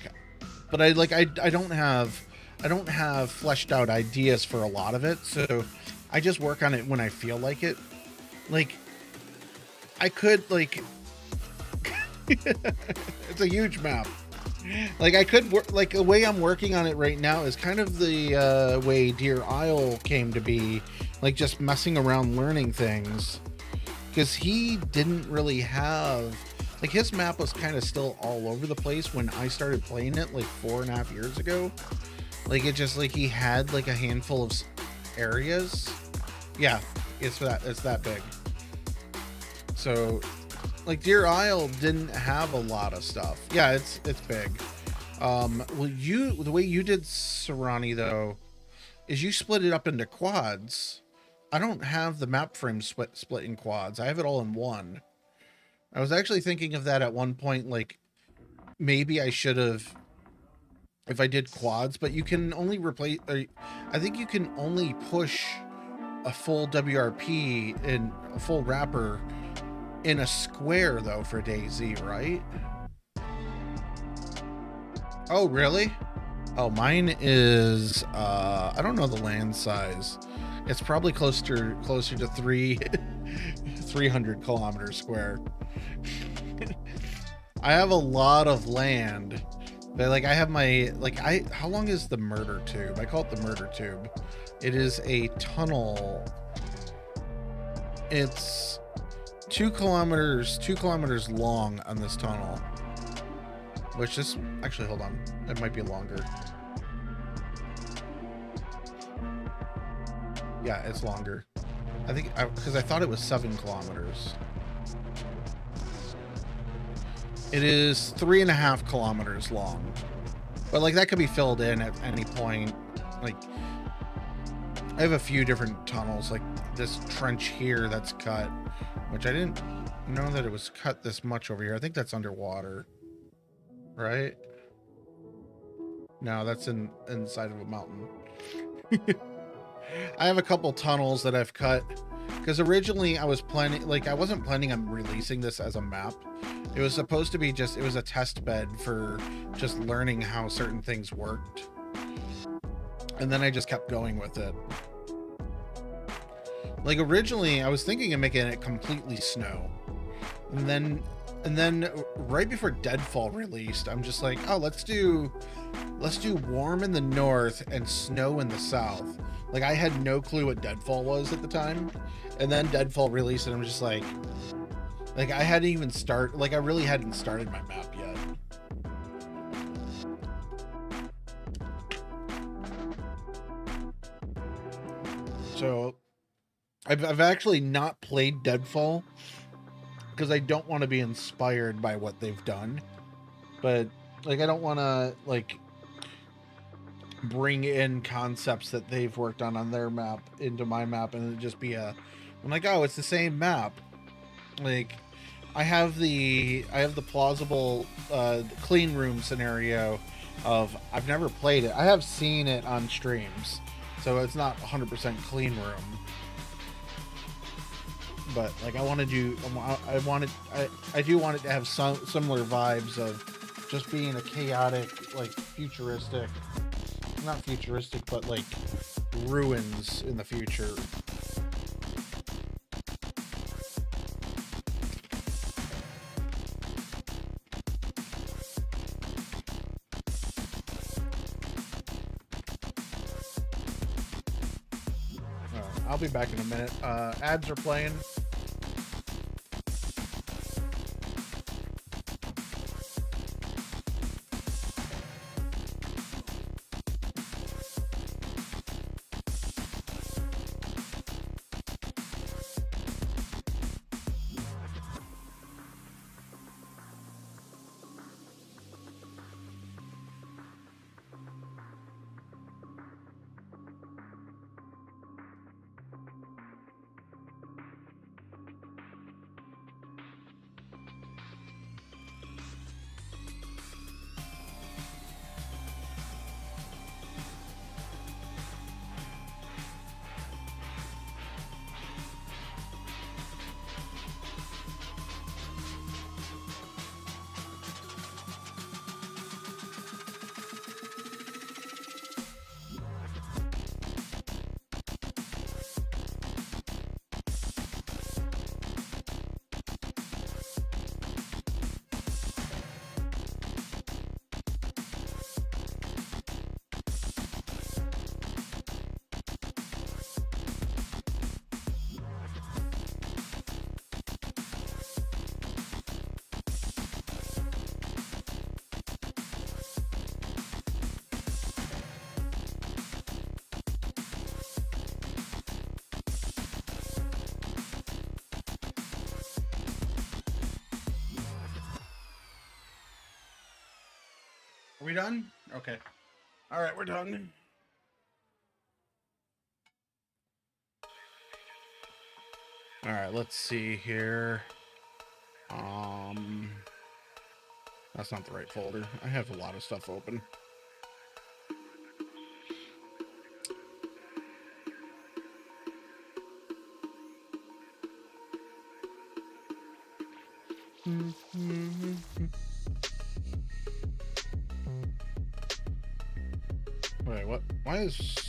but I don't have fleshed out ideas for a lot of it, so I just work on it when I feel like it. Like, I could, like, it's a huge map. Like, I could work, like, the way I'm working on it right now is kind of the way Deer Isle came to be, like, just messing around learning things. Because he didn't really have, like, his map was kind of still all over the place when I started playing it, like, 4.5 years ago. Like, it just, like, he had, like, a handful of areas. Yeah, it's that big. So, like, Deer Isle didn't have a lot of stuff. Yeah, it's big. Well, the way you did Serrani, though, is you split it up into quads. I don't have the map frame split in quads. I have it all in one. I was actually thinking of that at one point, like, maybe I should have, if I did quads, but you can only replace, I think you can only push a full WRP in a full wrapper in a square, though, for DayZ, right? Oh, really? Oh, mine is, I don't know the land size. It's probably closer to 300 kilometers square. I have a lot of land. But, like, I have my, like, how long is the murder tube? I call it the murder tube. It is a tunnel. It's 2 kilometers long on this tunnel. Which is, actually, hold on. It might be longer. Yeah, it's longer. I think, because I thought it was 7 kilometers. It is 3.5 kilometers long. But, like, that could be filled in at any point. Like, I have a few different tunnels, like this trench here that's cut, which I didn't know that it was cut this much over here. I think that's underwater, right? No, that's inside of a mountain. I have a couple tunnels that I've cut because originally I was planning, like, I wasn't planning on releasing this as a map. It was supposed to be just, it was a test bed for just learning how certain things worked. And then I just kept going with it. Like, originally I was thinking of making it completely snow. And then right before Deadfall released, I'm just like, oh, let's do warm in the north and snow in the south. Like, I had no clue what Deadfall was at the time. And then Deadfall released and I'm just like I hadn't even I really hadn't started my map yet. So I've actually not played Deadfall because I don't want to be inspired by what they've done. But, like, I don't want to, like, bring in concepts that they've worked on their map into my map and it just be I'm like, oh, it's the same map. Like, I have the plausible clean room scenario of I've never played it. I have seen it on streams, so it's not 100% clean room. But like I do want it to have some similar vibes of just being a chaotic, like futuristic, not futuristic, but like ruins in the future. I'll be back in a minute. Ads are playing. Are we done? Okay. All right, we're done. All right, let's see here. That's not the right folder. I have a lot of stuff open. Wait, what? Why is...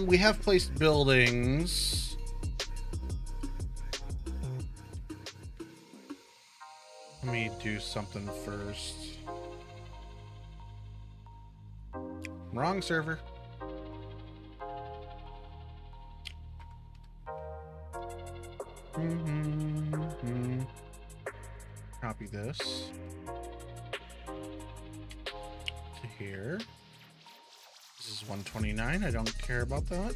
we have placed buildings. Let me do something first. Wrong server. Copy this to here. This is 129. I don't care about that.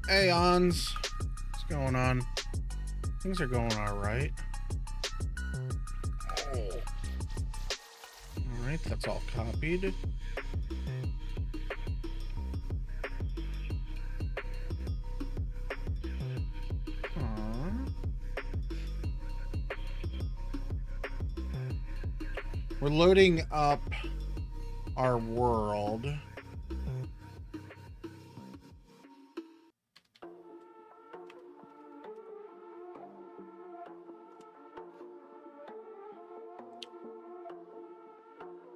Hey, Ons. What's going on? Things are going all right. All right, that's all copied. We're loading up our world.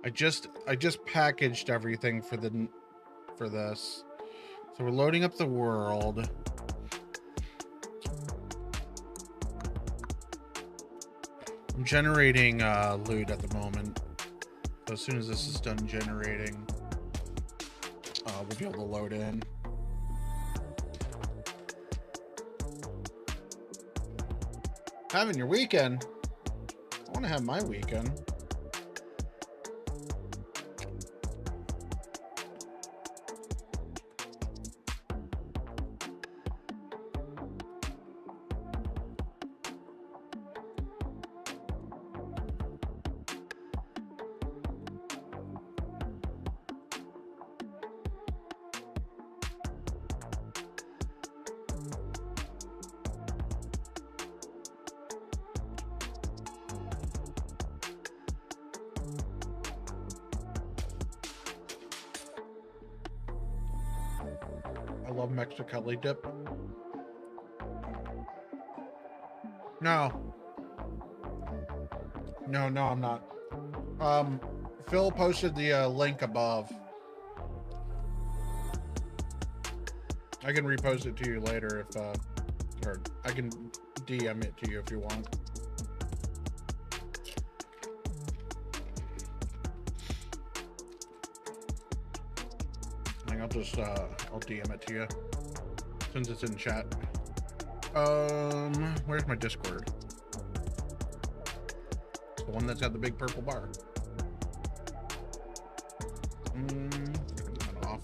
I just packaged everything for this. So we're loading up the world. I'm generating loot at the moment. So as soon as this is done generating, we'll be able to load in. Having your weekend? I want to have my weekend. I love Mexicali dip. No, I'm not. Phil posted the link above. I can repost it to you later if, or I can DM it to you if you want. I think I'll just, I'll DM it to you since it's in chat. Where's my Discord? It's the one that's got the big purple bar. Turn that off.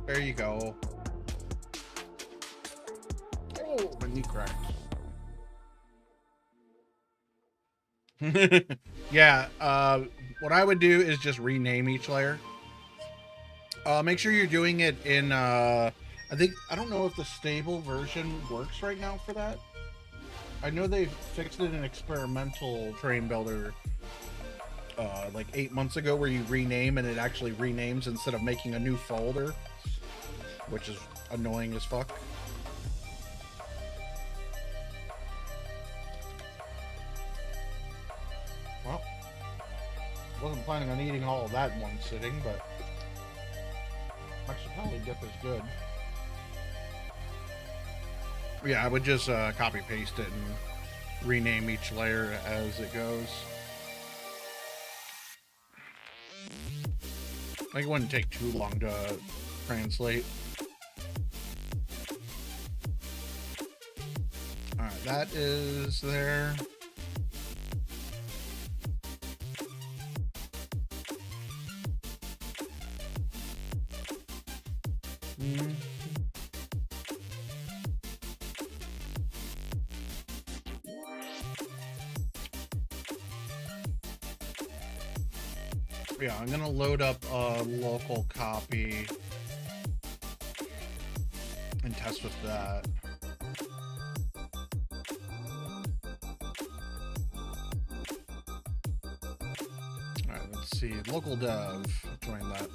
There you go. Oh, my knee cracked. Yeah, what I would do is just rename each layer. Make sure you're doing it in, I don't know if the stable version works right now for that. I know they fixed it in experimental terrain builder, like 8 months ago, where you rename and it actually renames instead of making a new folder, which is annoying as fuck. Well, wasn't planning on eating all of that in one sitting, but Mexicali dip is good. Yeah, I would just copy paste it and rename each layer as it goes. I think it wouldn't take too long to translate. Alright, that is there. Yeah, I'm gonna load up a local copy and test with that. Alright, let's see. Local dev, join that.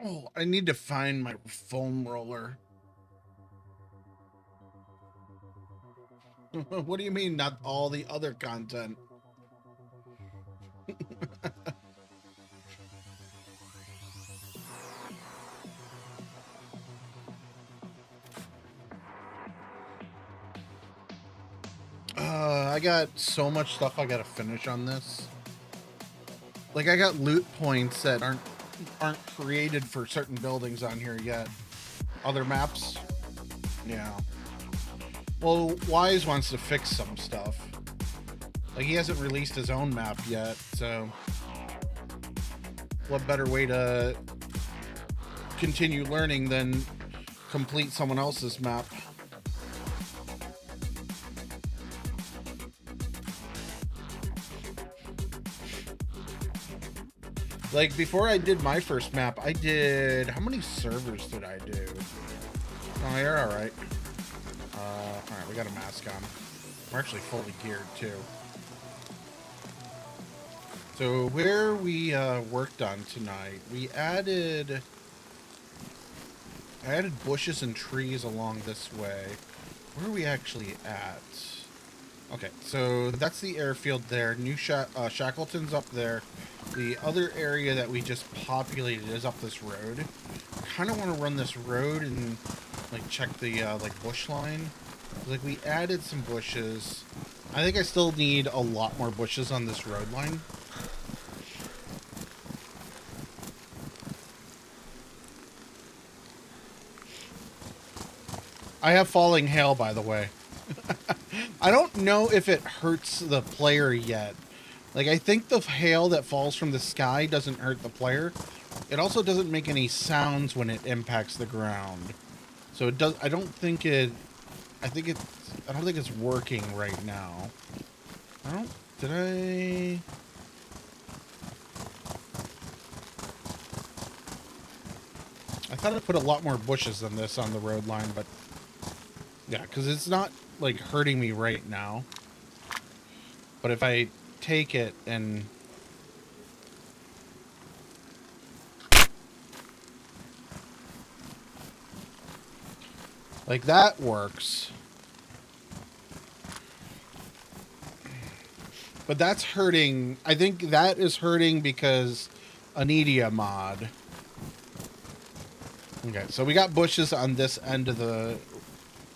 Oh, I need to find my foam roller. What do you mean, not all the other content? I got so much stuff I gotta finish on this. Like, I got loot points that aren't created for certain buildings on here yet. Other maps? Yeah. Well, Wise wants to fix some stuff. Like, he hasn't released his own map yet, so what better way to continue learning than complete someone else's map? Like, before I did my first map, I did... How many servers did I do? Oh, you're alright. Alright, we got a mask on. We're actually fully geared, too. So, where we worked on tonight, we added... I added bushes and trees along this way. Where are we actually at? Okay, so that's the airfield there. New Shackleton's up there. The other area that we just populated is up this road. I kind of want to run this road and like check the like bush line. Like we added some bushes. I think I still need a lot more bushes on this road line. I have falling hail, by the way. I don't know if it hurts the player yet. Like, I think the hail that falls from the sky doesn't hurt the player. It also doesn't make any sounds when it impacts the ground. So it does. I don't think it's working right now. Did I? I thought I put a lot more bushes than this on the road line, but yeah, because it's not like hurting me right now. But if I take it and like that works. But that's hurting. I think that is hurting because Anidia mod. Okay, so we got bushes on this end of the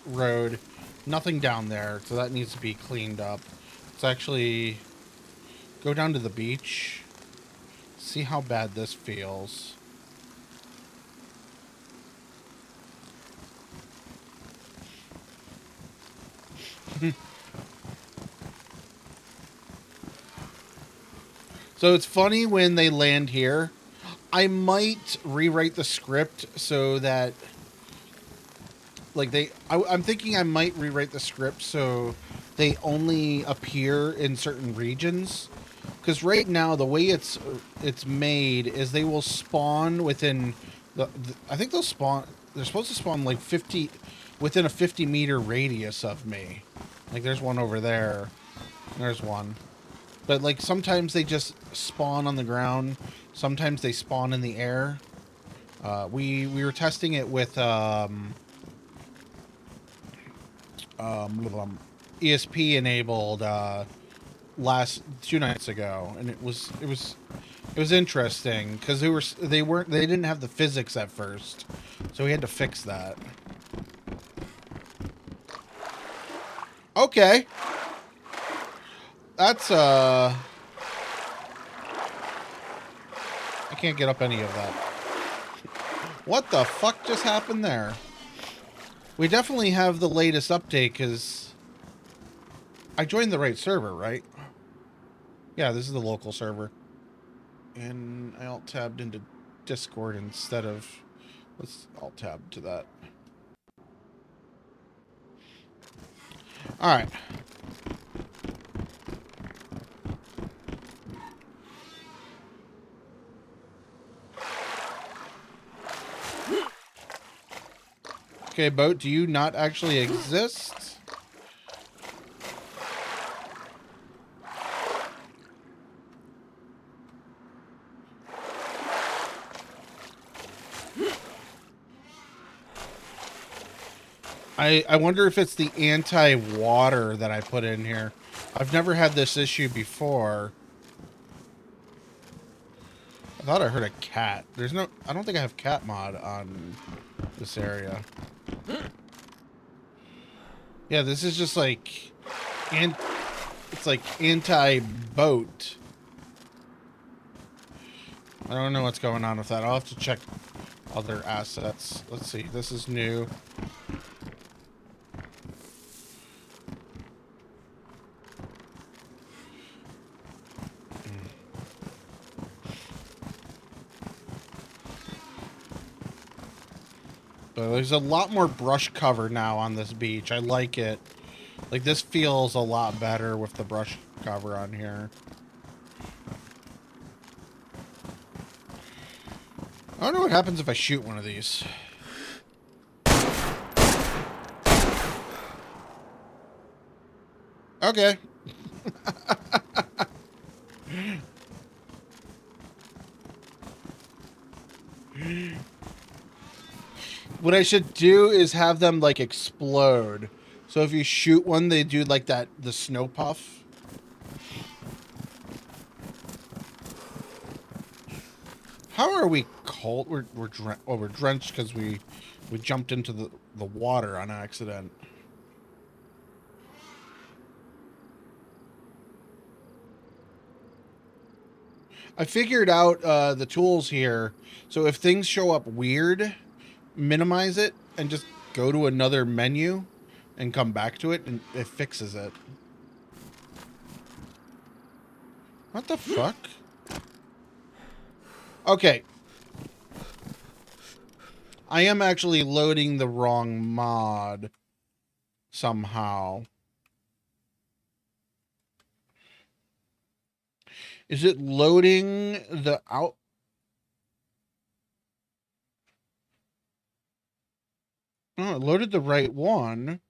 road. Nothing down there, so that needs to be cleaned up. Let's actually go down to the beach. See how bad this feels. So it's funny when they land here. I might rewrite the script so that, like, I'm thinking I might rewrite the script so they only appear in certain regions. Because right now, the way it's made is they will spawn within I think they're supposed to spawn like 50, within a 50-meter radius of me. Like, there's one over there. There's one. But, like, sometimes they just spawn on the ground. Sometimes they spawn in the air. We were testing it with ESP enabled last 2 nights ago, and it was interesting because they didn't have the physics at first, so we had to fix that. Okay. That's, I can't get up any of that. What the fuck just happened there? We definitely have the latest update, because I joined the right server, right? Yeah, this is the local server. And I alt-tabbed into Discord instead of... Let's alt-tab to that. Alright. Okay, boat, do you not actually exist? I wonder if it's the anti-water that I put in here. I've never had this issue before. I thought I heard a cat. I don't think I have cat mod on this area. Yeah, this is just like, it's like anti-boat. I don't know what's going on with that. I'll have to check other assets. Let's see. This is new. But there's a lot more brush cover now on this beach. I like it. Like, this feels a lot better with the brush cover on here. I don't know what happens if I shoot one of these. Okay. What I should do is have them like explode. So if you shoot one, they do like that, the snow puff. How are we cold? We're drenched because we jumped into the water on accident. I figured out the tools here. So if things show up weird, minimize it and just go to another menu and come back to it, and it fixes it. What the fuck? Okay. I am actually loading the wrong mod somehow. Is it loading the out? Oh, it loaded the right one.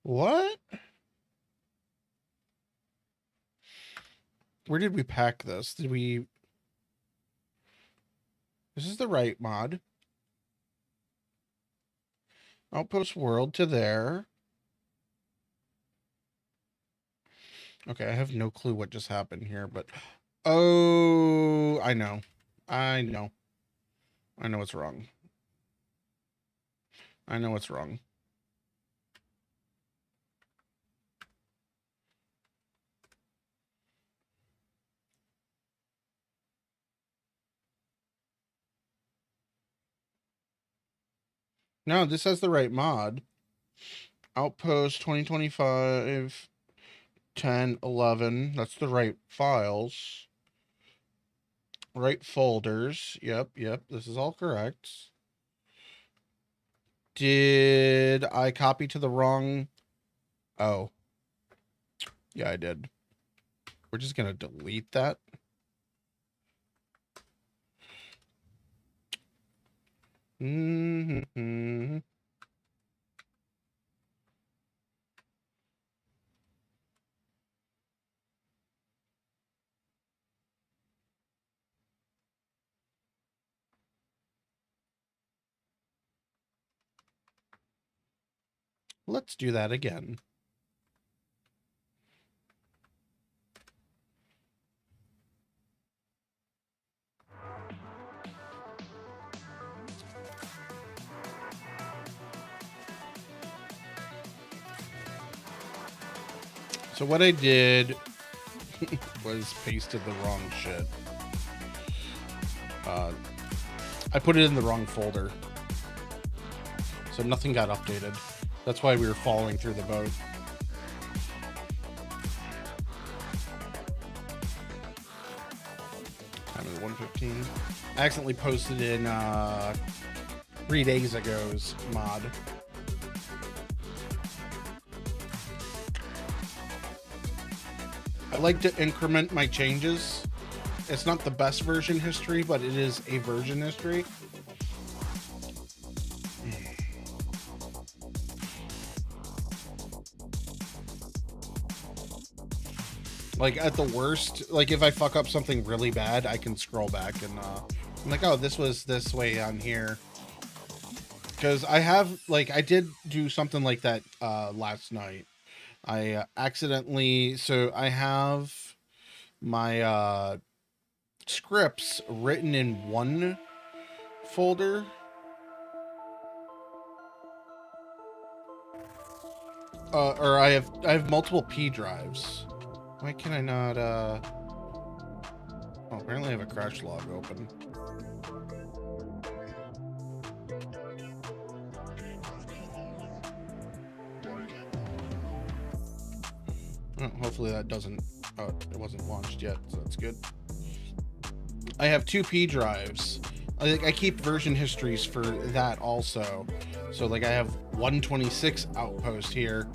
What? Where did we pack this? Did we... This is the right mod. Outpost world to there. Okay, I have no clue what just happened here, but... Oh, I know. I know. I know what's wrong. I know what's wrong. No, this has the right mod. Outpost 2025, 10, 11. That's the right files. Right folders. Yep. This is all correct. Did I copy to the wrong... Oh. Yeah, I did. We're just going to delete that. Mm-hmm. Let's do that again. So what I did was pasted the wrong shit. I put it in the wrong folder. So nothing got updated. That's why we were falling through the boat. Time is 1:15. I accidentally posted in 3 days ago's mod. I like to increment my changes. It's not the best version history, but it is a version history. Like, at the worst, like, if I fuck up something really bad, I can scroll back and, I'm like, oh, this was this way on here. Because I have, like, I did do something like that, last night. I accidentally, so I have my, scripts written in one folder. Or I have multiple P drives. Why can I not, oh, apparently I have a crash log open. Oh, hopefully that doesn't, oh, it wasn't launched yet, so that's good. I have 2 P drives. I keep version histories for that also. So, like, I have 126 Outpost here.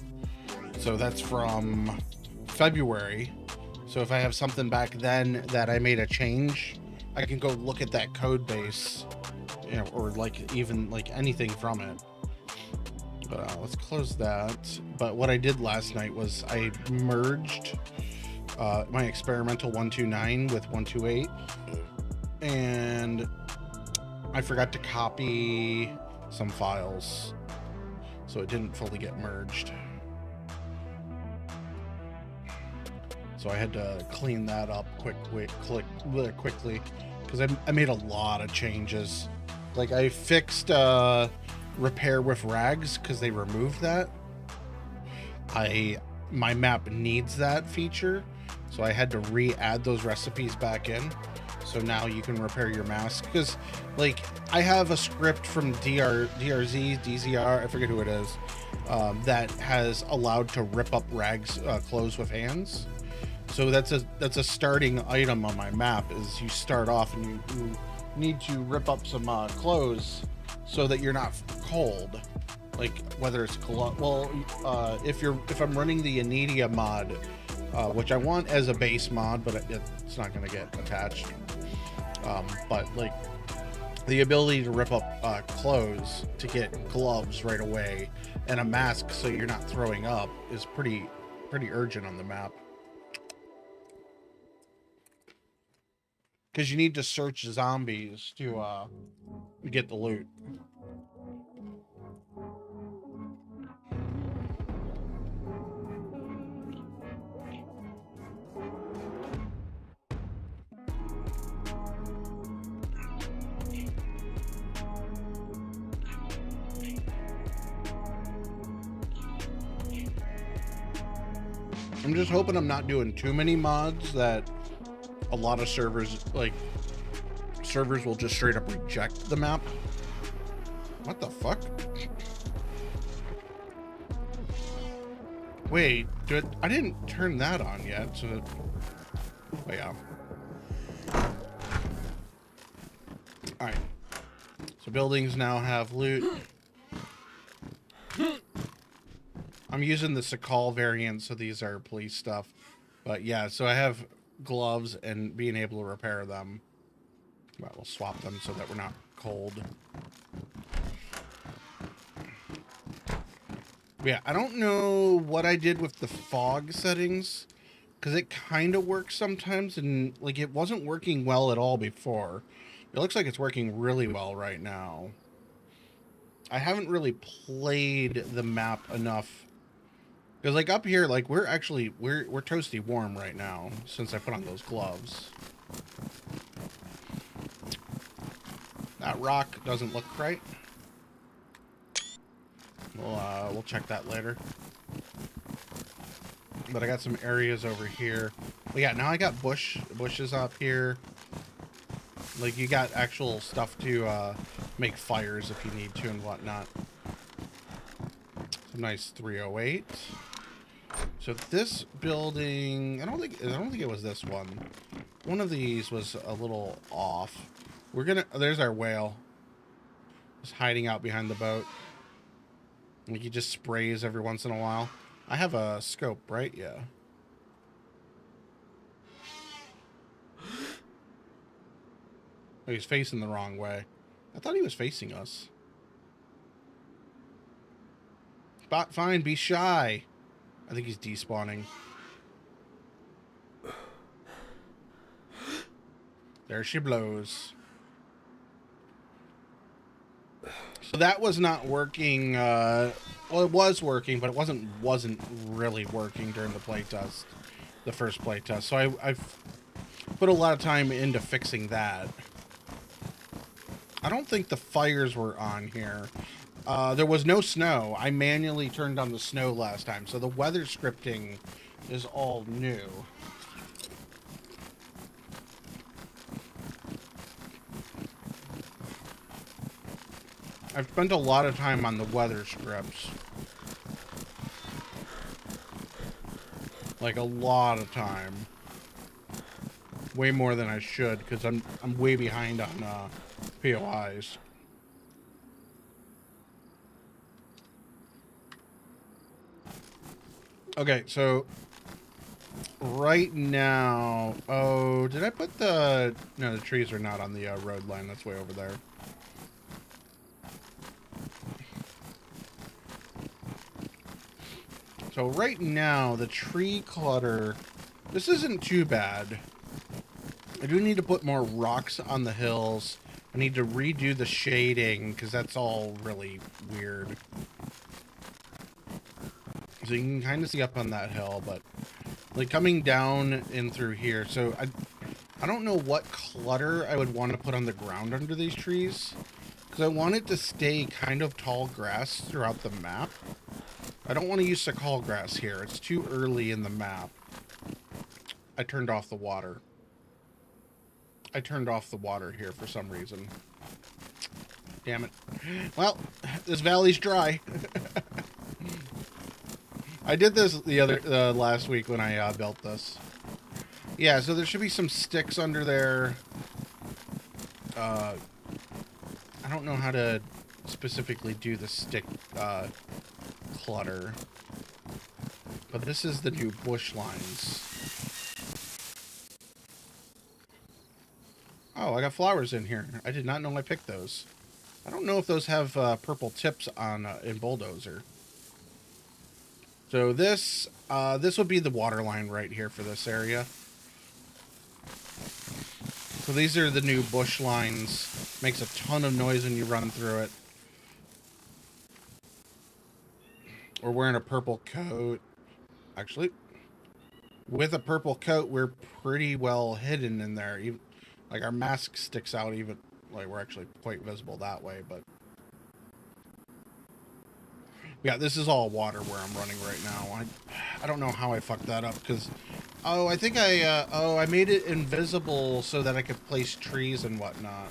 So that's from February. So if I have something back then that I made a change, I can go look at that code base, you know, or like even like anything from it. But let's close that. But what I did last night was I merged my experimental 129 with 128, and I forgot to copy some files, so it didn't fully get merged. So I had to clean that up quickly because I made a lot of changes. Like I fixed repair with rags because they removed that. My map needs that feature, so I had to re-add those recipes back in. So now you can repair your mask, because like I have a script from DRZ, DZR, I forget who it is, that has allowed to rip up rags clothes with hands. So that's a starting item on my map. Is you start off and you need to rip up some clothes so that you're not cold. Like whether it's if I'm running the Anidia mod, which I want as a base mod, but it's not going to get attached. But like the ability to rip up clothes to get gloves right away and a mask so you're not throwing up is pretty urgent on the map. Because you need to search zombies to get the loot. I'm just hoping I'm not doing too many mods that a lot of servers will just straight up reject the map. What the fuck? Wait, I didn't turn that on yet, so oh yeah. Alright. So buildings now have loot. I'm using the Sakhal variant, so these are police stuff. But yeah, so I have gloves and being able to repair them. But we'll swap them so that we're not cold. Yeah, I don't know what I did with the fog settings, because it kind of works sometimes, and like it wasn't working well at all before. It looks like it's working really well right now. I haven't really played the map enough. Because like up here, like we're toasty warm right now since I put on those gloves. That rock doesn't look right. We'll check that later. But I got some areas over here. But yeah, now I got bushes up here. Like you got actual stuff to make fires if you need to and whatnot. Some nice 308. So this building, I don't think it was this one. One of these was a little off. There's our whale. Just hiding out behind the boat. Like he just sprays every once in a while. I have a scope, right? Yeah. Oh, he's facing the wrong way. I thought he was facing us. Fine, be shy. I think he's despawning. There she blows. So that was not working. Well, it was working, but it wasn't really working during the playtest, the first playtest. So I've put a lot of time into fixing that. I don't think the fires were on here. There was no snow. I manually turned on the snow last time, so the weather scripting is all new. I've spent a lot of time on the weather scripts. Like a lot of time. Way more than I should, because I'm way behind on POIs. Okay, so Right now... Oh, did I put the... No, the trees are not on the road line. That's way over there. So right now, the tree clutter... This isn't too bad. I do need to put more rocks on the hills. I need to redo the shading, because that's all really weird. So you can kind of see up on that hill, but... Like, coming down in through here, so I don't know what clutter I would want to put on the ground under these trees. Because I want it to stay kind of tall grass throughout the map. I don't want to use Sakhal grass here. It's too early in the map. I turned off the water. I turned off the water here for some reason. Damn it. Well, this valley's dry. I did this the last week when I built this. Yeah, so there should be some sticks under there. I don't know how to specifically do the stick clutter. But this is the new bush lines. Oh, I got flowers in here. I did not know I picked those. I don't know if those have purple tips on in Bulldozer. So this would be the water line right here for this area. So these are the new bush lines. Makes a ton of noise when you run through it. We're wearing a purple coat. Actually, with a purple coat, we're pretty well hidden in there. Even, like, our mask sticks out even, like, we're actually quite visible that way, but... Yeah, this is all water where I'm running right now. I don't know how I fucked that up, because... Oh, I think I made it invisible so that I could place trees and whatnot.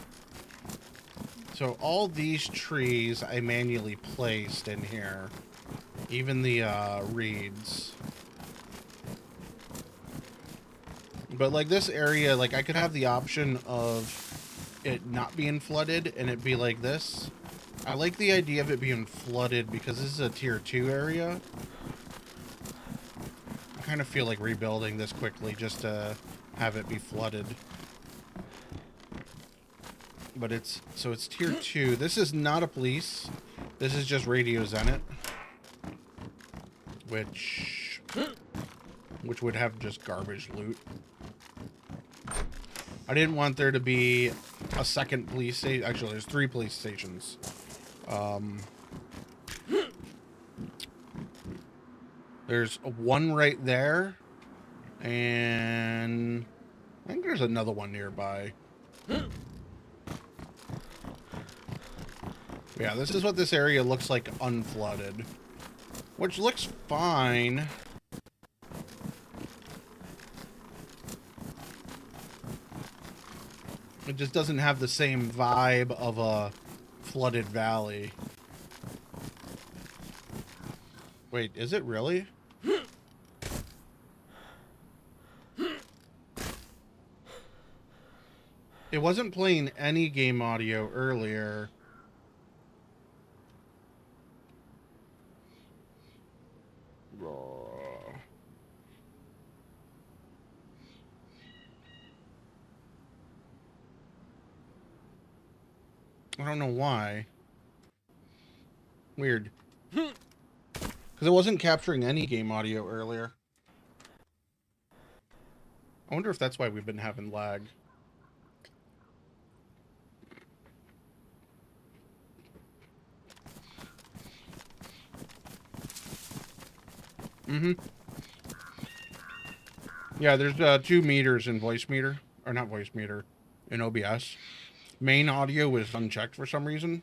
So all these trees I manually placed in here. Even the, reeds. But, like, this area, like, I could have the option of it not being flooded and it be like this. I like the idea of it being flooded because this is a tier 2 area. I kind of feel like rebuilding this quickly just to have it be flooded. But it's tier 2. This is not a police. This is just Radio Zenit. Which would have just garbage loot. I didn't want there to be a second police station. Actually, there's 3 police stations. There's one right there, and I think there's another one nearby. Yeah, this is what this area looks like unflooded, which looks fine. It just doesn't have the same vibe of a flooded valley. Wait, is it really? It wasn't playing any game audio earlier. I don't know why. Weird. Because it wasn't capturing any game audio earlier. I wonder if that's why we've been having lag. Mm-hmm. Yeah, there's 2 meters in voice meter. Or not voice meter. In OBS. Main audio is unchecked for some reason.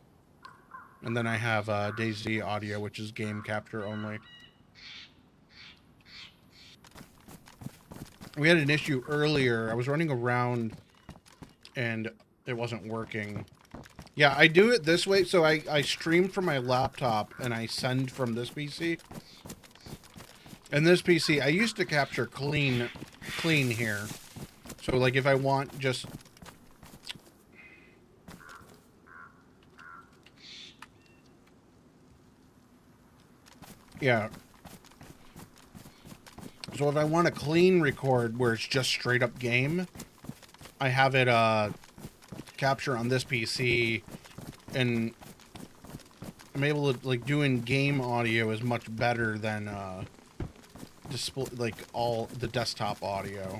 And then I have DayZ audio, which is game capture only. We had an issue earlier. I was running around and it wasn't working. Yeah, I do it this way. So I stream from my laptop and I send from this PC. And this PC, I used to capture clean here. So, like, if I want just... Yeah. So if I want a clean record where it's just straight up game, I have it capture on this PC, and I'm able to, like, doing game audio is much better than display, like, all the desktop audio.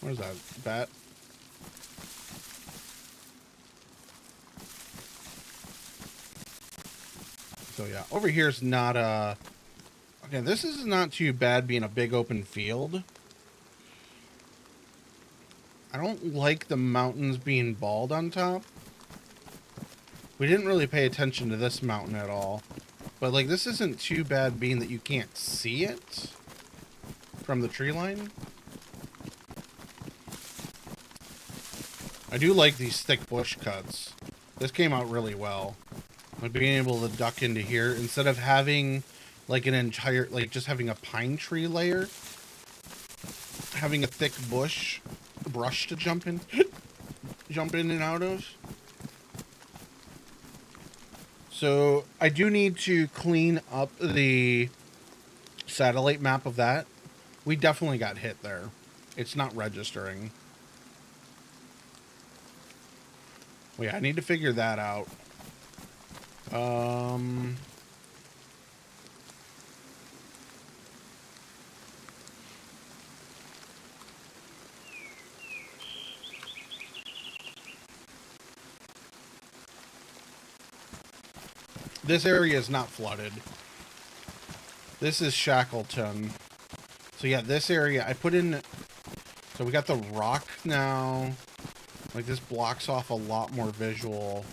What is that? Bat? So yeah, over here is not okay, this is not too bad being a big open field. I don't like the mountains being bald on top. We didn't really pay attention to this mountain at all. But, like, this isn't too bad being that you can't see it from the tree line. I do like these thick bush cuts. This came out really well. Like, being able to duck into here instead of having, like, an entire, like, just having a pine tree layer. Having a thick brush to jump in and out of. So I do need to clean up the satellite map of that. We definitely got hit there. It's not registering. Well, yeah, I need to figure that out. This area is not flooded. This is Shackleton. So yeah, this area, I put in... So we got the rock now. Like, this blocks off a lot more visual.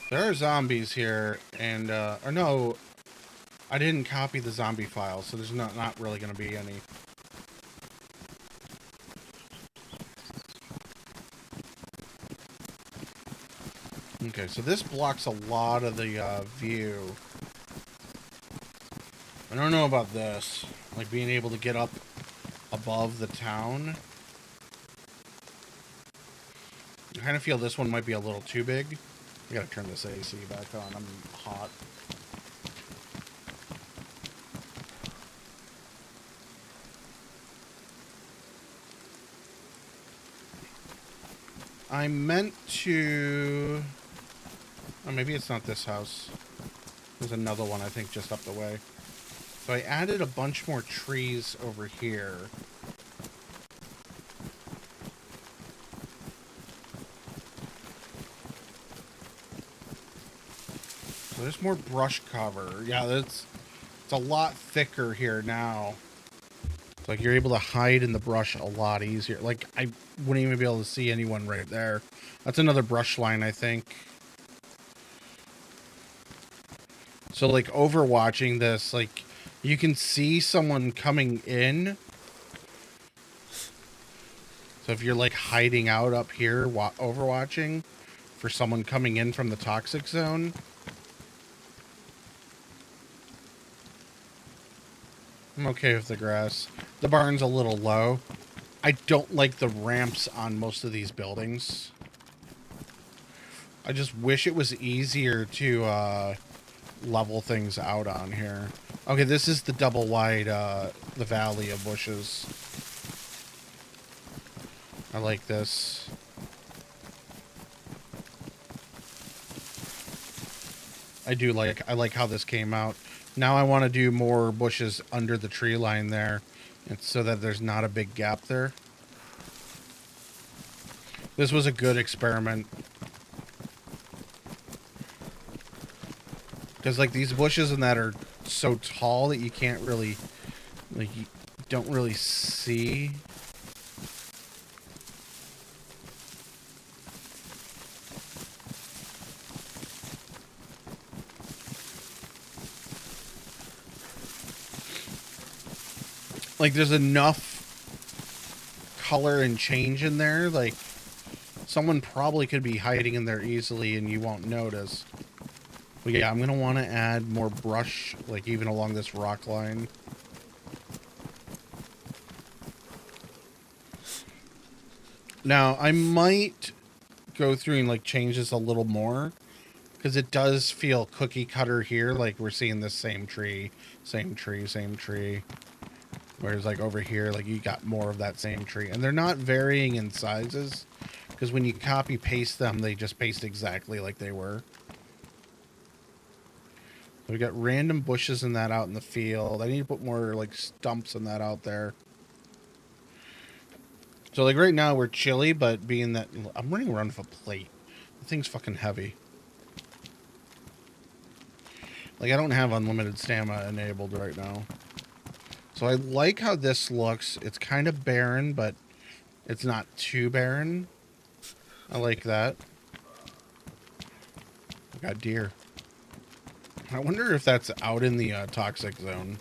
There are zombies here, and, or no, I didn't copy the zombie file, so there's not really going to be any. Okay, so this blocks a lot of the view. I don't know about this, like being able to get up above the town. I kind of feel this one might be a little too big. I gotta turn this AC back on, I'm hot. I meant to... Oh, maybe it's not this house. There's another one, I think, just up the way. So I added a bunch more trees over here. So there's more brush cover. Yeah, it's a lot thicker here now. It's like you're able to hide in the brush a lot easier. Like, I wouldn't even be able to see anyone right there. That's another brush line, I think. So, like, overwatching this, like, you can see someone coming in. So if you're, like, hiding out up here, overwatching for someone coming in from the toxic zone. I'm okay with the grass. The barn's a little low. I don't like the ramps on most of these buildings. I just wish it was easier to level things out on here. Okay, this is the double wide, the valley of bushes. I like this. I like how this came out. Now I want to do more bushes under the tree line there, and so that there's not a big gap there. This was a good experiment. Because, like, these bushes and that are so tall that you can't really, like, you don't really see. Like, there's enough color and change in there. Like, someone probably could be hiding in there easily and you won't notice. But yeah, I'm going to want to add more brush, like, even along this rock line. Now, I might go through and like change this a little more, because it does feel cookie cutter here. Like we're seeing this same tree, same tree, same tree. Whereas like over here, like you got more of that same tree, and they're not varying in sizes, because when you copy paste them, they just paste exactly like they were. We got random bushes in that out in the field. I need to put more like stumps in that out there. So like right now we're chilly, but being that I'm running around with a plate, the thing's fucking heavy. Like I don't have unlimited stamina enabled right now. So I like how this looks. It's kind of barren, but it's not too barren. I like that. I got deer. I wonder if that's out in the toxic zone.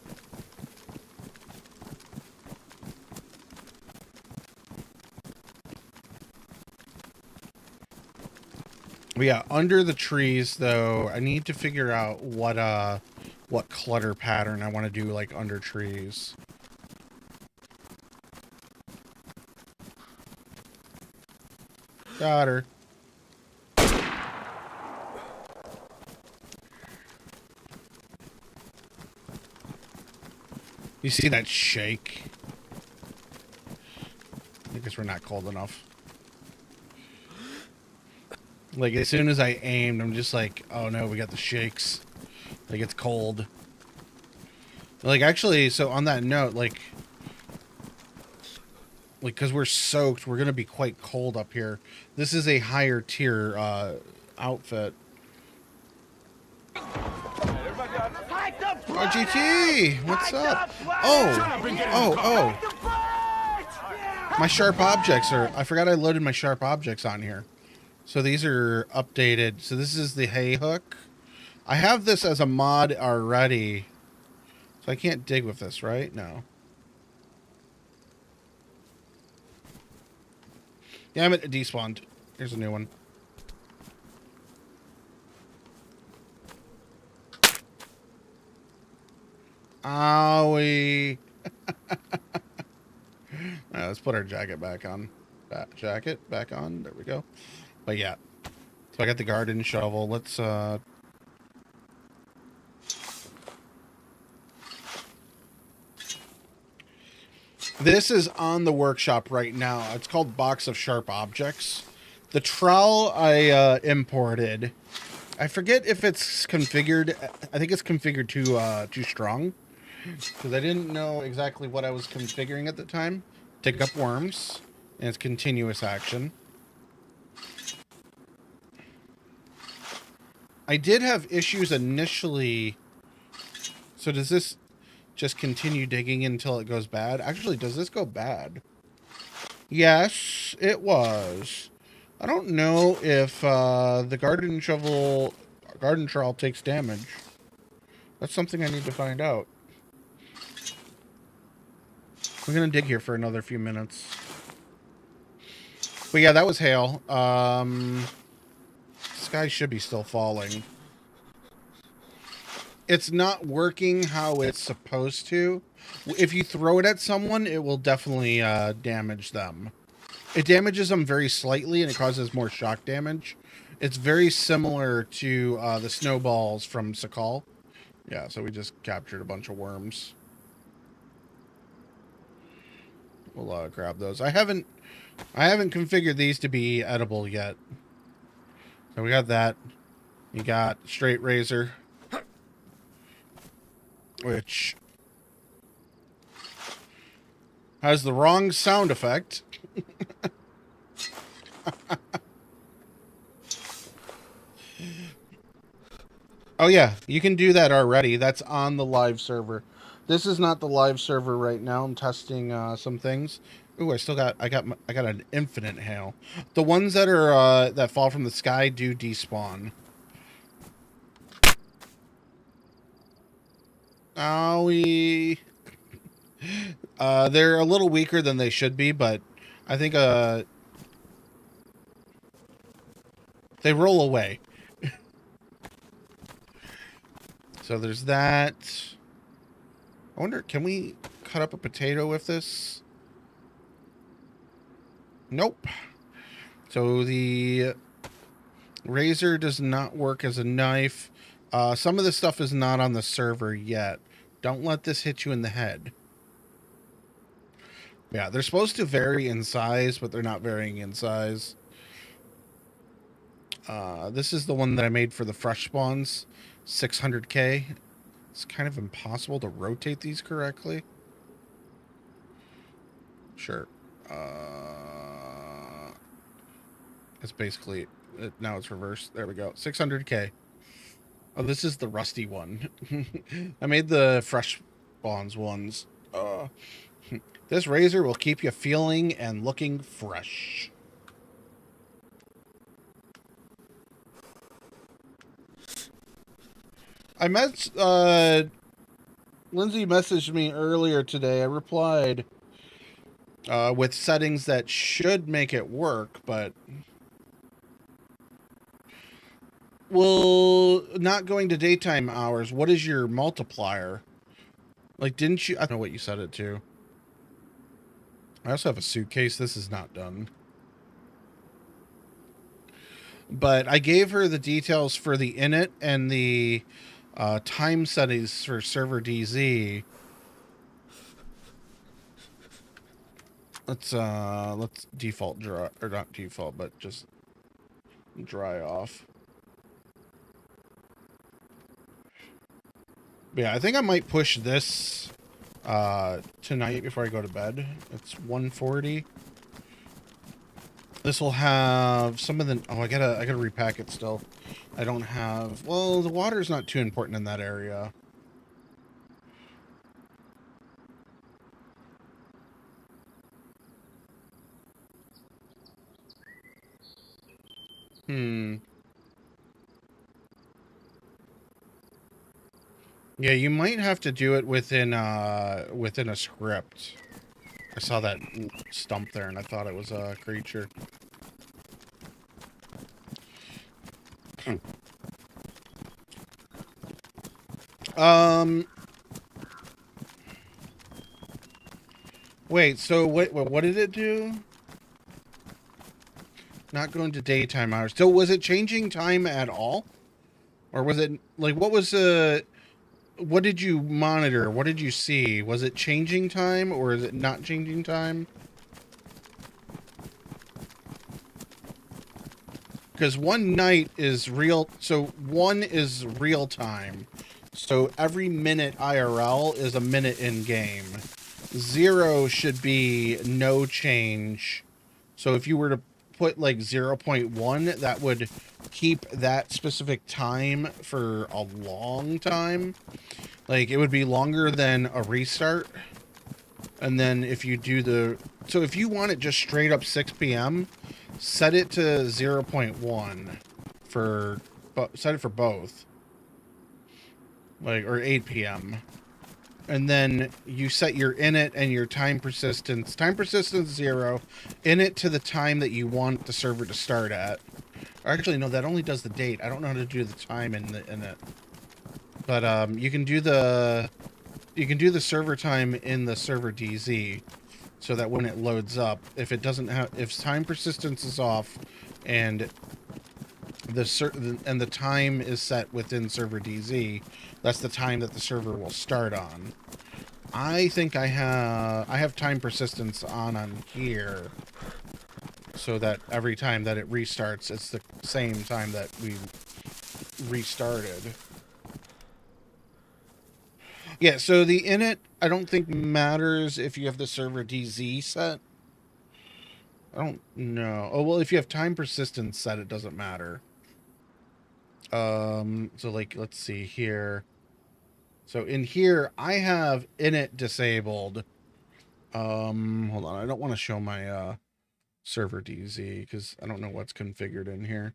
But yeah, under the trees though, I need to figure out what clutter pattern I want to do like under trees. Got her. You see that shake? I guess we're not cold enough. Like, as soon as I aimed, I'm just like, oh no, we got the shakes. Like, it's cold. Like, actually, so on that note, like, because we're soaked, we're going to be quite cold up here. This is a higher tier outfit. RGT! What's up? Oh! My sharp objects are... I forgot I loaded my sharp objects on here. So these are updated. So this is the hay hook. I have this as a mod already. So I can't dig with this, right? No. Damn it, it despawned. Here's a new one. Owie. Alright, let's put our jacket back on. Jacket back on. There we go. But yeah. So I got the garden shovel. Let's this is on the workshop right now. It's called Box of Sharp Objects. The trowel I imported. I forget if it's configured. I think it's configured too strong, because I didn't know exactly what I was configuring at the time. Take up worms, and it's continuous action. I did have issues initially. So does this just continue digging until it goes bad? Actually, does this go bad? Yes, it was. I don't know if the garden trowel takes damage. That's something I need to find out. We're gonna dig here for another few minutes. But yeah, that was hail. Sky should be still falling. It's not working how it's supposed to. If you throw it at someone, it will definitely damage them. It damages them very slightly, and it causes more shock damage. It's very similar to the snowballs from Sakhal. Yeah, so we just captured a bunch of worms. We'll grab those. I haven't configured these to be edible yet. So we got that. You got straight razor, which has the wrong sound effect. Oh yeah, you can do that already. That's on the live server. This is not the live server right now. I'm testing some things. Ooh, I got an infinite hail. The ones that are that fall from the sky do despawn. Owie. They're a little weaker than they should be, but I think they roll away. So there's that. I wonder, can we cut up a potato with this? Nope. So the razor does not work as a knife. Some of this stuff is not on the server yet. Don't let this hit you in the head. Yeah, they're supposed to vary in size, but they're not varying in size. This is the one that I made for the fresh spawns, 600k. It's kind of impossible to rotate these correctly. Sure. It's basically, now it's reversed. There we go. 600k. Oh, this is the rusty one. I made the fresh spawns ones. This razor will keep you feeling and looking fresh. I met, Lindsay messaged me earlier today. I replied with settings that should make it work, but... Well, not going to daytime hours, what is your multiplier? Like, didn't you... I don't know what you set it to. I also have a suitcase. This is not done. But I gave her the details for the init and the time settings for server DayZ. Let's default dry, or not default, but just dry off. Yeah, I think I might push this tonight before I go to bed. It's 1:40. This will have some of the... Oh, I gotta repack it still. I don't have... Well, the water's not too important in that area. Yeah, you might have to do it within a script. I saw that stump there, and I thought it was a creature. Wait, so what did it do? Not going to daytime hours. So was it changing time at all? Or was it, like, what was what did you monitor? What did you see? Was it changing time, or is it not changing time? Because one night is real, so 1 is real time. So every minute IRL is a minute in game. 0 should be no change. So if you were to put like 0.1, that would keep that specific time for a long time. Like, it would be longer than a restart. And then if you do the... So if you want it just straight up 6 p.m., set it to 0.1 for... Set it for both. Like, or 8 p.m. And then you set your init and your time persistence. Time persistence 0. Init to the time that you want the server to start at. Or actually, no, that only does the date. I don't know how to do the time in the init. But you can do the server time in the server DayZ, so that when it loads up, if it doesn't have, if time persistence is off, and the time is set within server DayZ, that's the time that the server will start on. I think I have time persistence on here, so that every time that it restarts, it's the same time that we restarted. Yeah, so the init, I don't think matters if you have the server DayZ set. I don't know. Oh, well, if you have time persistence set, it doesn't matter. So, like, let's see here. So, in here, I have init disabled. Hold on. I don't want to show my, server DayZ, because I don't know what's configured in here.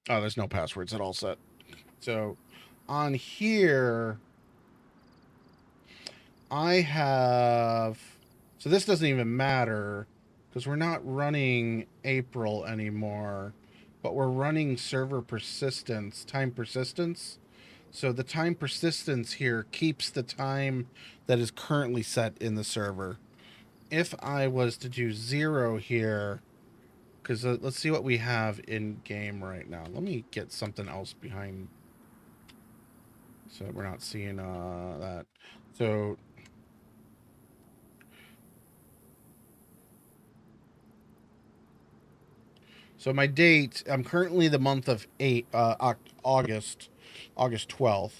Oh, there's no passwords at all set. So, on here, I have... So this doesn't even matter, because we're not running April anymore, but we're running server persistence, time persistence. So the time persistence here keeps the time that is currently set in the server. If I was to do 0 here, because let's see what we have in game right now. Let me get something else behind, so we're not seeing that. So my date, I'm currently the month of August 12th.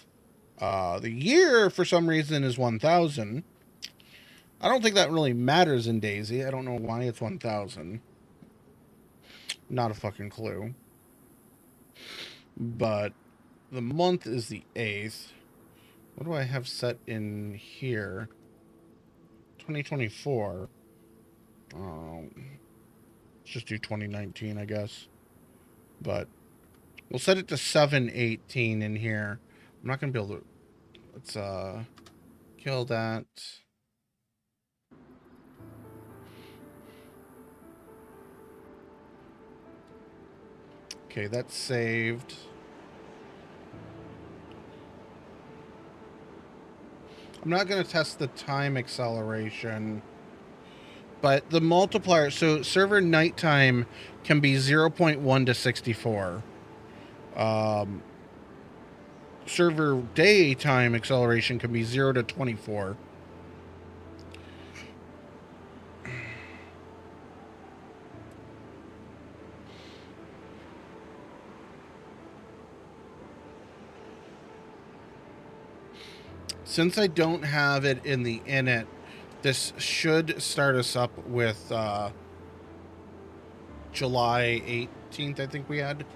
The year, for some reason, is 1000. I don't think that really matters in DayZ. I don't know why it's 1000. Not a fucking clue. But the month is the 8th. What do I have set in here? 2024. Let's just do 2019, I guess. But we'll set it to 7/18 in here. I'm not going to be able to... Let's kill that. Okay, that's saved. I'm not going to test the time acceleration, but the multiplier, so server nighttime can be 0.1 to 64. Server daytime acceleration can be 0 to 24. Since I don't have it in the init, this should start us up with July 18th, I think we had.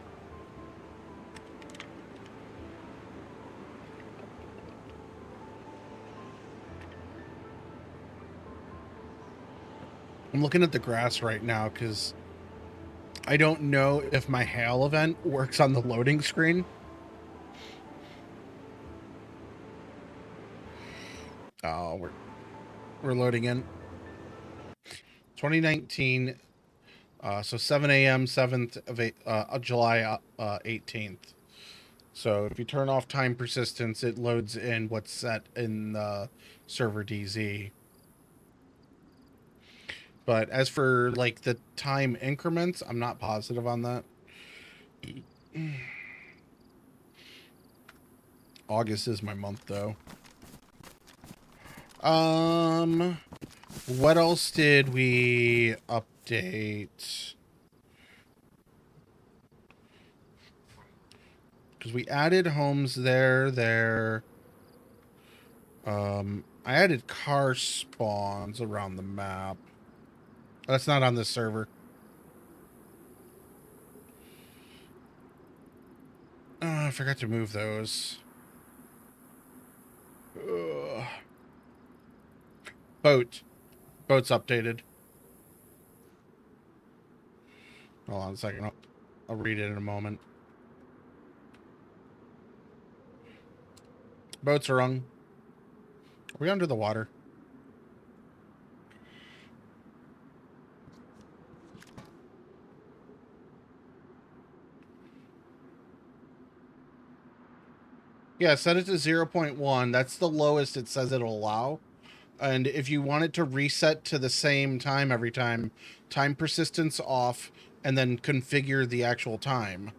I'm looking at the grass right now because I don't know if my hail event works on the loading screen. Oh, we're loading in. 2019, so 7 a.m. 7th of July 18th. So if you turn off time persistence, it loads in what's set in the server DayZ. But as for like the time increments, I'm not positive on that. August is my month though. What else did we update? Because we added homes there. I added car spawns around the map. That's not on this server. I forgot to move those. Ugh. Boat's updated. Hold on a second. I'll read it in a moment. Boats are rung. Are we under the water? Yeah, set it to 0.1. That's the lowest it says it'll allow. And if you want it to reset to the same time every time, time persistence off, and then configure the actual time.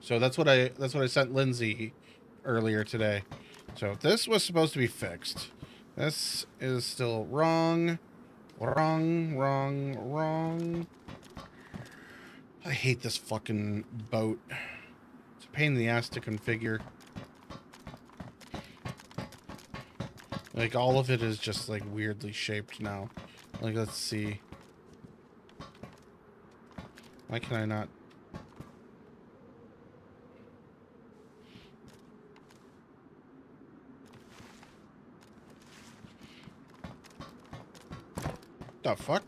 So that's what I sent Lindsay earlier today. So this was supposed to be fixed. This is still wrong. Wrong. I hate this fucking boat. It's a pain in the ass to configure. Like, all of it is just, like, weirdly shaped now. Like, let's see. Why can I not... The fuck?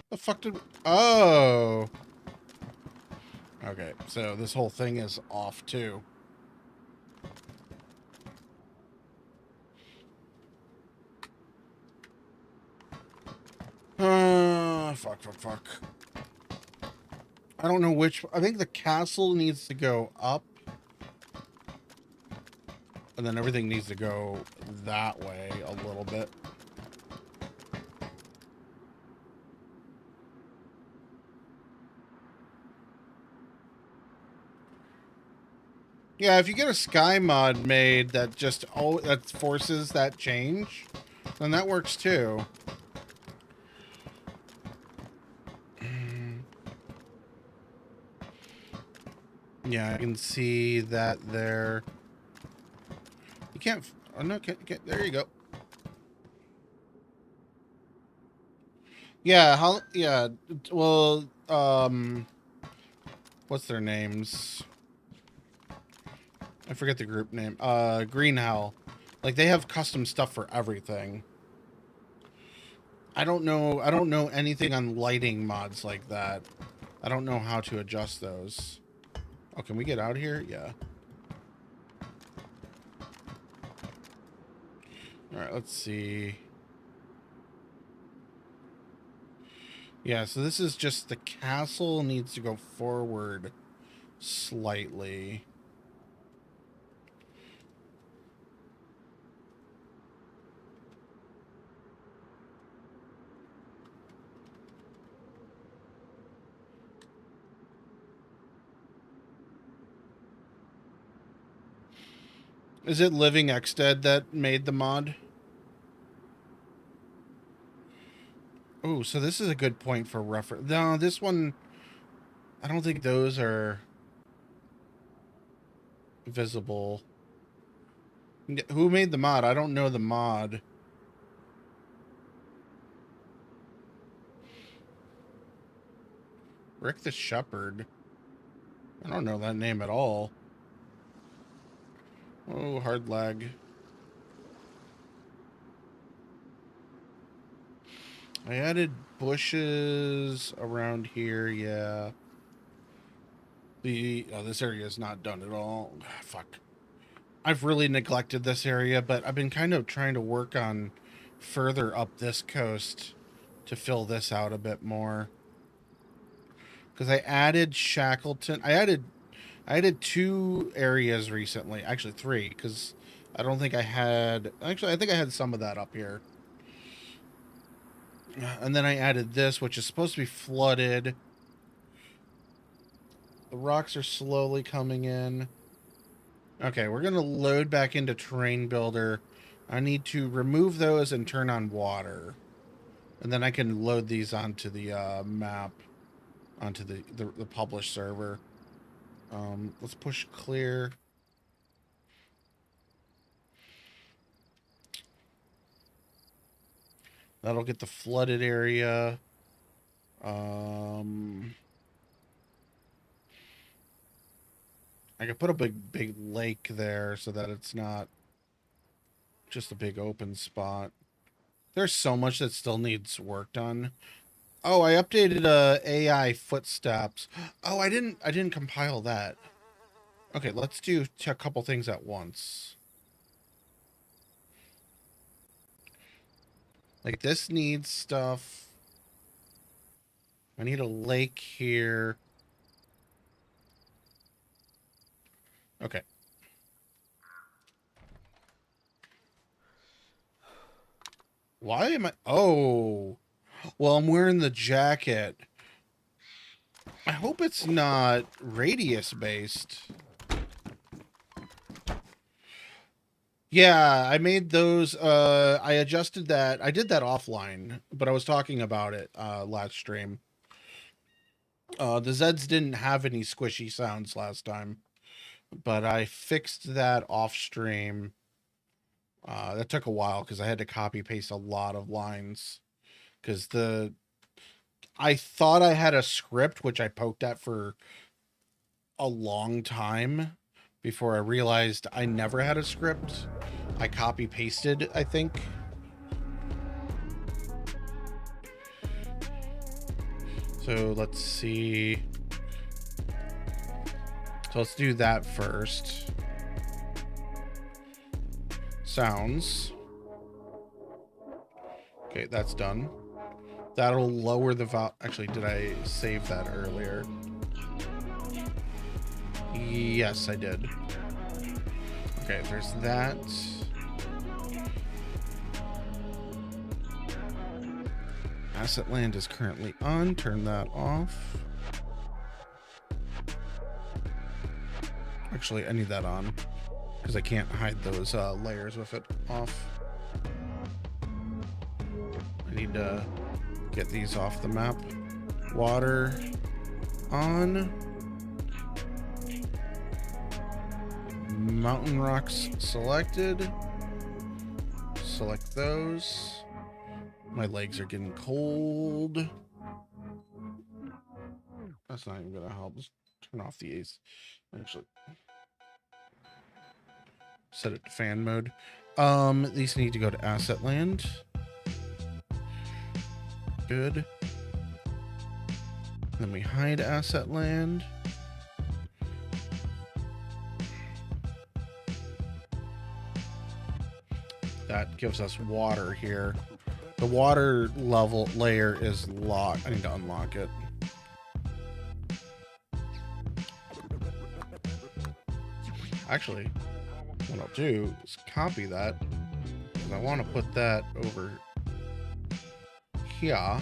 The fuck did... Oh! Okay, so this whole thing is off, too. Fuck. I don't know which... I think the castle needs to go up. And then everything needs to go that way a little bit. Yeah, if you get a sky mod made that just that forces that change, then that works too. Yeah, I can see that there. You can't. Oh no! Can't, there you go. Yeah. How? Yeah. Well. What's their names? I forget the group name. Green Hell. Like they have custom stuff for everything. I don't know anything on lighting mods like that. I don't know how to adjust those. Oh, can we get out of here? Yeah. All right, let's see. Yeah, so this is just the castle needs to go forward slightly. Is it Living Xdead that made the mod? Oh, so this is a good point for reference. No, this one, I don't think those are visible. Who made the mod? I don't know the mod. Rick the Shepherd. I don't know that name at all. Oh, hard lag. I added bushes around here, yeah. This area is not done at all. Fuck. I've really neglected this area, but I've been kind of trying to work on further up this coast to fill this out a bit more. Because I added Shackleton. I added 2 areas recently. Actually, 3, because I don't think I had... Actually, I think I had some of that up here. And then I added this, which is supposed to be flooded. The rocks are slowly coming in. Okay, we're going to load back into Terrain Builder. I need to remove those and turn on water. And then I can load these onto the map, onto the published server. Let's push clear. That'll get the flooded area. I could put a big lake there so that it's not just a big open spot. There's so much that still needs work done. Oh, I updated AI footsteps. Oh, I didn't compile that. Okay, let's do a couple things at once. Like this needs stuff. I need a lake here. Okay. Why am I... Oh. Well, I'm wearing the jacket. I hope it's not radius-based. Yeah, I made those... I adjusted that. I did that offline, but I was talking about it last stream. The Zeds didn't have any squishy sounds last time, but I fixed that off stream. That took a while because I had to copy paste a lot of lines because I thought I had a script, which I poked at for a long time before I realized I never had a script. I copy pasted, I think. So let's see. So let's do that first. Sounds. Okay, that's done. That'll lower the volume. Actually, did I save that earlier? Yes, I did. Okay, there's that. Asset land is currently on. Turn that off. Actually, I need that on because I can't hide those layers with it off. I need to get these off the map. Water on. Mountain rocks selected. Select those. My legs are getting cold. That's not even gonna help. Just turn off the AC. Actually, set it to fan mode. These need to go to asset land. Good. Then we hide asset land. That gives us water here. The water level layer is locked. I need to unlock it. Actually, what I'll do is copy that, because I want to put that over here.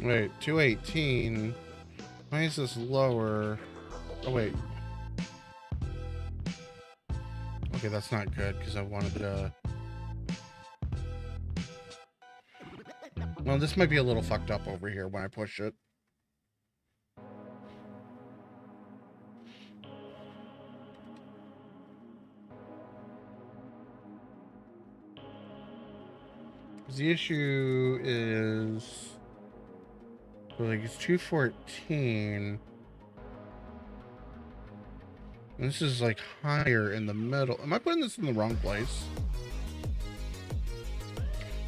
Wait, 218. Why is this lower? Oh, wait. Okay, that's not good because I wanted to... Well, this might be a little fucked up over here when I push it. The issue is... like it's 214. And this is like higher in the middle. Am I putting this in the wrong place?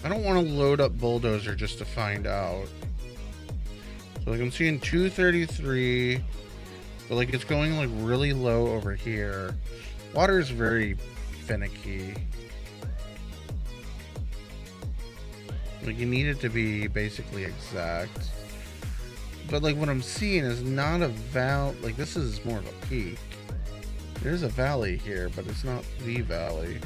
I don't want to load up Bulldozer just to find out. So like I'm seeing 233, but like it's going like really low over here. Water is very finicky. Like you need it to be basically exact. But like what I'm seeing is not a valley. Like this is more of a peak. There's a valley here, but it's not the valley.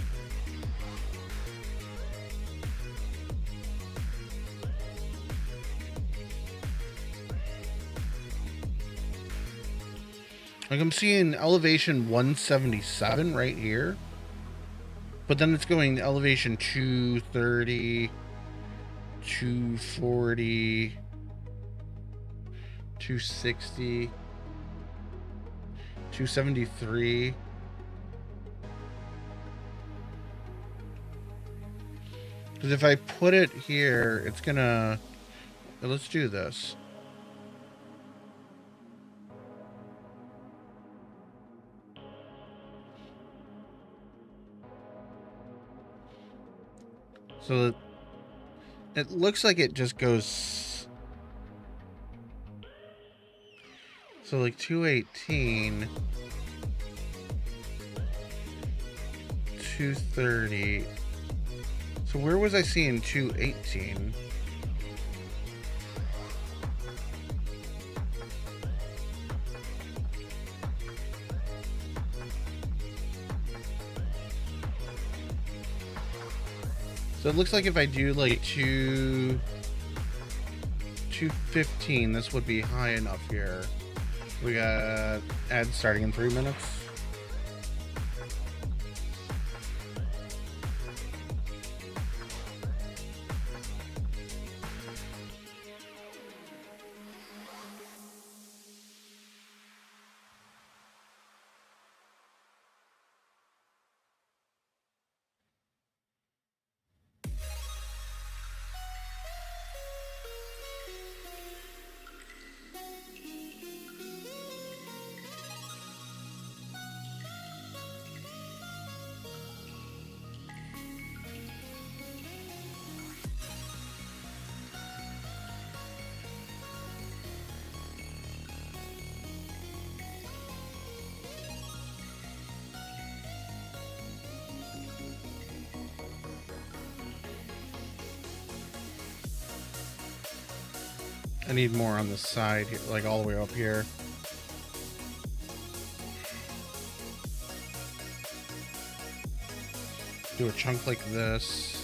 Like I'm seeing elevation 177 right here. But then it's going elevation 230, 240, 260, 273. Because if I put it here, it's gonna... Let's do this. So it looks like it just goes... So like 218, 230. So where was I seeing 218? So it looks like if I do like 215, this would be high enough here. We got ads starting in 3 minutes. I need more on the side here, like all the way up here. Do a chunk like this.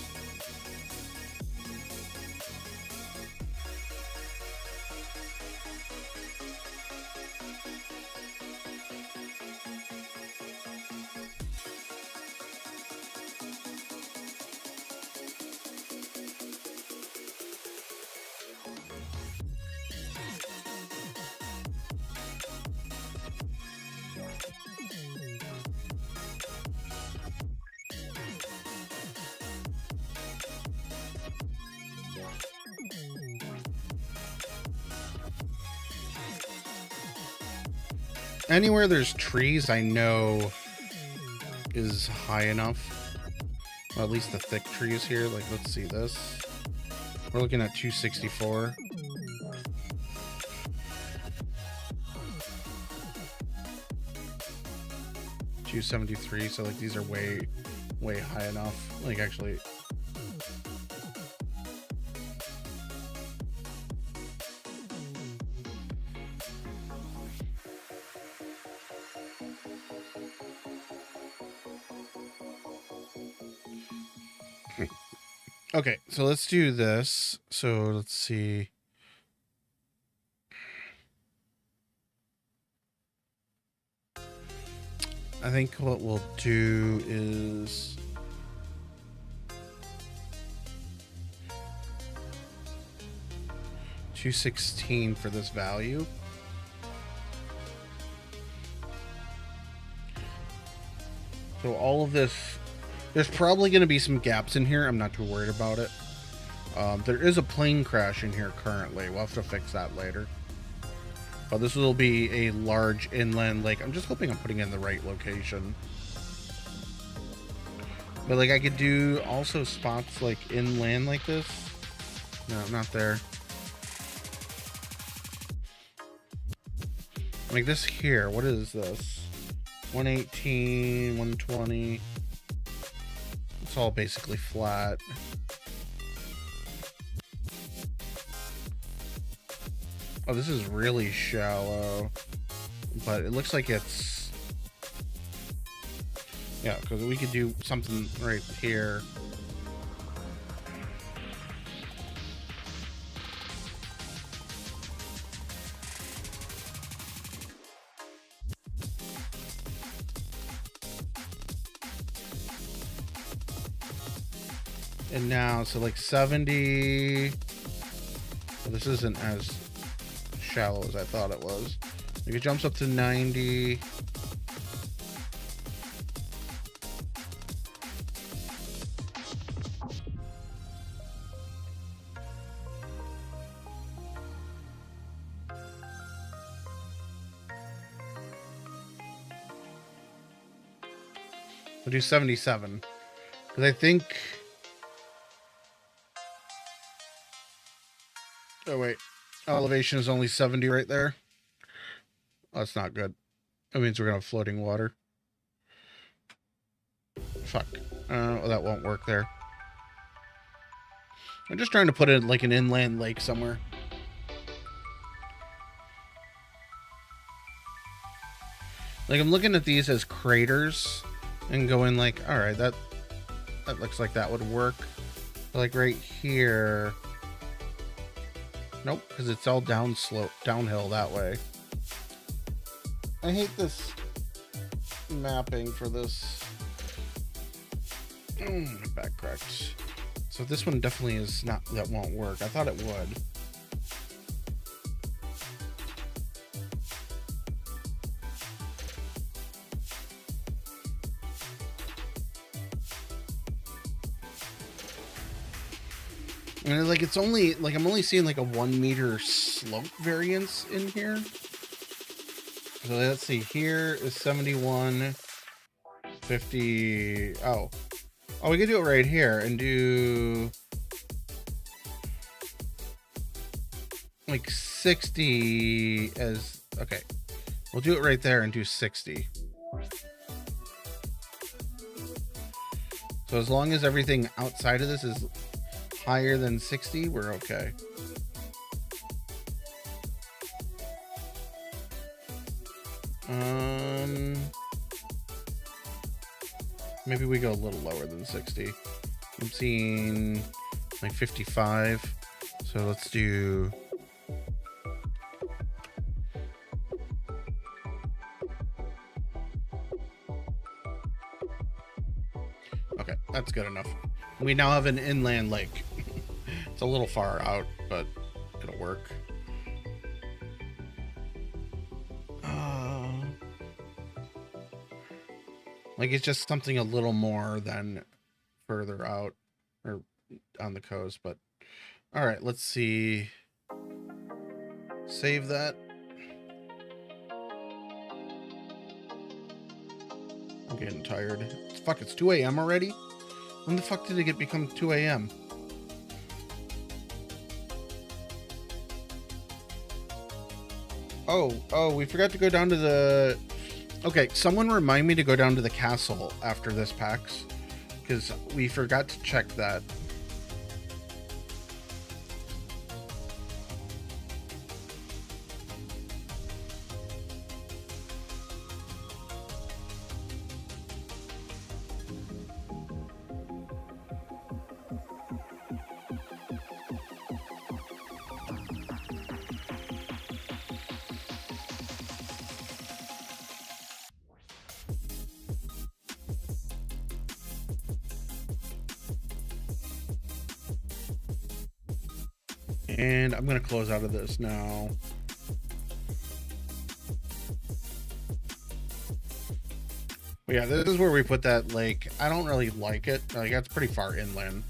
Anywhere there's trees, I know is high enough. Well, at least the thick trees here. Like, let's see this. We're looking at 264. $273. So like these are way high enough. Like actually. Okay, so let's do this. So let's see. I think what we'll do is $216 for this value. So all of this. There's probably going to be some gaps in here. I'm not too worried about it. There is a plane crash in here currently. We'll have to fix that later. But this will be a large inland lake. I'm just hoping I'm putting it in the right location. But like I could do also spots like inland like this. No, not there. Like this here. What is this? 118, 120. It's all basically flat. Oh, this is really shallow. But it looks like it's... Yeah, because we could do something right here. And now, so like 70. Well, this isn't as shallow as I thought it was. Like it jumps up to 90. We'll do 77. Because I think... Oh, wait. Elevation is only 70 right there. Oh, that's not good. That means we're going to have floating water. Fuck. Well, that won't work there. I'm just trying to put it like an inland lake somewhere. Like, I'm looking at these as craters and going like, all right, that looks like that would work. So like right here. Nope, because it's all downhill that way. I hate this mapping for this. Back correct. So this one definitely is not, that won't work. I thought it would. And like it's only like I'm only seeing like a 1 meter slope variance in here. So let's see, here is 71, 50. Oh, we could do it right here and do like 60 as, okay. We'll do it right there and do 60. So as long as everything outside of this is higher than 60, we're okay. Maybe we go a little lower than 60. I'm seeing like 55. So let's do. Okay, that's good enough. We now have an inland lake. It's a little far out, but it'll work. Like it's just something a little more than further out or on the coast, but all right, let's see. Save that. I'm getting tired. Fuck, it's 2 a.m. already? When the fuck did it become 2 a.m.? Oh, we forgot to go down to the... Okay, someone remind me to go down to the castle after this PAX, because we forgot to check that. And I'm going to close out of this now. But yeah, this is where we put that lake. I don't really like it. Like, that's pretty far inland.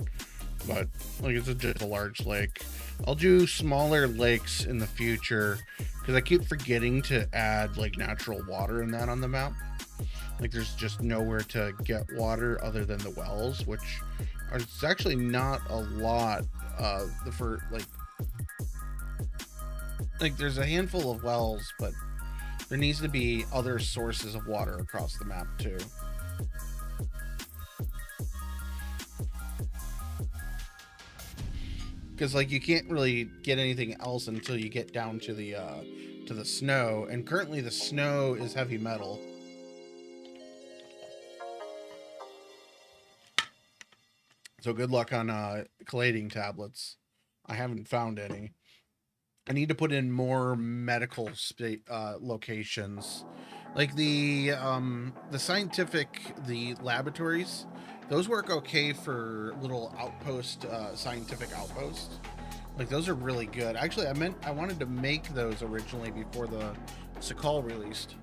But, like, it's just a large lake. I'll do smaller lakes in the future, because I keep forgetting to add, like, natural water in that on the map. Like, there's just nowhere to get water other than the wells, which are, it's actually not a lot. Like there's a handful of wells, but there needs to be other sources of water across the map too. Because like you can't really get anything else until you get down to the snow, and currently the snow is heavy metal. So good luck on collating tablets. I haven't found any. I need to put in more medical locations, like the laboratories. Those work okay for little outpost, scientific outposts. Like those are really good. Actually, I wanted to make those originally before the Sakhal released.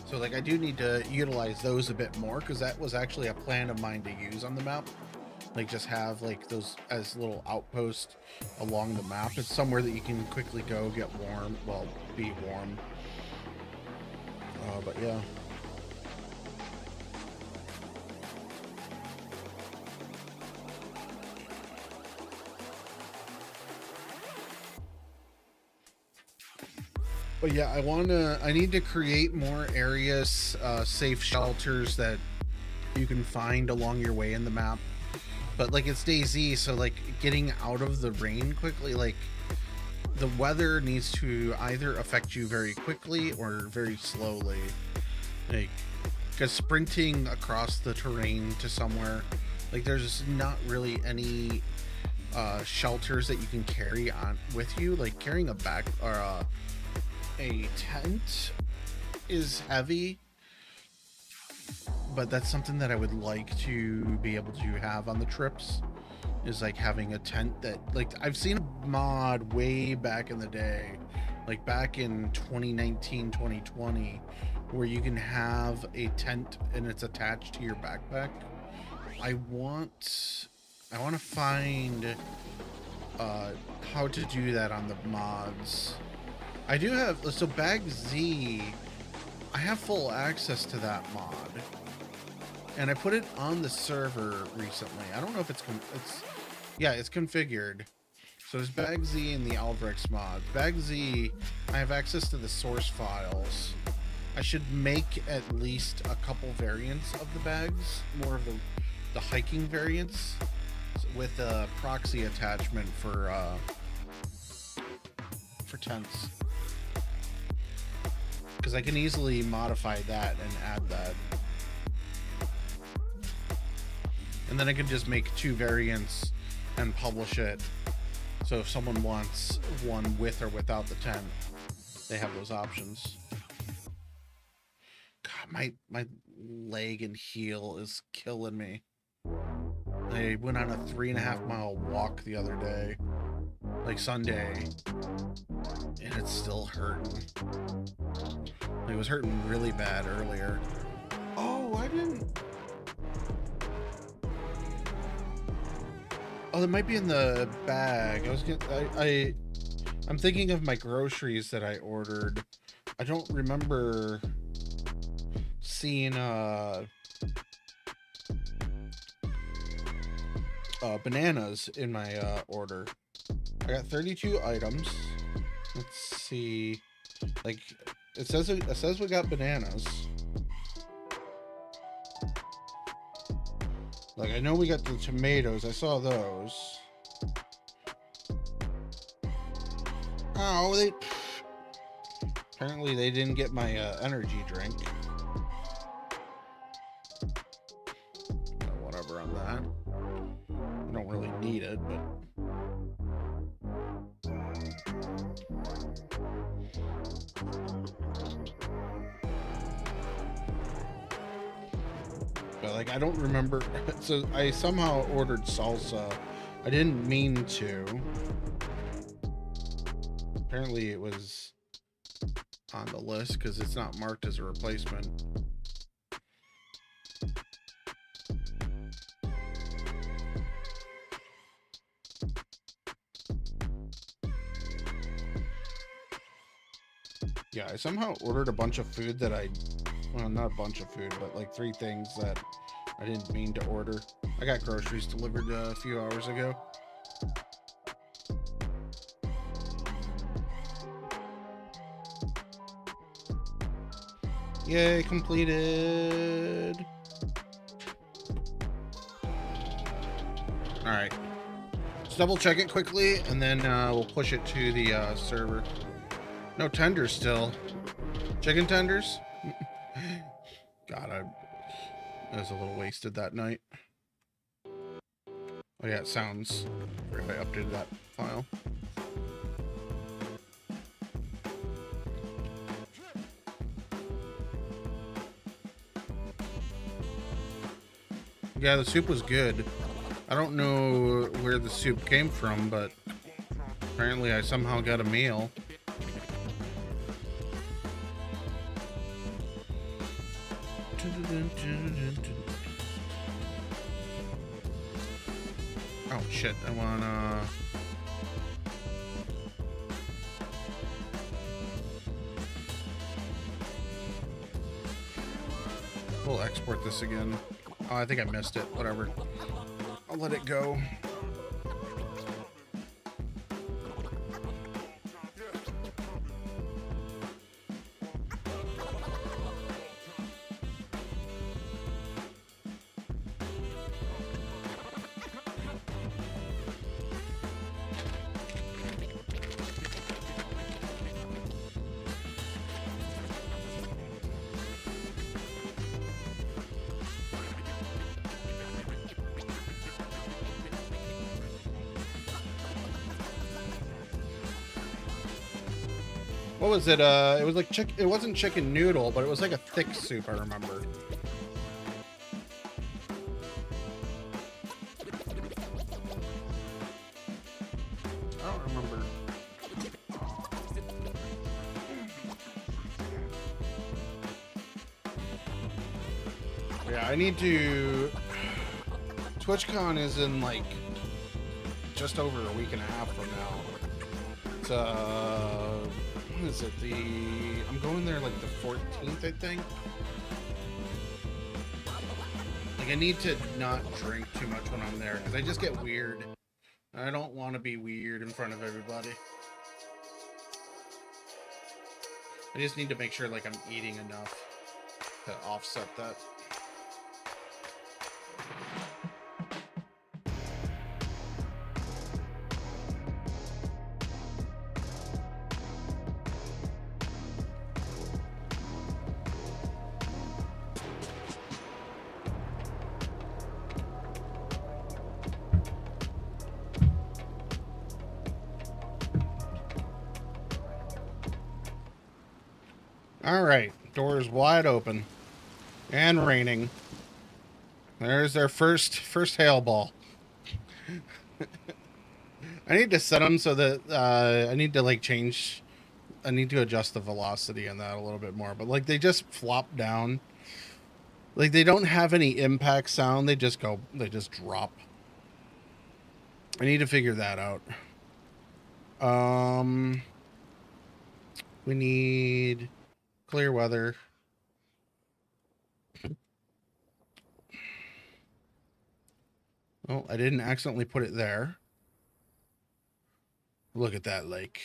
So like I do need to utilize those a bit more, because that was actually a plan of mine to use on the map. Like just have like those as little outposts along the map. It's somewhere that you can quickly go get warm. Well, be warm. But yeah. But yeah, I need to create more areas, safe shelters that you can find along your way in the map. But like it's DayZ, so like getting out of the rain quickly, like the weather needs to either affect you very quickly or very slowly. Like, because sprinting across the terrain to somewhere Like, there's not really any shelters that you can carry on with you. Like, carrying a back or a tent is heavy, but that's something that I would like to be able to have on the trips, is like having a tent that, like, I've seen a mod way back in the day, like back in 2019, 2020, where you can have a tent and it's attached to your backpack. I want to find how to do that on the mods. I do have, so Bag Z, I have full access to that mod, and I put it on the server recently. I don't know if it's configured. So there's Bag Z and the Aldrix mod. Bag Z, I have access to the source files. I should make at least a couple variants of the bags, more of the hiking variants, with a proxy attachment for tents, because I can easily modify that and add that, and then I can just make 2 variants and publish it. So if someone wants one with or without the tent, they have those options. God, my leg and heel is killing me. I went on a 3.5 mile walk the other day, like Sunday, and it's still hurting. It was hurting really bad earlier. Oh, I didn't. Oh, it might be in the bag. I'm thinking of my groceries that I ordered. I don't remember seeing bananas in my order. I got 32 items. Let's see. Like, it says we got bananas. Like, I know we got the tomatoes. I saw those. Oh, apparently they didn't get my energy drink. Whatever on that. I don't really need it, but like, I don't remember. So I somehow ordered salsa. I didn't mean to. Apparently it was on the list because it's not marked as a replacement. Yeah, I somehow ordered a bunch of food that well, not a bunch of food, but like 3 things that I didn't mean to order. I got groceries delivered a few hours ago. Yay, completed. All right. Let's double check it quickly, and then we'll push it to the server. No tenders still. Chicken tenders? God, I was a little wasted that night. Oh yeah, it sounds great. I updated that file. Yeah, the soup was good. I don't know where the soup came from, but apparently I somehow got a meal. Oh shit, I wanna... We'll export this again. Oh, I think I missed it. Whatever. I'll let it go. What was it? It was like it wasn't chicken noodle, but it was like a thick soup, I remember. I don't remember. Yeah, I need to... TwitchCon is in like just over a week and a half from now. It's when is it? I'm going there like the 14th, I think. Like I need to not drink too much when I'm there because I just get weird. I don't want to be weird in front of everybody. I just need to make sure like I'm eating enough to offset that. All right, doors wide open and raining. There's their first hail ball. I need to set them so that I need to like change. I need to adjust the velocity on that a little bit more. But like they just flop down. Like they don't have any impact sound. They just go. They just drop. I need to figure that out. We need clear weather. Oh, I didn't accidentally put it there. Look at that lake.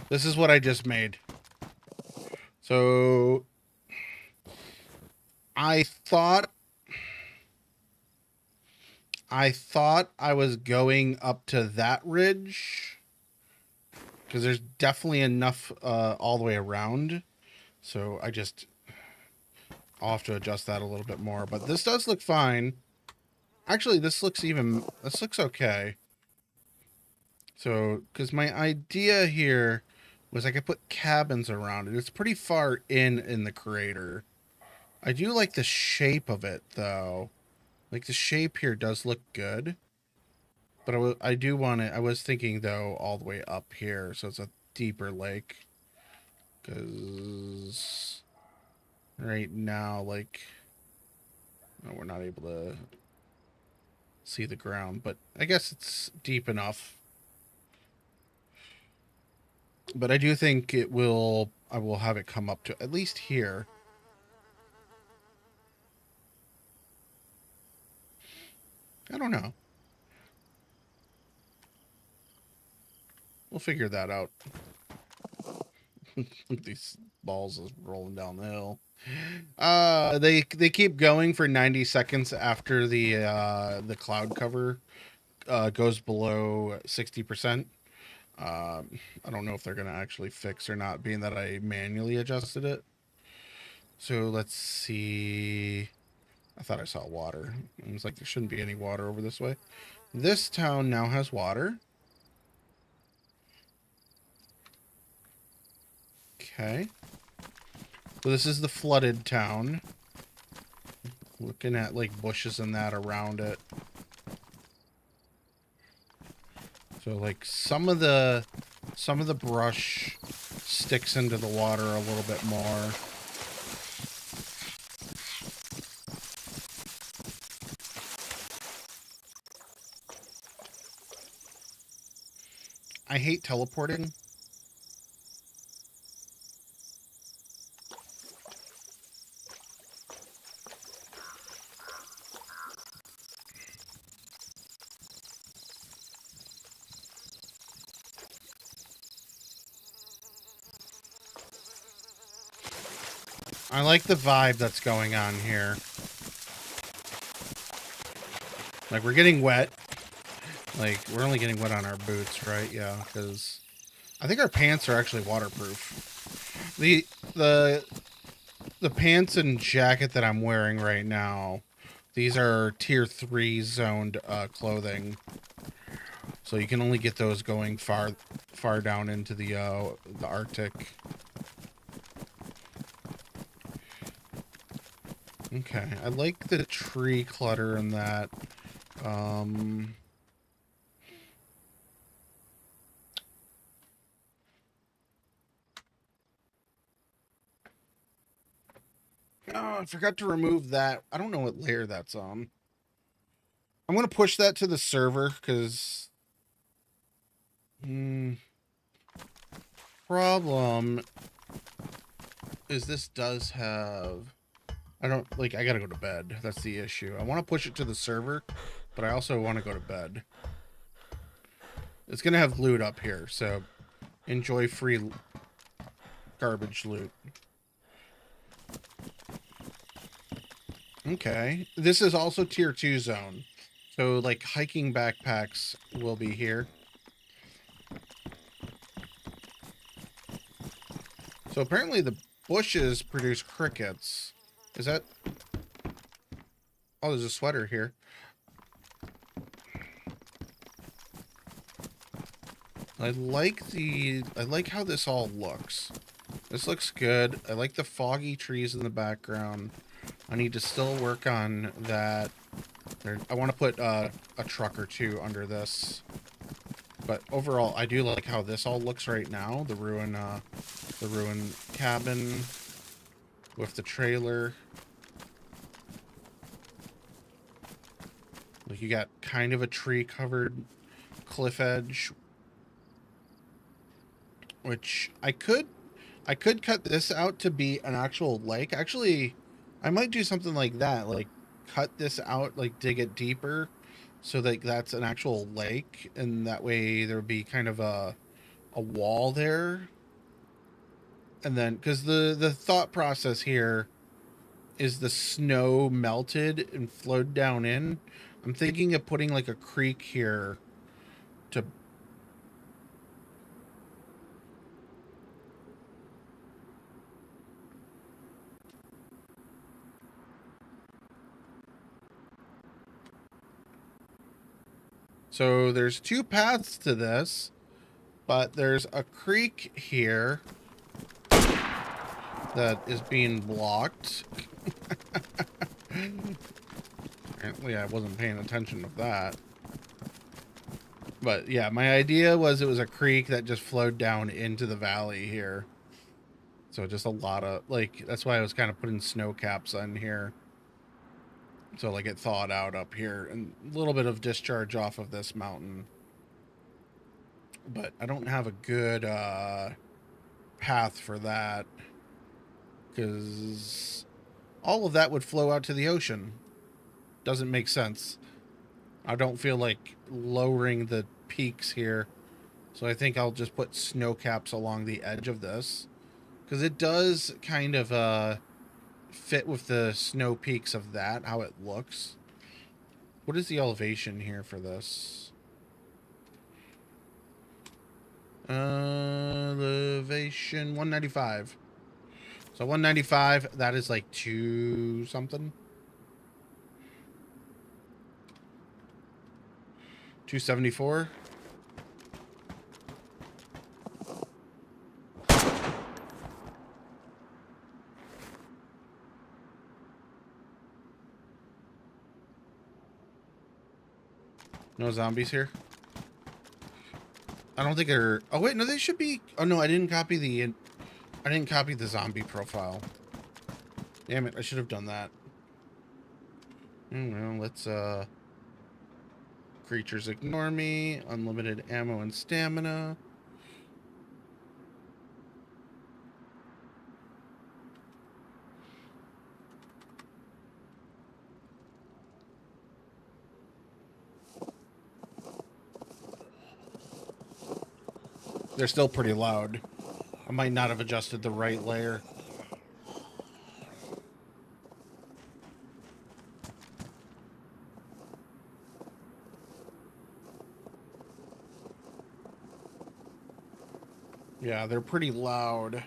This is what I just made. So I thought I was going up to that ridge because there's definitely enough all the way around. So I'll have to adjust that a little bit more, but this does look fine. Actually, this looks okay. So, because my idea here was I could put cabins around it. It's pretty far in the crater. I do like the shape of it, though. Like, the shape here does look good. But I do want it... I was thinking, though, all the way up here, so it's a deeper lake. Because... right now, like... oh, we're not able to see the ground, but I guess it's deep enough. But I do think I will have it come up to at least here. I don't know. We'll figure that out. These balls is rolling down the hill. They keep going for 90 seconds after the cloud cover goes below 60%. I don't know if they're gonna actually fix or not, being that I manually adjusted it. So let's see. I thought I saw water. It was like there shouldn't be any water over this way. This town now has water. Okay. So this is the flooded town. Looking at like bushes and that around it. So like some of the brush sticks into the water a little bit more. I hate teleporting. I like the vibe that's going on here. Like, we're getting wet. Like, we're only getting wet on our boots, right? Yeah, because I think our pants are actually waterproof. The pants and jacket that I'm wearing right now, these are tier 3 zoned clothing. So you can only get those going far down into the Arctic. Okay, I like the tree clutter in that. Oh, I forgot to remove that. I don't know what layer that's on. I'm going to push that to the server because... problem is this does have... I gotta go to bed. That's the issue. I want to push it to the server, but I also want to go to bed. It's going to have loot up here, so enjoy free garbage loot. Okay. This is also tier 2 zone. So, like, hiking backpacks will be here. So apparently the bushes produce crickets. Is that... Oh, there's a sweater here. I like how this all looks. This looks good. I like the foggy trees in the background. I need to still work on that. I want to put a truck or two under this. But overall, I do like how this all looks right now. The ruin cabin with the trailer. Like, you got kind of a tree-covered cliff edge, which I could cut this out to be an actual lake. Actually, I might do something like that, like cut this out, like dig it deeper so that that's an actual lake, and that way there would be kind of a wall there. And then, because the thought process here is the snow melted and flowed down in. I'm thinking of putting like a creek here to... So there's two paths to this, but there's a creek here that is being blocked. Apparently I wasn't paying attention to that. But yeah, my idea was it was a creek that just flowed down into the valley here. So just a lot of, like, that's why I was kind of putting snow caps on here. So like it thawed out up here, and a little bit of discharge off of this mountain. But I don't have a good path for that, because all of that would flow out to the ocean. Doesn't make sense. I don't feel like lowering the peaks here. So I think I'll just put snow caps along the edge of this, because it does kind of fit with the snow peaks of that, how it looks. What is the elevation here for this? Elevation 195. So 195, that is like 2 something. 274. No zombies here. I don't think they're... Oh wait, no, they should be... Oh no, I didn't copy the zombie profile. Damn it, I should have done that. Well, let's creatures ignore me. Unlimited ammo and stamina. They're still pretty loud. I might not have adjusted the right layer. Yeah, they're pretty loud.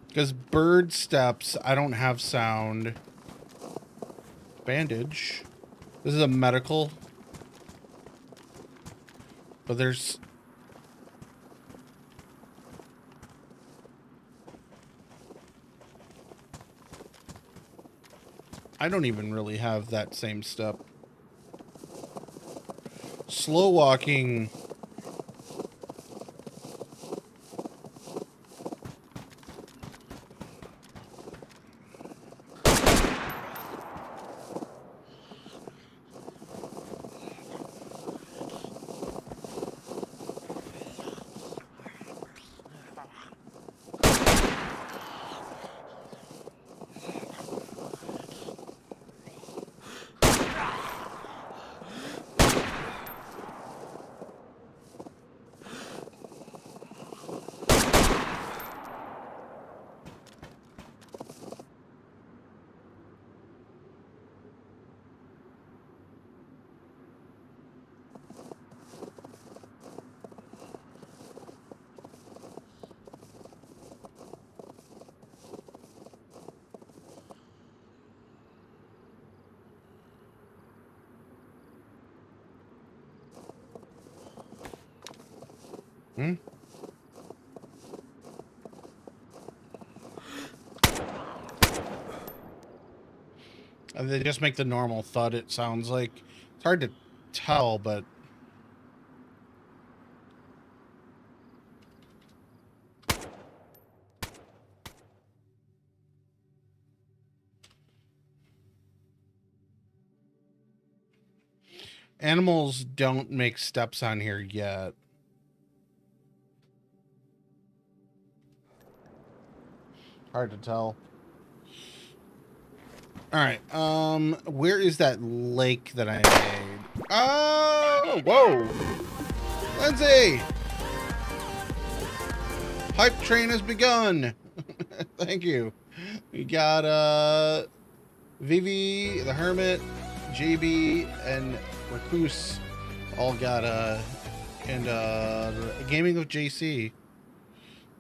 Because bird steps, I don't have sound. Bandage. This is a medical. But there's... I don't even really have that same step. Slow walking... Hmm? They just make the normal thud, it sounds like. It's hard to tell, but... Animals don't make steps on here yet. Hard to tell. Alright, where is that lake that I made? Oh, whoa! Lindsay! Hype train has begun! Thank you. We got, Vivi, the Hermit, JB, and Recluse all got, Gaming with JC.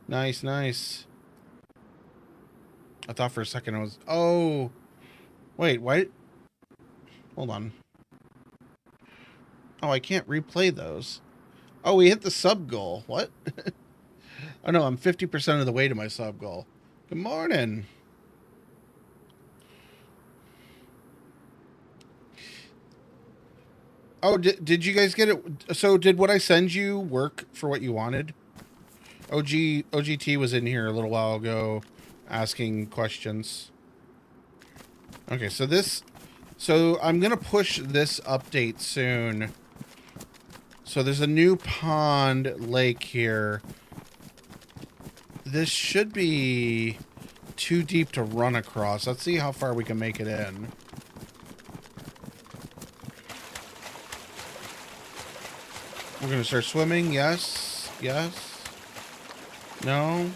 Nice, nice. I thought for a second it was... Oh! Wait, what? Hold on. Oh, I can't replay those. Oh, we hit the sub goal. What? Oh, no, I'm 50% of the way to my sub goal. Good morning. Oh, did you guys get it? So did what I send you work for what you wanted? OGT was in here a little while ago asking questions. Okay, so I'm going to push this update soon. So there's a new pond lake here. This should be too deep to run across. Let's see how far we can make it in. We're going to start swimming. Yes. Yes. No.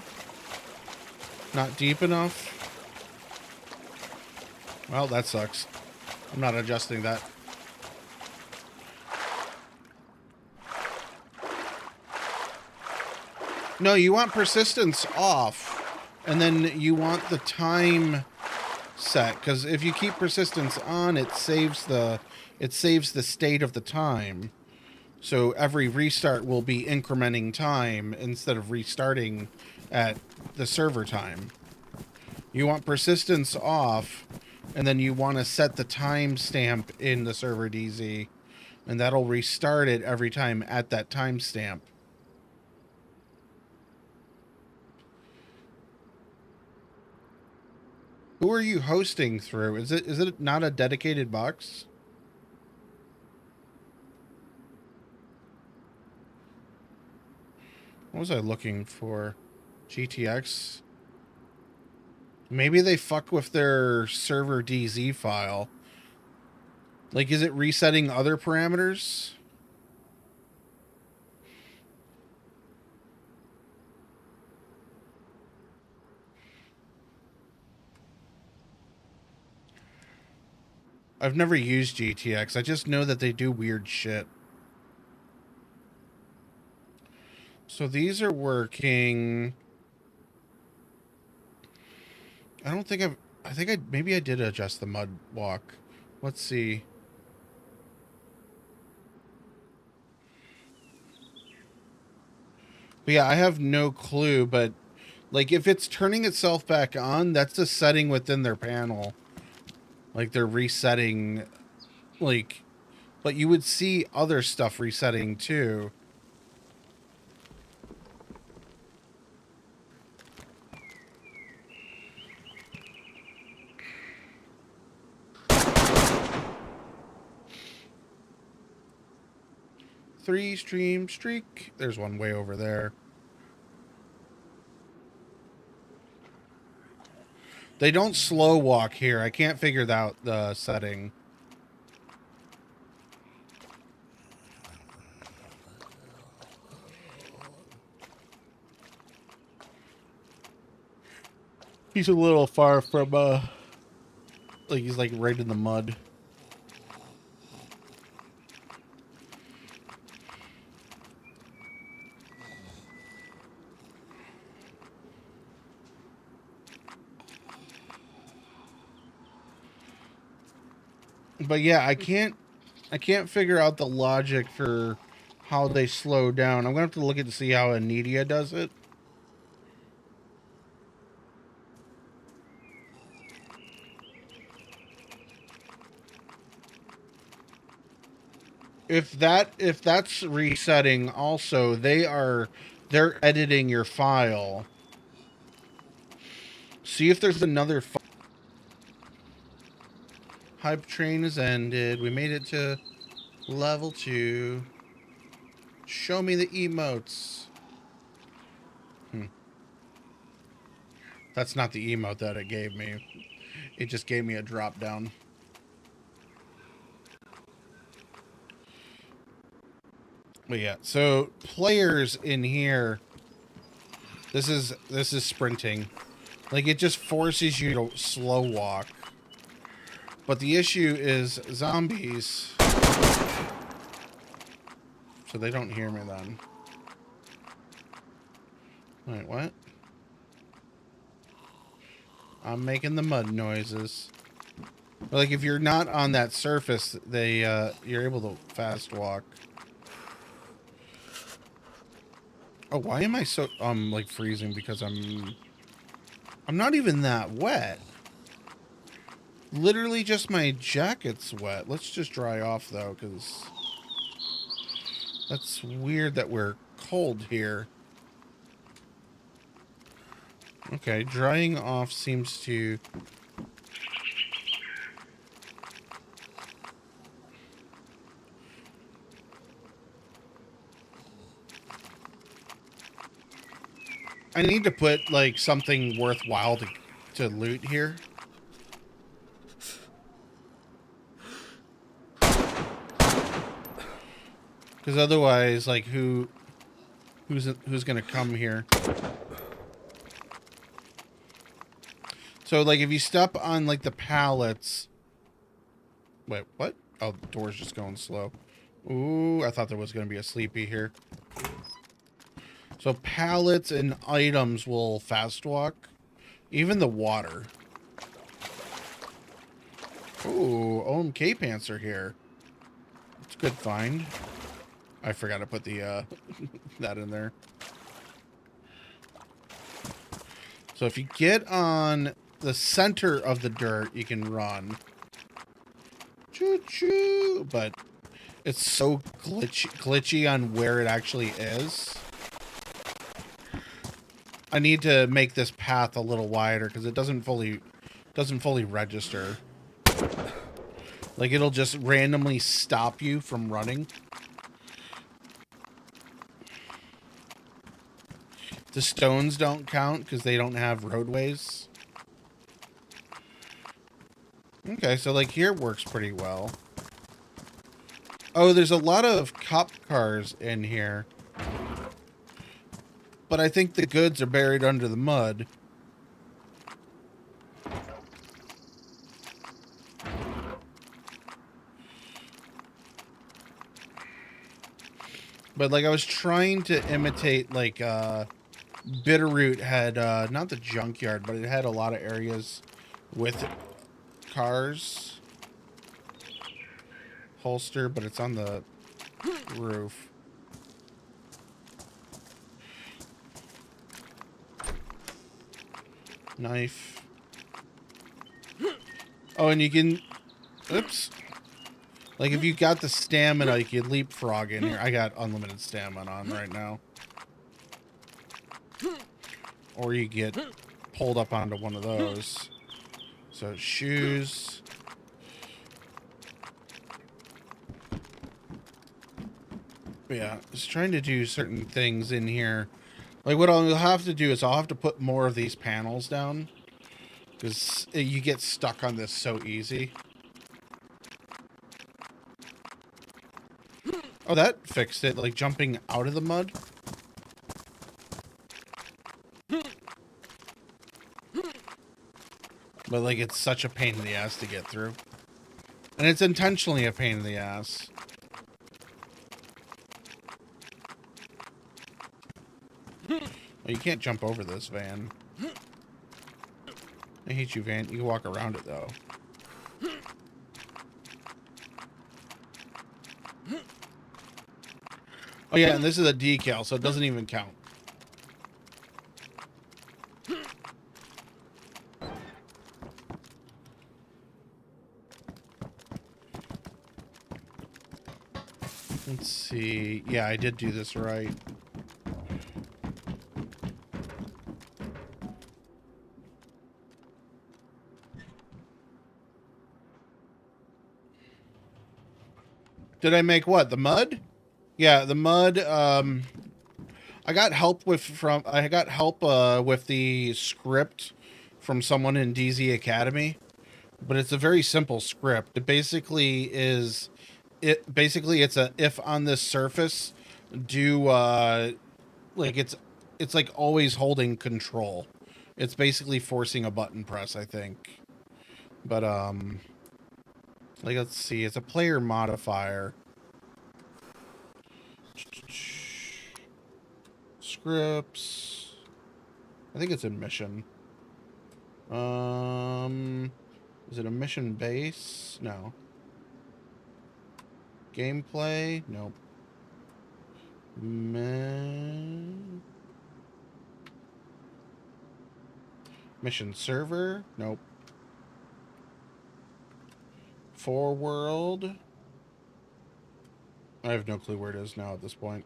Not deep enough. Well, that sucks. I'm not adjusting that. No, you want persistence off. And then you want the time set. Because if you keep persistence on, it saves the state of the time. So every restart will be incrementing time instead of restarting at the server time. You want persistence off, and then you want to set the timestamp in the server DZ, and that'll restart it every time at that timestamp. Who are you hosting through? Is it not a dedicated box? What was I looking for? GTX? Maybe they fuck with their server DZ file. Like, is it resetting other parameters? I've never used GTX. I just know that they do weird shit. So these are working. I don't think maybe I did adjust the mud walk. Let's see. But yeah, I have no clue, but like if it's turning itself back on, that's a setting within their panel. Like they're resetting, like, but you would see other stuff resetting too. Three stream streak. There's one way over there. They don't slow walk here. I can't figure out the setting. He's a little far from, like he's like right in the mud. But yeah, I can't figure out the logic for how they slow down. I'm gonna have to look at to see how Anidia does it. If that's resetting also, they're editing your file. See if there's another hype train has ended. We made it to level 2. Show me the emotes. That's not the emote that it gave me. It just gave me a drop down. But yeah, so players in here, this is sprinting. Like it just forces you to slow walk. But the issue is zombies. So they don't hear me then. Wait, what? I'm making the mud noises. But like if you're not on that surface, they you're able to fast walk. Oh, why am I so like freezing? Because I'm not even that wet. Literally just my jacket's wet. Let's just dry off though, because that's weird that we're cold here. Okay, drying off seems to... I need to put, like, something worthwhile to loot here. Because otherwise, like, who's gonna come here? So, like, if you step on, like, the pallets... Wait, what? Oh, the door's just going slow. Ooh, I thought there was gonna be a sleepy here. So pallets and items will fast walk. Even the water. Ooh, OMK pants are here. It's a good find. I forgot to put the that in there. So if you get on the center of the dirt, you can run. Choo-choo! But it's so glitchy on where it actually is. I need to make this path a little wider because it doesn't fully register. Like it'll just randomly stop you from running. The stones don't count because they don't have roadways. Okay, so like here works pretty well. Oh, there's a lot of cop cars in here. But I think the goods are buried under the mud. But like I was trying to imitate like Bitterroot had not the junkyard, but it had a lot of areas with cars. Holster, but it's on the roof. Knife. Oh, and you can... Oops. Like, if you got the stamina, you can leapfrog in here. I got unlimited stamina on right now. Or you get pulled up onto one of those. So, shoes. Yeah, just trying to do certain things in here. Like, what I'll have to do is I'll have to put more of these panels down. Because you get stuck on this so easy. Oh, that fixed it. Like, jumping out of the mud. But, like, it's such a pain in the ass to get through. And it's intentionally a pain in the ass. Well, you can't jump over this van. I hate you, van. You can walk around it, though. Oh, yeah, and this is a decal, so it doesn't even count. Let's see. Yeah, I did do this right. Did I make what? The mud? Yeah, the mud. I got help with the script from someone in DayZ Academy, but it's a very simple script. It basically is. It's a if on this surface, do like it's like always holding control. It's basically forcing a button press, I think. But like, let's see, it's a player modifier. Scripts. I think it's in mission. Is it a mission base? No. Gameplay? Nope. Mission server? Nope. Forworld? I have no clue where it is now at this point.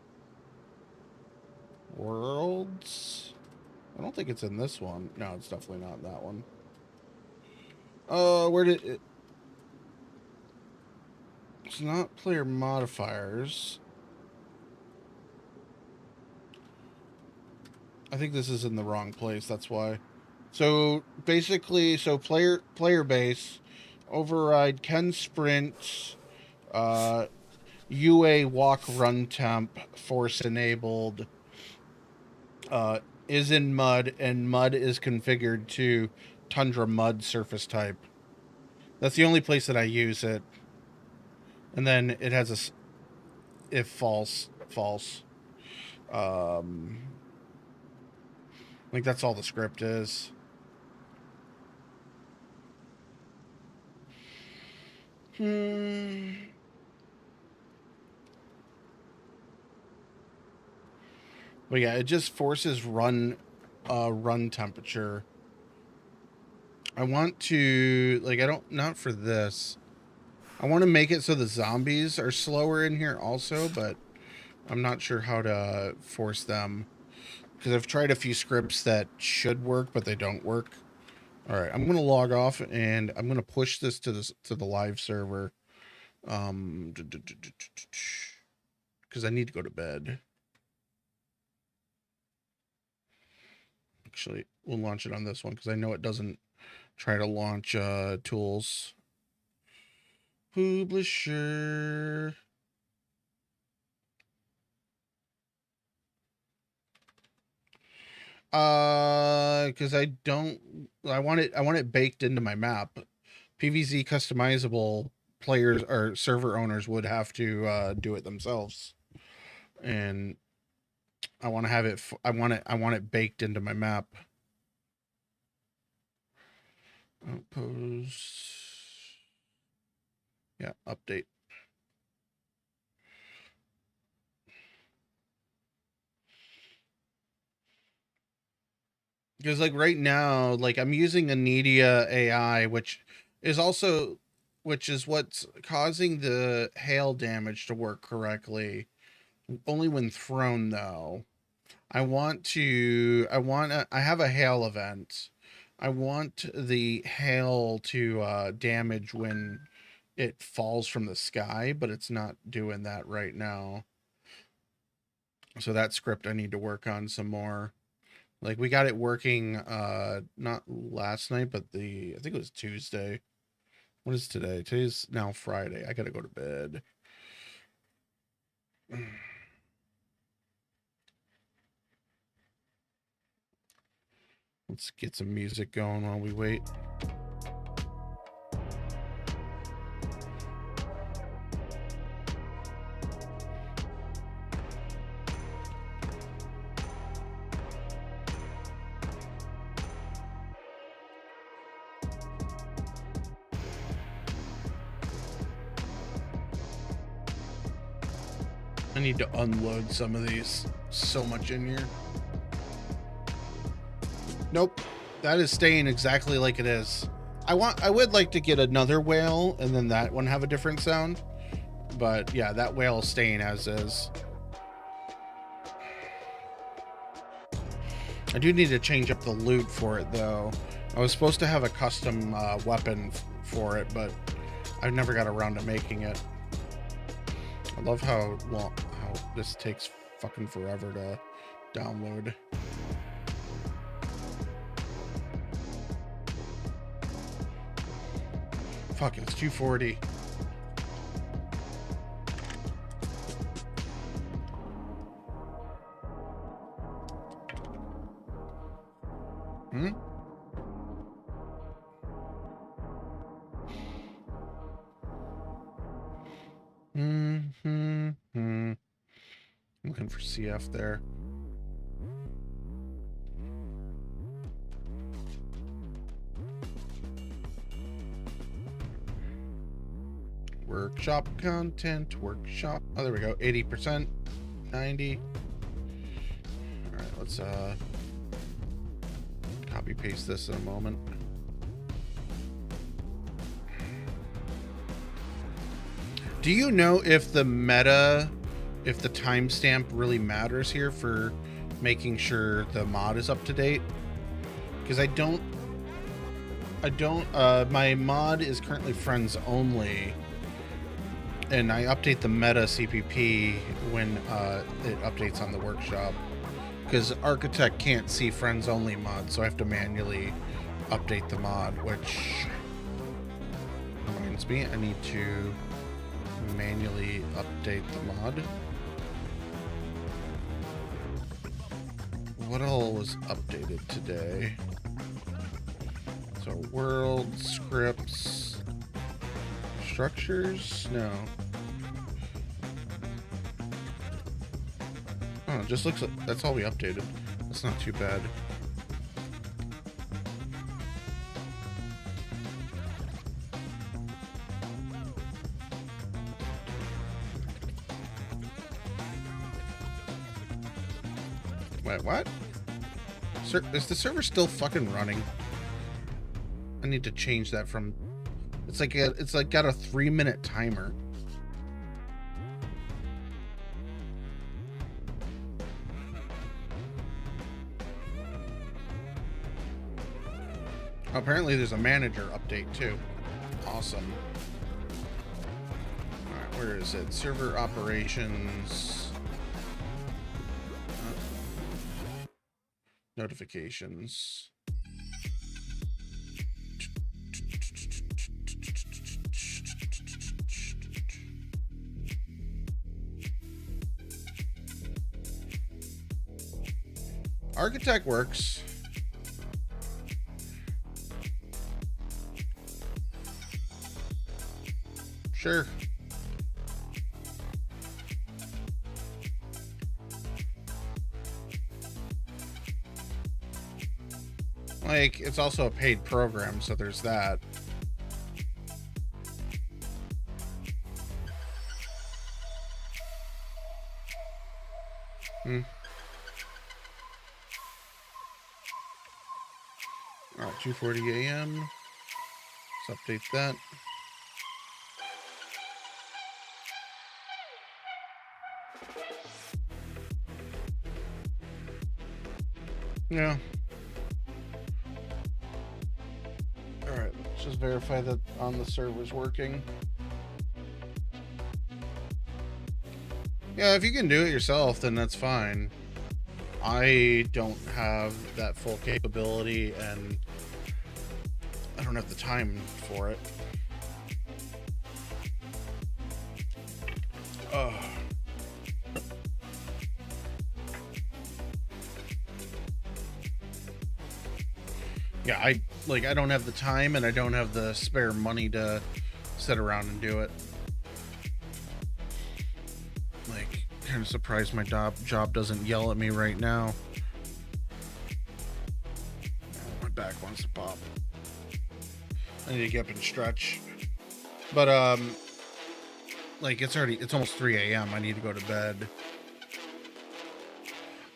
Worlds? I don't think it's in this one. No, it's definitely not in that one. Where did it... It's not player modifiers. I think this is in the wrong place, that's why. So, basically, player base, override, can sprint, UA walk run temp, force enabled, is in mud, and mud is configured to tundra mud surface type. That's the only place that I use it. And then it has a, if false. I think that's all the script is. But yeah, it just forces run temperature. I want to, like, not for this. I want to make it so the zombies are slower in here also, but I'm not sure how to force them. Because I've tried a few scripts that should work, but they don't work. All right, I'm going to log off, and I'm going to push this to the live server. Because I need to go to bed. Actually, we'll launch it on this one, because I know it doesn't try to launch tools. Publisher. Because I want it baked into my map. PVZ customizable players or server owners would have to do it themselves. And I want to have it. I want it baked into my map. Outpost. Yeah, update. Because like right now, like I'm using a Nidia AI, which is what's causing the hail damage to work correctly. Only when thrown though. I have a hail event. I want the hail to damage when it falls from the sky, but it's not doing that right now. So that script I need to work on some more. Like we got it working not last night, but I think it was Tuesday. What is today? Today's now Friday. I gotta go to bed. Let's get some music going while we wait. I need to unload some of these. So much in here. Nope. That is staying exactly like it is. I would like to get another whale and then that one have a different sound. But yeah, that whale is staying as is. I do need to change up the loot for it though. I was supposed to have a custom weapon for it, but I've never got around to making it. I love how this takes fucking forever to download. Fuck, it's 240. Hmm? Looking for CF there. Workshop content, workshop. Oh, there we go. 80%, 90. All right, let's copy paste this in a moment. Do you know if the timestamp really matters here for making sure the mod is up to date? Because I don't, my mod is currently friends only, and I update the meta CPP when it updates on the workshop, because Architect can't see friends only mod, so I have to manually update the mod, which reminds me I need to manually update the mod. What all was updated today? So world, scripts, structures? No. Oh, it just looks like that's all we updated. That's not too bad. Wait, what? Is the server still fucking running? I need to change that from... It's like got a 3-minute timer. Apparently there's a manager update too. Awesome. Alright, where is it? Server operations... notifications. Architect works. Sure. Like, it's also a paid program, so there's that. Hmm. Alright, 2:40 a.m. Let's update that. Yeah. Alright, let's just verify that on the server's working. Yeah, if you can do it yourself, then that's fine. I don't have that full capability, and I don't have the time for it. Ugh. Yeah, I don't have the time, and I don't have the spare money to sit around and do it. Like, kind of surprised my job doesn't yell at me right now. Oh, my back wants to pop. I need to get up and stretch. But like, it's almost 3 a.m. I need to go to bed.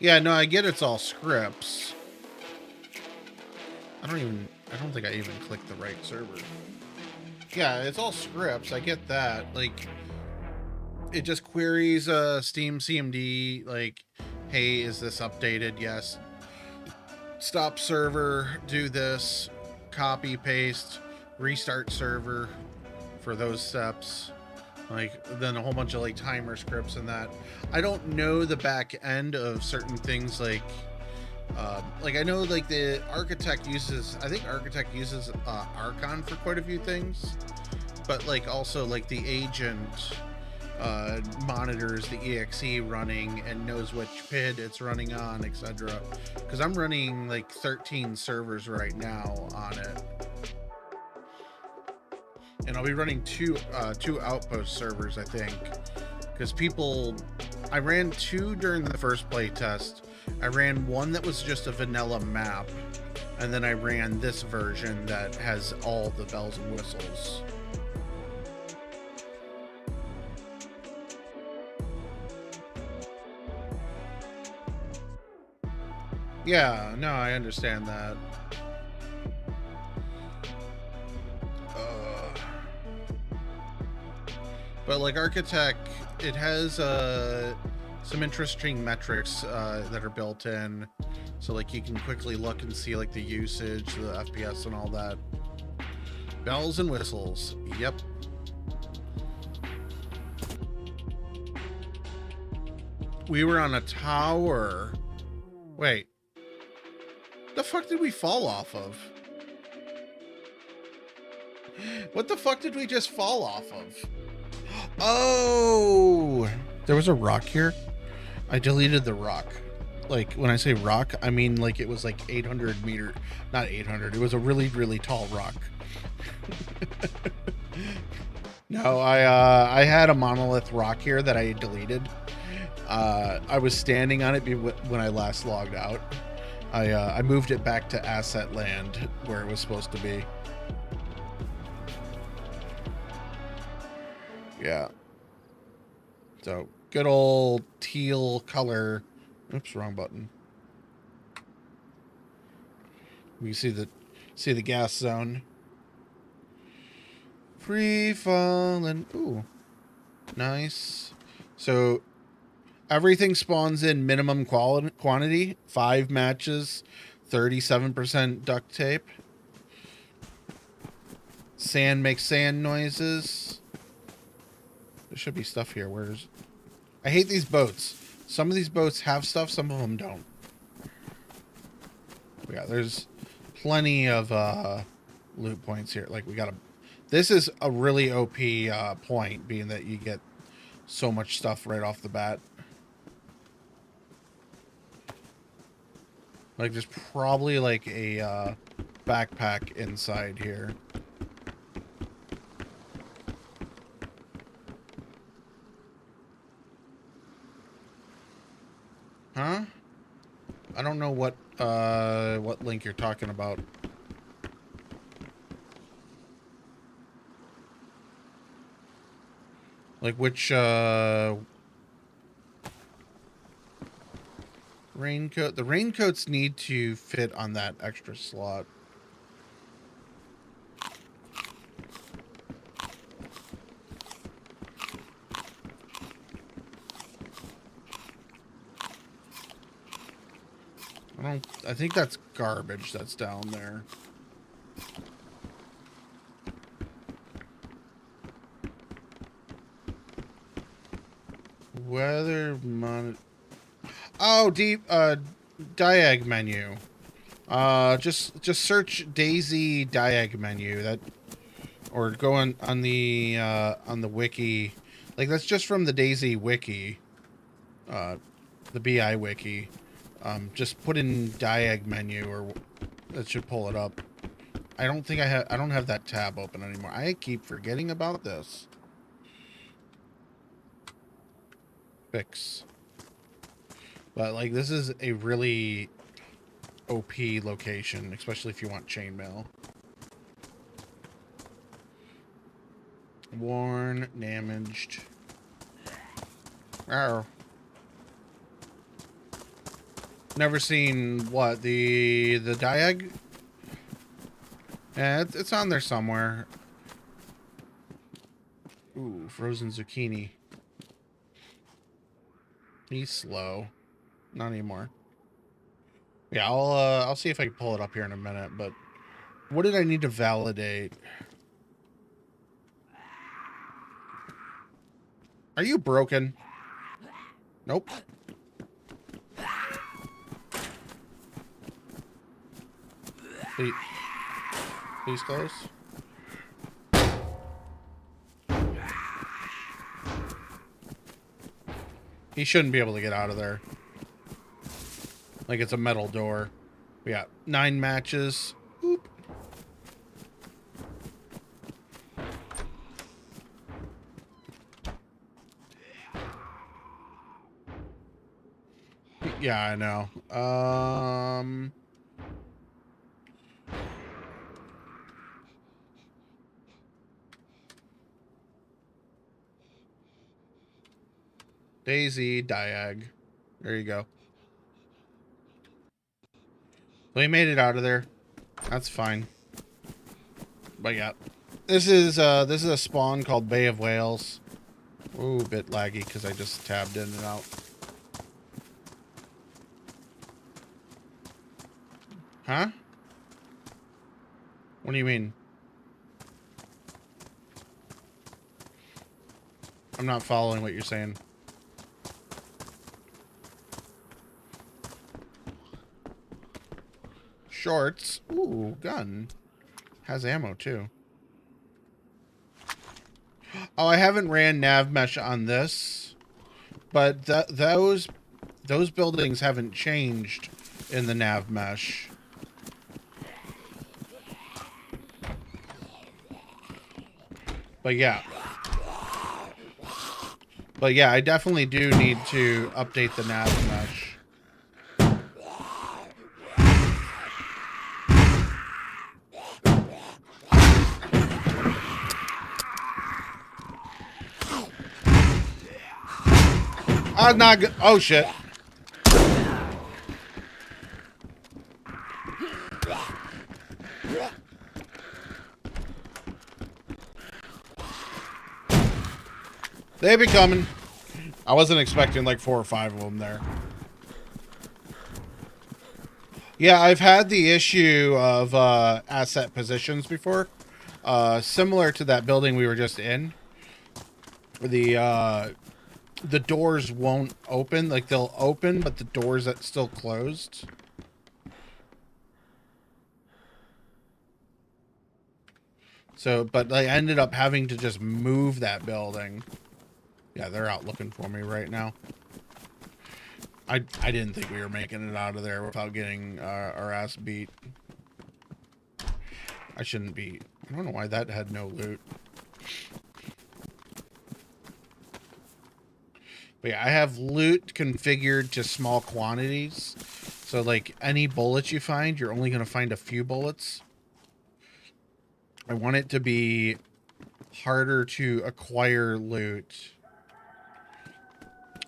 Yeah, no, I get it's all scripts. I don't think I even clicked the right server. Yeah, it's all scripts. I get that. Like, it just queries Steam CMD, like, hey, is this updated? Yes. Stop server, do this, copy, paste, restart server for those steps. Like, then a whole bunch of, like, timer scripts and that. I don't know the back end of certain things, like I know, like, the Architect uses, I think Architect uses Archon for quite a few things, but, like, also, like, the agent monitors the exe running and knows which PID it's running on, etc. Because I'm running, like, 13 servers right now on it. And I'll be running two Outpost servers, I think. Because I ran 2 during the first playtest. I ran one that was just a vanilla map, and then I ran this version that has all the bells and whistles. Yeah, no, I understand that. But, like, Architect, it has some interesting metrics that are built in, so, like, you can quickly look and see, like, the usage, the FPS, and all that. Bells and whistles. Yep. We were on a tower. Wait. The fuck did we fall off of? What the fuck did we just fall off of? Oh! There was a rock here? I deleted the rock. Like, when I say rock, I mean, like, it was like 800 meter, not 800. It was a really, really tall rock. No, I had a monolith rock here that I deleted. I was standing on it when I last logged out. I moved it back to asset land where it was supposed to be. Yeah. So, good old teal color. Oops, wrong button. We see the gas zone. Free falling. Ooh. Nice. So, everything spawns in minimum quantity. 5 matches, 37% duct tape. Sand makes sand noises. There should be stuff here. I hate these boats. Some of these boats have stuff, some of them don't. Yeah, there's plenty of loot points here. Like, this is a really OP point, being that you get so much stuff right off the bat. Like, there's probably, like, a backpack inside here. Huh? I don't know what link you're talking about. Like which raincoat? The raincoats need to fit on that extra slot. I think that's garbage that's down there. Weather mon. Oh, deep diag menu. Just search DayZ diag menu. That, or go on the wiki. Like that's just from the DayZ wiki. The BI wiki. Just put in diag menu, or that should pull it up. I don't have that tab open anymore. I keep forgetting about this. Fix. But like this is a really OP location, especially if you want chainmail. Worn, damaged. Arr. Never seen what the diag. Yeah, it's on there somewhere. Ooh, frozen zucchini. He's slow. Not anymore. Yeah, I'll see if I can pull it up here in a minute. But what did I need to validate? Are you broken? Nope. Please close. He shouldn't be able to get out of there. Like it's a metal door. We got 9 matches. Oop. Yeah, I know. DayZ diag. There you go. Well, he made it out of there. That's fine. But yeah, this is a spawn called Bay of Whales. Ooh, a bit laggy because I just tabbed in and out. Huh? What do you mean? I'm not following what you're saying. Shorts. Ooh, gun. Has ammo too. Oh, I haven't ran nav mesh on this, but those buildings haven't changed in the nav mesh. But yeah. But yeah, I definitely do need to update the nav mesh. I'm not good. Oh shit. They be coming. I wasn't expecting like 4 or 5 of them there. Yeah, I've had the issue of asset positions before. Similar to that building we were just in. The doors won't open. Like, they'll open, but the doors are still closed. So, but I ended up having to just move that building. Yeah, they're out looking for me right now. I didn't think we were making it out of there without getting our ass beat. I shouldn't be. I don't know why that had no loot. But yeah, I have loot configured to small quantities. So, like, any bullets you find, you're only going to find a few bullets. I want it to be harder to acquire loot.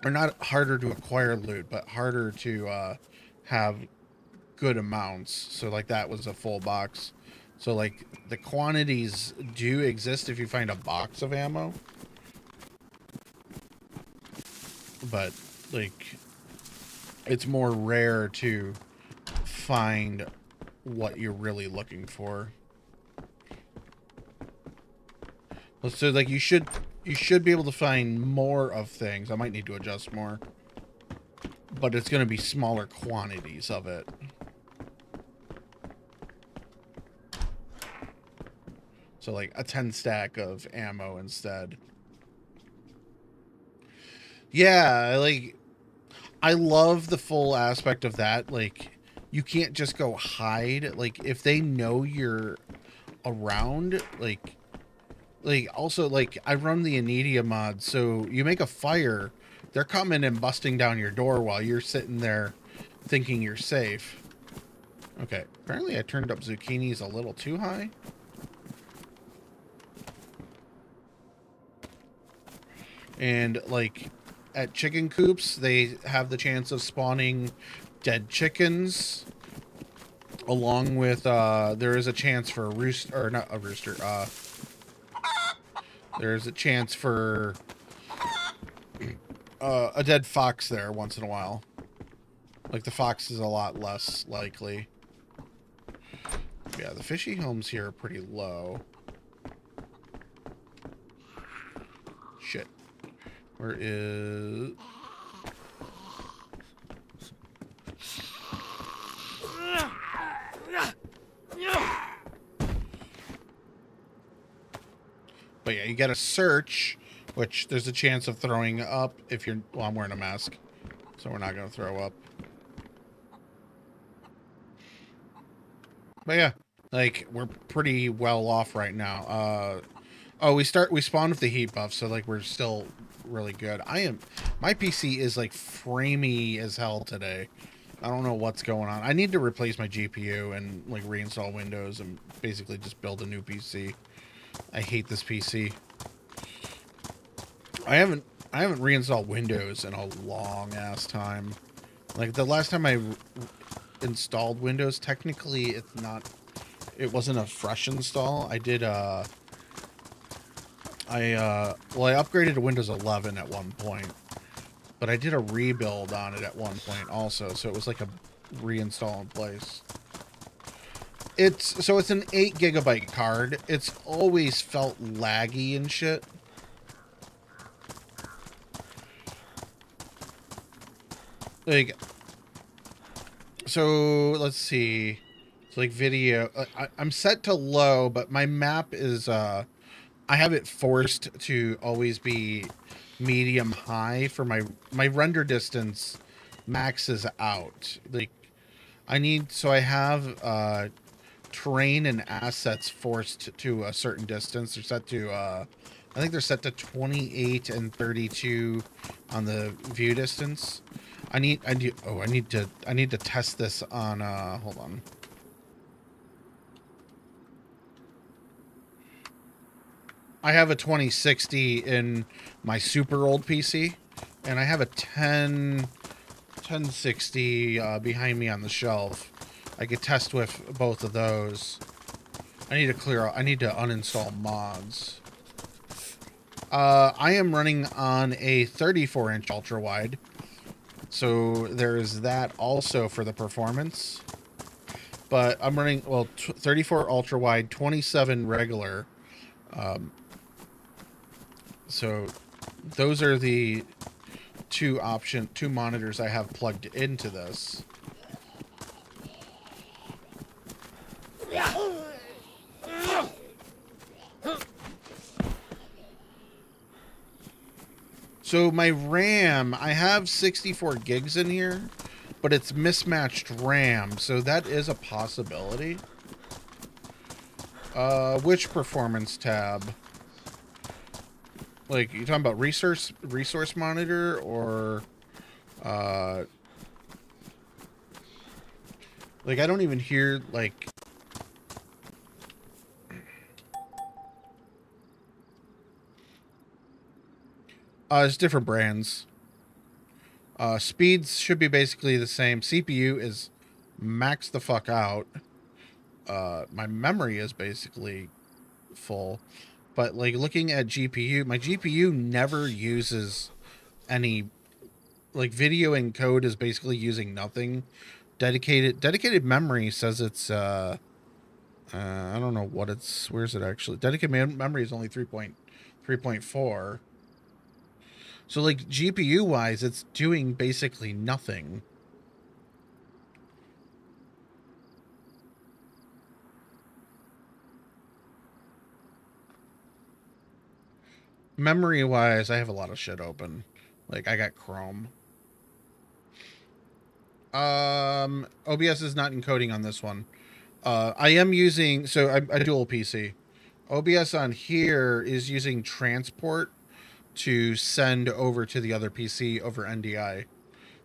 Or not harder to acquire loot, but harder to have good amounts. So, like, that was a full box. So, like, the quantities do exist if you find a box of ammo. But, like, it's more rare to find what you're really looking for. So, like, you should be able to find more of things. I might need to adjust more. But it's going to be smaller quantities of it. So, like, a 10 stack of ammo instead. Yeah, like, I love the full aspect of that. Like, you can't just go hide. Like, if they know you're around, like also, like, I run the Anidia mod, so you make a fire, they're coming and busting down your door while you're sitting there thinking you're safe. Okay, apparently I turned up zucchinis a little too high. And, like, at chicken coops, they have the chance of spawning dead chickens, along with, there is a chance for a rooster, or not a rooster, there's a chance for a dead fox there once in a while. Like, the fox is a lot less likely. Yeah, the fishy homes here are pretty low. Shit. Where is... But yeah, you gotta search, which there's a chance of throwing up if you're... Well, I'm wearing a mask, so we're not gonna throw up. But yeah, like, we're pretty well off right now. Oh, we spawned with the heat buff, so, like, we're still really good. My PC is, like, framey as hell today. I don't know what's going on. I need to replace my GPU and, like, reinstall Windows and basically just build a new PC. I hate this PC. I haven't reinstalled Windows in a long ass time. Like, the last time I installed Windows, technically it wasn't a fresh install. I did well, I upgraded to Windows 11 at one point, but I did a rebuild on it at one point also, so it was like a reinstall in place. It's an 8 gigabyte card. It's always felt laggy and shit. Like, so let's see. It's like video. I'm set to low, but my map is I have it forced to always be medium high for my render distance maxes out. Like, I have terrain and assets forced to a certain distance. They're set to I think they're set to 28 and 32 on the view distance. I need to test this on hold on. I have a 2060 in my super old PC, and I have a 1060 behind me on the shelf. I could test with both of those. I need to uninstall mods. I am running on a 34-inch ultra wide, so there's that also for the performance. But I'm running 34 ultra wide, 27 regular. So those are the two monitors I have plugged into this. So my RAM, I have 64 gigs in here, but it's mismatched RAM, so that is a possibility. Which performance tab? Like, you talking about resource monitor or Like, I don't even hear, like... it's different brands. Speeds should be basically the same. CPU is maxed the fuck out. My memory is basically full. But, like, looking at GPU, my GPU never uses any... Like, video encode is basically using nothing. Dedicated memory says it's, I don't know what it's... Where's it actually? Dedicated memory is only 3.4. So, like, GPU-wise, it's doing basically nothing. Memory-wise, I have a lot of shit open. Like, I got Chrome. OBS is not encoding on this one. I am using... So, I dual PC. OBS on here is using transport to send over to the other PC over NDI.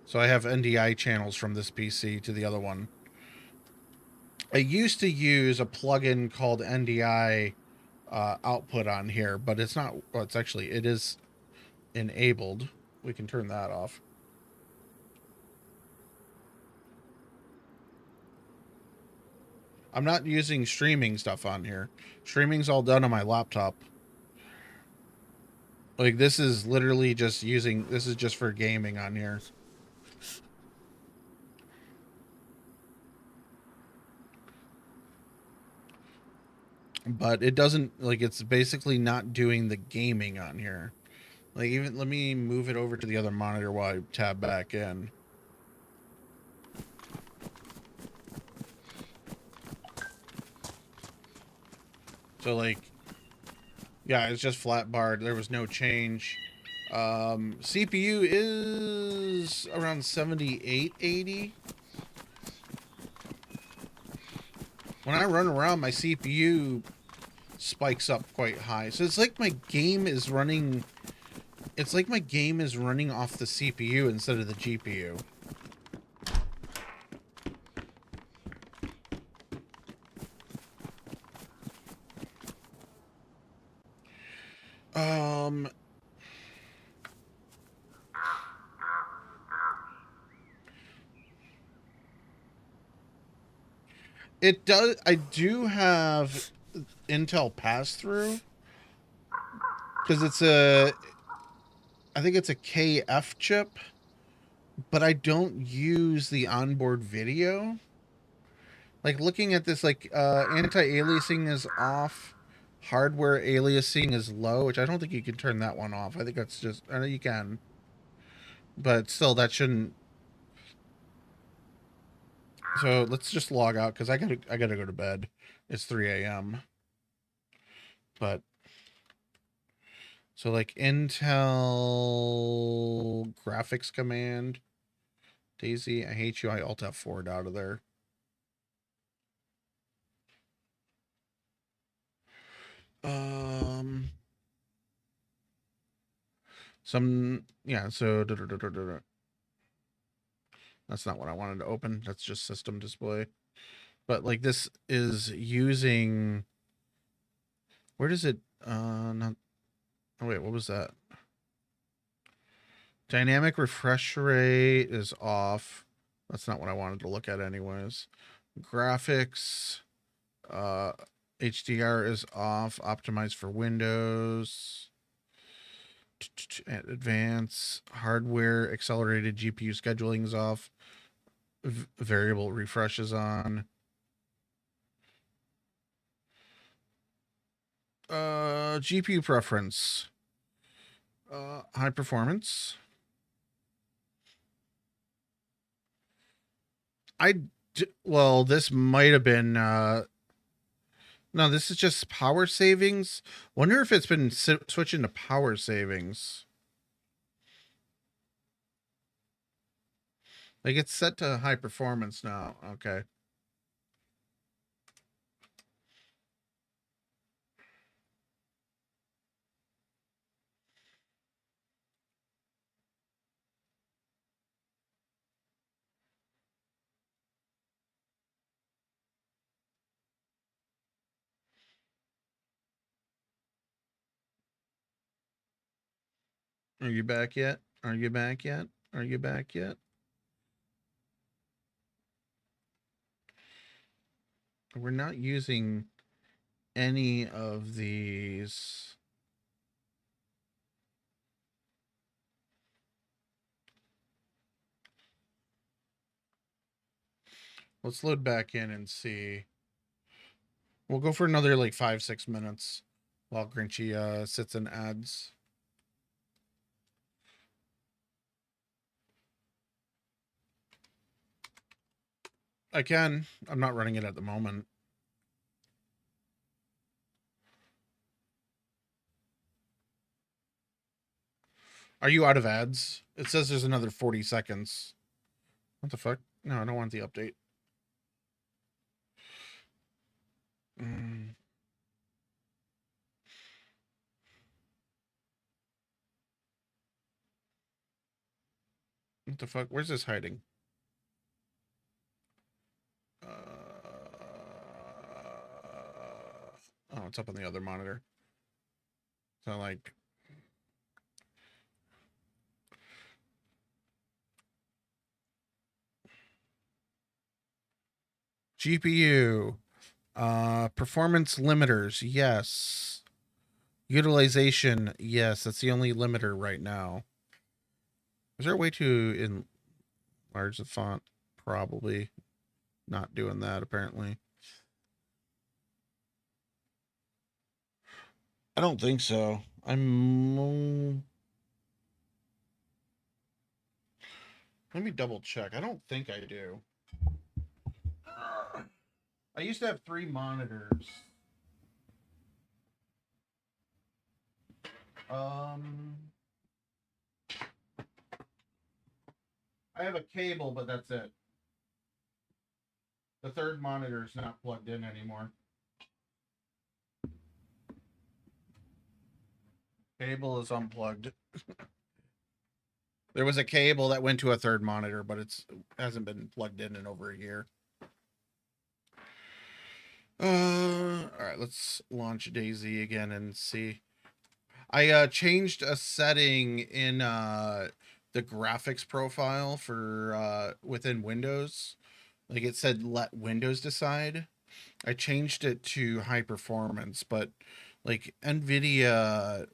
So I have NDI channels from this PC to the other one. I used to use a plugin called NDI output on here, but it's not... Well, it's actually... It is enabled. We can turn that off. I'm not using streaming stuff on here. Streaming's all done on my laptop. Like, this is literally just using... This is just for gaming on here. But it doesn't... Like, it's basically not doing the gaming on here. Like, even... Let me move it over to the other monitor while I tab back in. So, like... Yeah, it's just flat barred. There was no change. CPU is around 7880. When I run around, my CPU spikes up quite high. So it's like my game is running... It's like my game is running off the CPU instead of the GPU. It does... I do have Intel pass-through. Because it's a... I think it's a KF chip. But I don't use the onboard video. Like, looking at this, like, anti-aliasing is off. Hardware aliasing is low, which I don't think you can turn that one off. I think that's just... I know you can. But still, that shouldn't... So, let's just log out, because I gotta go to bed. It's 3 a.m. But... So, like, Intel... Graphics command... DayZ, I hate you. I Alt F4'd out of there. Yeah, so that's not what I wanted to open. That's just system display. But like this is using... Where does it not... Oh wait, what was that? Dynamic refresh rate is off. That's not what I wanted to look at anyways. Graphics, HDR is off, optimized for Windows. Advanced hardware, accelerated GPU scheduling is off. Variable refresh is on. GPU preference. High performance. Well, this might have been no, this is just power savings. Wonder if it's been switching to power savings. Like, it's set to high performance now. Okay. Are you back yet? Are you back yet? Are you back yet? We're not using any of these. Let's load back in and see. We'll go for another like 5-6 minutes while Grinchy sits and adds. I can. I'm not running it at the moment. Are you out of ads? It says there's another 40 seconds. What the fuck? No, I don't want the update. What the fuck? Where's this hiding? Oh, it's up on the other monitor. So like... GPU. Performance limiters. Yes. Utilization. Yes, that's the only limiter right now. Is there a way to enlarge the font? Probably. Not doing that, apparently. I don't think so. Let me double check. I don't think I do. I used to have 3 monitors. I have a cable, but that's it. The third monitor is not plugged in anymore. Cable is unplugged. There was a cable that went to a third monitor, but it hasn't been plugged in over a year. All right, let's launch DayZ again and see. I changed a setting in the graphics profile for within Windows. Like it said, let Windows decide. I changed it to high performance, but like NVIDIA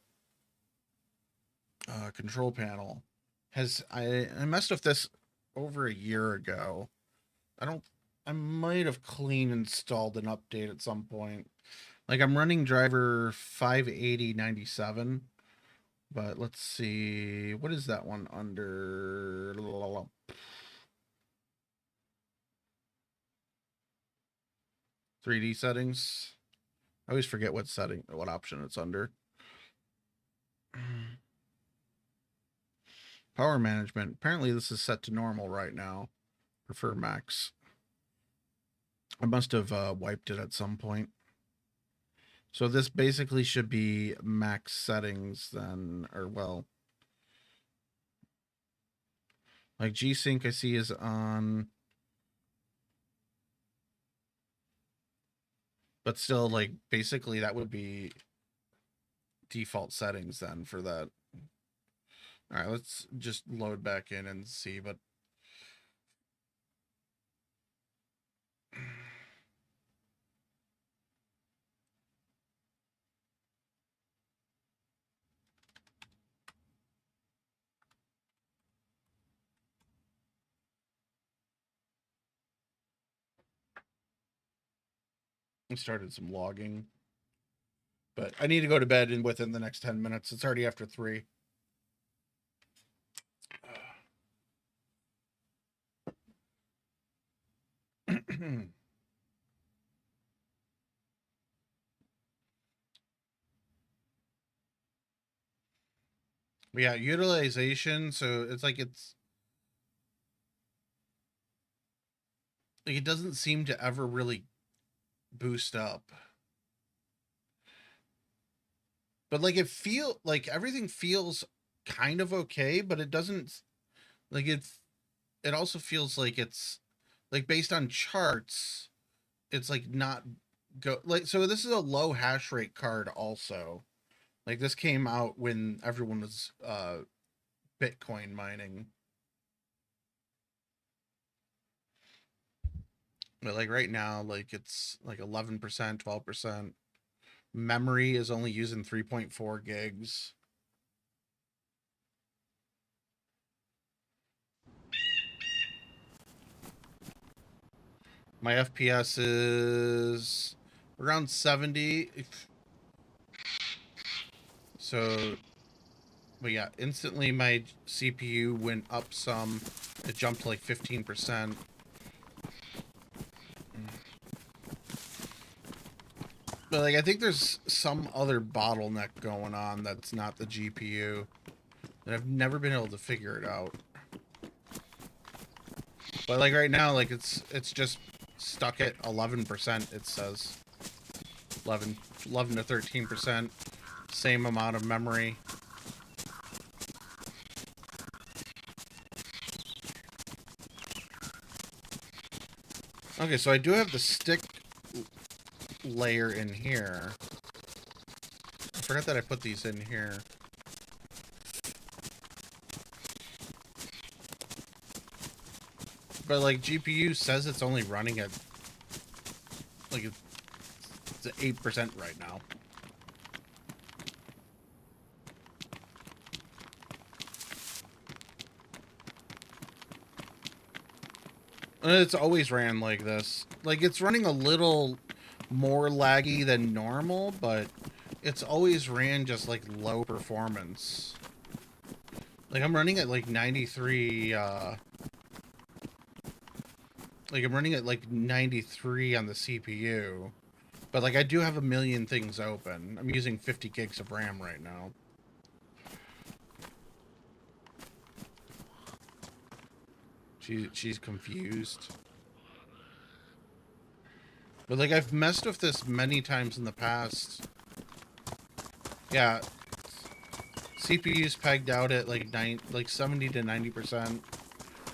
control panel has I messed with this over a year ago. I might have clean installed an update at some point. Like I'm running driver 58097, but let's see, what is that one under? 3D settings. I always forget what option it's under. Power management. Apparently this is set to normal right now. Prefer max. I must have wiped it at some point. So this basically should be max settings then, or well, like G-Sync I see is on, but still like basically that would be default settings then for that. All right, let's just load back in and see, but I started some logging, but I need to go to bed within the next 10 minutes. It's already after 3. Yeah, utilization. So it's like it doesn't seem to ever really boost up. But like everything feels kind of okay, but it doesn't like it also feels like it's like based on charts, it's like not go like so this is a low hash rate card also. Like this came out when everyone was Bitcoin mining. But like right now, like it's like 11%, 12%. Memory is only using 3.4 gigs. My FPS is around 70. So, but yeah, instantly my CPU went up some. It jumped to like 15%. But like, I think there's some other bottleneck going on that's not the GPU. And I've never been able to figure it out. But like right now, like it's just stuck at 11%, it says. 11 to 13%. Same amount of memory. Okay, so I do have the stick layer in here. I forgot that I put these in here. But like GPU says it's only running at like it's at 8% right now. And it's always ran like this. Like it's running a little more laggy than normal, but it's always ran just like low performance. Like I'm running at like 93 like I'm running at like 93 on the CPU. But like I do have a million things open. I'm using 50 gigs of RAM right now. She's confused. But like I've messed with this many times in the past. Yeah. CPU's pegged out at like 70 to 90%.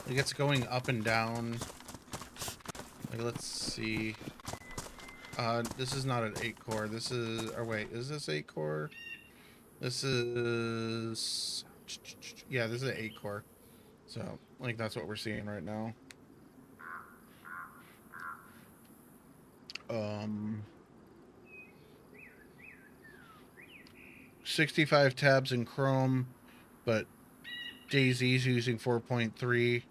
Like it's going up and down. Like let's see. This is not an 8-core. This is, or wait, is this 8-core? This is, yeah, this is an 8-core. So, like, that's what we're seeing right now. 65 tabs in Chrome, but DayZ's using 4.3.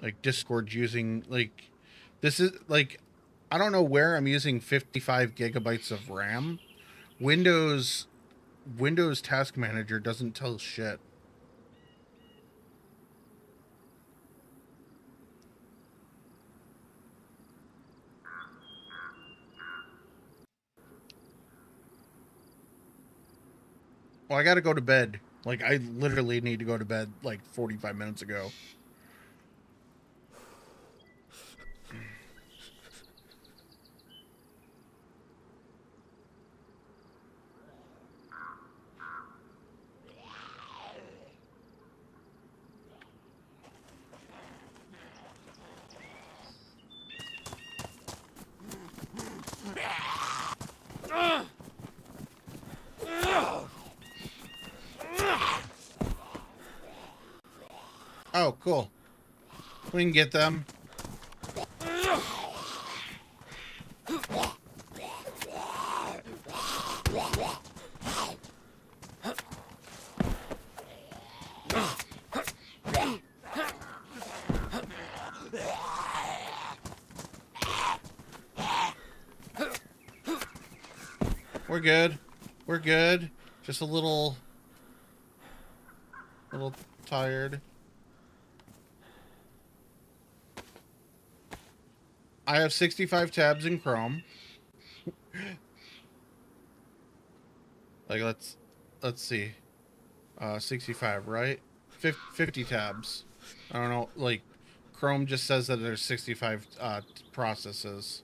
Like, Discord's using, like, this is, like, I don't know where I'm using 55 gigabytes of RAM. Windows Task Manager doesn't tell shit. Well, I gotta go to bed. Like, I literally need to go to bed like 45 minutes ago. Oh, cool. We can get them. We're good. We're good. Just a little tired. I have 65 tabs in Chrome. Like, let's see. 65, right? 50 tabs. I don't know, like, Chrome just says that there's 65 processes.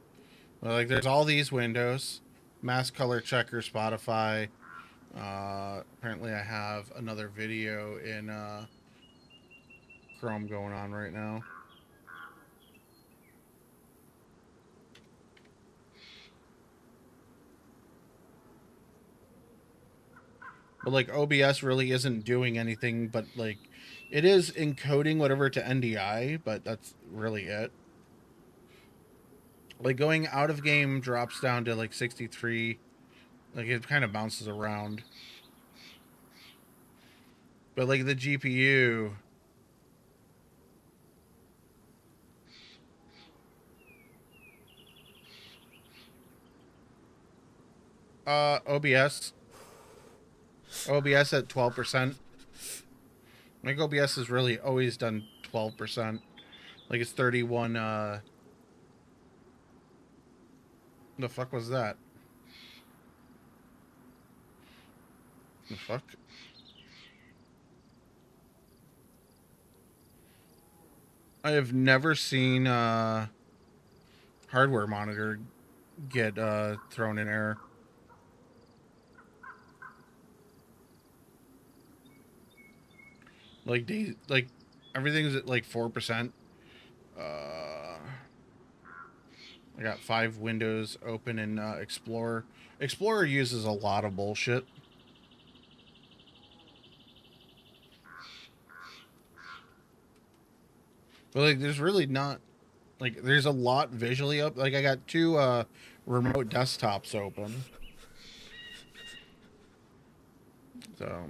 But, like, there's all these windows. Mass color checker, Spotify. Apparently I have another video in Chrome going on right now. But like OBS really isn't doing anything, but like it is encoding whatever to NDI, but that's really it. Like going out of game drops down to like 63. Like it kind of bounces around. But like the GPU, OBS at 12%. Like OBS has really always done 12%. Like it's 31 the fuck was that? The fuck? I have never seen hardware monitor get thrown in error. Like everything's at like 4%. I got 5 windows open in Explorer. Explorer uses a lot of bullshit. But like there's really not like there's a lot visually up. Like I got 2 remote desktops open. So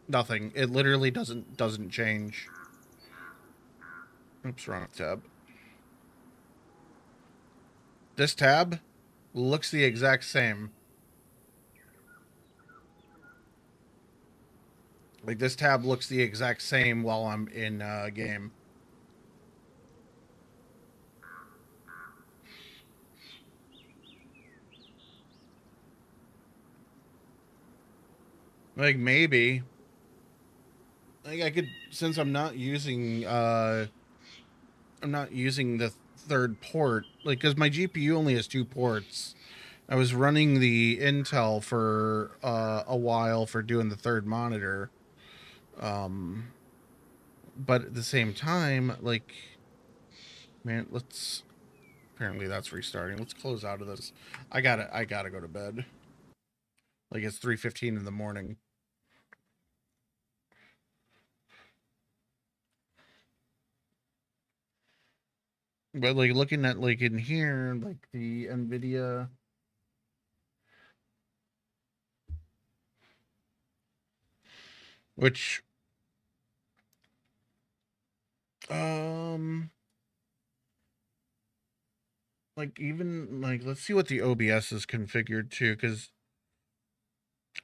nothing. It literally doesn't change. Oops, wrong tab. This tab looks the exact same. Like this tab looks the exact same while I'm in game. Like maybe like I could, since I'm not using the third port, like because my GPU only has 2 ports. I was running the Intel for a while for doing the third monitor. But at the same time, like, man, let's. Apparently that's restarting. Let's close out of this. I gotta go to bed. Like it's 3:15 in the morning. But like looking at like in here, like the NVIDIA. Which um like even like let's see what the OBS is configured to, because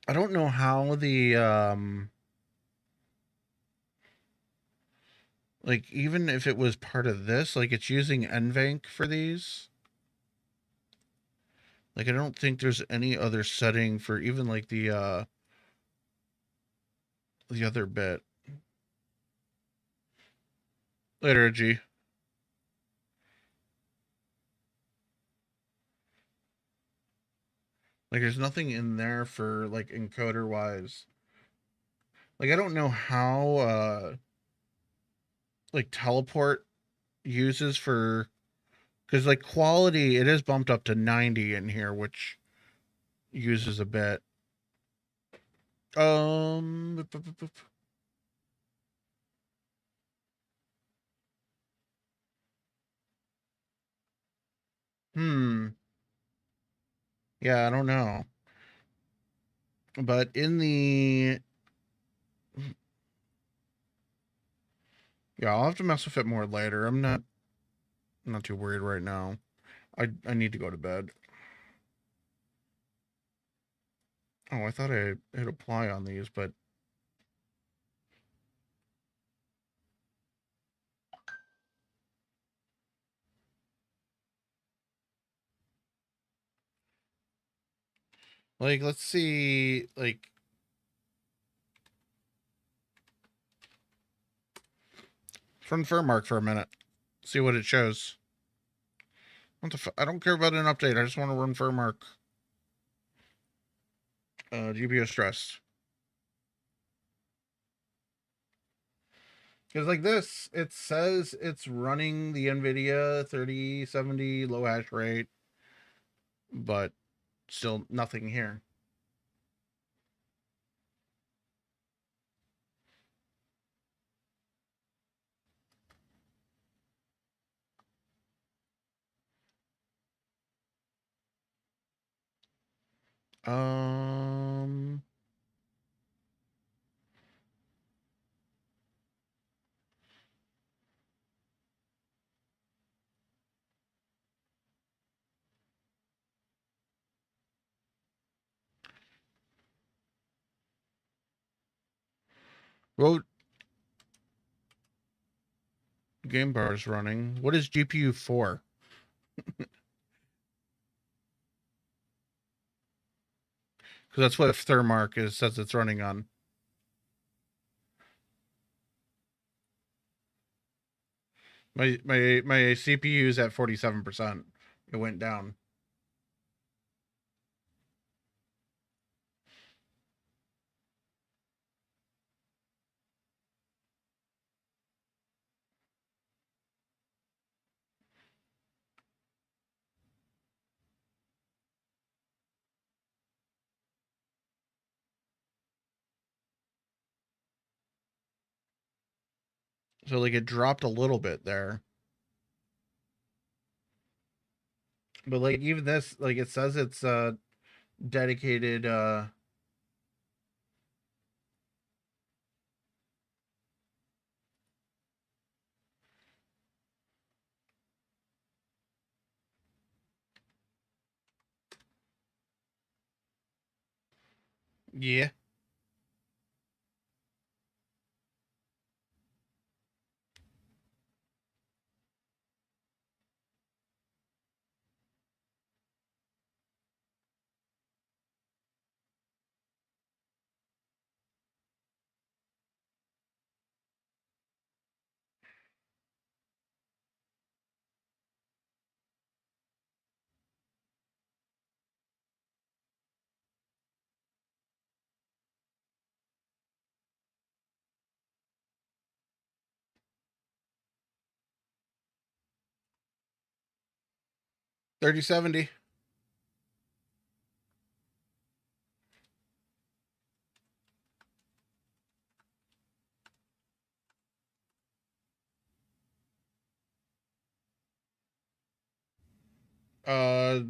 I don't know how the like even if it was part of this, like it's using NVENC for these. Like I don't think there's any other setting for even like the other bit. Liturgy. Like there's nothing in there for like encoder wise. Like I don't know how like teleport uses for, because like quality it is bumped up to 90 in here, which uses a bit. Um hmm. Yeah, I don't know. But in the, yeah, I'll have to mess with it more later. I'm not too worried right now. I need to go to bed. Oh, I thought I hit apply on these, but like let's see, like confirm mark for a minute. See what it shows. What the I don't care about an update. I just want to run firm mark. GPU stressed. Because like this, it says it's running the NVIDIA 3070 low hash rate. but still nothing here. Um, well, game bar is running. What is GPU for? Because that's what Thermark is says it's running on. My CPU is at 47%. It went down. So like it dropped a little bit there. But like even this, like it says it's dedicated yeah. $3070. Uh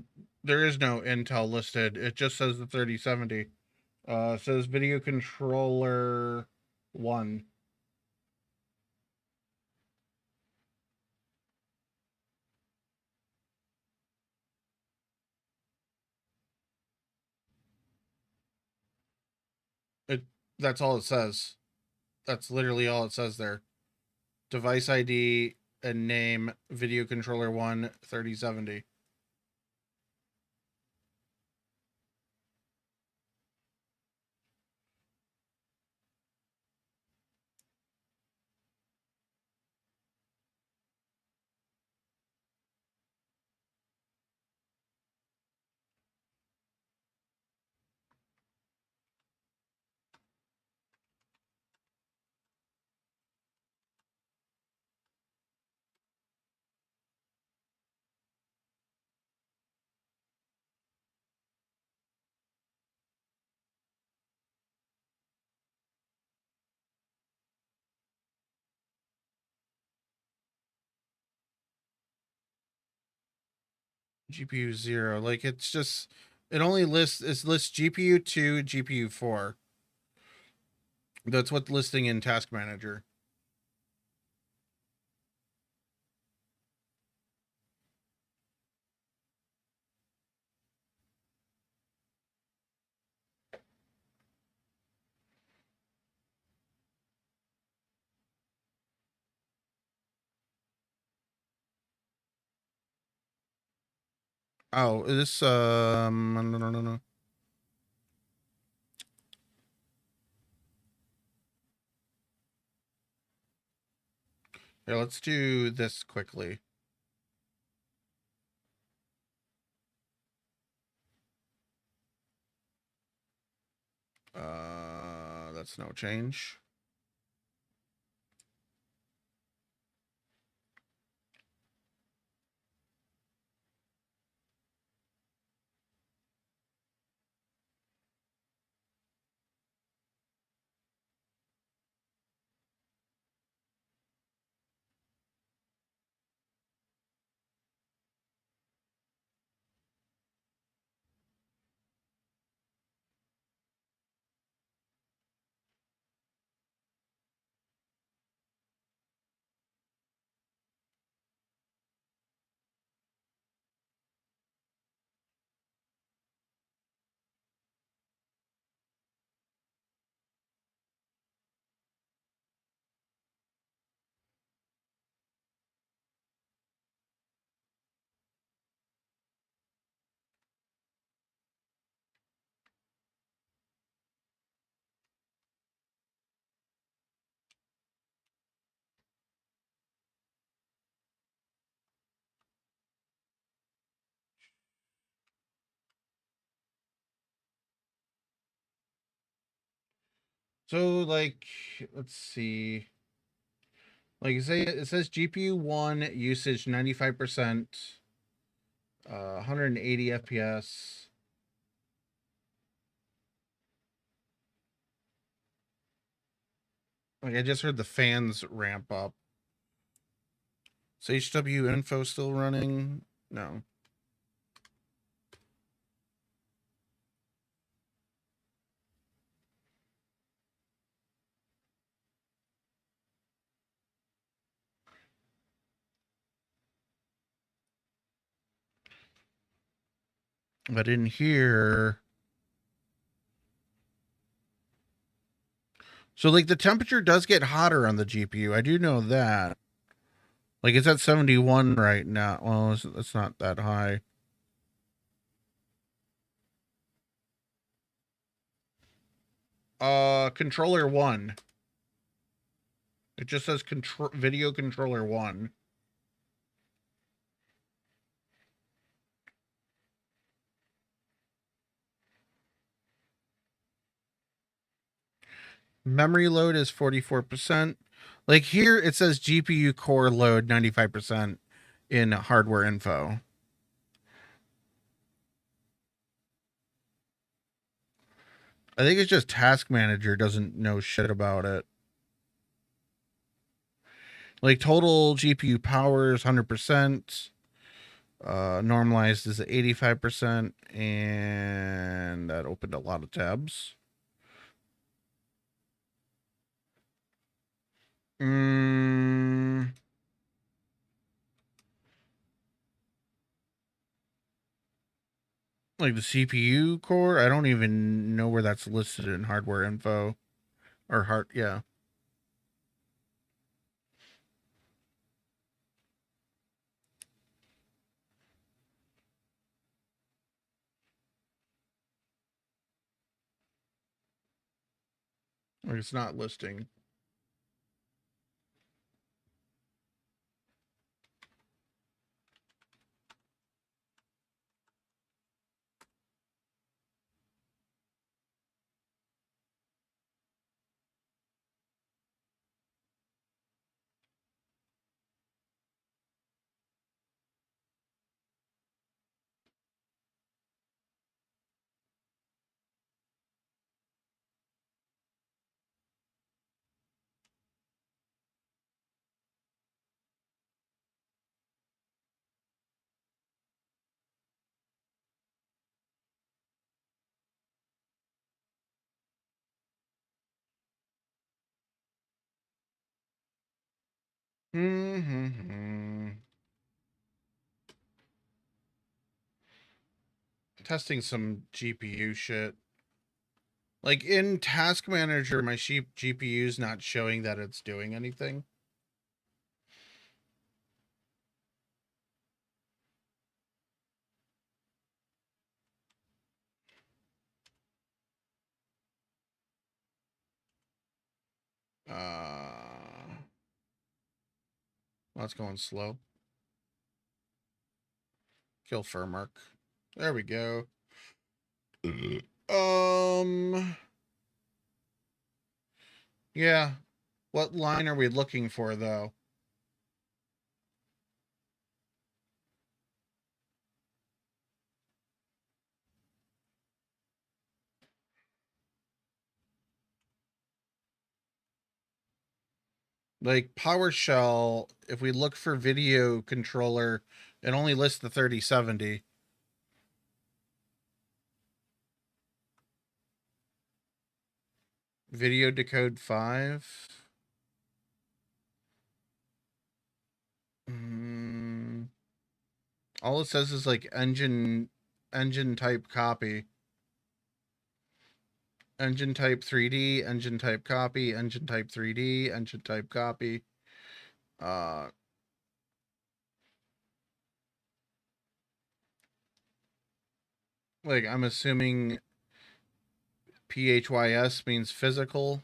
there is no Intel listed. It just says the 3070. It says video controller 1. It that's all it says. That's literally all it says there. Device ID and name, video controller 1, 3070. GPU 0. Like it's just it only lists GPU 2, GPU 4. That's what listing in Task Manager. Oh, this no. Here, let's do this quickly. That's no change. So like, let's see. Like it says GPU 1 usage 95%, 180 FPS. Like I just heard the fans ramp up. Is HW info still running? No. But in here, so like the temperature does get hotter on the GPU. I do know that. Like it's at 71 right now. Well, it's not that high. Controller 1. It just says video controller 1. Memory load is 44%. Like here it says GPU core load 95% in hardware info. I think it's just Task Manager doesn't know shit about it. Like total GPU power is 100%. Normalized is 85%, and that opened a lot of tabs. Like the CPU core, I don't even know where that's listed in hardware info. Or yeah. Like it's not listing. Testing some GPU shit. Like in Task Manager, my GPU is not showing that it's doing anything. Well, it's going slow. Kill Furmark. There we go. Yeah. What line are we looking for, though? Like PowerShell, if we look for video controller, it only lists the 3070. Video decode 5. All it says is like engine type copy. Engine type 3D, engine type copy, engine type 3D, engine type copy. Like I'm assuming PHYS means physical.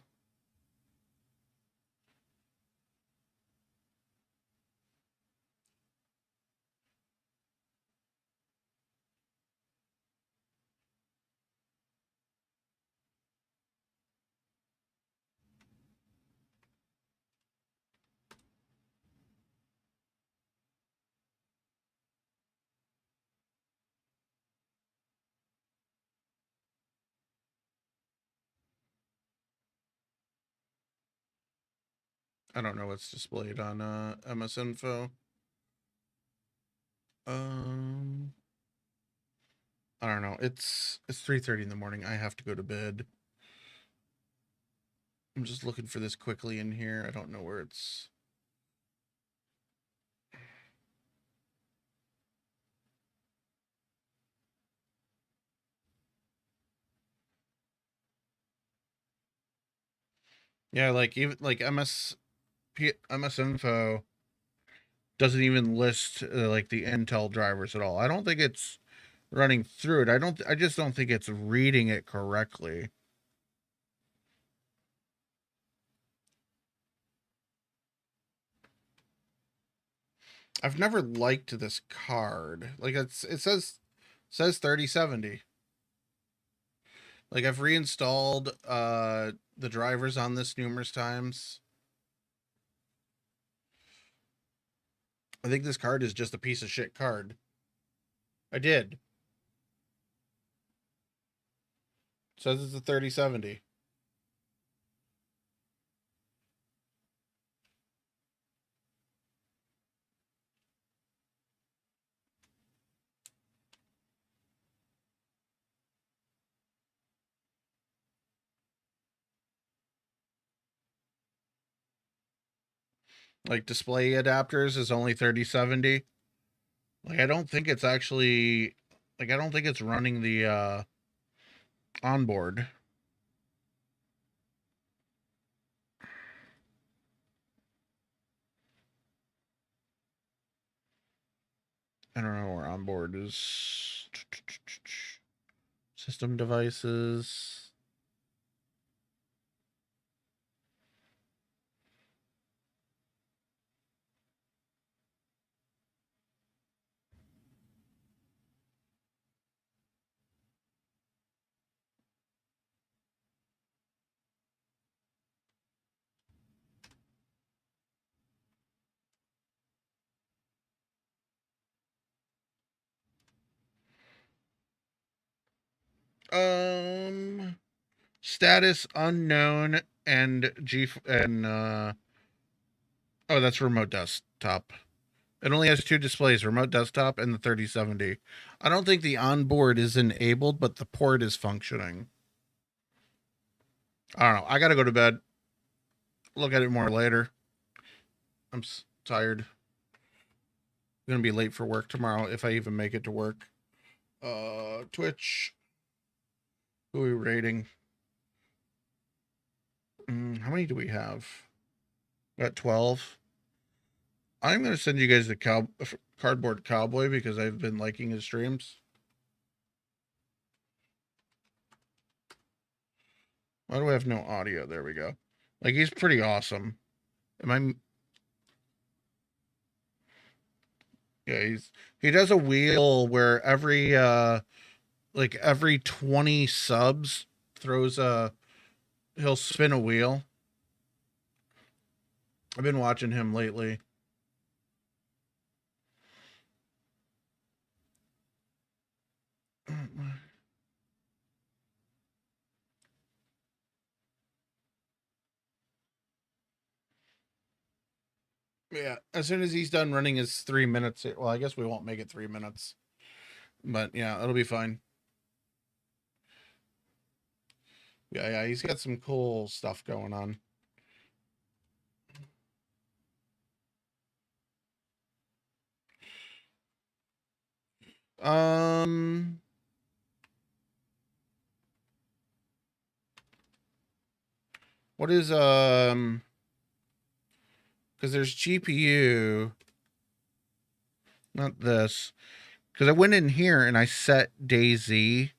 I don't know what's displayed on MS Info. I don't know. It's 3:30 in the morning. I have to go to bed. I'm just looking for this quickly in here. I don't know where it's. Yeah, like even like MS Info doesn't even list like the Intel drivers at all. I don't think it's running through it. I just don't think it's reading it correctly. I've never liked this card. Like it says 3070. Like I've reinstalled the drivers on this numerous times. I think this card is just a piece of shit card. I did. It says it's a 3070. Like display adapters is only 3070. Like I don't think it's actually I don't think it's running the onboard. I don't know where onboard is. System devices. Status unknown and oh, that's remote desktop. It only has two displays, remote desktop and the 3070. I don't think the onboard is enabled, but the port is functioning. I don't know. I gotta go to bed. Look at it more later. I'm tired. I'm gonna be late for work tomorrow if I even make it to work. Twitch. Who are we rating? How many do we have? We got 12. I'm gonna send you guys the cardboard cowboy because I've been liking his streams. Why do I have no audio? There we go. Like he's pretty awesome. Am I? Yeah, he does a wheel where every 20 subs throws he'll spin a wheel. I've been watching him lately. Yeah, as soon as he's done running his 3 minutes, well, I guess we won't make it 3 minutes, but yeah, it'll be fine. Yeah, he's got some cool stuff going on. What is because there's GPU, not this. Because I went in here and I set DayZ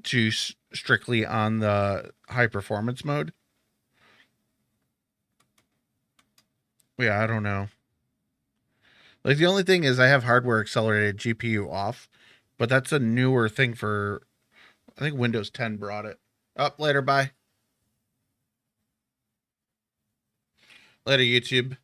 to strictly on the high performance mode. Yeah, I don't know. Like the only thing is I have hardware accelerated GPU off, but that's a newer thing for, I think Windows 10 brought it. Up later, bye. Later, YouTube.